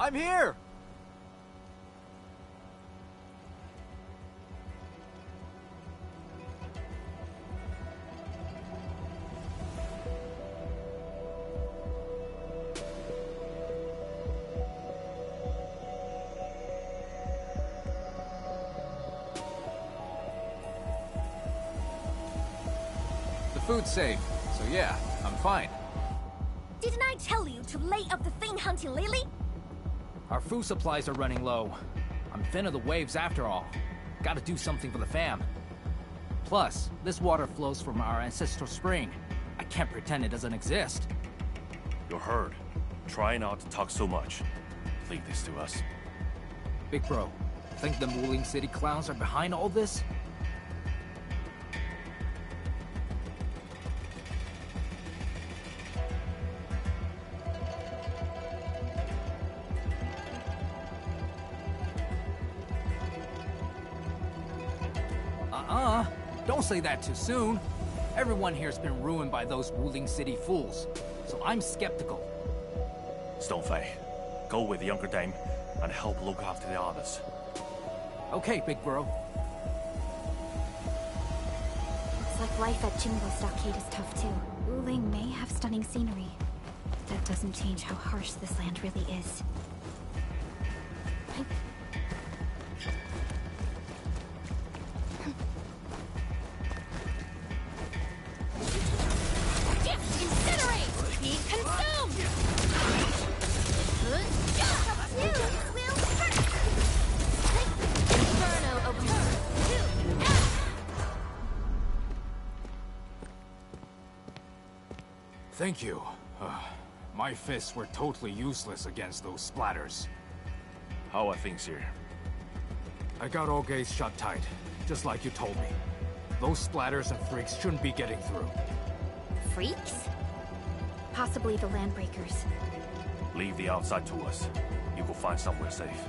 I'm here! The food's safe, so yeah, I'm fine. Didn't I tell you to lay up the thing hunting Lily? Our food supplies are running low. I'm thin of the waves after all. Gotta do something for the fam. Plus, this water flows from our ancestral spring. I can't pretend it doesn't exist. You're heard. Try not to talk so much. Leave this to us. Big bro, think the Wuling City clowns are behind all this? Don't say that too soon. Everyone here's been ruined by those Wuling City fools, so I'm skeptical. Stonefei, go with the younger dame and help look after the others. Okay, big bro. Looks like life at Jingbo Stockade is tough too. Wuling may have stunning scenery, but that doesn't change how harsh this land really is. Thank you. My fists were totally useless against those splatters. How are things here? I got all gates shut tight, just like you told me. Those splatters and freaks shouldn't be getting through. Freaks? Possibly the Landbreakers. Leave the outside to us. You will find somewhere safe.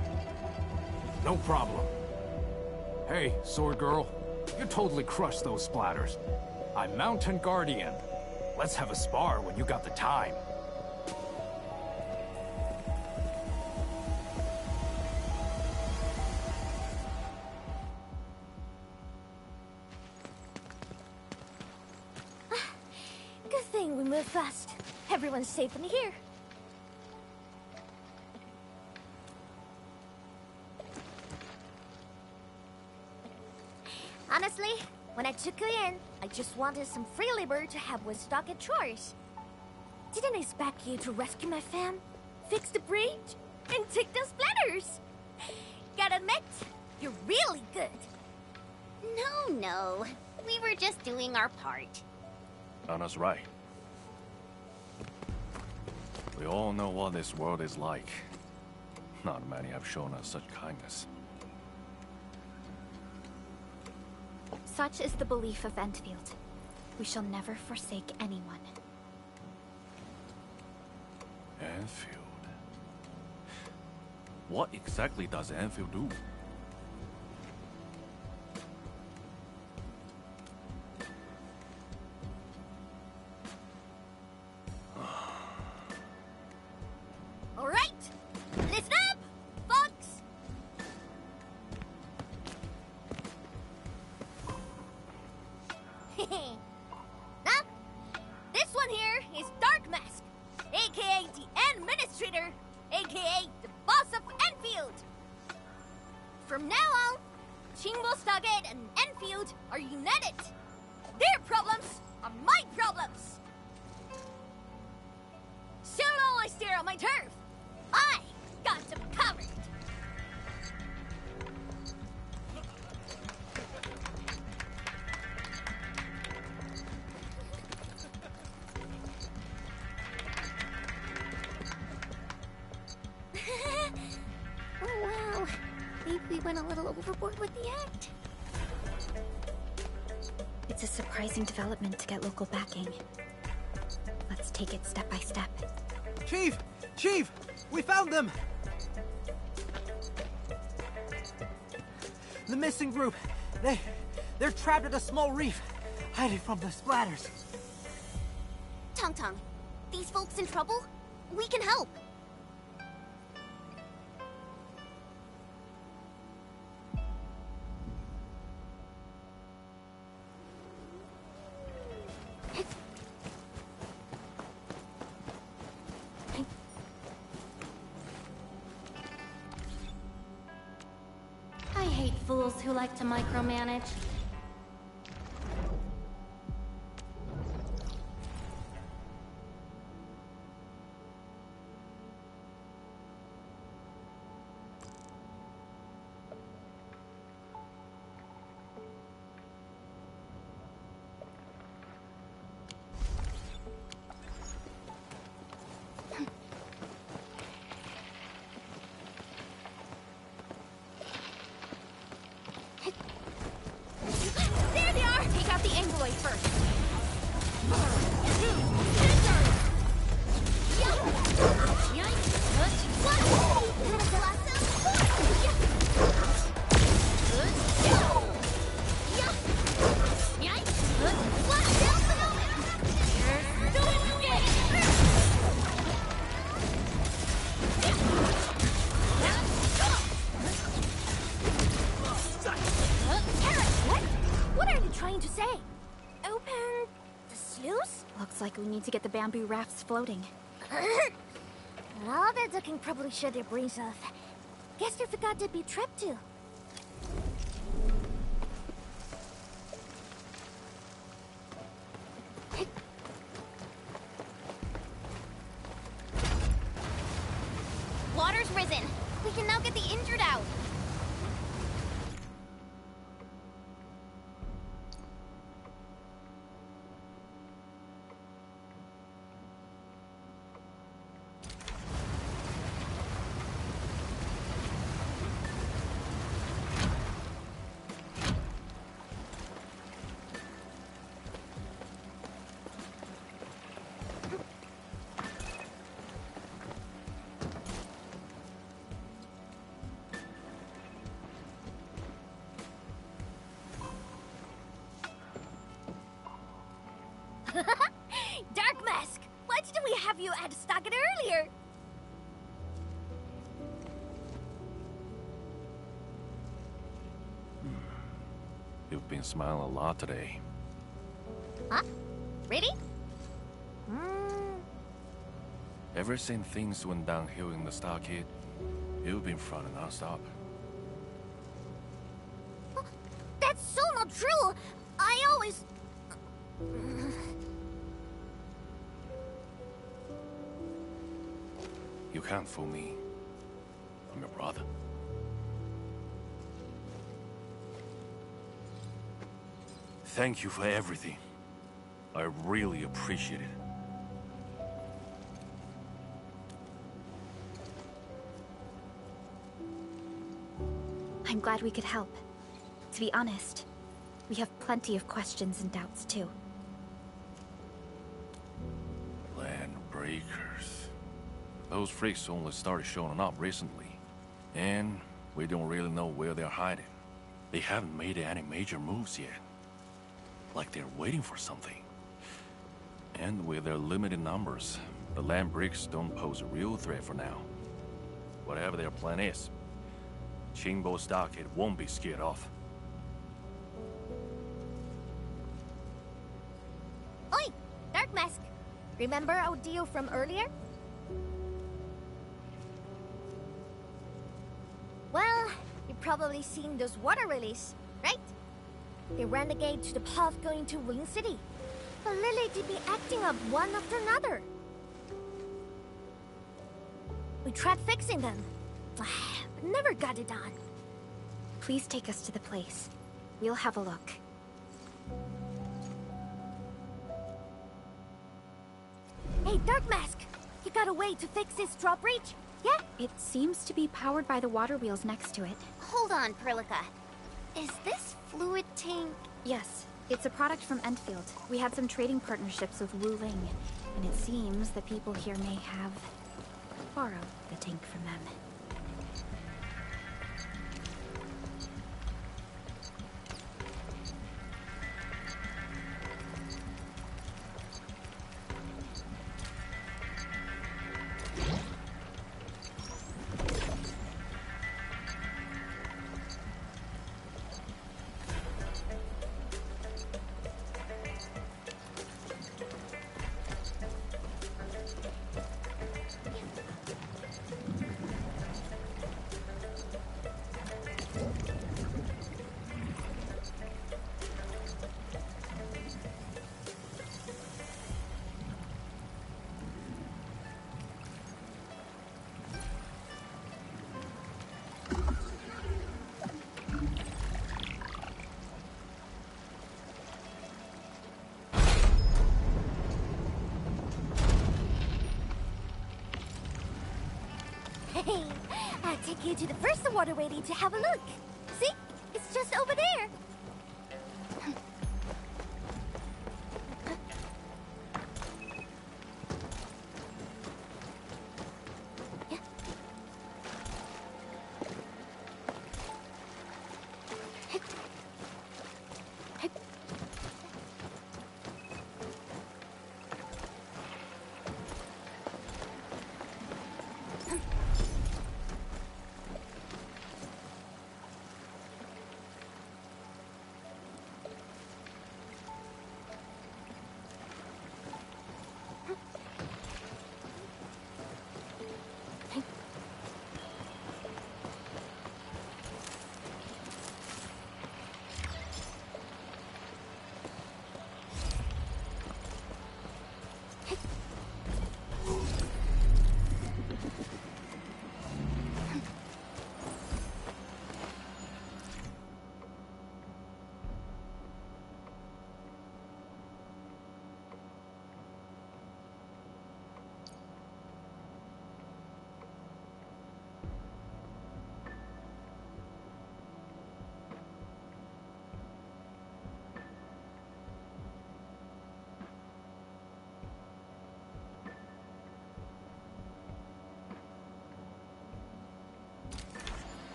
No problem. Hey, Sword Girl. You totally crushed those splatters. I'm Mountain Guardian. Let's have a spar when you got the time. it fast. Everyone's safe in here. Honestly, when I took you in, I just wanted some free labor to help with stock and chores. Didn't expect you to rescue my fam, fix the bridge, and take those splatters. Gotta admit, you're really good. No. We were just doing our part. Anna's right. We all know what this world is like. Not many have shown us such kindness. Such is the belief of Endfield. We shall never forsake anyone. Endfield? What exactly does Endfield do? All right, listen up, folks. Now, this one here is Dark Mask, aka the Administrator, aka the boss of Endfield. From now on, Chinbo, Stargate, and Endfield are united. Their problems are my problems. So long I stare on my turf. I got them covered. Oh wow, maybe we went a little overboard with the act. It's a surprising development to get local backing. Let's take it step by step. Chief! Chief! We found them! The missing group. They're trapped at a small reef, hiding from the splatters. Tong, these folks in trouble? We can help. I hate fools who like to micromanage. There they are! Take out the Angloid first. What are you trying to say? Open the sluice? Looks like we need to get the bamboo rafts floating. All that ducking probably shut their brains off. Guess they forgot to be trapped too. Water's risen. We can now get the injured out. Dark Mask! Why didn't we have you at Stockade earlier? You've been smiling a lot today. Huh? Really? Ever since things went downhill in the Starkid, you've been fronting non-stop. That's so not true! I always... You can't fool me. I'm your brother. Thank you for everything. I really appreciate it. I'm glad we could help. To be honest, we have plenty of questions and doubts too. Land breakers. Those freaks only started showing up recently. And we don't really know where they're hiding. They haven't made any major moves yet. Like they're waiting for something. And with their limited numbers, the land breaks don't pose a real threat for now. Whatever their plan is, Qingbo Stockade won't be scared off. Oi! Dark Mask! Remember our deal from earlier? Well, you've probably seen those water lilies, right? They ran the gate to the path going to Wing City. But Lily did be acting up one after another. We tried fixing them, but never got it done. Please take us to the place. We'll have a look. Hey, Dark Mask! You got a way to fix this drawbridge? Yeah? It seems to be powered by the water wheels next to it. Hold on, Perlica. Is this fluid tank? Yes, it's a product from Endfield. We had some trading partnerships with Wu Ling, and it seems the people here may have borrowed the tank from them. Hey, I'll take you to the first waterway to have a look. See? It's just over there.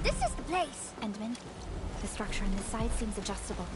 This is the place! Endman, the structure on this side seems adjustable.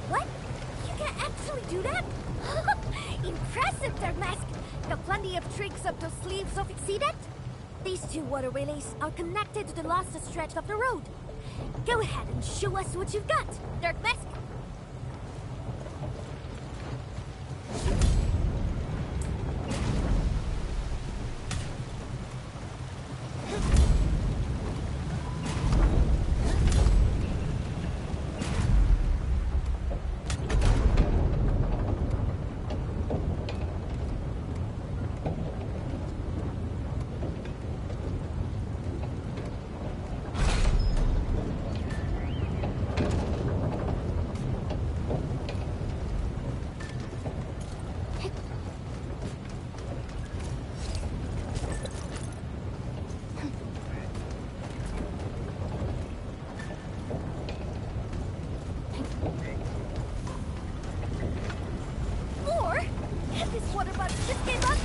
What? You can actually do that? Impressive, Dark Mask! Got plenty of tricks up those sleeves of see that? These two water relays are connected to the last stretch of the road. Go ahead and show us what you've got, Dark Mask! More? This water bug just came up!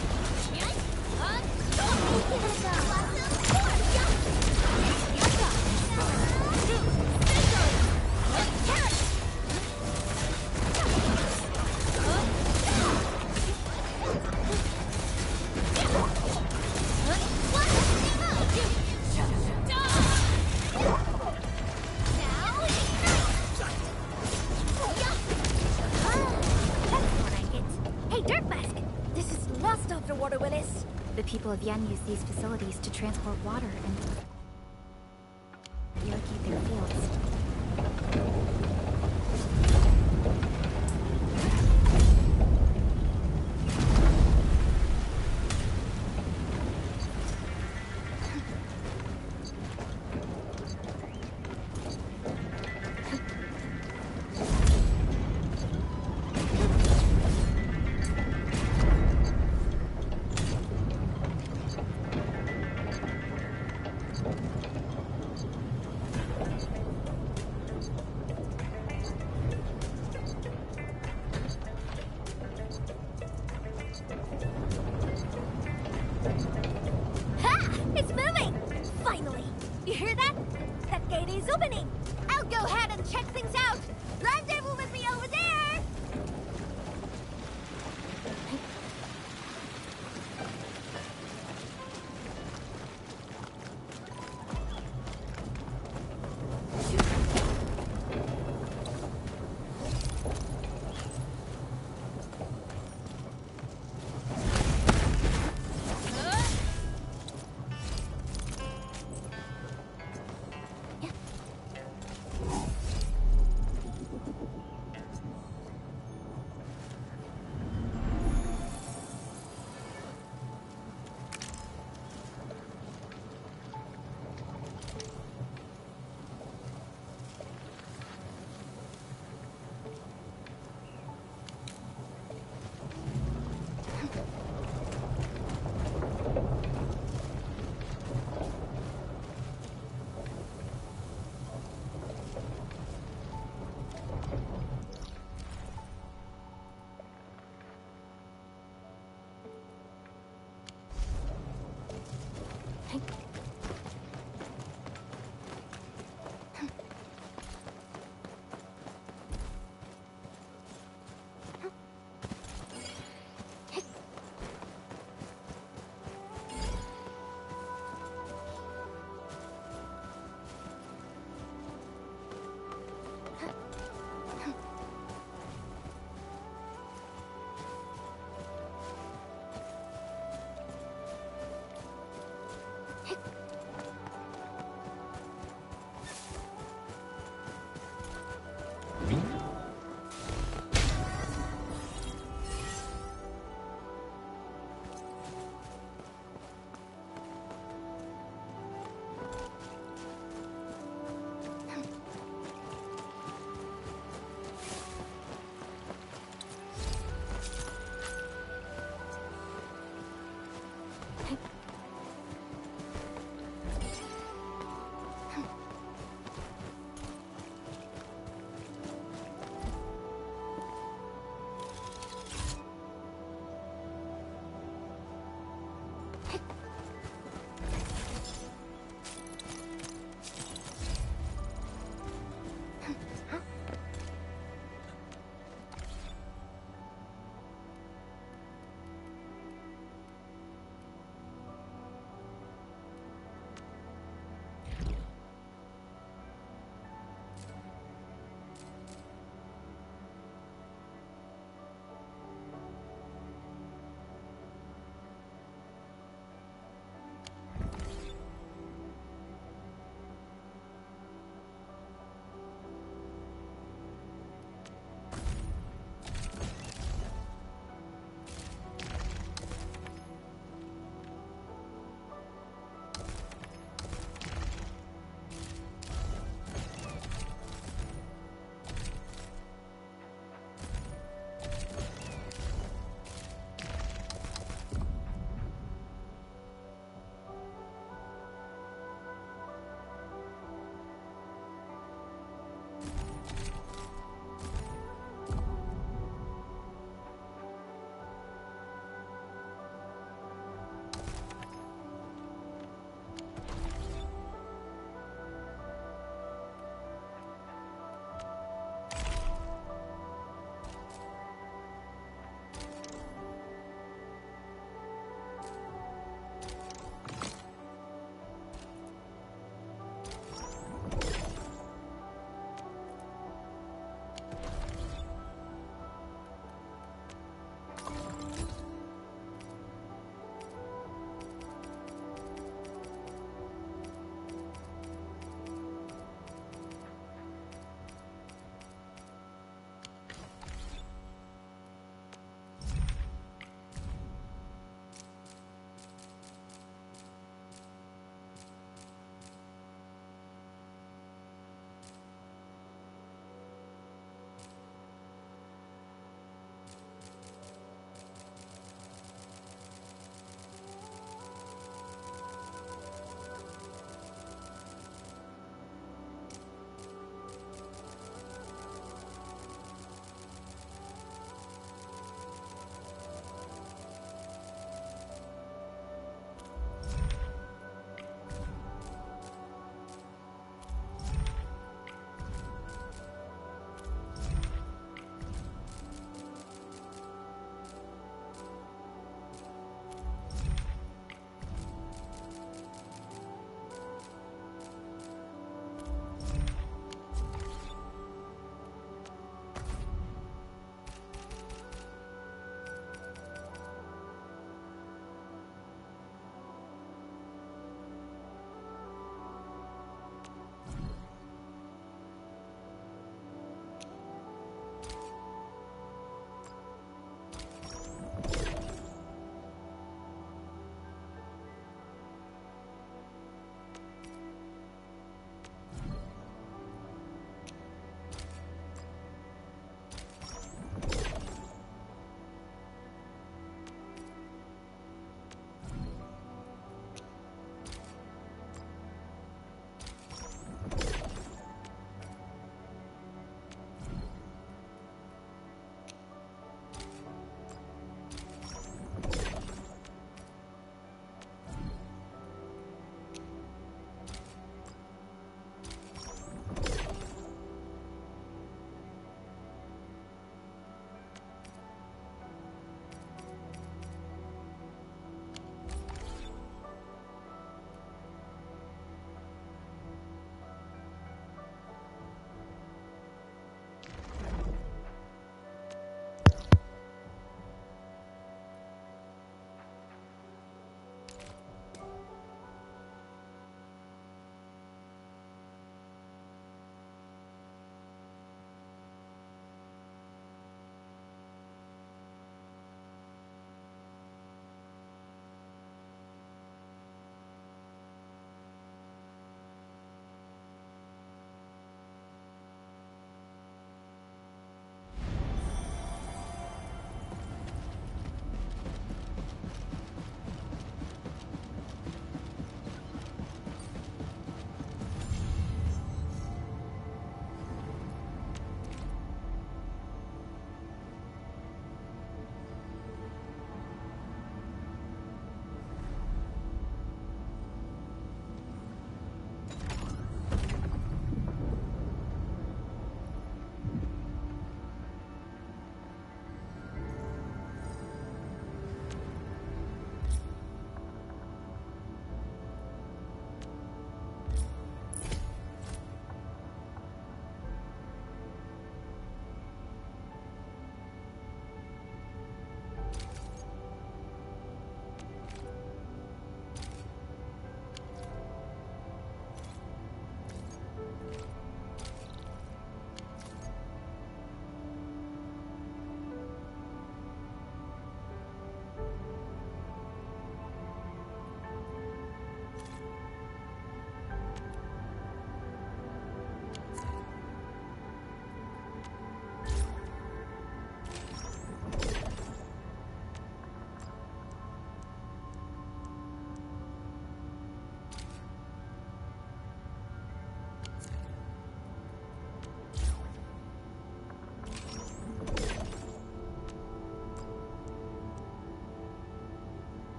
Hey, Dirt Mask! This is lost after Water Willis. The people of Yen use these facilities to transport water and irrigate their fields. Ha! It's moving! Finally! You hear that? That gate is opening! I'll go ahead and check things out! Rendezvous with me over there!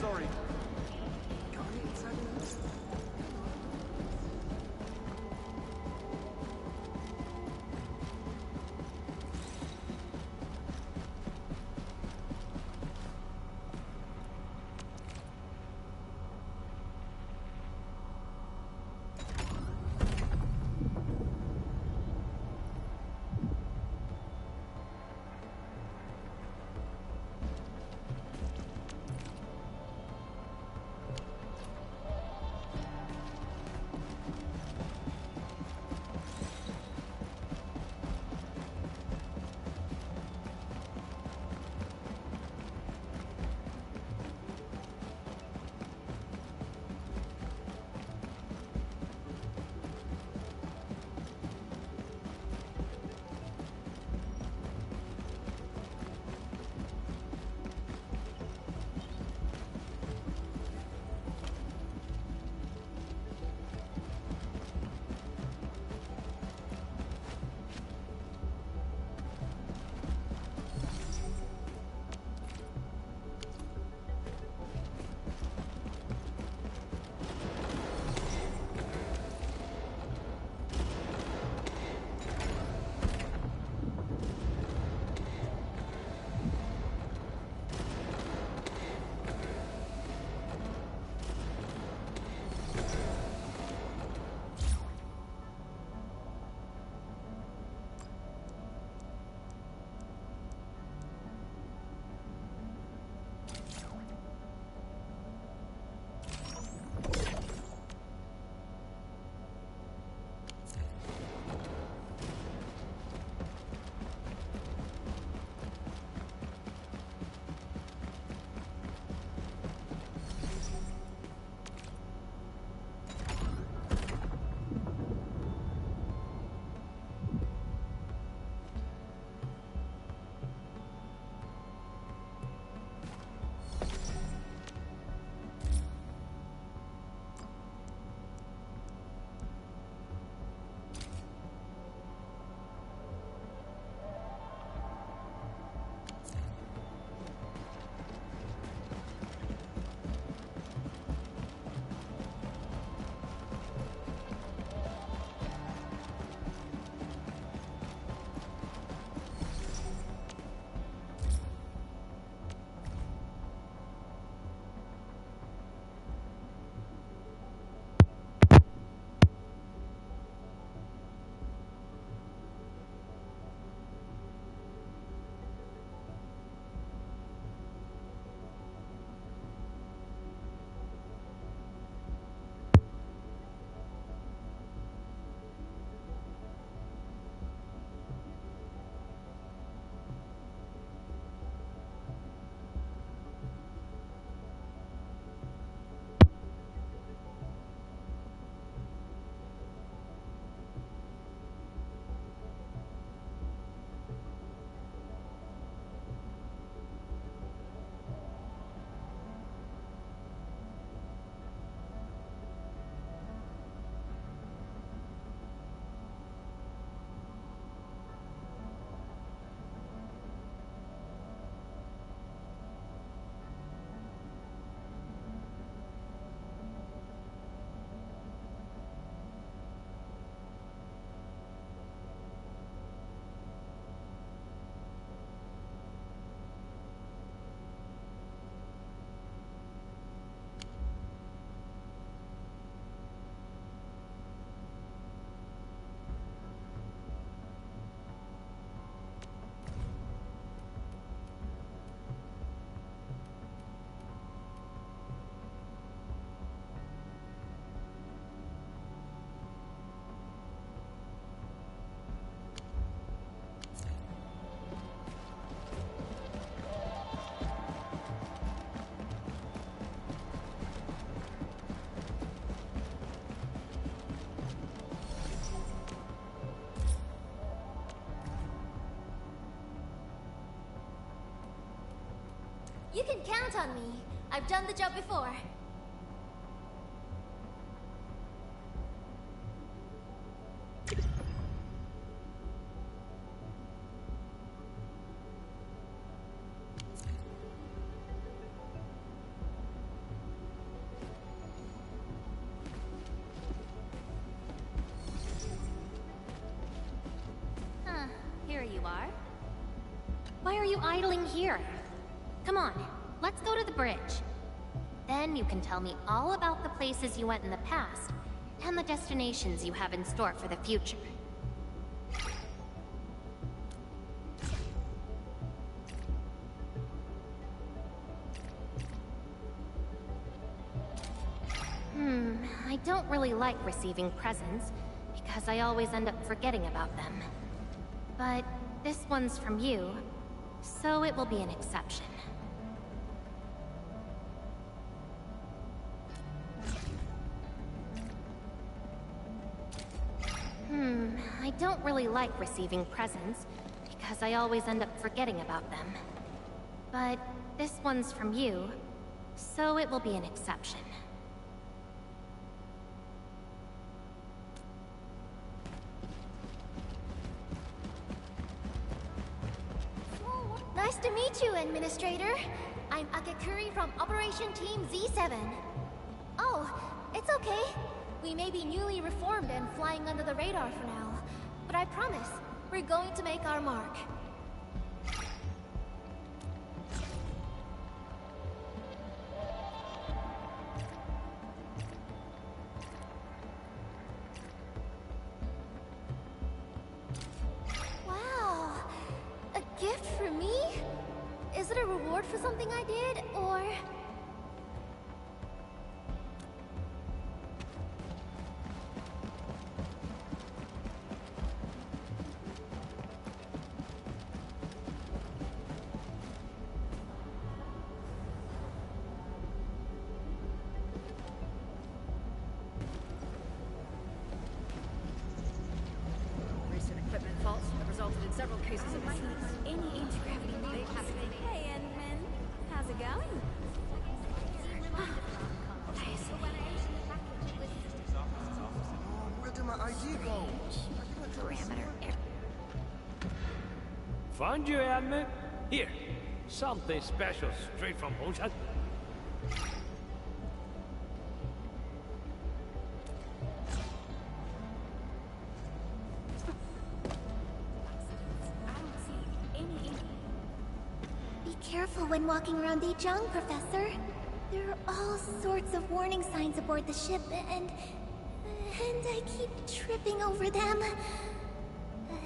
sorry. You can count on me. I've done the job before. Why are you idling here? Come on, let's go to the bridge. Then you can tell me all about the places you went in the past, and the destinations you have in store for the future. I don't really like receiving presents, because I always end up forgetting about them. But this one's from you, so it will be an exception. I don't really like receiving presents, because I always end up forgetting about them. But this one's from you, so it will be an exception. Nice to meet you, Administrator. I'm Akakuri from Operation Team Z7. Oh, it's okay. We may be newly reformed and flying under the radar for now, but I promise, we're going to make our mark. Wow! A gift for me? Is it a reward for something I did, or...? Recent equipment faults have resulted in several cases of any anti-gravity waves happening. Hey, Endman. How's it going? Where did my ID go? Parameter. Found you, Admin. Here, something special straight from Hongshan. Be careful when walking around Dijiang, Professor. There are all sorts of warning signs aboard the ship, and I keep tripping over them.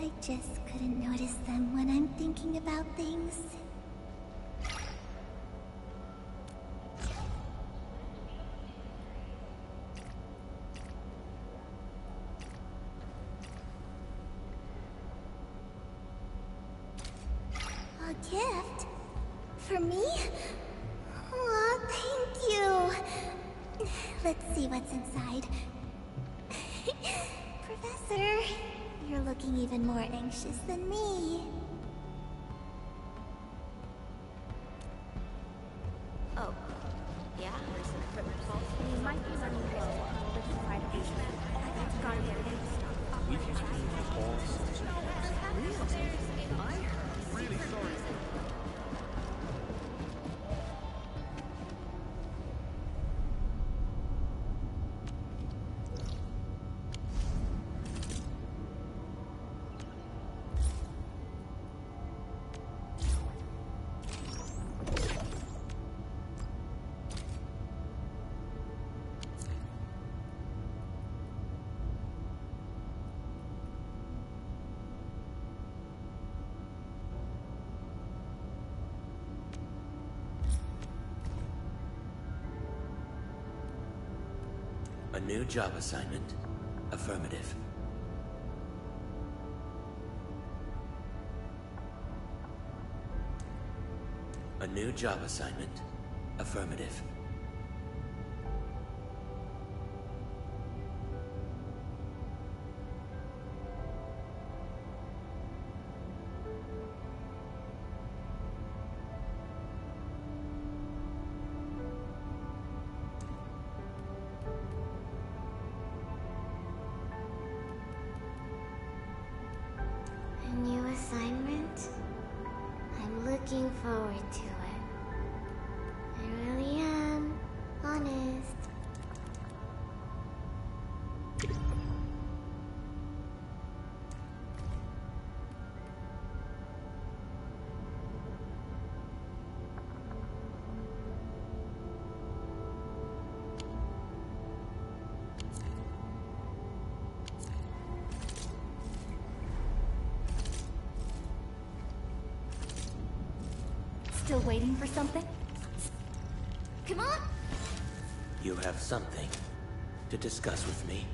I just couldn't notice them when I'm thinking about things. A gift? For me? Aw, thank you. Let's see what's inside. Professor, you're looking even more anxious than me. Oh. Yeah? Recent equipment faults. We might be running low on liquefied hydrogen. I've got to get it stuff. We've used all sorts of I'm really sorry. A new job assignment? Affirmative. A new job assignment? Affirmative. A new assignment? I'm looking forward to it. I really am. Still waiting for something? Come on! You have something to discuss with me?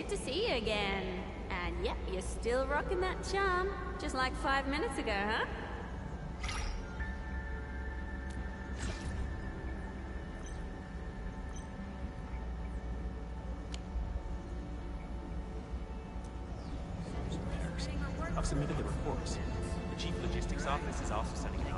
to see you again. And yep, you're still rocking that charm. Just like 5 minutes ago, huh? I've submitted the reports. The Chief Logistics Office is also sending an